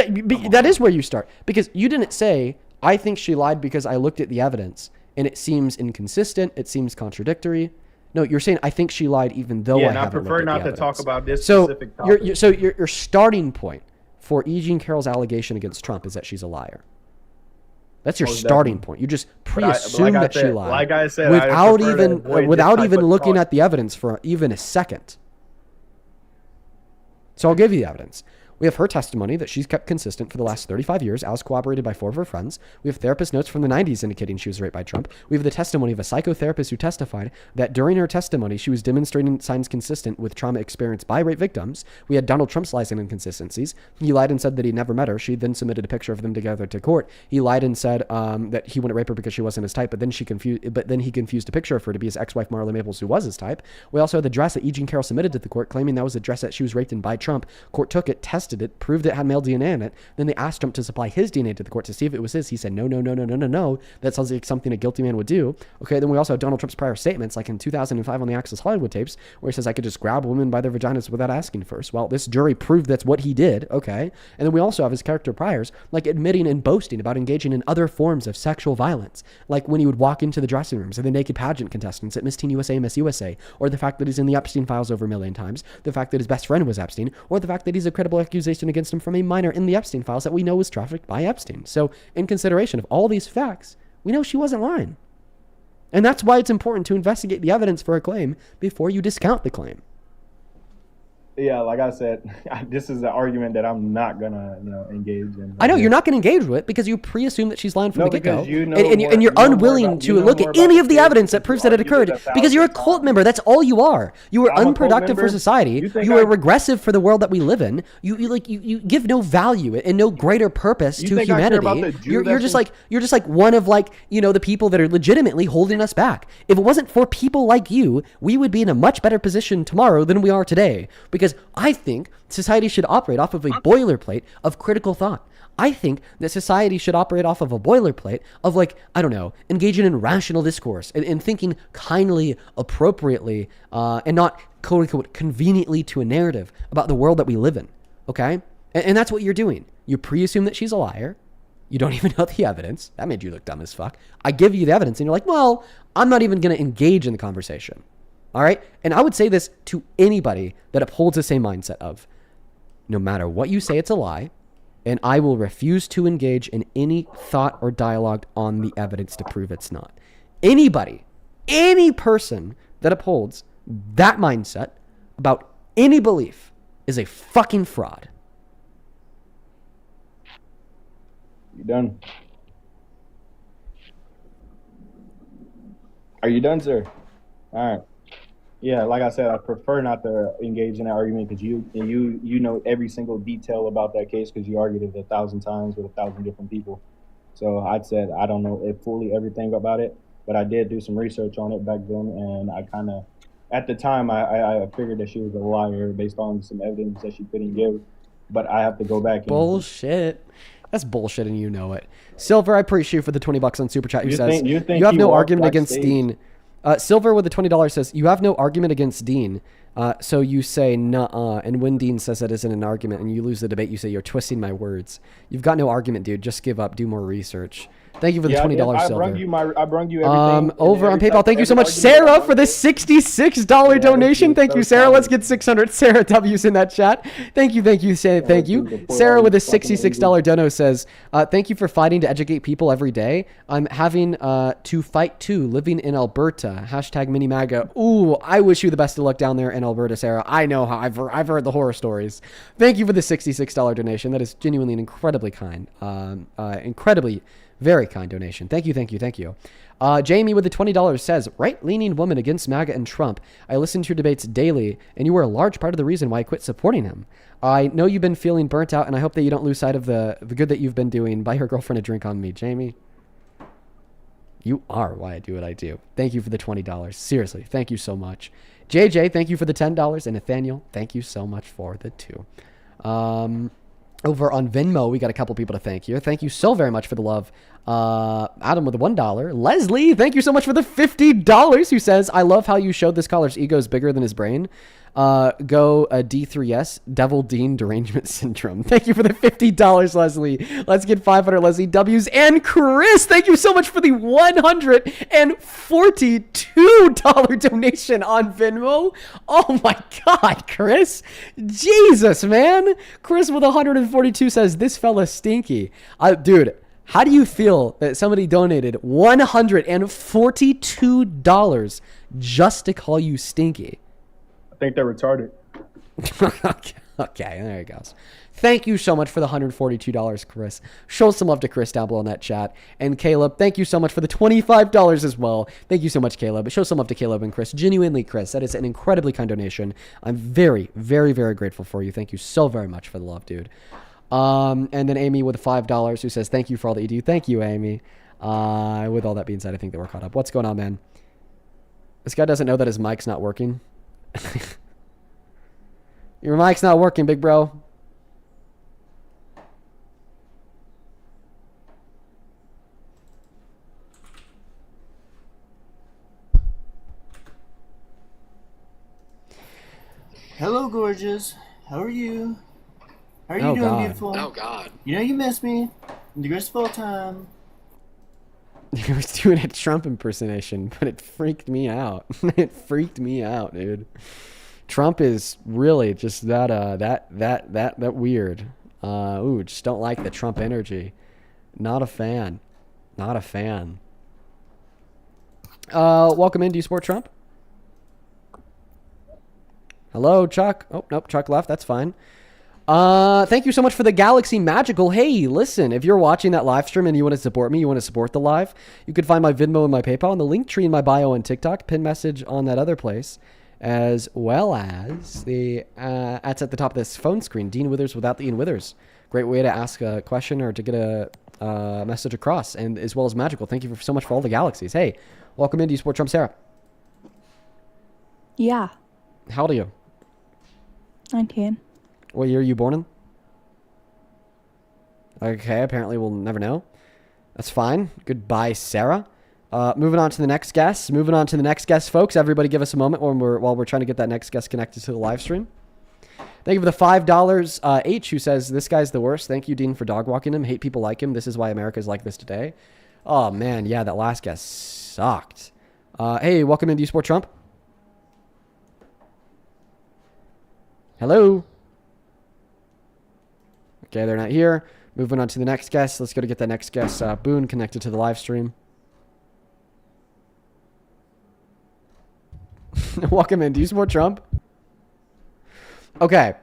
That is where you start, because you didn't say, I think she lied because I looked at the evidence and it seems inconsistent. It seems contradictory. No, you're saying I think she lied even though I haven't prefer looked at not the to evidence. talk about this specific topic. Your starting point for E. Jean Carroll's allegation against Trump is that she's a liar. That's your starting point. You just pre-assume that she lied, like I said, without even looking at the evidence for even a second. So I'll give you the evidence. We have her testimony that she's kept consistent for the last 35 years, as corroborated by 4 of her friends. We have therapist notes from the 90s indicating she was raped by Trump. We have the testimony of a psychotherapist who testified that during her testimony, she was demonstrating signs consistent with trauma experienced by rape victims. We had Donald Trump's lies and inconsistencies. He lied and said that he never met her. She then submitted a picture of them together to court. He lied and said that he wouldn't rape her because she wasn't his type, but then he confused a picture of her to be his ex-wife Marla Maples, who was his type. We also had the dress that E. Jean Carroll submitted to the court, claiming that was the dress that she was raped in by Trump. Court took it, tested it, proved it had male DNA in it. Then they asked Trump to supply his DNA to the court to see if it was his. He said, no. That sounds like something a guilty man would do. Okay, then we also have Donald Trump's prior statements, like in 2005 on the Access Hollywood tapes, where he says, I could just grab women by their vaginas without asking first. Well, this jury proved that's what he did, okay? And then we also have his character priors, like admitting and boasting about engaging in other forms of sexual violence, like when he would walk into the dressing rooms of the naked pageant contestants at Miss Teen USA and Miss USA, or the fact that he's in the Epstein files over a million times, the fact that his best friend was Epstein, or the fact that he's a credible accusation against him from a minor in the Epstein files that we know was trafficked by Epstein. So in consideration of all these facts, we know she wasn't lying. And that's why it's important to investigate the evidence for a claim before you discount the claim. Yeah, like I said, this is an argument that I'm not gonna, engage in. I know you're not going to engage with it because you pre-assume that she's lying from the get-go, because and you're unwilling to look at any of the evidence that proves that it occurred because you're a cult member. That's all you are. You are unproductive for society. You are regressive for the world that we live in. You give no value and no greater purpose to humanity. You're just like one of the people that are legitimately holding us back. If it wasn't for people like you, we would be in a much better position tomorrow than we are today. Because I think society should operate off of a boilerplate of critical thought. I think that society should operate off of a boilerplate of engaging in rational discourse and thinking kindly, appropriately, and not quote unquote conveniently to a narrative about the world that we live in. Okay? And that's what you're doing. You pre-assume that she's a liar. You don't even know the evidence. That made you look dumb as fuck. I give you the evidence and you're like, well, I'm not even going to engage in the conversation. All right? And I would say this to anybody that upholds the same mindset of, no matter what you say, it's a lie, and I will refuse to engage in any thought or dialogue on the evidence to prove it's not. Anybody, any person that upholds that mindset about any belief is a fucking fraud. You done? Are you done, sir? All right. Yeah, like I said, I prefer not to engage in that argument because you know every single detail about that case because you argued it 1,000 times with 1,000 different people. So I said I don't know fully everything about it, but I did do some research on it back then, and I kind of, at the time, I figured that she was a liar based on some evidence that she couldn't give. But I have to go back. Bullshit. That's bullshit, and you know it. Silver, I appreciate you for the $20 on Super Chat. Who says you have no argument against Dean. Silver with the $20 says, you have no argument against Dean, so you say nuh-uh, and when Dean says that isn't an argument and you lose the debate, you say you're twisting my words. You've got no argument, dude. Just give up. Do more research. Thank you for the $20, Silver. I brung you everything. Over on PayPal. Thank you so much, Sarah, for the $66 donation. Thank you, Sarah. Let's get 600 Sarah W's in that chat. Thank you. Thank you. Sarah with a $66 dono says, thank you for fighting to educate people every day. I'm having to fight too, living in Alberta. Hashtag mini MAGA. Ooh, I wish you the best of luck down there in Alberta, Sarah. I know how I've heard the horror stories. Thank you for the $66 donation. That is genuinely and incredibly kind. Incredibly Very kind donation. Thank you, thank you, thank you. Jamie with the $20 says, right-leaning woman against MAGA and Trump. I listen to your debates daily, and you were a large part of the reason why I quit supporting him. I know you've been feeling burnt out, and I hope that you don't lose sight of the good that you've been doing. Buy your girlfriend a drink on me. Jamie, you are why I do what I do. Thank you for the $20. Seriously, thank you so much. JJ, thank you for the $10. And Nathaniel, thank you so much for the 2. Over on Venmo, we got a couple people to thank here. Thank you so very much for the love. Adam with the $1. Leslie, thank you so much for the $50, who says, I love how you showed this caller's ego is bigger than his brain. Go D3S, Devil Dean Derangement Syndrome. Thank you for the $50, Leslie. Let's get 500 Leslie W's. And Chris, thank you so much for the $142 donation on Venmo. Oh my God, Chris. Jesus, man. Chris with 142 says, this fella stinky. Dude, how do you feel that somebody donated $142 just to call you stinky? I think they're retarded. Okay, there it goes. Thank you so much for the $142, Chris. Show some love to Chris down below in that chat. And Caleb, thank you so much for the $25 as well. Thank you so much, Caleb. Show some love to Caleb and Chris. Genuinely, Chris, that is an incredibly kind donation. I'm very, very, very grateful for you. Thank you so very much for the love, dude. And then Amy with $5 who says, thank you for all that you do. Thank you, Amy. With all that being said, I think that we're caught up. What's going on, man? This guy doesn't know that his mic's not working. Your mic's not working, big bro. Hello, gorgeous. How are you? How are you Oh, doing, God. beautiful? Oh, God. You know you miss me. I'm the greatest of all time. He was doing a Trump impersonation, but it freaked me out. It freaked me out, dude. Trump is really just that weird. Ooh, just don't like the Trump energy. Not a fan. Not a fan. Welcome in. Do you support Trump? Hello, Chuck. Oh, nope, Chuck left. That's fine. Thank you so much for the Galaxy Magical. Hey, listen, if you're watching that live stream and you want to support me, you want to support the live, you can find my Venmo and my PayPal and the link tree in my bio on TikTok, pin message on that other place, as well as the ads at the top of this phone screen, Dean Withers without the Ian Withers. Great way to ask a question or to get a message across, and as well as Magical. Thank you so much for all the galaxies. Hey, welcome in. Do you support Trump, Sarah? Yeah, How old are you? 19. What year are you born in? Okay, apparently we'll never know. That's fine. Goodbye, Sarah. Moving on to the next guest. Moving on to the next guest, folks. Everybody give us a moment while we're trying to get that next guest connected to the live stream. Thank you for the $5. H, who says, this guy's the worst. Thank you, Dean, for dog walking him. Hate people like him. This is why America is like this today. Oh, man. Yeah, that last guest sucked. Hey, welcome in. Do you support Trump? Hello? Okay, they're not here. Moving on to the next guest. Let's go to get that next guest, Boone, connected to the live stream. Welcome in. Do you support Trump? Okay.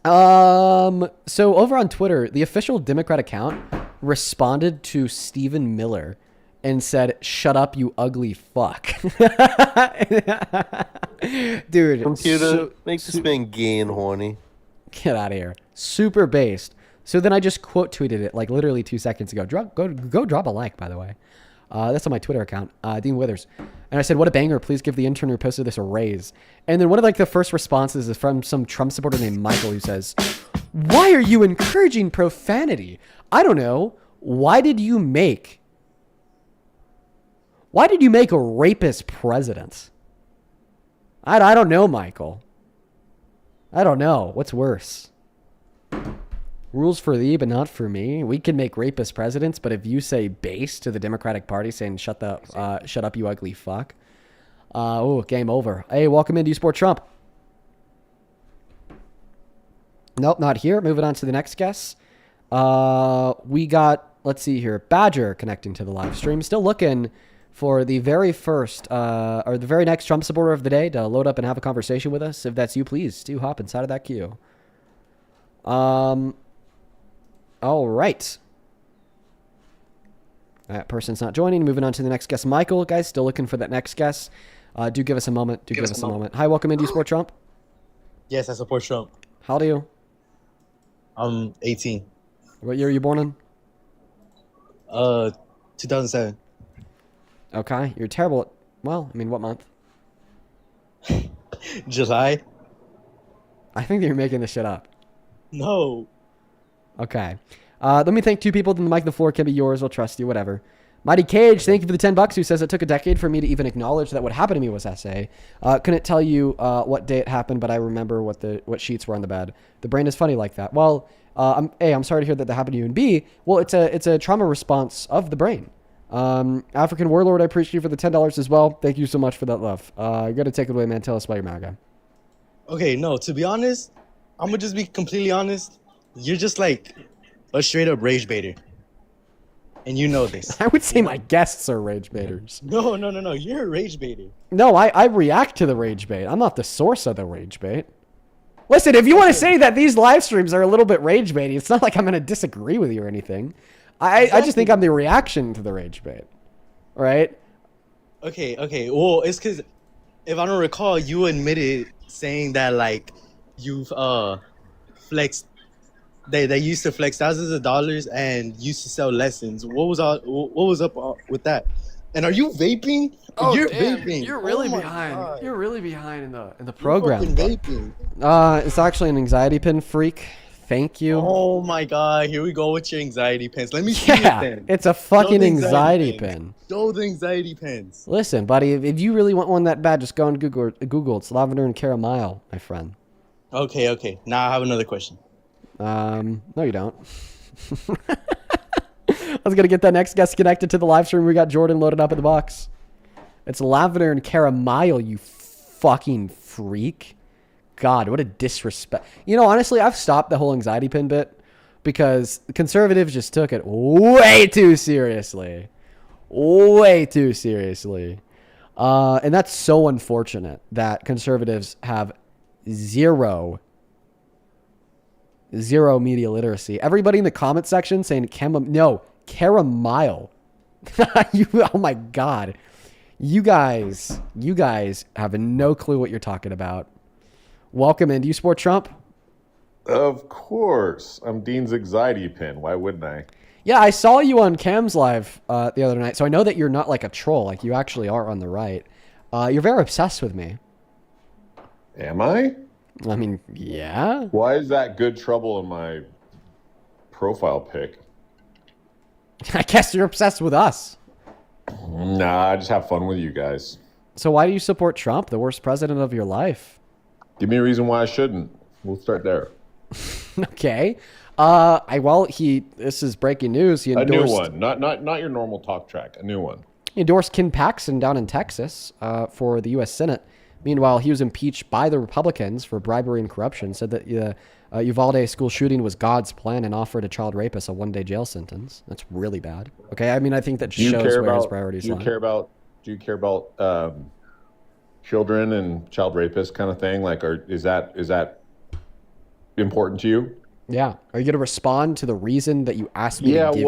So over on Twitter, the official Democrat account responded to Stephen Miller and said, "Shut up, you ugly fuck." Dude, Computer, make this man gay and horny. Get out of here. Super based. So then I just quote tweeted it like literally 2 seconds ago. Go drop a like, by the way. That's on my Twitter account, Dean Withers. And I said, what a banger. Please give the intern who posted this a raise. And then one of like the first responses is from some Trump supporter named Michael, who says, why are you encouraging profanity? I don't know. Why did you make a rapist president? I don't know, Michael. I don't know. What's worse? Rules for thee, but not for me. We can make rapist presidents, but if you say base to the Democratic Party saying shut up, you ugly fuck. Oh, game over. Hey, welcome in. Do you support Trump? Nope, not here. Moving on to the next guest. We got, let's see here, Badger connecting to the live stream. Still looking for the very first, or the very next Trump supporter of the day to load up and have a conversation with us. If that's you, please do hop inside of that queue. All right. That person's not joining. Moving on to the next guest, Michael. Guys, still looking for that next guest. Do give us a moment. Give us a moment. Hi, welcome in. Do you support Trump? Yes, I support Trump. How old are you? I'm 18. What year are you born in? 2007. Okay, you're terrible at, well, I mean, what month? July? I think that you're making this shit up. No. Okay. Let me thank two people, then the mic, the floor can be yours. We'll trust you, whatever. Mighty Cage, thank you for the $10, who says it took a decade for me to even acknowledge that what happened to me was SA. Couldn't tell you what day it happened, but I remember what sheets were on the bed. The brain is funny like that. Well, I'm sorry to hear that happened to you. And B, well, it's a trauma response of the brain. African Warlord, I appreciate you for the $10 as well. Thank you so much for that love. You got to take it away, man. Tell us about your MAGA. Okay, no, to be honest, I'm gonna just be completely honest. You're just like a straight up rage baiter. And you know this. I would say my guests are rage baiters. No. You're a rage baiter. No, I react to the rage bait. I'm not the source of the rage bait. Listen, if you want to say that these live streams are a little bit rage baity, it's not like I'm going to disagree with you or anything. I just think I'm the reaction to the rage bait. Right? Okay. Well, it's because if I don't recall, you admitted saying that like you've flexed. They used to flex thousands of dollars and used to sell lessons. What was up with that? And are you vaping? Oh, You're damn, vaping. You're really Oh my behind. God. You're really behind in the program. You're fucking vaping. It's actually an anxiety pin, freak. Thank you. Oh my God, here we go with your anxiety pens. Let me see it then. It's a fucking anxiety pin. Show the anxiety pens. Listen, buddy, if you really want one that bad, just go on Google. It's lavender and caramel, my friend. Okay. Now I have another question. No, you don't. I was gonna get that next guest connected to the live stream. We got Jordan loaded up in the box. It's lavender and caramel, you fucking freak. God, what a disrespect. You know, honestly, I've stopped the whole anxiety pin bit because the conservatives just took it way too seriously. Way too seriously. And that's so unfortunate that conservatives have zero media literacy. Everybody in the comment section saying caramel. Oh my God. You guys have no clue what you're talking about. Welcome in. Do you support Trump? Of course. I'm Dean's anxiety pin. Why wouldn't I? Yeah, I saw you on Cam's live the other night, so I know that you're not like a troll. Like, you actually are on the right. You're very obsessed with me. Am I? I mean, yeah. Why is that good trouble in my profile pic? I guess you're obsessed with us. Nah, I just have fun with you guys. So why do you support Trump, the worst president of your life? Give me a reason why I shouldn't. We'll start there. Okay. This is breaking news. He endorsed, a new one, not your normal talk track. A new one. He endorsed Ken Paxton down in Texas for the U.S. Senate. Meanwhile, he was impeached by the Republicans for bribery and corruption. Said that Uvalde school shooting was God's plan and offered a child rapist a one-day jail sentence. That's really bad. Okay, I mean, I think that shows where his priorities lie. Do you care about children and child rapists kind of thing? Like, is that important to you? Yeah. Are you going to respond to the reason that you asked me to give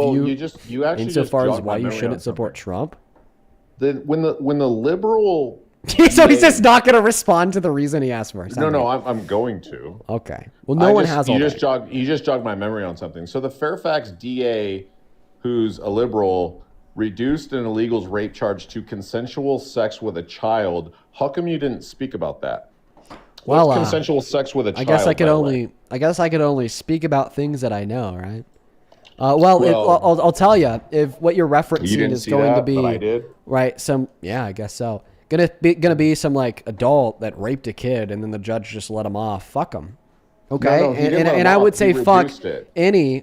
you actually insofar just as why you shouldn't support Trump? When the liberal... So he's just not going to respond to the reason he asked for. No, I'm going to. Okay. Well, no one has all that. You just jogged my memory on something. So the Fairfax DA, who's a liberal, reduced an illegal's rape charge to consensual sex with a child. How come you didn't speak about that? Well, what's consensual sex with a child? I guess I could only speak about things that I know, right? I'll tell you, if what you're referencing is going to be I did. Right, I guess so. Gonna be some like adult that raped a kid and then the judge just let him off. Fuck him. Okay, and I would say fuck any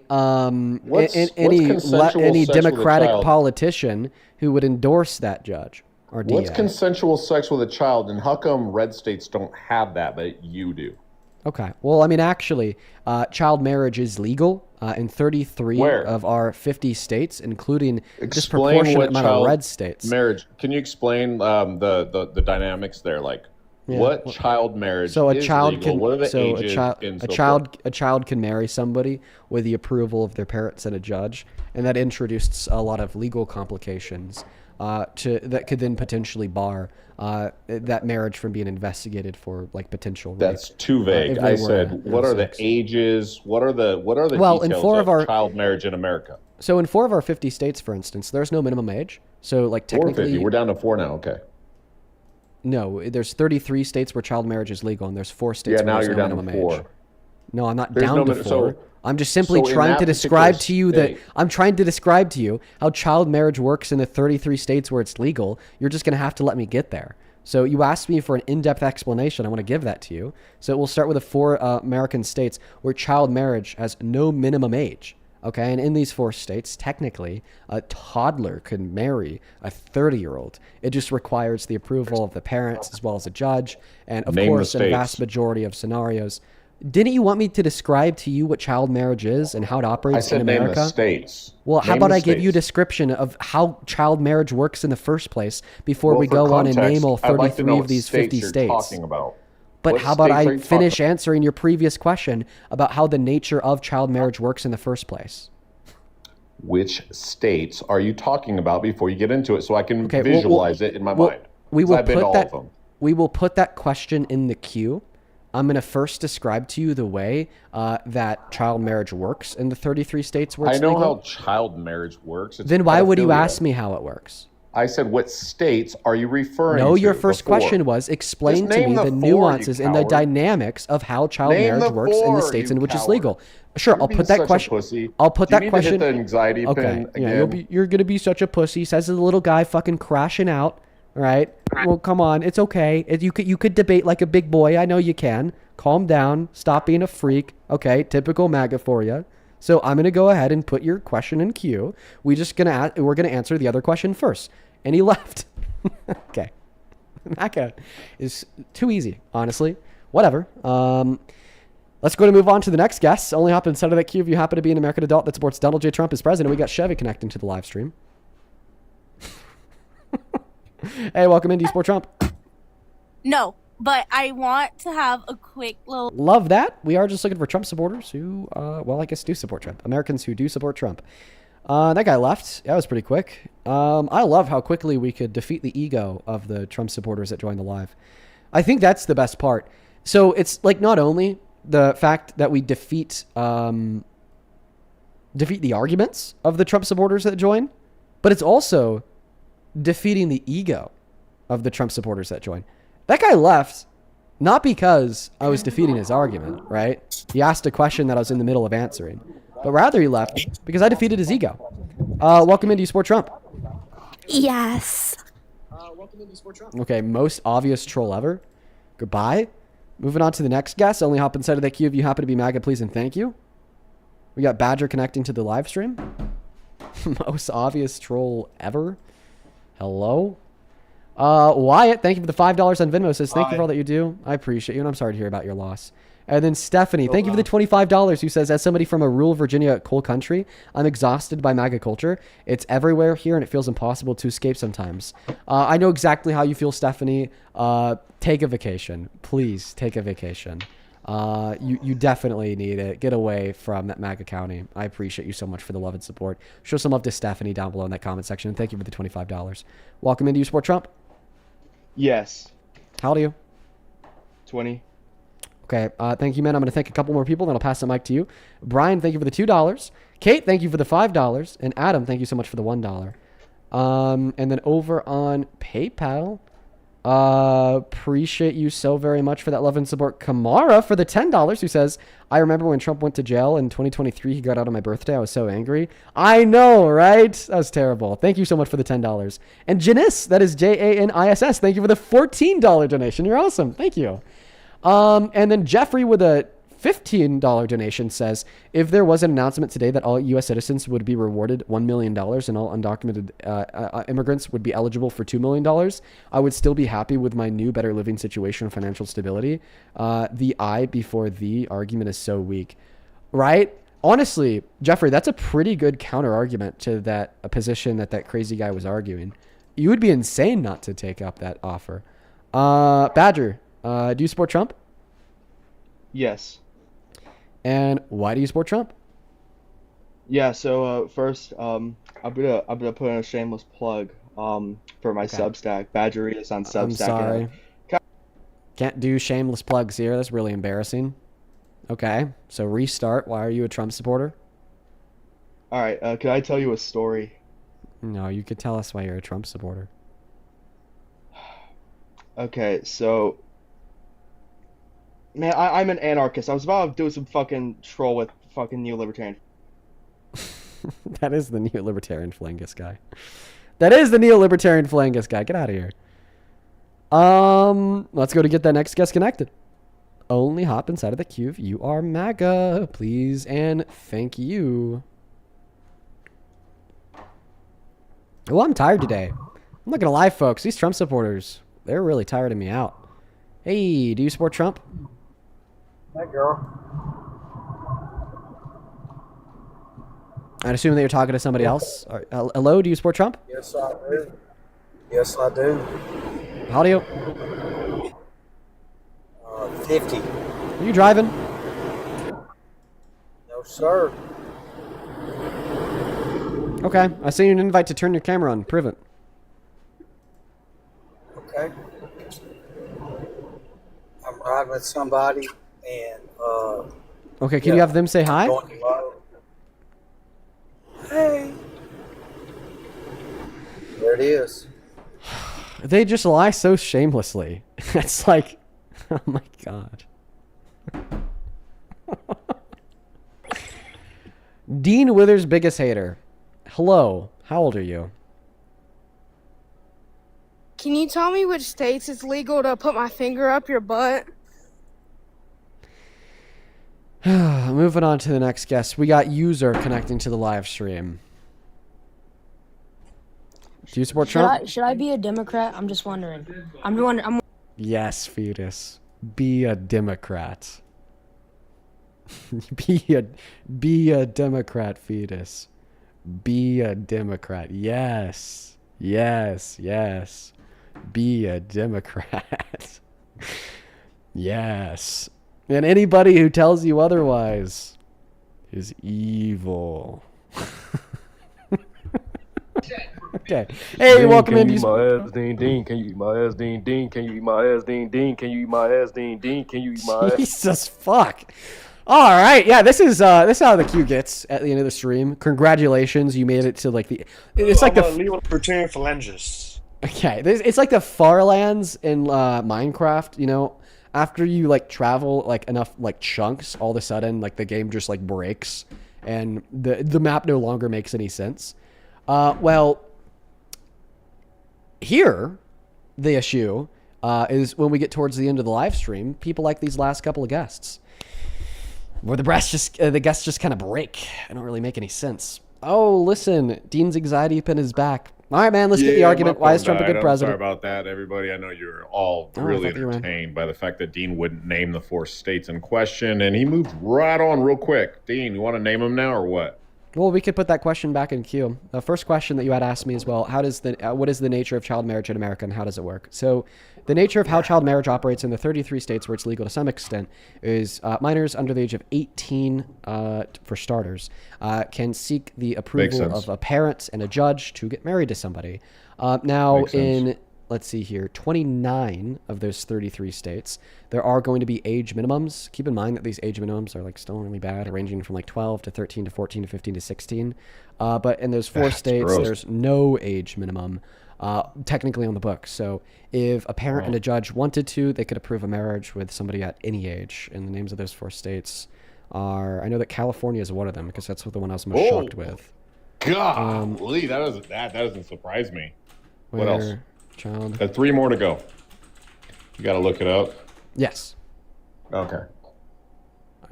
Democratic politician who would endorse that judge or DA. What's consensual sex with a child, and how come red states don't have that you do? Okay, well, I mean, actually, child marriage is legal in 33 of our 50 states, including a disproportionate amount of red states. Marriage. Can you explain the dynamics there? Like, what child marriage is legal? What are the ages? A child can marry somebody with the approval of their parents and a judge, and that introduced a lot of legal complications that could then potentially bar that marriage from being investigated for like potential rape. That's too vague. if they I were said, to what have are the sex. ages? What are the Well, in details 4 of of our- child marriage in America? So in 4 of our 50 states, for instance, there's no minimum age. So like 4 or technically, 50. We're down to 4 now. Okay. no, there's 33 states where child marriage is legal, and there's 4 states Yeah, where now there's you're no down to minimum 4. age. No, I'm not There's down no to min- 4. so- I'm just simply so in trying that to describe particular to you that state- I'm trying to describe to you how child marriage works in the 33 states where it's legal. You're just going to have to let me get there. So you asked me for an in-depth explanation. I want to give that to you. So we'll start with the 4 American states where child marriage has no minimum age. Okay, and in these 4 states, technically, a toddler can marry a 30-year-old. It just requires the approval of the parents as well as a judge, and of Name the course, in a vast states. majority of scenarios. Didn't you want me to describe to you what child marriage is and how it I operates said in name America? the states. Well, how Name about the I give you a states. description of how child marriage works in the first place before Well, we for go on and context, name all I'd like to 33 know of what these states 50 you're states? talking about. But What how about states are I you finish talking answering your previous question about how the nature of child marriage works in the first place? Which states are you talking about before you get into it, so I can Okay, visualize it in my mind? We 'Cause will I've been to put all that. of them. We will put that question in the queue. I'm going to first describe to you the way that child marriage works in the 33 states where I it's know legal. how child marriage works. It's Then why would you pedophilia. ask me how it works? I said, what states are you referring to? No, your first before? question was explain Just to name me the 4, nuances you and the coward. dynamics of how child Name marriage the works in the 4, states you in which it's coward. legal. Sure, You're I'll being put that such a question. pussy. I'll put Do you that need question. to hit the anxiety Okay, pin yeah, again? you're gonna be such a pussy. Says the little guy fucking crashing out. All right. Well, come on, it's okay. You could debate like a big boy. I know you can. Calm down. Stop being a freak. Okay, typical MAGA for you. So I'm gonna go ahead and put your question in queue. We're gonna answer the other question first. And he left. Okay. MAGA is too easy, honestly. Whatever. Let's go to move on to the next guest. Only hop inside of that queue if you happen to be an American adult that supports Donald J. Trump as president. We got Chevy connecting to the live stream. Hey, welcome in. Do you support Trump? No, but I want to have a quick little. Love that. We are just looking for Trump supporters who, well, I guess do support Trump. Americans who do support Trump. That guy left. That was pretty quick. I love how quickly we could defeat the ego of the Trump supporters that joined the live. I think that's the best part. So it's like not only the fact that we defeat the arguments of the Trump supporters that join, but it's also defeating the ego of the Trump supporters that join. That guy left not because I was defeating his argument, right? He asked a question that I was in the middle of answering, but rather he left because I defeated his ego. Welcome in. Do you support Trump? Yes. Okay, most obvious troll ever. Goodbye. Moving on to the next guest. Only hop inside of that queue if you happen to be MAGA, please and thank you. We got Badger connecting to the live stream. Most obvious troll ever. Hello. Wyatt, thank you for the $5 on Venmo. Says thank you for all that you do. I appreciate you, and I'm sorry to hear about your loss. And then Stephanie, thank you for the $25. Who says, as somebody from a rural Virginia coal country, I'm exhausted by MAGA culture. It's everywhere here, and it feels impossible to escape sometimes. I know exactly how you feel, Stephanie. Take a vacation, please. Take a vacation. You definitely need it. Get away from that MAGA county. I appreciate you so much for the love and support. Show some love to Stephanie down below in that comment section. And thank you for the $25. Welcome into You Support Trump. Yes. How old are you? 20. Okay. Thank you, man. I'm going to thank a couple more people, then I'll pass the mic to you. Brian, thank you for the $2. Kate, thank you for the $5. And Adam, thank you so much for the $1. And then over on PayPal, appreciate you so very much for that love and support. Kamara for the $10, who says, I remember when Trump went to jail in 2023, he got out on my birthday. I was so angry. I know, right? That was terrible. Thank you so much for the $10. And Janice, that is Janiss. Thank you for the $14 donation. You're awesome. Thank you. And then Jeffrey with a $15 donation says, if there was an announcement today that all U.S. citizens would be rewarded $1 million and all undocumented immigrants would be eligible for $2 million, I would still be happy with my new better living situation and financial stability. The I before the argument is so weak, right? Honestly, Jeffrey, that's a pretty good counter argument to that a position that crazy guy was arguing. You would be insane not to take up that offer. Badger, do you support Trump? Yes. And why do you support Trump? Yeah. So first, I'm gonna put in a shameless plug for my Okay. Substack. Badgery is on Substack. I'm sorry. Can't do shameless plugs here. That's really embarrassing. Okay, so restart. Why are you a Trump supporter? All right. Can I tell you a story? No, you could tell us why you're a Trump supporter. Okay. So, man, I'm an anarchist. I was about to do some fucking troll with fucking neo-libertarian. That is the neo-libertarian Flangus guy. That is the neo-libertarian Flangus guy. Get out of here. Let's go to get that next guest connected. Only hop inside of the queue if you are MAGA, please and thank you. Oh, I'm tired today. I'm not gonna lie, folks. These Trump supporters, they're really tiring me out. Hey, do you support Trump? Hey, girl. I'd assume that you're talking to somebody else. Hello, do you support Trump? Yes, I do. Yes, I do. How do you? 50. Are you driving? No, sir. Okay, I sent you an invite to turn your camera on. Prove it. Okay. I'm riding with somebody, and Okay, can you have them say hi? going low. Hey. There it is. They just lie so shamelessly. It's like, oh my god. Dean Withers' biggest hater. Hello, how old are you? Can you tell me which states it's legal to put my finger up your butt? Moving on to the next guest. We got User connecting to the live stream. Do you support Trump? Should I be a Democrat? I'm just wondering. Yes, fetus. Be a Democrat. be a Democrat, fetus. Be a Democrat. Yes. Yes, yes. Be a Democrat. Yes. And anybody who tells you otherwise is evil. Okay. Hey, Dean, welcome in. Can you eat my ass, Dean? Dean, can you eat my ass, Dean? Dean, can you eat my ass, Dean? Dean, can you eat my ass, Dean? Dean, can you eat my ass? Jesus fuck. All right, yeah, this is how the queue gets at the end of the stream. Congratulations, you made it to like the. It's like the libertarian phalanges. Okay, it's like the far lands in Minecraft. You know, after you like travel like enough like chunks, all of a sudden like the game just like breaks and the map no longer makes any sense. Well, here the issue is when we get towards the end of the live stream, people like these last couple of guests. Where the guests just kind of break. I don't really make any sense. Oh, listen, Dean's anxiety pin is back. All right, man, let's get the argument. Why is Trump a good president? Sorry about that, everybody. I know you're all really entertained by the fact that Dean wouldn't name the 4 states in question, and he moved right on real quick. Dean, you want to name them now or what? Well, we could put that question back in queue. The first question that you had asked me as well, what is the nature of child marriage in America and how does it work? So the nature of how child marriage operates in the 33 states where it's legal to some extent is minors under the age of 18, for starters, can seek the approval of a parent and a judge to get married to somebody. Now in, let's see here, 29 of those 33 states, there are going to be age minimums. Keep in mind that these age minimums are like still really bad, ranging from like 12 to 13 to 14 to 15 to 16. But in those 4 states, there's no age minimum technically on the books. So if a parent and a judge wanted to, they could approve a marriage with somebody at any age. And the names of those 4 states are, I know that California is one of them because that's the one I was most shocked with. Golly, that doesn't surprise me. What else? Child. 3 more to go. You got to look it up. Yes. Okay.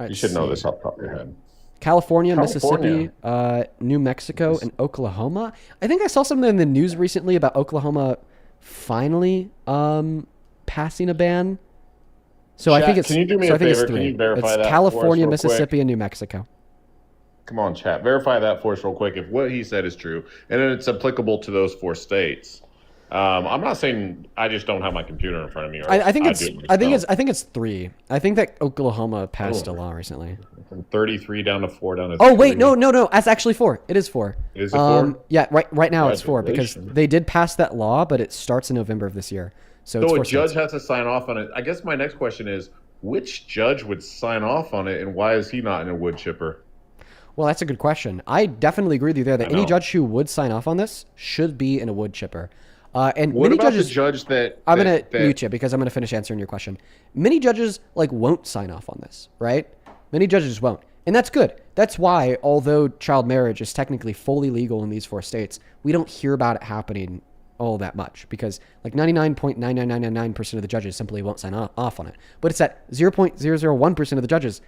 You should know this off the top of your head. California, Mississippi, New Mexico, and Oklahoma. I think I saw something in the news recently about Oklahoma finally passing a ban. So Chat, I think it's. Can you do me so a I think it's favor? 3. Can you verify it's that California, for us real Mississippi, quick? and New Mexico. Come on, chat. Verify that for us real quick if what he said is true, and then it's applicable to those 4 states. I'm not saying I just don't have my computer in front of me. Or I think I'd it's do it I think myself. it's 3. I think that Oklahoma passed a law recently. From 33 down to 4 down to. Oh wait, 3. no. That's actually 4. It is 4. Is it 4? Yeah, right now it's 4 because Congratulations. they did pass that law, but it starts in November of this year. So it's So a 4 judge states. has to sign off on it. I guess my next question is, which judge would sign off on it, and why is he not in a wood chipper? Well, that's a good question. I definitely agree with you there that I any know. judge who would sign off on this should be in a wood chipper. And What many about judges, the judge that I'm gonna that- mute you because I'm gonna finish answering your question. Many judges won't sign off on this, right? Many judges won't, and that's good. That's why, although child marriage is technically fully legal in these 4 states, we don't hear about it happening all that much because 99.99999% of the judges simply won't sign off on it. But it's that 0.001% of the judges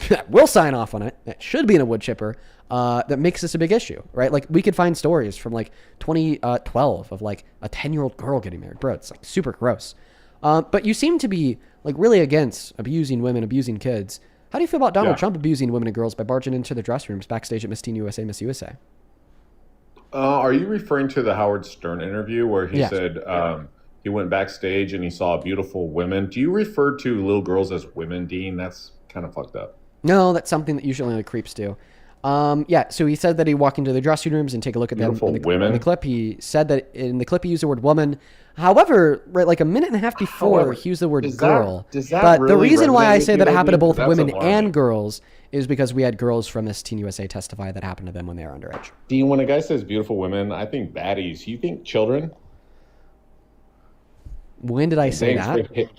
that will sign off on it, that should be in a wood chipper, that makes this a big issue, right? Like, we could find stories from 2012 of a 10-year-old girl getting married. Bro, it's super gross. But you seem to be really against abusing women, abusing kids. How do you feel about Donald Trump abusing women and girls by barging into their dressing rooms backstage at Miss Teen USA, Miss USA? Are you referring to the Howard Stern interview where he Yes. said he went backstage and he saw beautiful women? Do you refer to little girls as women, Dean? That's kind of fucked up. No, that's something that usually only creeps do. Yeah, so he said that he'd walk into the dressing rooms and take a look at them. Beautiful In the women? clip, he said that in the clip he used the word woman. However, a minute and a half before, However, he used the word does girl. does that But the really reason why resonate I with say you, that it though, happened to Dean? both 'Cause that's women alarming. and girls is because we had girls from Miss Teen USA testify that happened to them when they were underage. Dean, when a guy says beautiful women, I think baddies. You think children? When did I say Thanks that? for-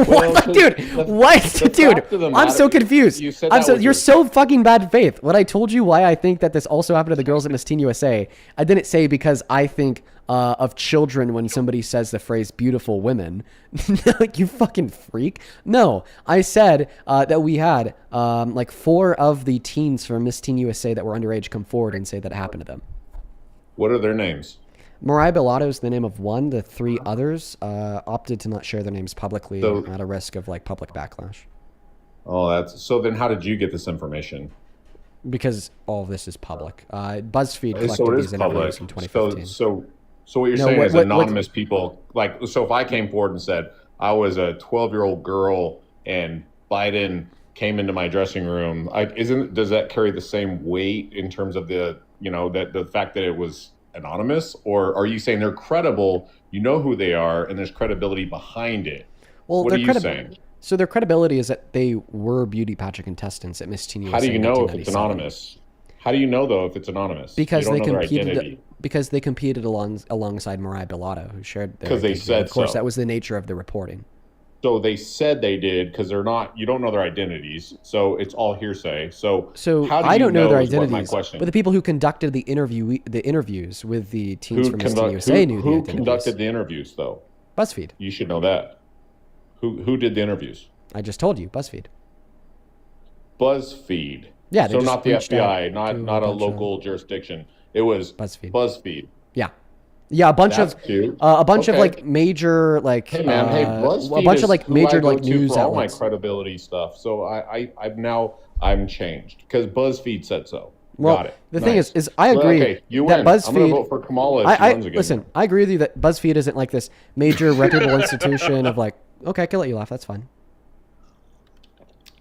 Well, What? Dude, what? the Dude, fact of the I'm so matter- confused. You said that with You're your- so fucking bad faith. When I told you why I think that this also happened to the girls at Miss Teen USA, I didn't say because I think of children when somebody says the phrase beautiful women. You fucking freak. No, I said that we had 4 of the teens from Miss Teen USA that were underage come forward and say that it happened to them. What are their names? Mariah Bellato is the name of one. The 3 others opted to not share their names publicly at a risk of public backlash. Oh, that's so. Then, how did you get this information? Because all of this is public. BuzzFeed collected So it these is interviews public. in 2015. So what you're No, saying what- is what- anonymous people so if I came forward and said I was a 12-year-old girl and Biden came into my dressing room, does that carry the same weight in terms of the the fact that it was anonymous, or are you saying they're credible? You know who they are, and there's credibility behind it. Well, what their are you saying? So their credibility is that they were beauty pageant contestants at Miss Teen USA. How do you in know if it's 1997. anonymous? How do you know though if it's anonymous? Because you they don't know their competed. identity. Because they competed alongside Mariah Bellato, who shared their 'Cause they identity. said Of course, so. that was the nature of the reporting. So they said they did because they're not. You don't know their identities, so it's all hearsay. So how do I you don't know their is what my identities, question. but the people who conducted the interviews with the teens Who, from Miss Teen USA knew the who identities. conducted the interviews though? BuzzFeed. You should know that. Who did the interviews? I just told you, BuzzFeed. BuzzFeed. Yeah, they so just not the reached FBI, out not to not a bunch of- local jurisdiction. It was BuzzFeed. BuzzFeed. Yeah, a bunch That's of cute. a bunch of Okay. major Hey man, hey, BuzzFeed a bunch is of who major I go to news for all my outlets. credibility stuff. So I'm changed because BuzzFeed said so. Well, Got it. the thing Nice. is I Well, agree okay, you that win. I'm gonna BuzzFeed. vote for Kamala if she runs again. Listen, I agree with you that BuzzFeed isn't like this major reputable institution of okay, I can let you laugh. That's fine.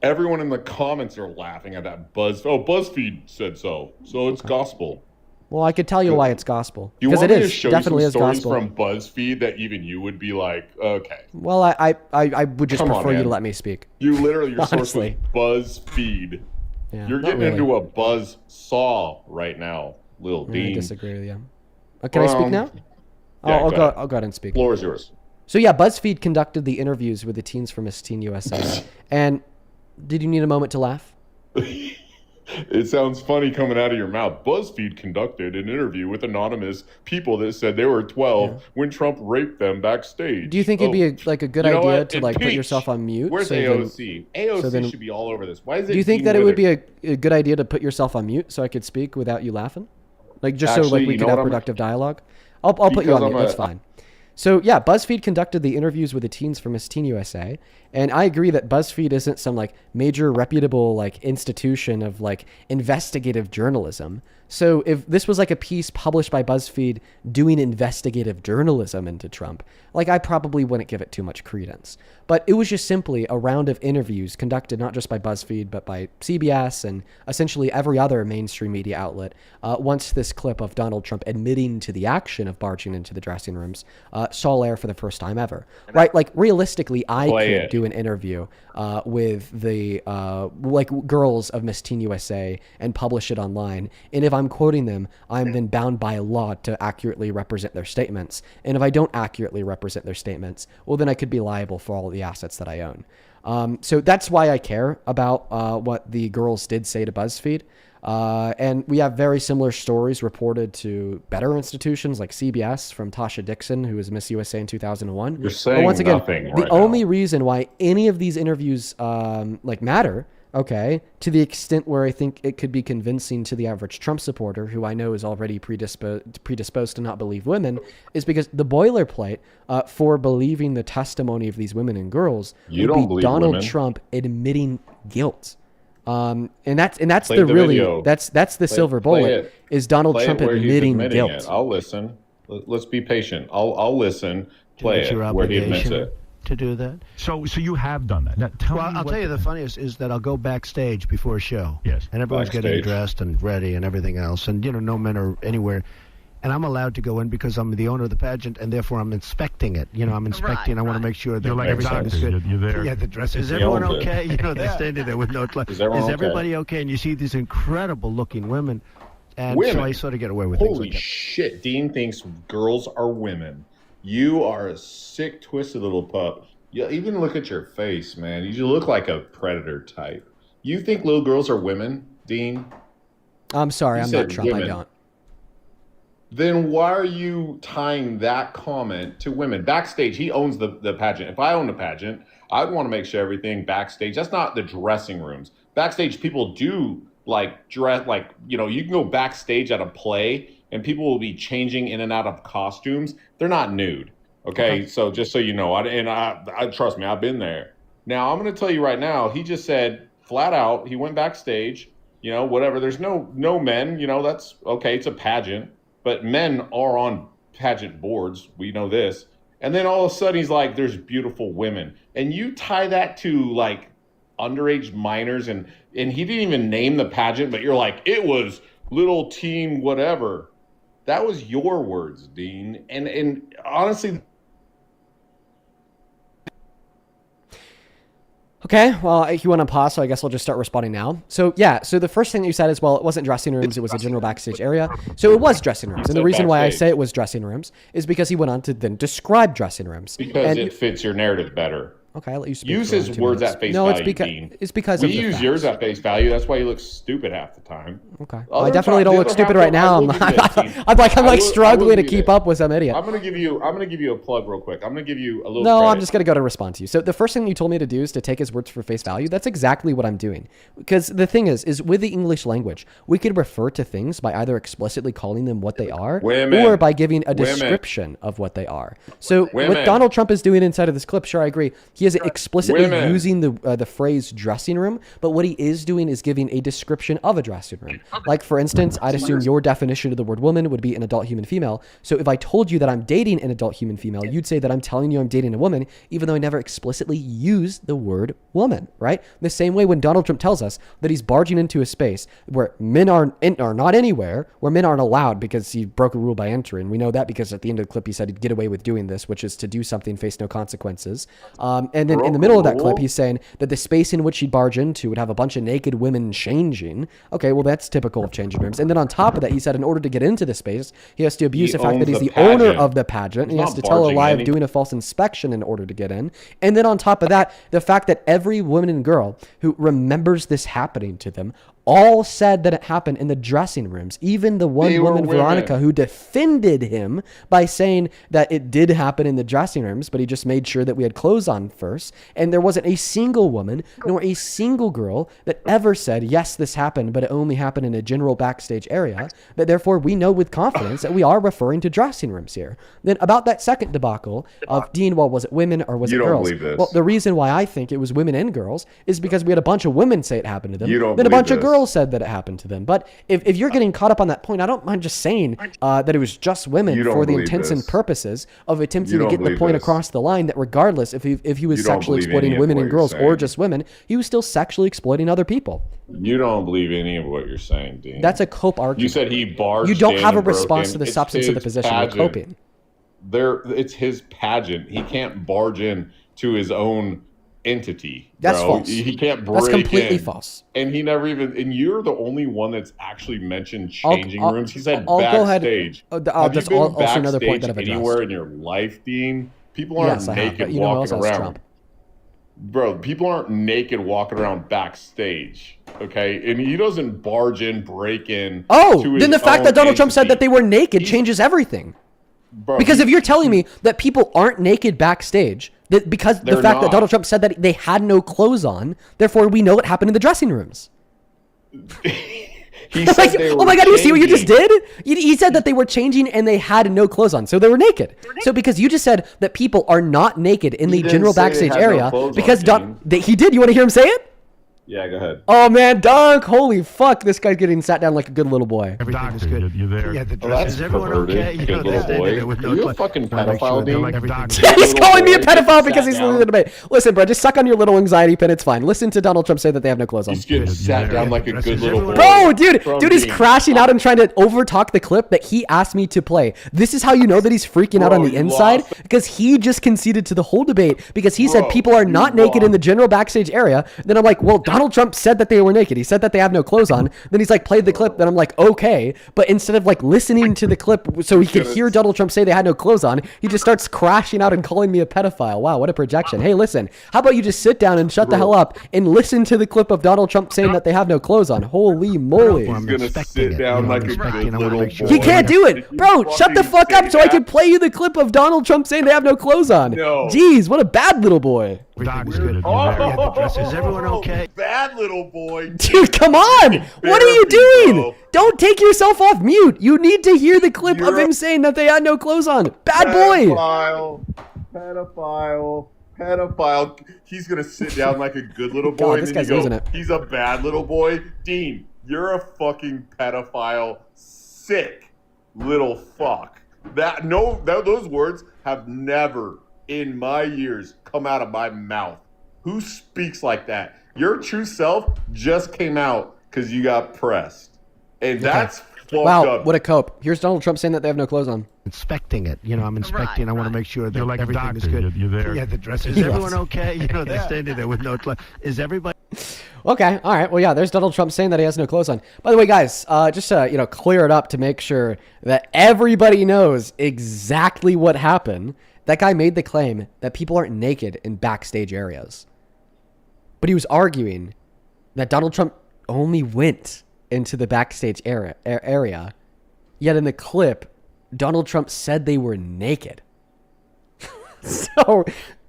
Everyone in the comments are laughing at that BuzzFeed said so. So it's gospel. Well, I could tell you why it's gospel You because want it me to is show definitely you is some stories gospel. from BuzzFeed that even you would be like, okay. Well, I would just Come on, prefer you to man. let me speak. You literally, your source was Honestly. BuzzFeed. Yeah, You're not getting really. into a buzz saw right now, Lil I Dean. disagree with you. Can I speak now? Yeah, I'll go go. ahead. I'll go ahead and speak. Floor is yours. So yeah, BuzzFeed conducted the interviews with the teens from Miss Teen USA. And did you need a moment to laugh? It sounds funny coming out of your mouth. BuzzFeed conducted an interview with anonymous people that said they were 12 when Trump raped them backstage. Do you think it'd be a good You know idea what? to put Impeach. yourself on mute? Where's so then- AOC? AOC so then- should be all over this. Why is it? Do you think Dean that it would Wither? be a good idea to put yourself on mute so I could speak without you laughing? Just so Actually, we you could know have what, I'm- productive dialogue? I'll put you Because on mute. I'm That's fine. So yeah, BuzzFeed conducted the interviews with the teens from Miss Teen USA, And I agree that BuzzFeed isn't some like major reputable like institution of like investigative journalism. So if this was like a piece published by BuzzFeed doing investigative journalism into Trump, like I probably wouldn't give it too much credence. But it was just simply a round of interviews conducted not just by BuzzFeed, but by CBS and essentially every other mainstream media outlet. Once this clip of Donald Trump admitting to the action of barging into the dressing rooms saw air for the first time ever, right? Like realistically, I could do an interview with the like girls of Miss Teen USA and publish it online. And if I'm quoting them, I'm then bound by law to accurately represent their statements. And if I don't accurately represent their statements, well, then I could be liable for all the assets that I own. So that's why I care about what the girls did say to BuzzFeed. And we have very similar stories reported to better institutions like CBS from Tasha Dixon, who was Miss USA in 2001. You're saying but once again, nothing the right only reason why any of these interviews like matter, okay, to the extent where I think it could be convincing to the average Trump supporter, who I know is already predisposed to not believe women, is because the boilerplate for believing the testimony of these women and girls You would don't be believe Donald women. Trump admitting guilt. And that's Play the the really video. that's the silver play bullet it. is Donald Play it Trump where he's admitting admitting guilt. it. I'll listen. Let's be patient. I'll listen. Play It's it your where he admits obligation it. to do that. So you have done that. Now, tell Well, me I'll what tell you the funniest is that I'll go backstage before a show. Yes. And everyone's getting Backstage. dressed and ready and everything else. And, no men are anywhere. And I'm allowed to go in because I'm the owner of the pageant, and therefore I'm inspecting it. I'm inspecting. I want to make sure that You're like a everything's doctor. good. You're there. Yeah, the dress. Is He everyone owns it. okay? They're standing there with no clothes. Is everyone okay? everybody okay? And you see these incredible-looking women. And Women. so I sort of get away with things Holy like that. shit! Dean thinks girls are women. You are a sick, twisted little pup. You even look at your face, man. You look like a predator type. You think little girls are women, Dean? I'm sorry, You I'm said not Trump. I women. don't. Then why are you tying that comment to women? Backstage, he owns the pageant. If I owned a pageant, I'd want to make sure everything backstage, that's not the dressing rooms. Backstage, people do like dress, like, you can go backstage at a play and people will be changing in and out of costumes. They're not nude. Okay. So just so you know, I trust me, I've been there. Now I'm going to tell you right now, he just said flat out, he went backstage, whatever. There's no men, that's okay. It's a pageant. But men are on pageant boards. We know this. And then all of a sudden he's like, there's beautiful women. And you tie that to like underage minors and he didn't even name the pageant, but you're like, it was little teen whatever. That was your words, Dean. And honestly, Okay, well, you want to pause, so I guess I'll just start responding now. So, yeah, so the first thing that you said is, well, it wasn't dressing rooms, it was a general backstage area. So it was dressing rooms. And the reason why I say it was dressing rooms is because he went on to then describe dressing rooms. because it fits your narrative better. Okay, I'll let you speak. Use for his around 2 words minutes. at face No, value, Dean. it's because we of the use facts. yours at face value. That's why you look stupid half the time. Okay. Well, I definitely don't the look other stupid half, right now. I will give you this, Dean. I'm I will struggling to give you keep this. up with some idiot. I'm gonna give you a plug real quick. I'm gonna give you a little. No, I'm credit. just going to go to respond to you. So the first thing you told me to do is to take his words for face value. That's exactly what I'm doing. Because the thing is with the English language, we could refer to things by either explicitly calling them what they are Women. or by giving a Women. description of what they are. So Women. what Donald Trump is doing inside of this clip, sure, I agree. He isn't explicitly Women. using the phrase dressing room, but what he is doing is giving a description of a dressing room. Like, for instance, I'd assume your definition of the word woman would be an adult human female. So if I told you that I'm dating an adult human female, you'd say that I'm telling you I'm dating a woman, even though I never explicitly used the word woman, right? The same way when Donald Trump tells us that he's barging into a space where men are not anywhere, where men aren't allowed because he broke a rule by entering. We know that because at the end of the clip, he said he'd get away with doing this, which is to do something, face no consequences. And then in the middle of that clip, he's saying that the space in which he'd barge into would have a bunch of naked women changing. Okay, well, that's typical of changing rooms. And then on top of that, he said in order to get into the space, he has to abuse He the fact that owns he's the the owner pageant. of the pageant. He's He has not to tell a barging lie in. of doing a false inspection in order to get in. And then on top of that, the fact that every woman and girl who remembers this happening to them all said that it happened in the dressing rooms. Even the one woman, Veronica, who defended him by saying that it did happen in the dressing rooms, but he just made sure that we had clothes on first. And there wasn't a single woman nor a single girl that ever said, yes, this happened, but it only happened in a general backstage area. But therefore, we know with confidence that we are referring to dressing rooms here. Then about that second debacle of Dean, well, was it women or was it girls? You don't believe this. Well, the reason why I think it was women and girls is because we had a bunch of women say it happened to them. You don't Then a believe bunch of this. girls said that it happened to them. But if you're getting caught up on that point, I don't mind just saying that it was just women You don't for the believe intents and this. purposes of attempting You to don't get the believe point this. across the line that regardless if he was You don't sexually believe exploiting any of women what and you're girls or saying. just women, he was still sexually exploiting other people. You don't believe any of what you're saying, Dean. That's a cope argument. You said he barged You don't in have a and broke response in. to the It's substance of the his position. You're pageant. coping. It's his pageant. He can't barge in to his own entity. That's bro. false. He can't break That's completely in. false. And he never even. And you're the only one that's actually mentioned changing rooms. He said I'll go ahead. backstage. That's Have you been also another point that I've backstage addressed. anywhere in your life, Dean? People aren't Yes, I have, naked but you know who walking else has around. Trump? Bro, people aren't naked walking around backstage, okay? And he doesn't barge in, break in. Oh, to then his the fact that own Donald Trump said entity. that they were naked changes everything. Bro, Because if you're telling me that people aren't naked backstage, that because the They're fact that not. Donald Trump said that they had no clothes on, therefore we know it happened in the dressing rooms. he said they Oh were my God, you see what you just changing. did? He said that they were changing and they had no clothes on, so they were naked. So because you just said that people are not naked in the didn't general say they backstage had no area, clothes on, because Dean. he did. You want to hear him say it? Yeah, go ahead. Oh man, Dunk! Holy fuck, this guy's getting sat down like a good little boy. Everything is Doctor, good. you're there. Yeah, the Oh, dress. that's Is everyone perverted. okay? You Good know, they're little standing boy. there with no Are you a clothes. fucking Wanna make sure pedophile, they're Dean? like Good doctor. little He's calling me a boy. pedophile Just because sat he's down. losing the debate. Listen, bro, just suck on your little anxiety pin. It's fine. Listen to Donald Trump say that they have no clothes on. He's getting sat down like a good little boy. Bro, dude From is Dean. crashing out and trying to overtalk the clip that he asked me to play. This is how you know that he's freaking out Bro, on the you inside, lost. because he just conceded to the whole debate because he said Bro, people are you not naked in lost. the general backstage area. Then I'm like, well, Donald Trump said that they were naked. He said that they have no clothes on. Then he's like, played the clip. Then I'm like, okay. But instead of like listening to the clip so he could hear Donald Trump say they had no clothes on, he just starts crashing out and calling me a pedophile. Wow, what a projection. Hey, listen, how about you just sit down and shut the hell up and listen to the clip of Donald Trump saying that they have no clothes on? Holy moly. He's gonna sit down like a good little boy. He can't do it. Bro, shut the fuck up so I can play you the clip of Donald Trump saying they have no clothes on. No. Jeez, what a bad little boy. Everything's good. Oh, Yeah, the dress. Is everyone okay? Bad little boy. Dude, come on. What are you Therapy, doing? bro. Don't take yourself off mute. You need to hear the clip of him saying that they had no clothes on. Bad boy. Pedophile. He's gonna sit down like a good little boy. God, and this then guy's you go, losing it. He's a bad little boy. Dean, you're a fucking pedophile. Sick little fuck. Those words have never in my years come out of my mouth. Who speaks like that? Your true self just came out because you got pressed. And that's fucked Wow, up. what a cope. Here's Donald Trump saying that they have no clothes on. Inspecting it. You know, I'm inspecting. I want to make sure that You're like a everything is doctor. good. You're there. Yeah, the dress. Is Yes. everyone okay? You know, they're standing there with no clothes. Is everybody? Okay, all right. Well, yeah, there's Donald Trump saying that he has no clothes on. By the way, guys, just to clear it up to make sure that everybody knows exactly what happened. That guy made the claim that people aren't naked in backstage areas, but he was arguing that Donald Trump only went into the backstage area. Yet in the clip, Donald Trump said they were naked.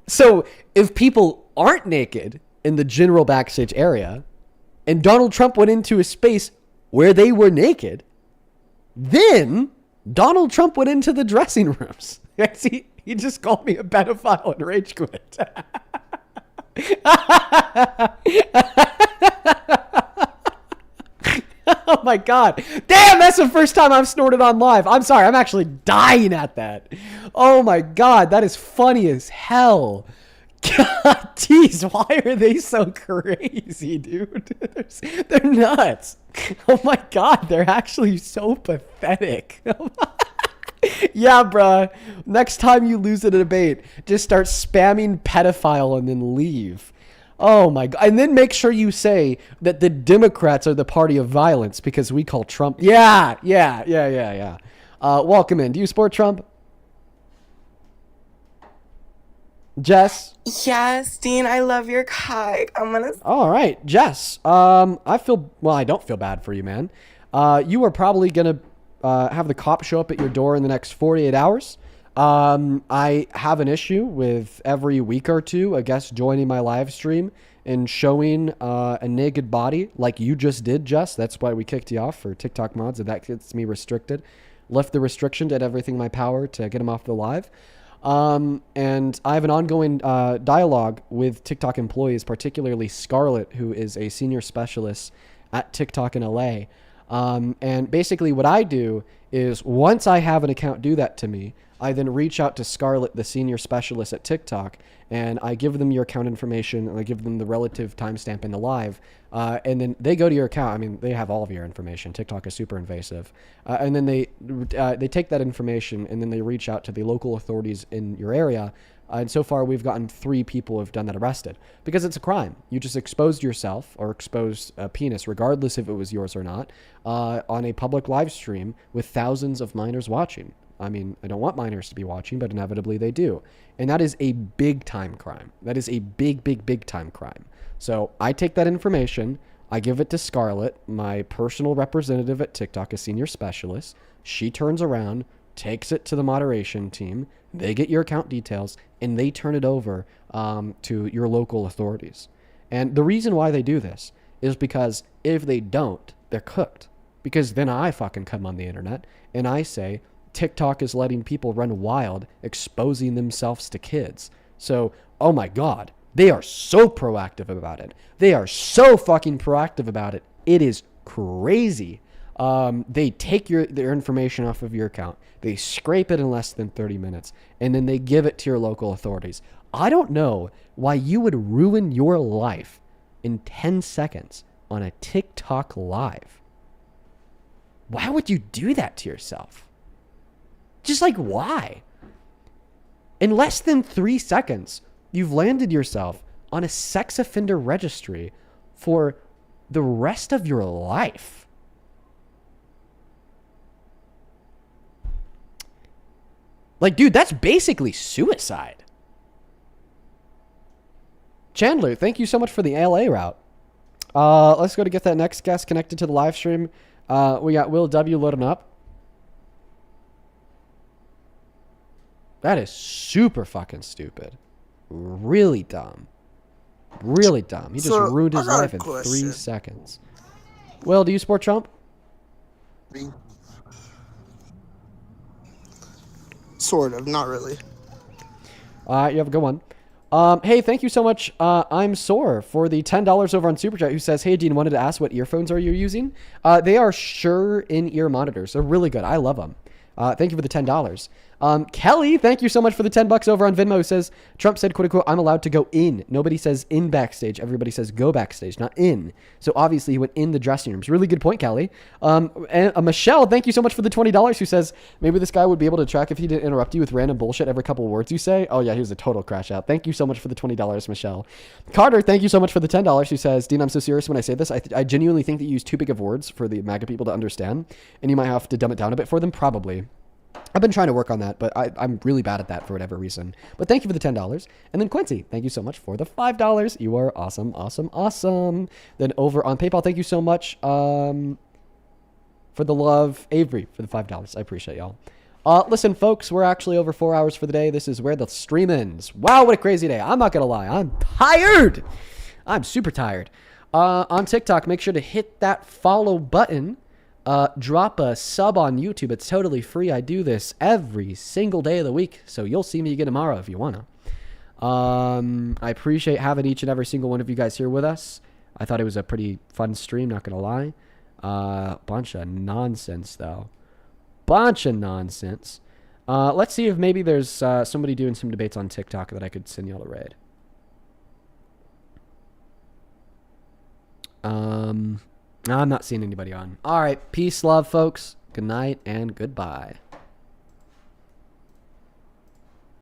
So if people aren't naked in the general backstage area, and Donald Trump went into a space where they were naked, then Donald Trump went into the dressing rooms. See, he just called me a pedophile and rage quit. Oh my God. Damn, that's the first time I've snorted on live. I'm sorry, I'm actually dying at that. Oh my God, that is funny as hell. God, geez, why are they so crazy, dude? They're nuts. Oh my God, they're actually so pathetic. Yeah, bruh. Next time you lose a debate, just start spamming pedophile and then leave. Oh my God. And then make sure you say that the Democrats are the party of violence because we call Trump. Yeah. Welcome in. Do you support Trump? Jess. Yes, Dean, I love your kite. I'm gonna. All right, Jess. I don't feel bad for you, man. You are probably gonna have the cops show up at your door in the next 48 hours. I have an issue with every week or two a guest joining my live stream and showing a naked body like you just did, Jess. That's why we kicked you off for TikTok mods, and that gets me restricted. Left the restriction, did everything in my power to get him off the live. And I have an ongoing dialogue with TikTok employees, particularly Scarlett, who is a senior specialist at TikTok in LA. And basically what I do is once I have an account do that to me, I then reach out to Scarlett, the senior specialist at TikTok, and I give them your account information, and I give them the relative timestamp in the live, and then they go to your account. I mean, they have all of your information. TikTok is super invasive. And then they take that information, and then they reach out to the local authorities in your area. And so far, we've gotten 3 people who have done that arrested because it's a crime. You just exposed yourself or exposed a penis, regardless if it was yours or not, on a public live stream with thousands of minors watching. I mean, I don't want minors to be watching, but inevitably they do. And that is a big time crime. That is a big, big, big time crime. So I take that information, I give it to Scarlett, my personal representative at TikTok, a senior specialist. She turns around, takes it to the moderation team. They get your account details, and they turn it over to your local authorities. And the reason why they do this is because if they don't, they're cooked. Because then I fucking come on the internet and I say, TikTok is letting people run wild, exposing themselves to kids. So, oh my God, they are so proactive about it. They are so fucking proactive about it. It is crazy. They take their information off of your account. They scrape it in less than 30 minutes, and then they give it to your local authorities. I don't know why you would ruin your life in 10 seconds on a TikTok live. Why would you do that to yourself? Just like, why? In less than 3 seconds, you've landed yourself on a sex offender registry for the rest of your life. Like, dude, that's basically suicide. Chandler, thank you so much for the LA route. Let's go to get that next guest connected to the live stream. We got Will W loading up. That is super fucking stupid. Really dumb. Really dumb. He just ruined his life in 3 seconds. Will, do you support Trump? Sort of, not really. You have a good one. Hey, thank you so much. I'm Sore for the $10 over on Super Chat, who says, hey, Dean, wanted to ask what earphones are you using? They are Shure in-ear monitors. They're really good. I love them. Thank you for the $10. Kelly, thank you so much for the $10 over on Venmo, who says, Trump said, quote unquote, I'm allowed to go in. Nobody says in backstage. Everybody says go backstage, not in. So obviously he went in the dressing rooms. Really good point, Kelly. And Michelle, thank you so much for the $20, who says, maybe this guy would be able to track if he didn't interrupt you with random bullshit every couple of words you say. Oh yeah, he was a total crash out. Thank you so much for the $20, Michelle. Carter, thank you so much for the $10, who says, Dean, I'm so serious when I say this. I genuinely think that you use too big of words for the MAGA people to understand, and you might have to dumb it down a bit for them, probably. I've been trying to work on that, but I'm really bad at that for whatever reason. But thank you for the $10. And then Quincy, thank you so much for the $5. You are awesome, awesome, awesome. Then over on PayPal, thank you so much for the love. Avery for the $5. I appreciate y'all. Listen, folks, we're actually over 4 hours for the day. This is where the stream ends. Wow, what a crazy day. I'm not going to lie. I'm tired. I'm super tired. On TikTok, make sure to hit that follow button. Drop a sub on YouTube. It's totally free. I do this every single day of the week, so you'll see me again tomorrow if you want to. I appreciate having each and every single one of you guys here with us. I thought it was a pretty fun stream, not going to lie. Bunch of nonsense, though. Bunch of nonsense. Let's see if maybe there's somebody doing some debates on TikTok that I could send y'all to raid. I'm not seeing anybody on. All right. Peace, love, folks. Good night and goodbye.